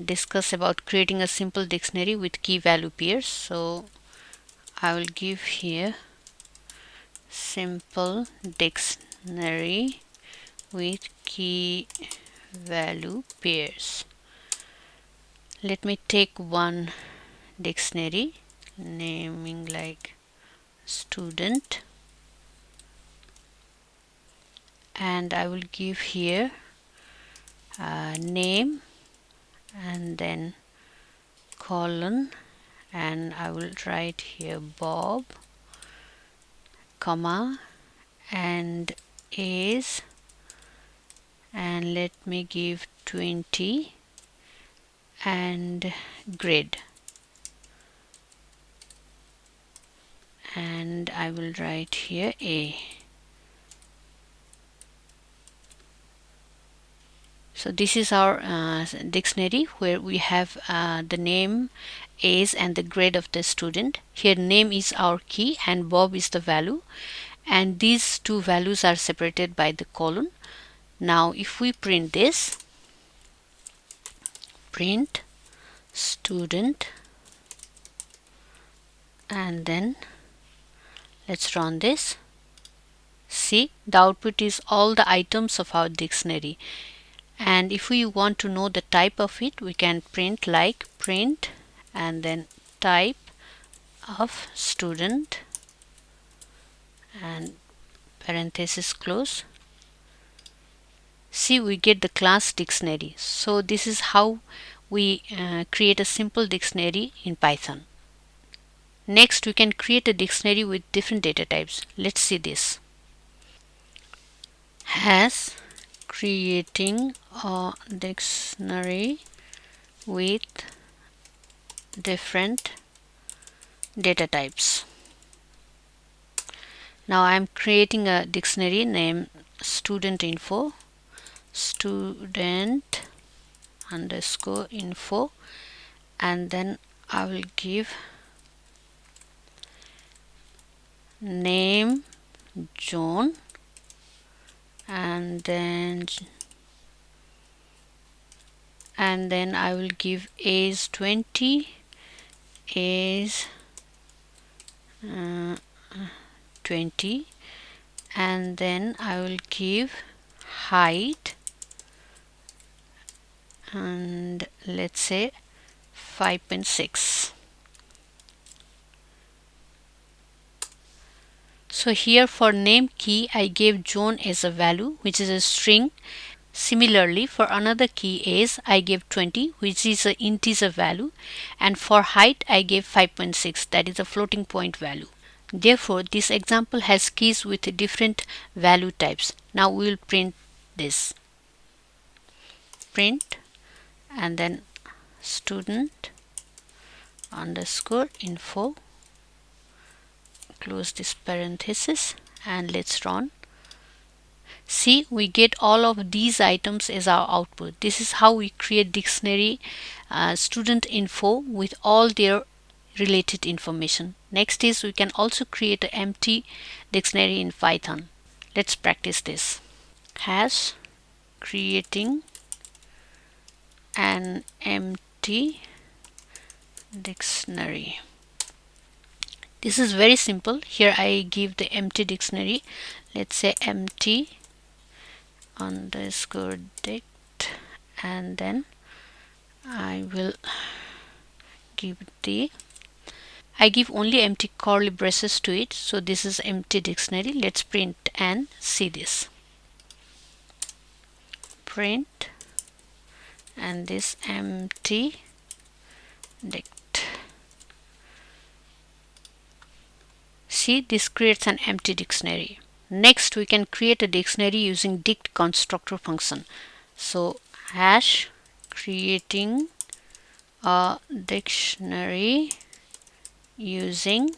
S1: discuss about creating a simple dictionary with key value pairs. So I will give here simple dictionary with key value pairs. Let me take one dictionary naming like student, and I will give here name and then colon, and I will write here Bob, comma, and age, and let me give 20 and grade, and I will write here A. So this is our dictionary where we have the name, age, and the grade of the student. Here name is our key and Bob is the value, and these two values are separated by the colon. Now if we print this, print student, and then let's run this. See, the output is all the items of our dictionary. And if we want to know the type of it, we can print like print and then type of student and parenthesis close. See, we get the class dictionary. So this is how we create a simple dictionary in Python. Next, we can create a dictionary with different data types. Let's see this. Has creating a dictionary with different data types. Now I am creating a dictionary named student info, student underscore info, and then I will give name John, and then I will give age 20, age 20, and then I will give height, and let's say 5.6. So here for name key I gave John as a value, which is a string. Similarly, for another key age I gave 20, which is an integer value, and for height I gave 5.6, that is a floating point value. Therefore, this example has keys with different value types. Now we will print this. Print and then student underscore info, close this parenthesis, and let's run. See, we get all of these items as our output. This is how we create dictionary student info with all their related information. Next is we can also create an empty dictionary in Python. Let's practice this. Has creating an empty dictionary. This is very simple. Here I give the empty dictionary. let's say empty underscore dict, and then I will give I give only empty curly braces to it, so this is empty dictionary. Let's print and see this. Print and this empty dict. See, this creates an empty dictionary. Next, we can create a dictionary using dict constructor function. So hash creating a dictionary using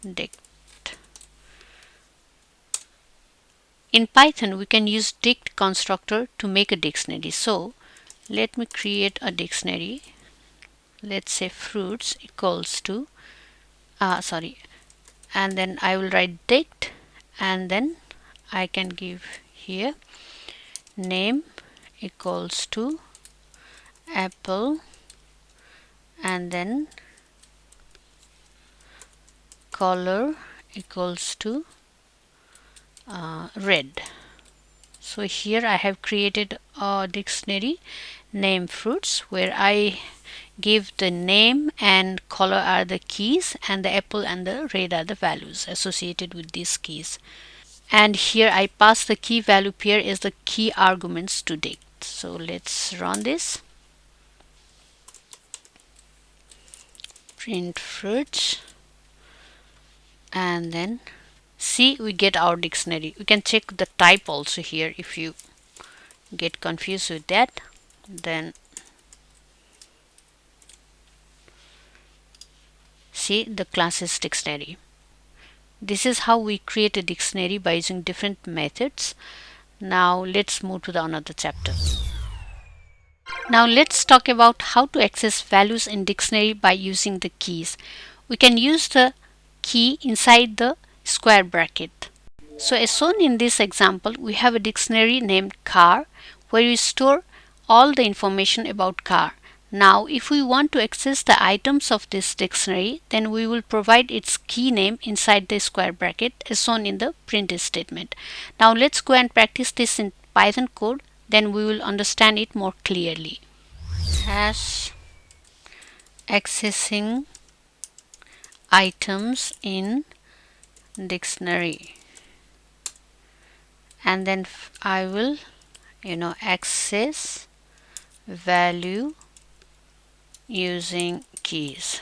S1: dict. In Python, we can use dict constructor to make a dictionary. So let me create a dictionary. Let's say fruits equals to and then I will write dict, and then I can give here name equals to apple, and then color equals to red. So here I have created a dictionary name fruits, where I give the name and color are the keys, and the apple and the red are the values associated with these keys. And here I pass the key value pair as the key arguments to dict. So let's run this. Print fruits, and then see, we get our dictionary. We can check the type also here if you get confused with that. Then see, the class is dictionary. This is how we create a dictionary by using different methods. Now let's move to the another chapter. Now let's talk about how to access values in dictionary by using the keys. We can use the key inside the square bracket. So as shown in this example, we have a dictionary named car, where we store all the information about car. Now if we want to access the items of this dictionary, then we will provide its key name inside the square bracket as shown in the print statement. Now let's go and practice this in Python code, then we will understand it more clearly. Hash accessing items in dictionary, and then I will access value using keys.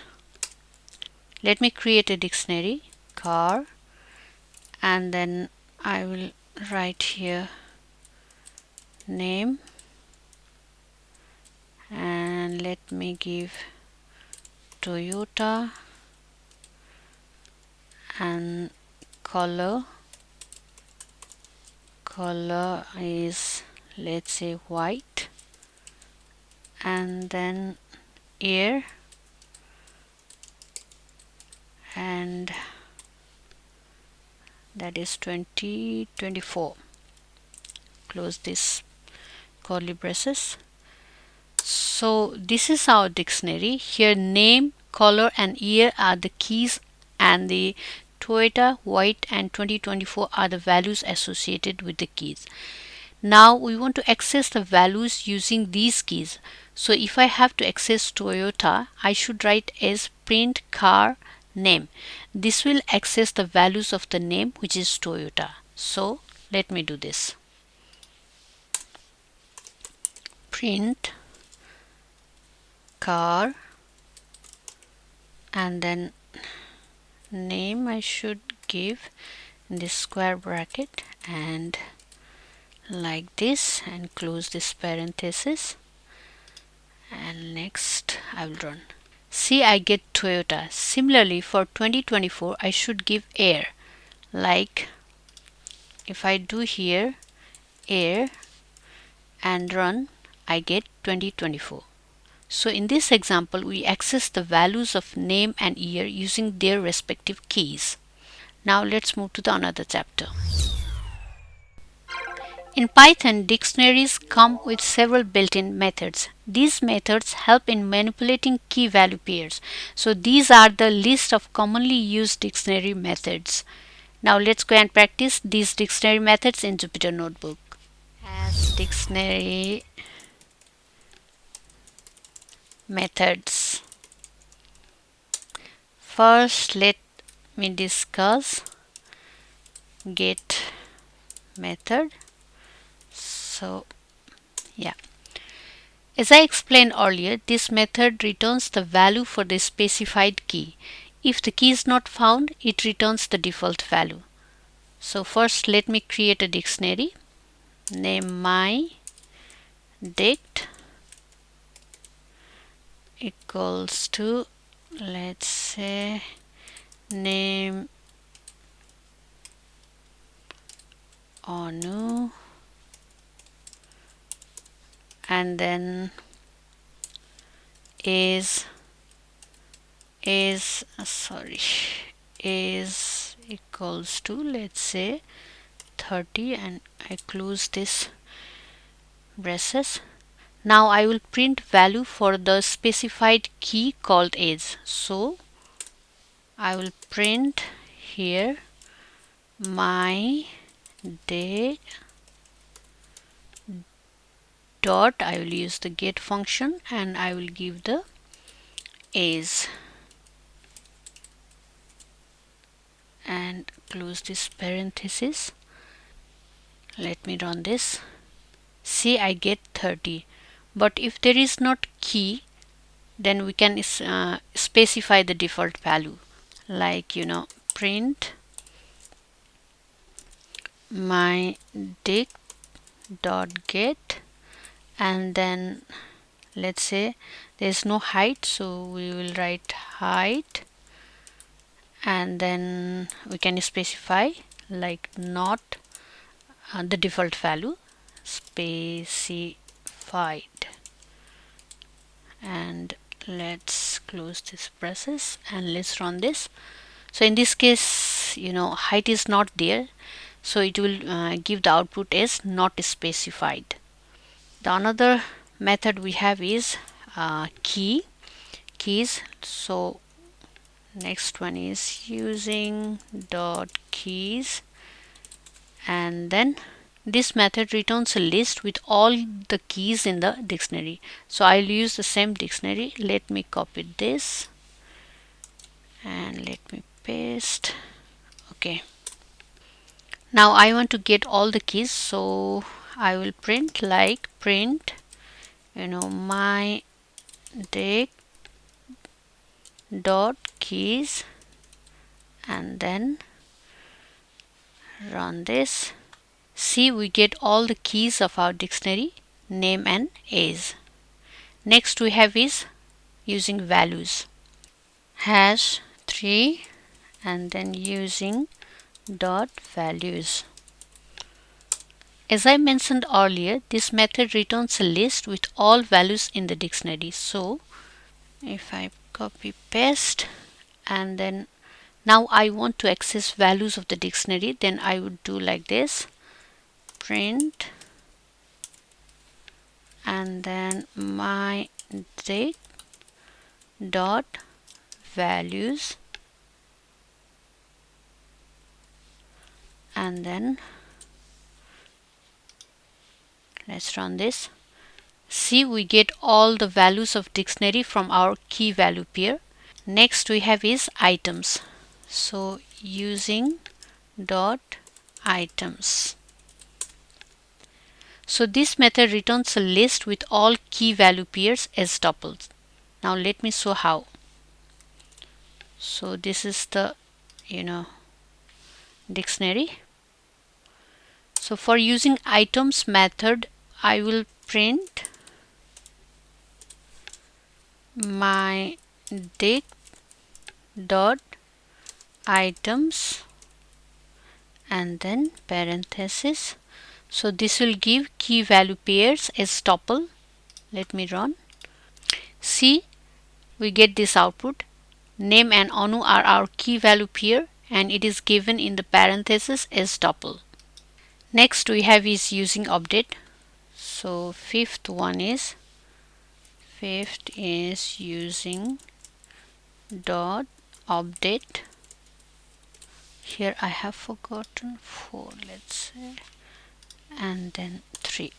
S1: Let me create a dictionary car, and then I will write here name, and let me give Toyota, and color is, let's say, white, and then year, and that is 2024. Close this curly braces. So this is our dictionary. Here name, color and year are the keys, and the Toyota, white and 2024 are the values associated with the keys. Now we want to access the values using these keys. So if I have to access Toyota, I should write as print car name. This will access the values of the name, which is Toyota. So let me do this. Print car, and then name I should give in this square bracket and like this, and close this parenthesis, and next I will run. See, I get Toyota. Similarly for 2024 I should give air, like if I do here air and run, I get 2024. So in this example, we access the values of name and year using their respective keys. Now let's move to the another chapter. In Python, dictionaries come with several built-in methods. These methods help in manipulating key value pairs. So these are the list of commonly used dictionary methods. Now let's go and practice these dictionary methods in Jupyter Notebook. As dictionary methods. First, let me discuss get method. So, yeah. As I explained earlier, this method returns the value for the specified key. If the key is not found, it returns the default value. So first, let me create a dictionary. Name my dict equals to, let's say, name Anu, and then is equals to, let's say, 30, and I close this braces. Now I will print value for the specified key called age. So I will print here my day dot, I will use the get function, and I will give the age and close this parenthesis. Let me run this. See, I get 30, but if there is not key, then we can specify the default value, like print my dict dot get, and then let's say there's no height, so we will write height, and then we can specify like not the default value, specified, and let's close this process and let's run this. So in this case, height is not there, so it will give the output as not specified. The another method we have is keys. So next one is using dot keys, and then this method returns a list with all the keys in the dictionary. So I'll use the same dictionary. Let me copy this and let me paste. Okay, now I want to get all the keys, so I will print like print my dict dot keys, and then run this. See, we get all the keys of our dictionary, name and age. Next we have is using values, hash 3, and then using dot values. As I mentioned earlier, this method returns a list with all values in the dictionary. So if I copy paste, and then now I want to access values of the dictionary, then I would do like this, print, and then my dict dot values, and then let's run this. See, we get all the values of dictionary from our key value pair. Next we have is items. So using dot items. So this method returns a list with all key value pairs as tuples. Now let me show how. So this is the dictionary. So for using items method, I will print my dict dot items and then parenthesis. So this will give key value pairs as tuple. Let me run. See, we get this output. Name and Anu are our key value pair, and it is given in the parenthesis as tuple. Next we have is using update. So fifth is using dot update Here I have forgotten 4, let's say, and then 3.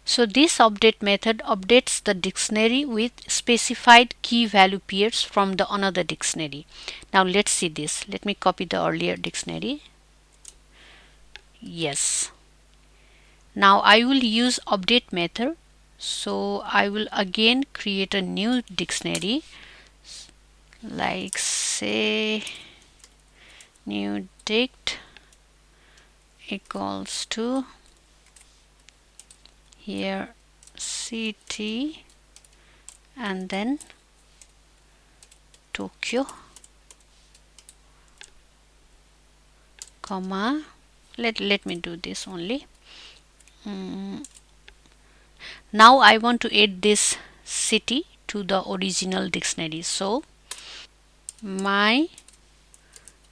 S1: So this update method updates the dictionary with specified key value pairs from the another dictionary. Now let's see this. Let me copy the earlier dictionary. Yes. Now I will use update method. So I will again create a new dictionary, like say new dict equals to here city and then Tokyo, comma, let me do this only. Now I want to add this city to the original dictionary. So my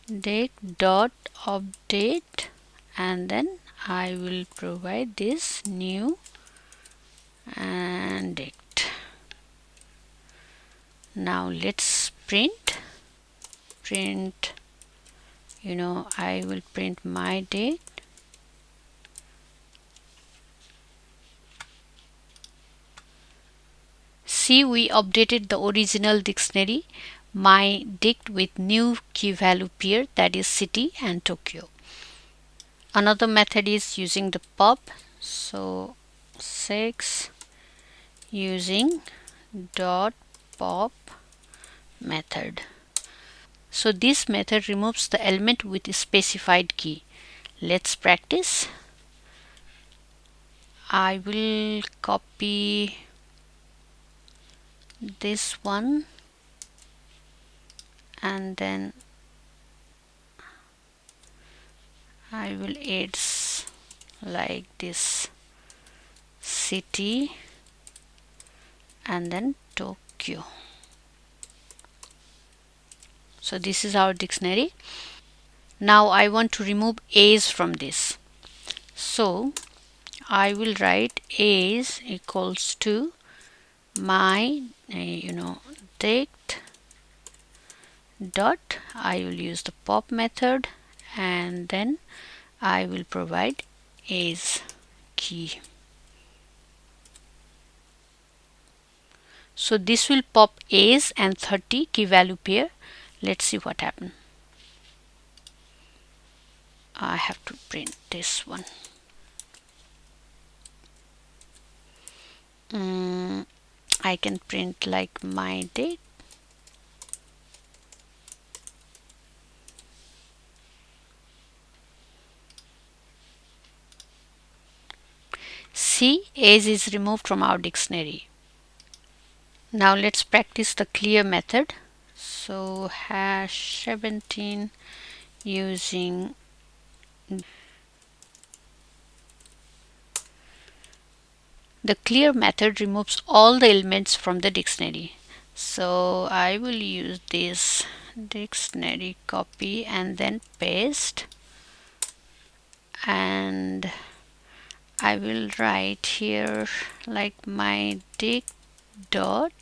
S1: dict dot update, and then I will provide this new and dict. Now let's print, I will print my dict. See, we updated the original dictionary, my dict, with new key value pair, that is city and Tokyo. Another method is using the pop. So 6 using dot pop method. So this method removes the element with a specified key. Let's practice. I will copy this one and then I will add like this city and then Tokyo. So this is our dictionary. Now I want to remove A's from this. So I will write A's equals to my dict dot, I will use the pop method and then I will provide A's key. So this will pop A's and 30 key value pair. Let's see what happens. I have to print this one. I can print like my date. See, age is removed from our dictionary. Now let's practice the clear method. So hash 17 using the clear method removes all the elements from the dictionary. So I will use this dictionary copy and then paste, and I will write here like my dict dot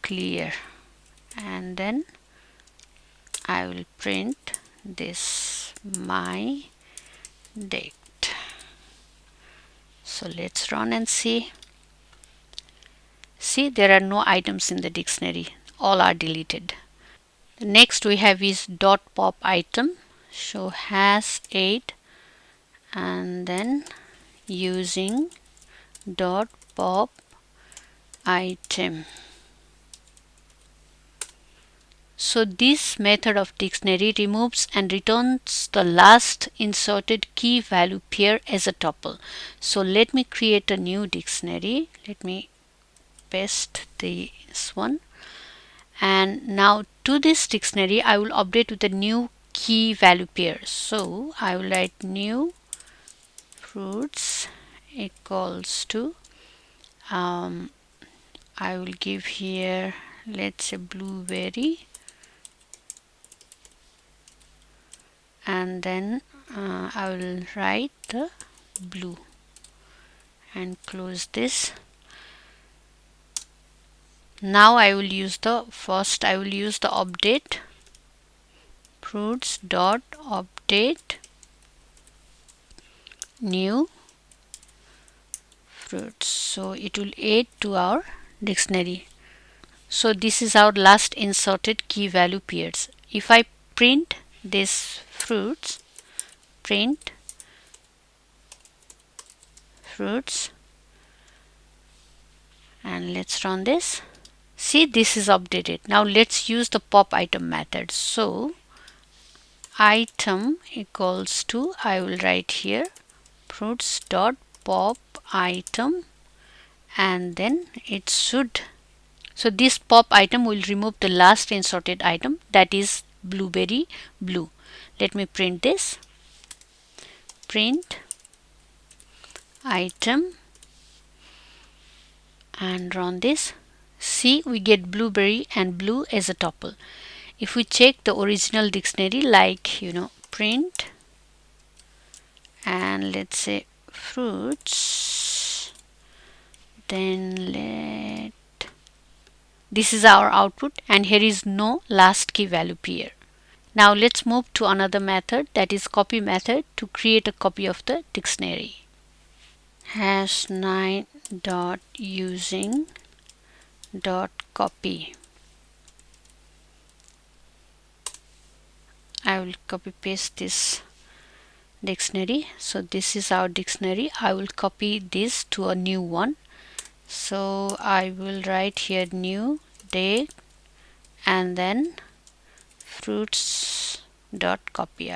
S1: clear, and then I will print this my dict. So let's run and see. See, there are no items in the dictionary, all are deleted. The next we have is dot pop item. So hash 8 and then using dot pop item. So this method of dictionary removes and returns the last inserted key value pair as a tuple. So let me create a new dictionary. Let me paste this one, and now to this dictionary I will update with a new key value pair. So I will write new fruits equals to I will give here, let's say, blueberry, and then I will write the blue and close this. Now I will use the update fruits dot update new fruits. So it will add to our dictionary. So this is our last inserted key value pairs. If I print this print fruits, and let's run this. See, this is updated. Now let's use the pop item method. So item equals to, I will write here fruits dot pop item, and then it should, so this pop item will remove the last inserted item, that is blueberry blue. Let me print this. Print item and run this. See, we get blueberry and blue as a tuple. If we check the original dictionary, like print and let's say fruits, then this is our output, and here is no last key value pair. Now let's move to another method, that is copy method, to create a copy of the dictionary. #9 dot using dot copy. I will copy paste this dictionary. So this is our dictionary. I will copy this to a new one. So I will write here new day and then fruits dot copy.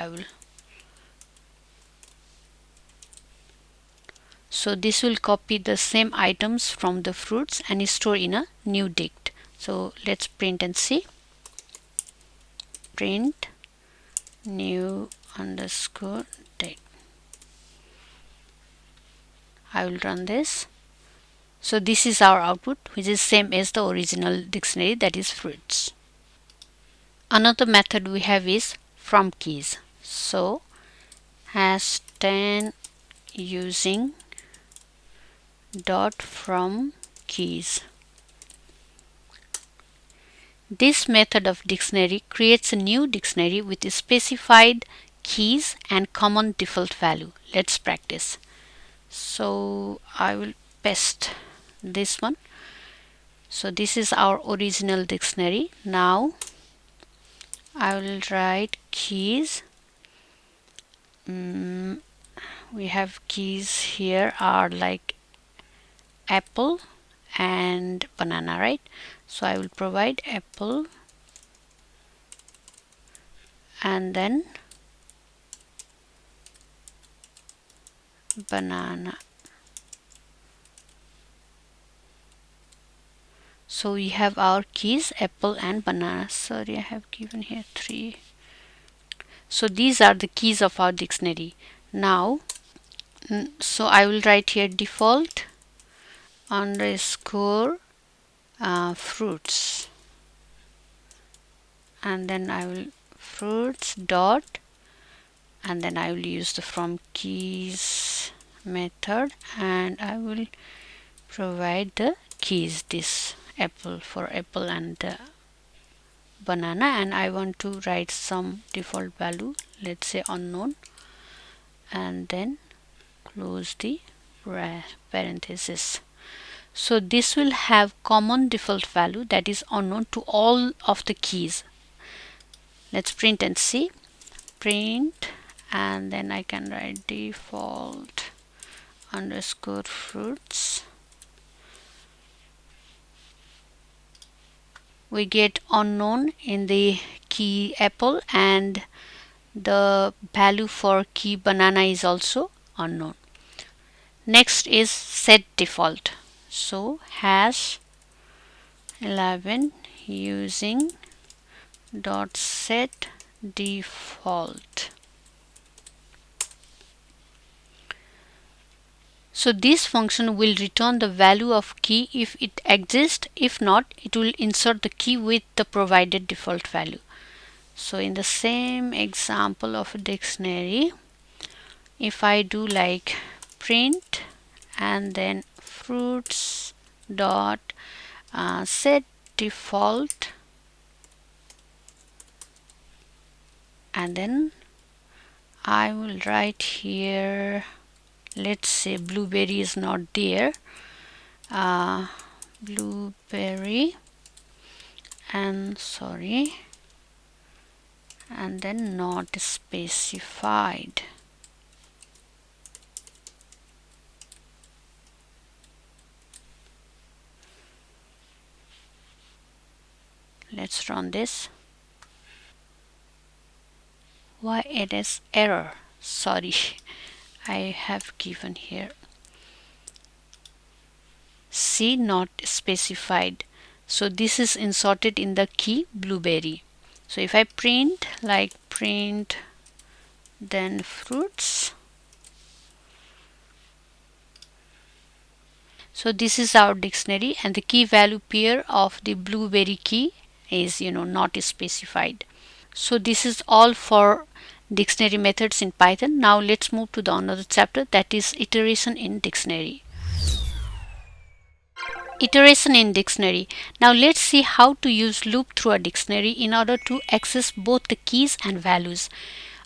S1: So this will copy the same items from the fruits and store in a new dict. So let's print and see. Print new underscore dict. I will run this. So this is our output, which is same as the original dictionary, that is fruits. Another method we have is from keys. So #10 using dot from keys. This method of dictionary creates a new dictionary with specified keys and common default value. Let's practice. So I will paste this one. So this is our original dictionary. Now I will write keys. We have keys here are like apple and banana, right? So I will provide apple and then banana. So we have our keys apple and banana. Sorry, I have given here 3. So these are the keys of our dictionary. Now so I will write here default underscore fruits, and then I will fruits dot, and then I will use the from keys method, and I will provide the keys, this apple for apple and banana, and I want to write some default value, let's say unknown, and then close the parenthesis. So this will have common default value, that is unknown, to all of the keys. Let's print and see. Print, and then I can write default underscore fruits. We get unknown in the key apple, and the value for key banana is also unknown. Next is set default. So #11 using dot set default. So this function will return the value of key if it exists. If not, it will insert the key with the provided default value. So in the same example of a dictionary, if I do like print and then fruits dot set default, and then I will write here, let's say blueberry is not there, blueberry, and sorry, and then not specified. Let's run this. Why it is error? Sorry, I have given here C not specified. So this is inserted in the key blueberry. So if I print like print then fruits, so this is our dictionary, and the key value pair of the blueberry key is not specified. So this is all for dictionary methods in Python. Now let's move to the another chapter, that is iteration in dictionary. Iteration in dictionary. Now let's see how to use loop through a dictionary in order to access both the keys and values.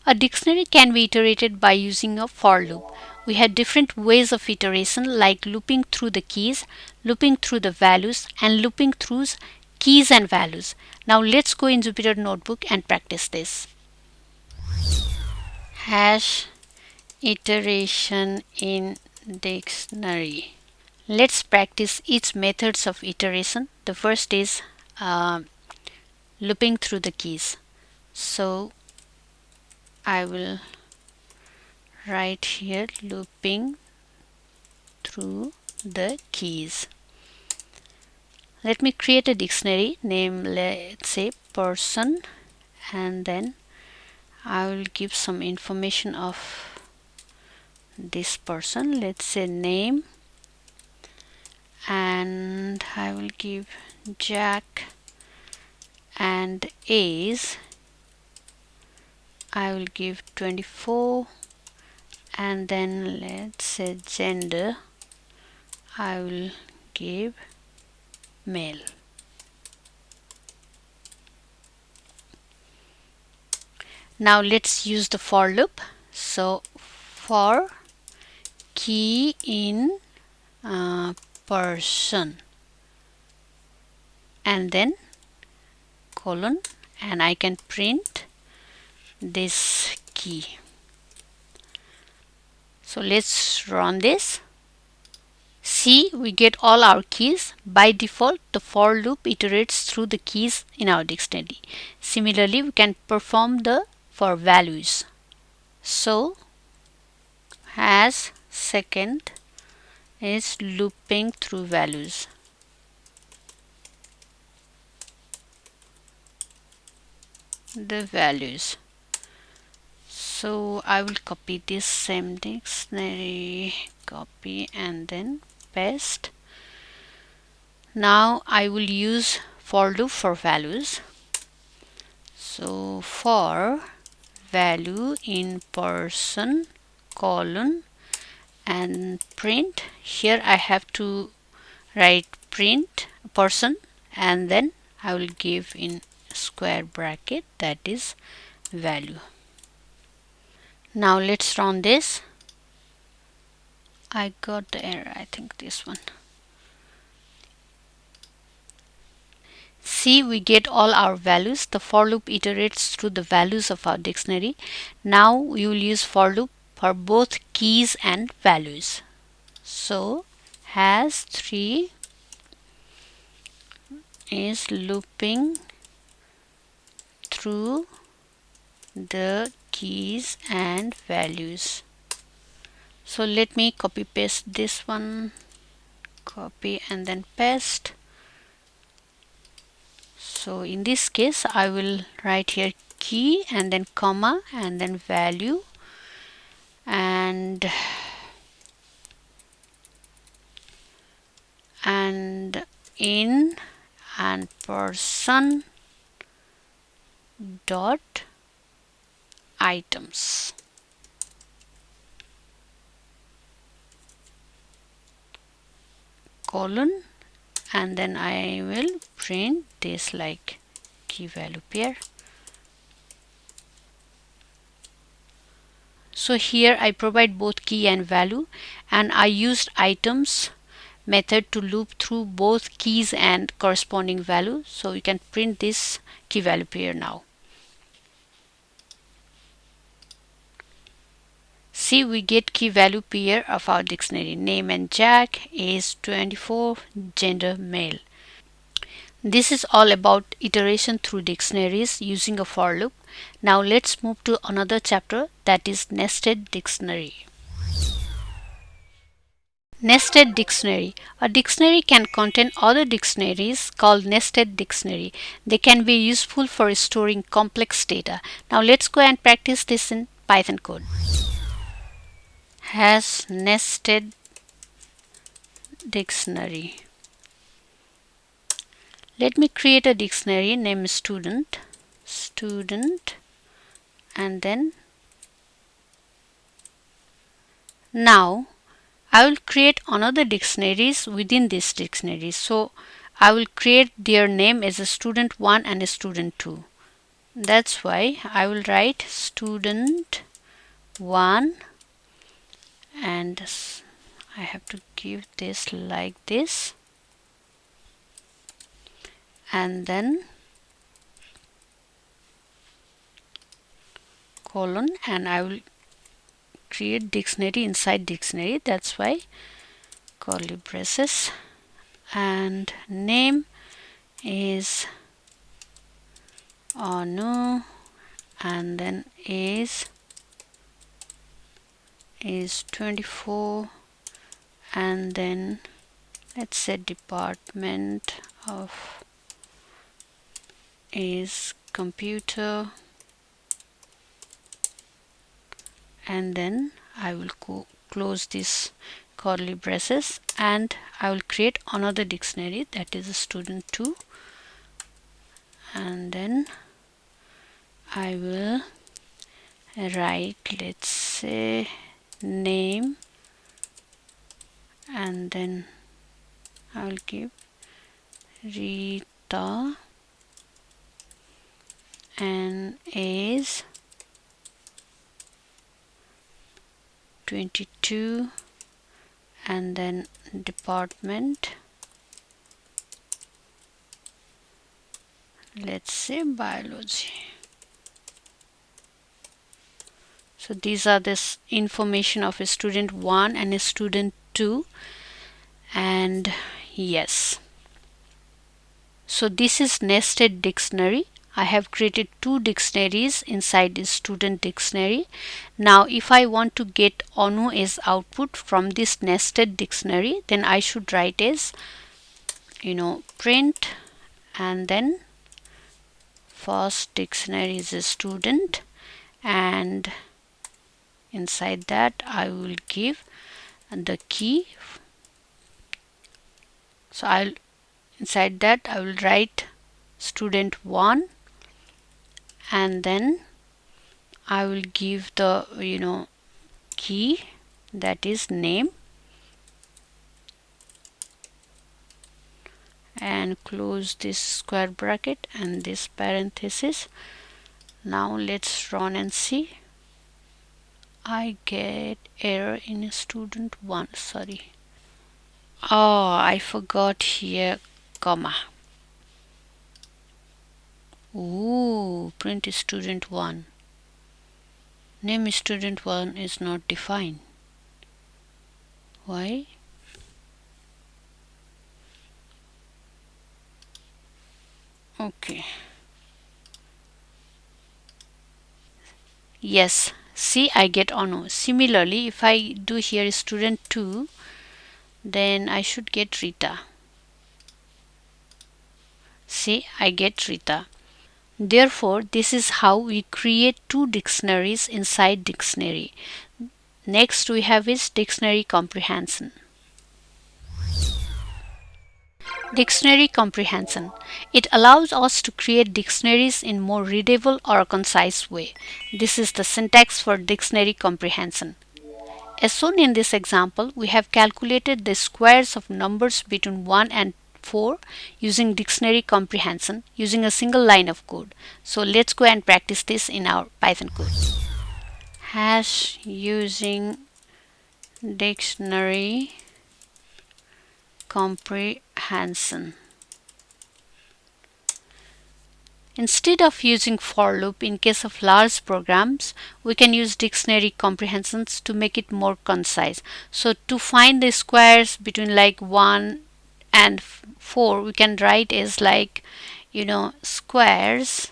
S1: A dictionary can be iterated by using a for loop. We have different ways of iteration, like looping through the keys, looping through the values, and looping through keys and values. Now let's go in Jupyter Notebook and practice this. Hash iteration in dictionary. Let's practice each methods of iteration. The first is looping through the keys. So I will write here looping through the keys. Let me create a dictionary name, let's say person, and then I will give some information of this person, let's say name, and I will give Jack, and age I will give 24, and then let's say gender I will give male. Now let's use the for loop. So for key in person, and then colon, and I can print this key. So let's run this. See, we get all our keys. By default, the for loop iterates through the keys in our dictionary. Similarly, we can perform the for values. So as second is looping through values. The values. So I will copy this same dictionary, copy, and then paste. Now I will use for loop for values. So for value in person colon, and print. Here I have to write print person, and then I will give in square bracket, that is value. Now let's run this. I got the error, I think this one. See, we get all our values. The for loop iterates through the values of our dictionary. Now we will use for loop for both keys and values. So has 3 is looping through the keys and values. So let me copy paste this one, copy and then paste. So in this case I will write here key and then comma and then value, and in and person dot items. Colon and then I will print this like key value pair. So here I provide both key and value, and I used items method to loop through both keys and corresponding value. So you can print this key value pair now. See, we get key value pair of our dictionary. Name and Jack, age 24, gender male. This is all about iteration through dictionaries using a for loop. Now let's move to another chapter, that is nested dictionary. Nested dictionary. A dictionary can contain other dictionaries called nested dictionary. They can be useful for storing complex data. Now let's go and practice this in Python code. Has nested dictionary. Let me create a dictionary named student, and then now I will create another dictionaries within this dictionary. So I will create their name as a student 1 and a student 2. That's why I will write student 1, and I have to give this like this, and then colon, and I will create dictionary inside dictionary. That's why curly braces, and name is Anu, and then is 24, and then let's say department of is computer, and then I will close this curly braces, and I will create another dictionary, that is a student 2, and then I will write, let's say, name, and then I will give Rita, and age 22, and then department, let's say biology. So these are this information of a student 1 and a student 2, and yes. So this is nested dictionary. I have created 2 dictionaries inside this student dictionary. Now if I want to get Anu as output from this nested dictionary, then I should write as print, and then first dictionary is a student, and inside that I will give the key. So inside that I will write student 1, and then I will give the key, that is name, and close this square bracket and this parenthesis. Now let's run and see. I get error in student 1, sorry. Oh, I forgot here comma. Ooh, print student 1. Name student 1 is not defined. Why? Okay. Yes, see, I get Anu. Similarly, if I do here student 2, then I should get Rita. See, I get Rita. Therefore, this is how we create 2 dictionaries inside dictionary. Next we have is dictionary comprehension. Dictionary comprehension. It allows us to create dictionaries in more readable or concise way. This is the syntax for dictionary comprehension. As shown in this example, we have calculated the squares of numbers between 1 and 4 using dictionary comprehension using a single line of code. So let's go and practice this in our Python code. Hash using dictionary comprehension. Instead of using for loop in case of large programs, we can use dictionary comprehensions to make it more concise. So to find the squares between like 1 and 4, we can write as like, squares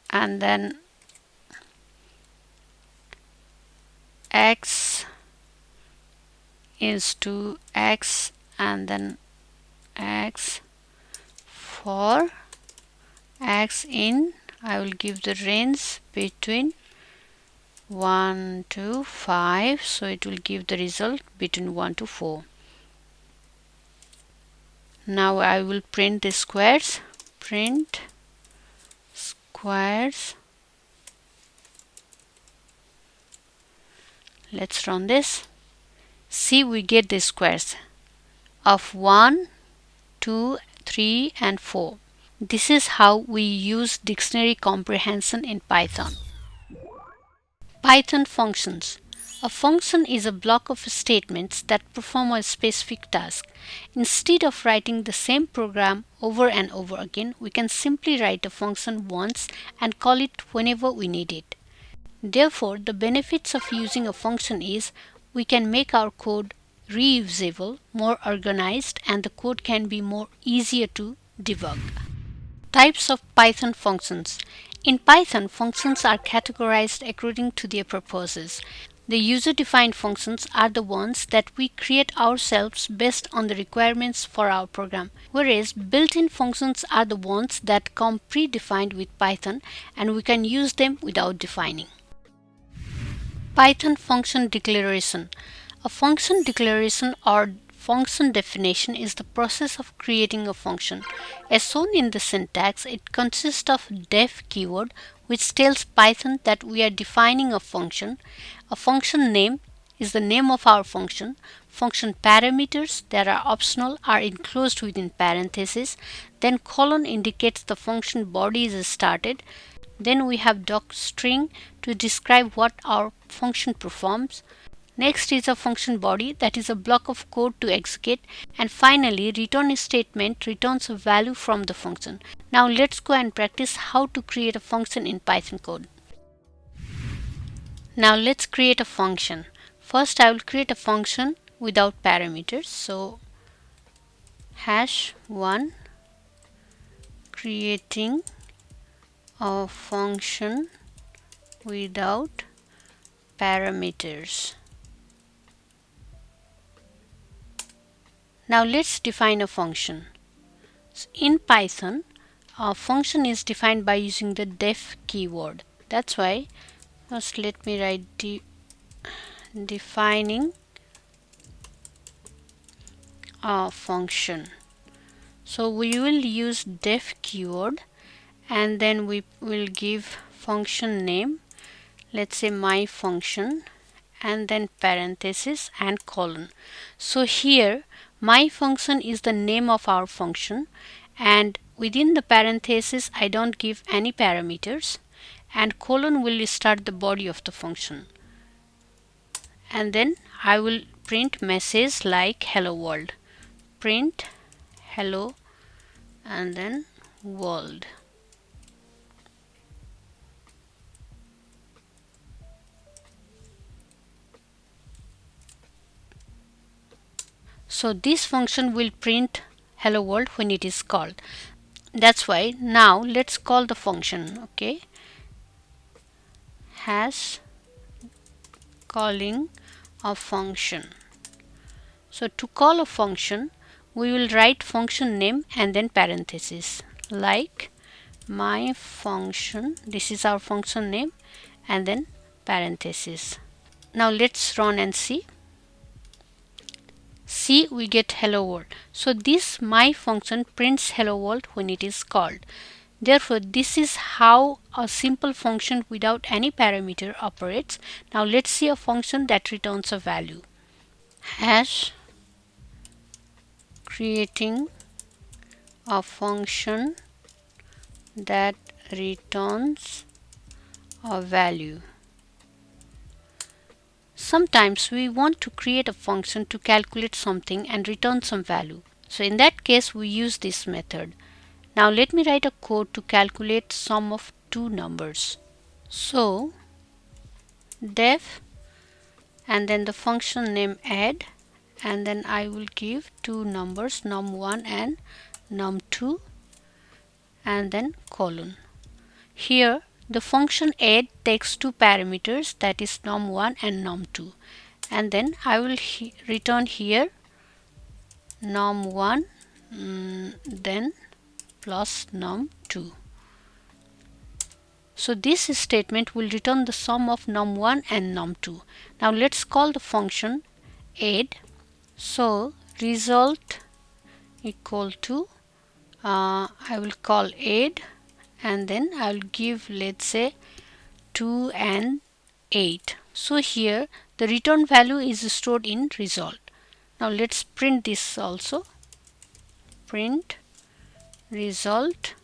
S1: and then x is to x and then x for x in, I will give the range between 1 to 5, so it will give the result between 1 to 4. Now I will print the squares. Print squares. Let's run this. See, we get the squares of 1, 2, 3 and 4. This is how we use dictionary comprehension in Python. Python functions. A function is a block of statements that perform a specific task. Instead of writing the same program over and over again, we can simply write a function once and call it whenever we need it. Therefore, the benefits of using a function is we can make our code reusable, more organized, and the code can be more easier to debug. Types of Python functions. In Python, functions are categorized according to their purposes. The user-defined functions are the ones that we create ourselves based on the requirements for our program, whereas built-in functions are the ones that come predefined with Python and we can use them without defining. Python function declaration. A function declaration or function definition is the process of creating a function. As shown in the syntax, it consists of def keyword which tells Python that we are defining a function. A function name is the name of our function. Function parameters that are optional are enclosed within parentheses. Then colon indicates the function body is started. Then we have docstring to describe what our function performs. Next is a function body, that is a block of code to execute, and finally return statement returns a value from the function. Now let's go and practice how to create a function in Python code. Now let's create a function. First I will create a function without parameters. So #1 creating a function without parameters. Now let's define a function. In Python, a function is defined by using the def keyword. That's why first let me write defining a function. So we will use def keyword and then we will give function name, let's say my function, and then parenthesis and colon. So here my function is the name of our function, and within the parenthesis I don't give any parameters, and colon will start the body of the function, and then I will print message like hello world. Print hello and then world. So this function will print hello world when it is called. That's why now let's call the function. Okay, calling a function. So to call a function, we will write function name and then parenthesis like my function. This is our function name and then parenthesis. Now let's run and see. See, we get hello world. So this my function prints hello world when it is called. Therefore, this is how a simple function without any parameter operates. Now let's see a function that returns a value. creating a function that returns a value. Sometimes we want to create a function to calculate something and return some value. So in that case we use this method. Now let me write a code to calculate sum of two numbers. So def and then the function name add, and then I will give two numbers num1 and num2 and then colon. Here the function add takes two parameters, that is num1 and num2, and then I will return here num1 then plus num2. So this statement will return the sum of num1 and num2. Now let's call the function add. So result equal to I will call add, and then I will give, let's say, 2 and 8. So here the return value is stored in result. Now let's print this also. Print result,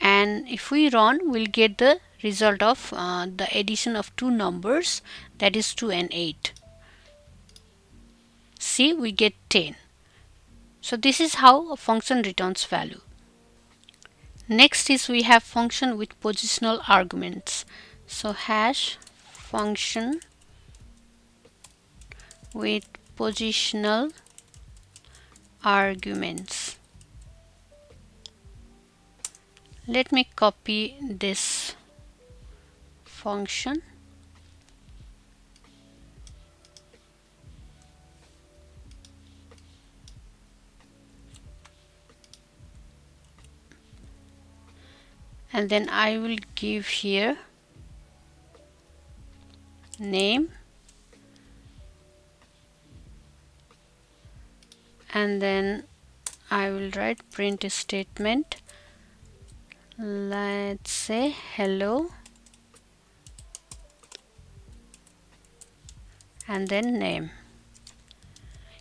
S1: and if we run we'll get the result of the addition of two numbers, that is 2 and 8. See, we get 10. So this is how a function returns value. Next is we have function with positional arguments. So hash function with positional arguments. Let me copy this function. And then I will give here name, and then I will write print statement. Let's say hello, and then name.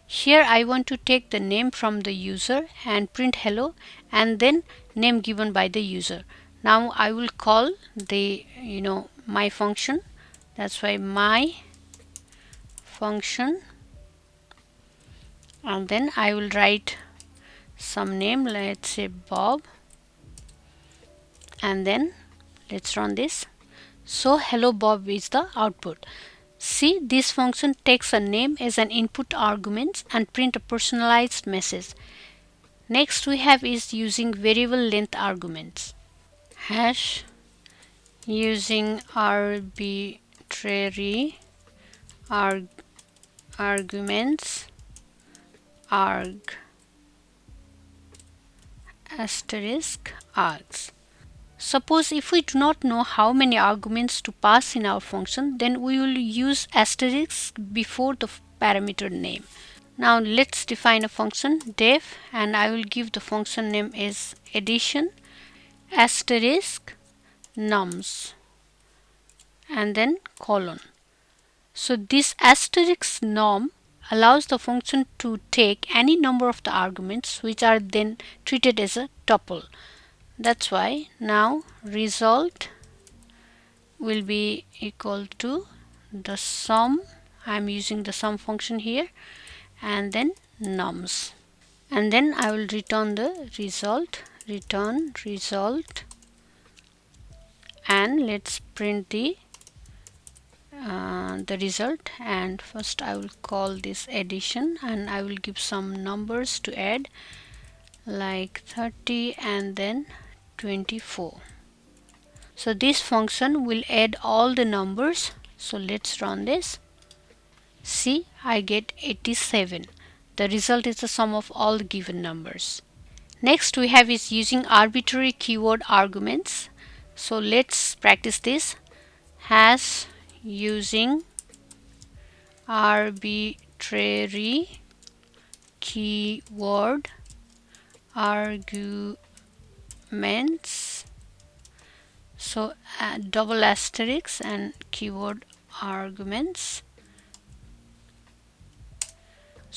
S1: Here I want to take the name from the user and print hello, and then name given by the user. Now I will call the my function. That's why my function, and then I will write some name, let's say Bob, and then let's run this. So hello Bob is the output. See, this function takes a name as an input argument and print a personalized message. Next we have is using variable length arguments. Hash using arbitrary arguments arg asterisk args. Suppose if we do not know how many arguments to pass in our function, then we will use asterisk before the parameter name. Now let's define a function def, and I will give the function name as addition asterisk nums and then colon. So this asterisk num allows the function to take any number of the arguments which are then treated as a tuple. That's why now result will be equal to the sum. I'm using the sum function here, and then nums, and then I will return the result, return result, and let's print the result. And first I will call this addition, and I will give some numbers to add like 30 and then 24. So this function will add all the numbers. So let's run this. See, I get 87. The result is the sum of all the given numbers. Next we have is using arbitrary keyword arguments. So let's practice this. Hash using arbitrary keyword arguments. So double asterisk and keyword arguments.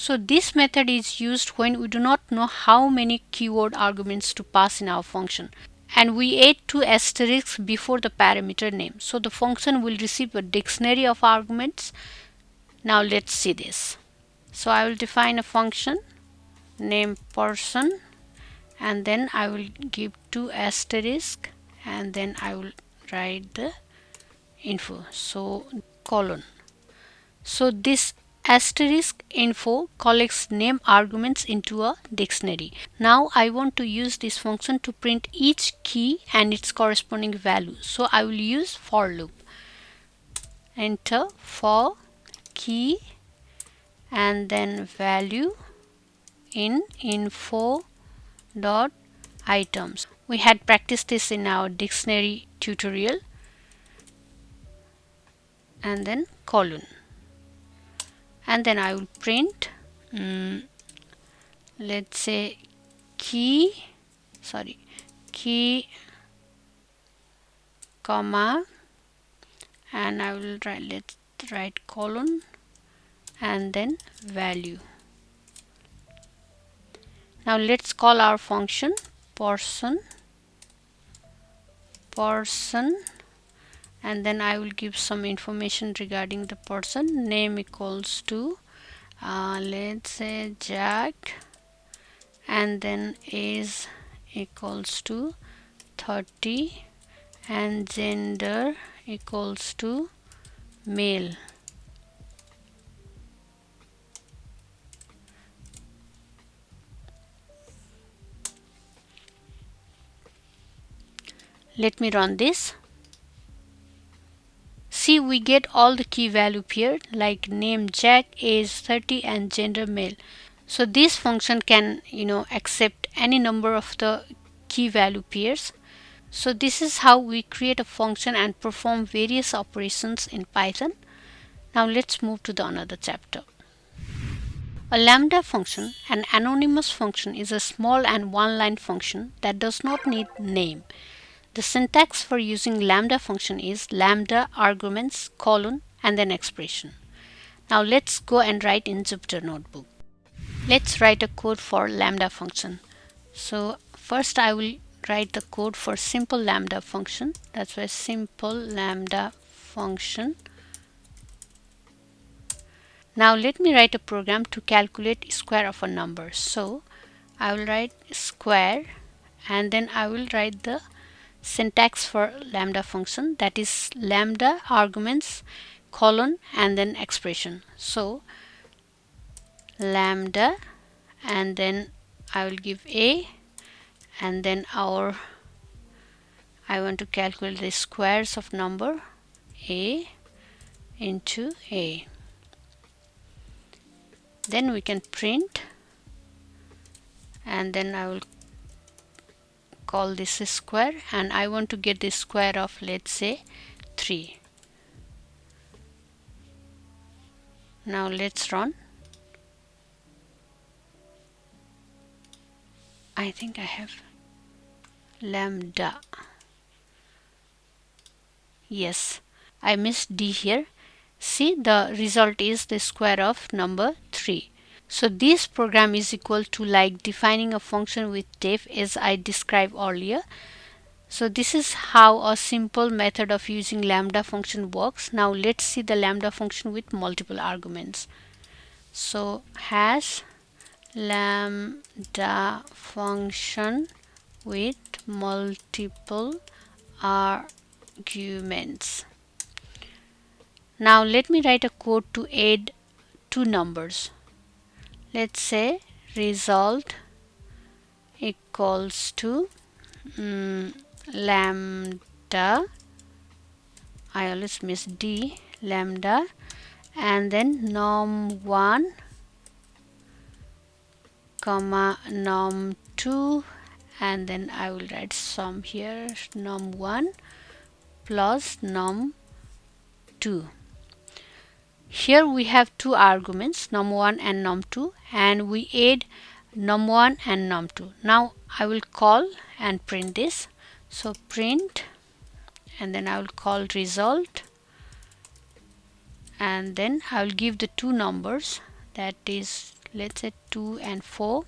S1: So this method is used when we do not know how many keyword arguments to pass in our function, and we add two asterisks before the parameter name. So the function will receive a dictionary of arguments. Now let's see this. So I will define a function name person, and then I will give two asterisks, and then I will write the info, so colon. So this asterisk info collects name arguments into a dictionary. Now I want to use this function to print each key and its corresponding value. So I will use for loop. Enter for key and then value in info dot items. We had practiced this in our dictionary tutorial, and then colon, and then I will print let's say key comma, and I will let's write colon and then value. Now let's call our function person, and then I will give some information regarding the person. Name equals to let's say Jack, and then age equals to 30, and gender equals to male. Let me run this. See, we get all the key value paired, like name Jack, age 30, and gender male. So this function can accept any number of the key value pairs. So this is how we create a function and perform various operations in Python. Now let's move to the another chapter. A lambda function, an anonymous function, is a small and one-line function that does not need name. The syntax for using lambda function is lambda arguments colon and then expression. Now let's go and write in Jupyter Notebook. Let's write a code for lambda function. So first I will write the code for simple lambda function. That's why simple lambda function. Now let me write a program to calculate square of a number. So I will write square, and then I will write the syntax for lambda function, that is lambda arguments colon and then expression. So lambda, and then I will give a, and then I want to calculate the squares of number a into a. Then we can print, and then I will call this a square, and I want to get the square of, let's say, 3. Now let's run. I think I have lambda. Yes, I missed D here. See, the result is the square of number 3. So this program is equal to like defining a function with def, as I described earlier. So this is how a simple method of using lambda function works. Now let's see the lambda function with multiple arguments. So hash lambda function with multiple arguments. Now let me write a code to add two numbers. Let's say result equals to lambda, I always miss D, lambda, and then num1 comma num2, and then I will write sum here, num1 plus num2. Here we have two arguments, num1 and num2, and we add num1 and num2. Now I will call and print this. So print, and then I will call result, and then I will give the two numbers, that is let's say 2 and 4,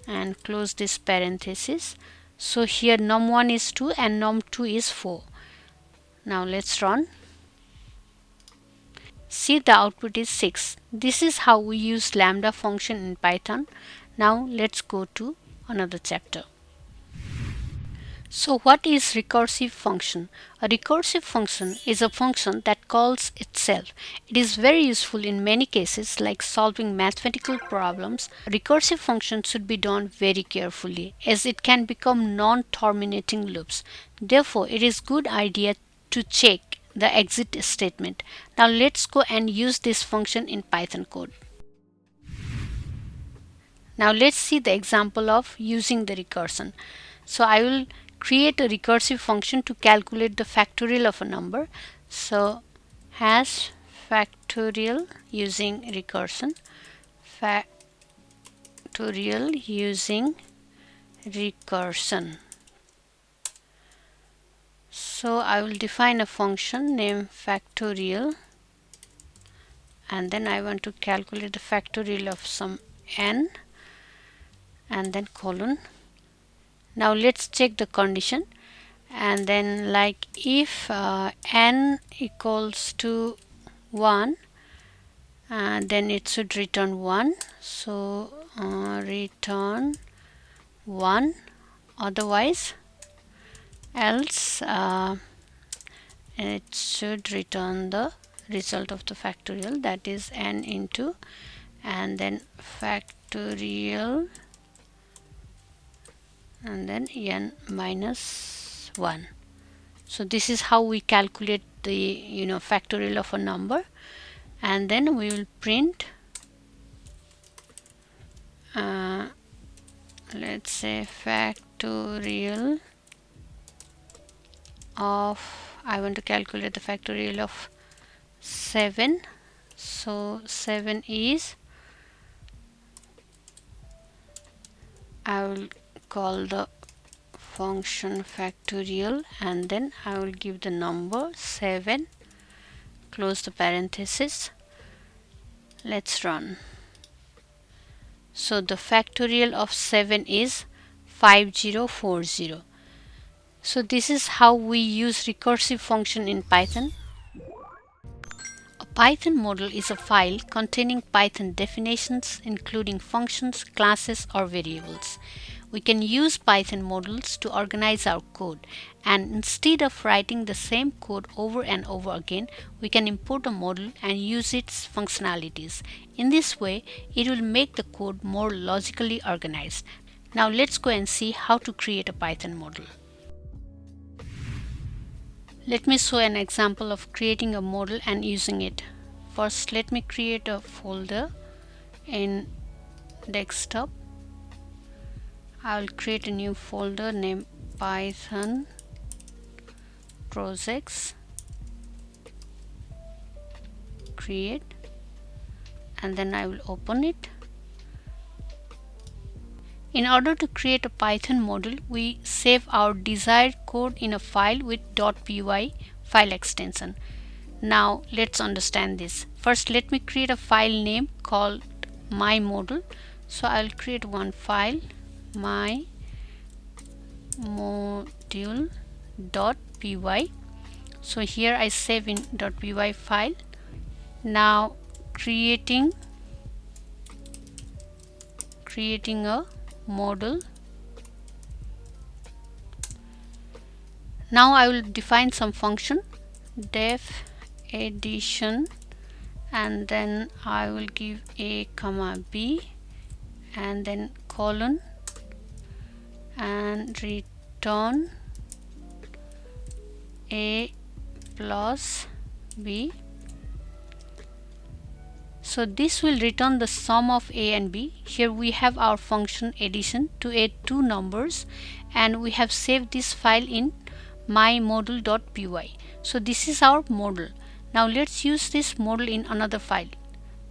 S1: and close this parenthesis. So here num1 is 2 and num2 is 4. Now let's run. See, the output is 6. This is how we use lambda function in Python. Now let's go to another chapter. So what is recursive function? A recursive function is a function that calls itself. It is very useful in many cases like solving mathematical problems. Recursive functions should be done very carefully as it can become non-terminating loops. Therefore, it is good idea to check the exit statement. Now let's go and use this function in Python code. Now let's see the example of using the recursion. So I will create a recursive function to calculate the factorial of a number. So hash factorial using recursion, factorial using recursion. So I will define a function named factorial, and then I want to calculate the factorial of some n, and then colon. Now let's check the condition, and then like if n equals to 1, then it should return 1. So return 1, otherwise else it should return the result of the factorial, that is n into, and then factorial, and then n minus 1. So this is how we calculate the factorial of a number, and then we will print let's say factorial of, I want to calculate the factorial of 7. So 7 is, I will call the function factorial, and then I will give the number 7, close the parenthesis. Let's run. So the factorial of 7 is 5040. So this is how we use recursive function in Python. A Python model is a file containing Python definitions including functions, classes, or variables. We can use Python models to organize our code, and instead of writing the same code over and over again, we can import a model and use its functionalities. In this way, it will make the code more logically organized. Now let's go and see how to create a Python model. Let me show an example of creating a model and using it. First, let me create a folder in desktop. I will create a new folder named Python projects, create, and then I will open it. In order to create a Python model, we save our desired code in a file with .py file extension. Now let's understand this. First, let me create a file name called my model. So I will create one file, my module.py. So here I save in .py file. Now creating a model. Now I will define some function, def addition, and then I will give a comma b, and then colon, and return a plus b. So this will return the sum of a and b. Here we have our function addition to add two numbers, and we have saved this file in mymodule.py. So this is our model. Now let's use this model in another file.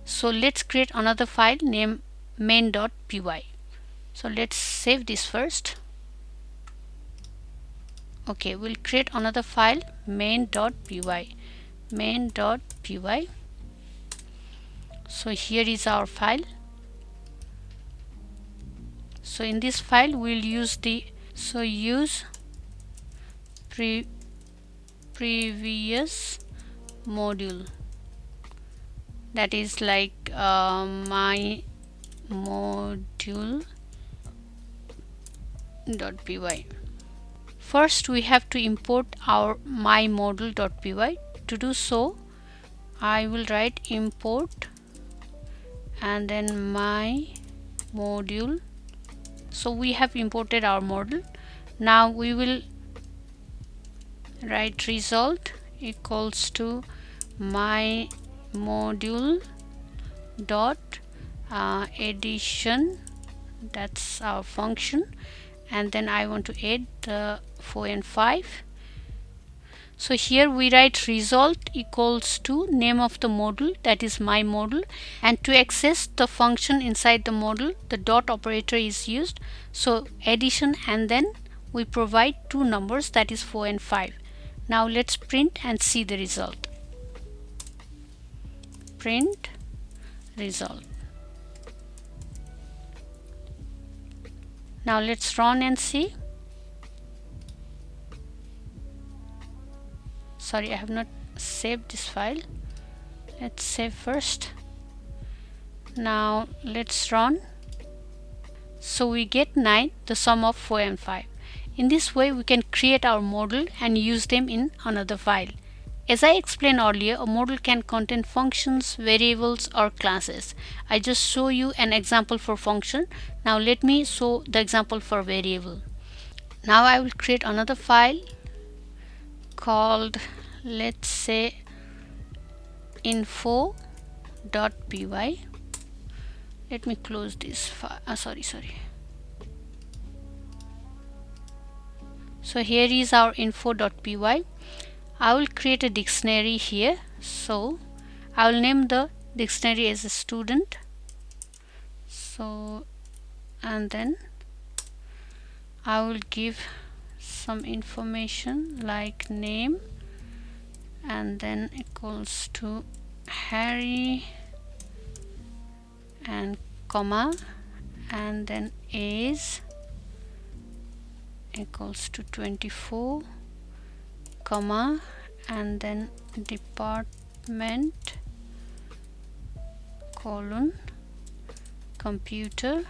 S1: So let's create another file named main.py. So let's save this first. Okay, we'll create another file, main.py. So here is our file. So in this file we'll use use previous module, that is like my module.py. First we have to import our my module.py. To do so, I will write import and then my module. So we have imported our module. Now we will write result equals to my module dot addition, that's our function, and then I want to add the 4 and 5. So here we write result equals to name of the module, that is my module, and to access the function inside the module the dot operator is used. So addition, and then we provide two numbers, that is 4 and 5. Now let's print and see the result. Print result. Now let's run and see. Sorry, I have not saved this file. Let's save first. Now let's run. So we get 9, the sum of 4 and 5. In this way we can create our module and use them in another file. As I explained earlier, a module can contain functions, variables or classes. I just show you an example for function. Now let me show the example for variable. Now I will create another file called, let's say, info.py. Let me close this file. Sorry. So here is our info.py. I will create a dictionary here. So I will name the dictionary as a student. So, and then I will give some information like name, and then equals to Harry, and comma, and then age equals to 24, comma, and then department colon computer.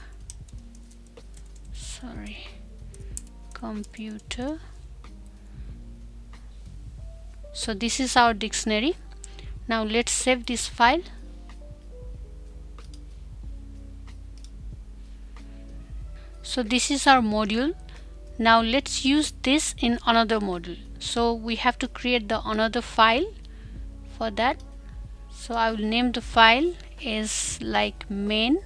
S1: So this is our dictionary. Now let's save this file. So this is our module. Now let's use this in another module. So we have to create the another file for that. So I will name the file as like main.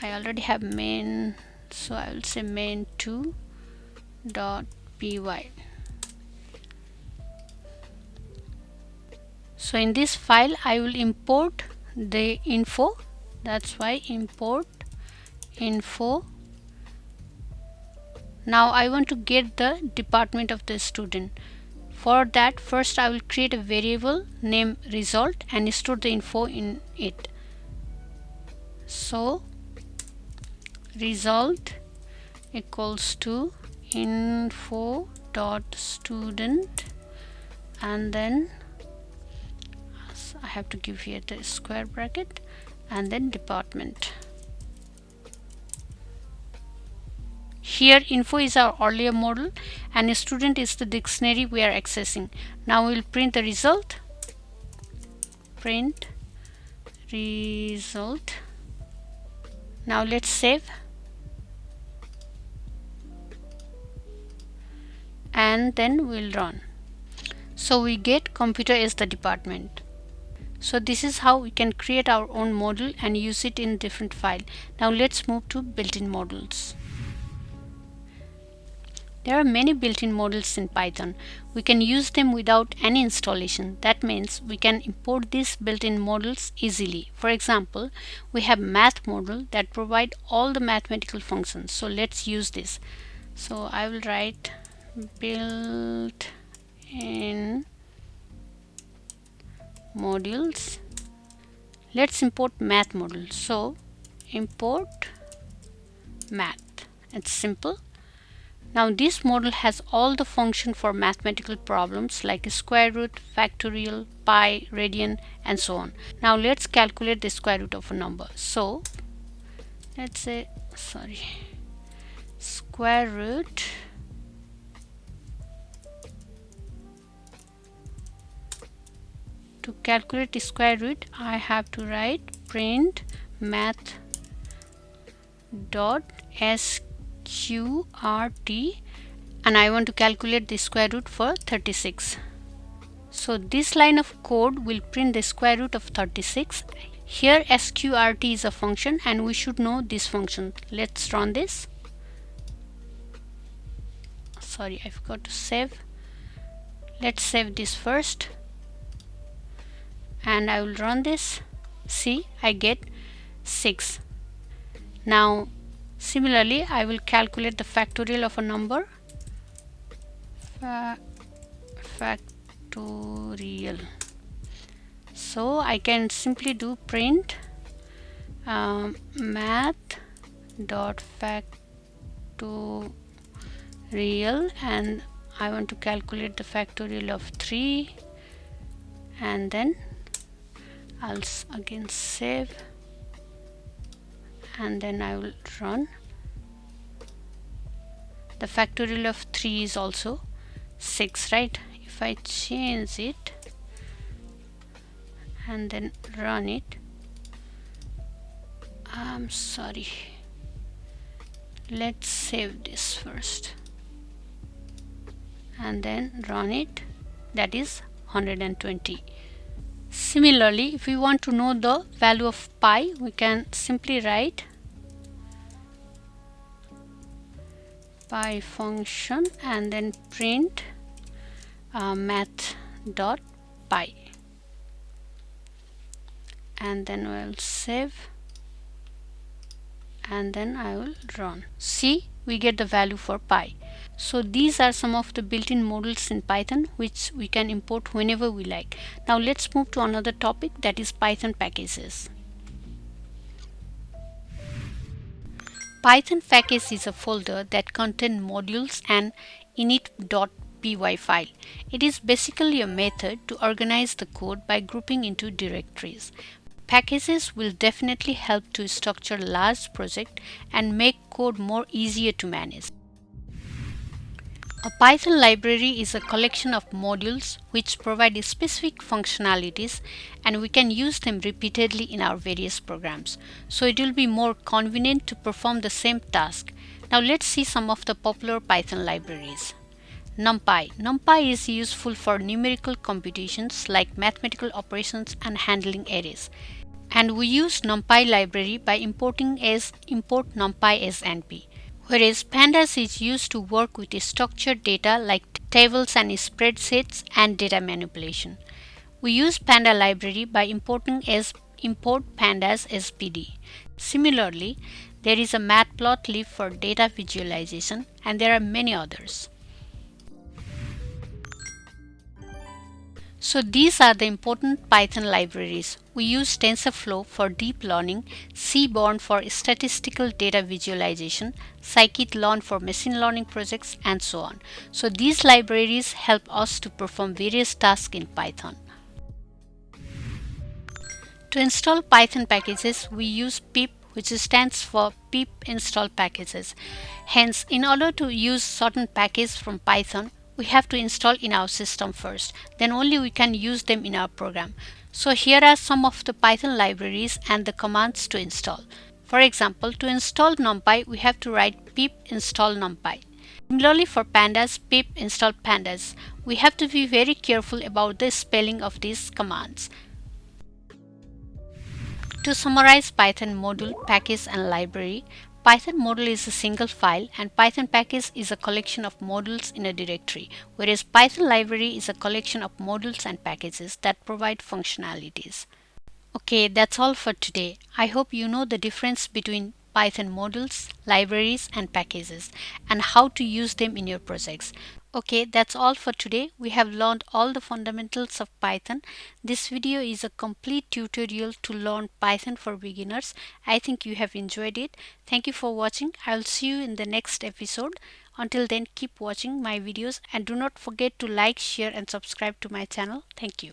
S1: I already have main, so I will say main2.py. So in this file I will import the info, that's why import info. Now I want to get the department of the student. For that, first I will create a variable named result and store the info in it. So result equals to info.student, and then I have to give here the square bracket, and then department. Here info is our earlier model and student is the dictionary we are accessing. Now we will print the result. Print result. Now let's save. And then we'll run. So we get computer as the department. So this is how we can create our own module and use it in different file. Now let's move to built-in modules. There are many built-in modules in Python. We can use them without any installation. That means we can import these built-in modules easily. For example, we have math module that provide all the mathematical functions. So let's use this. So I will write built-in modules. Let's import math module. So import math. It's simple. Now this model has all the function for mathematical problems like square root, factorial, pi, radian, and so on. Now let's calculate the square root of a number. So let's say square root to calculate the square root, I have to write print math dot sqrt, and I want to calculate the square root for 36. So this line of code will print the square root of 36. Here sqrt is a function and we should know this function. Let's run this. Sorry, I forgot to save. Let's save this first and I will run this. See, I get 6. Now similarly I will calculate the factorial of a number. Factorial. So I can simply do print math dot factorial, and I want to calculate the factorial of 3, and then I'll again save and then I will run. The factorial of 3 is also 6, right? If I change it and then run it, I'm sorry, let's save this first and then run it. That is 120. Similarly, if we want to know the value of pi, we can simply write pi function and then print math dot pi, and then I will save and then I will run. See, we get the value for pi. So these are some of the built-in models in Python which we can import whenever we like. Now let's move to another topic, that is Python packages. Python package is a folder that contains modules and init.py file. It is basically a method to organize the code by grouping into directories. Packages will definitely help to structure large projects and make code more easier to manage. A Python library is a collection of modules which provide specific functionalities, and we can use them repeatedly in our various programs. So it will be more convenient to perform the same task. Now let's see some of the popular Python libraries. NumPy. NumPy is useful for numerical computations like mathematical operations and handling arrays. And we use NumPy library by importing as import numpy as np. Whereas pandas is used to work with structured data like tables and spreadsheets and data manipulation. We use panda library by importing as import pandas as pd. Similarly, there is a matplotlib for data visualization, and there are many others. So these are the important Python libraries. We use TensorFlow for deep learning, Seaborn for statistical data visualization, scikit-learn for machine learning projects, and so on. So these libraries help us to perform various tasks in Python. To install Python packages, we use pip, which stands for pip install packages. Hence, in order to use certain packages from Python, we have to install in our system first, then only we can use them in our program. So here are some of the Python libraries and the commands to install. For example, to install NumPy, we have to write pip install NumPy. Similarly, for pandas, pip install pandas. We have to be very careful about the spelling of these commands. To summarize Python module, package, and library, Python module is a single file and Python package is a collection of modules in a directory, whereas Python library is a collection of modules and packages that provide functionalities. Okay, that's all for today. I hope you know the difference between Python modules, libraries, and packages, and how to use them in your projects. Okay, that's all for today. We have learned all the fundamentals of Python. This video is a complete tutorial to learn Python for beginners. I think you have enjoyed it. Thank you for watching. I'll see you in the next episode. Until then, keep watching my videos and do not forget to like, share, and subscribe to my channel. Thank you.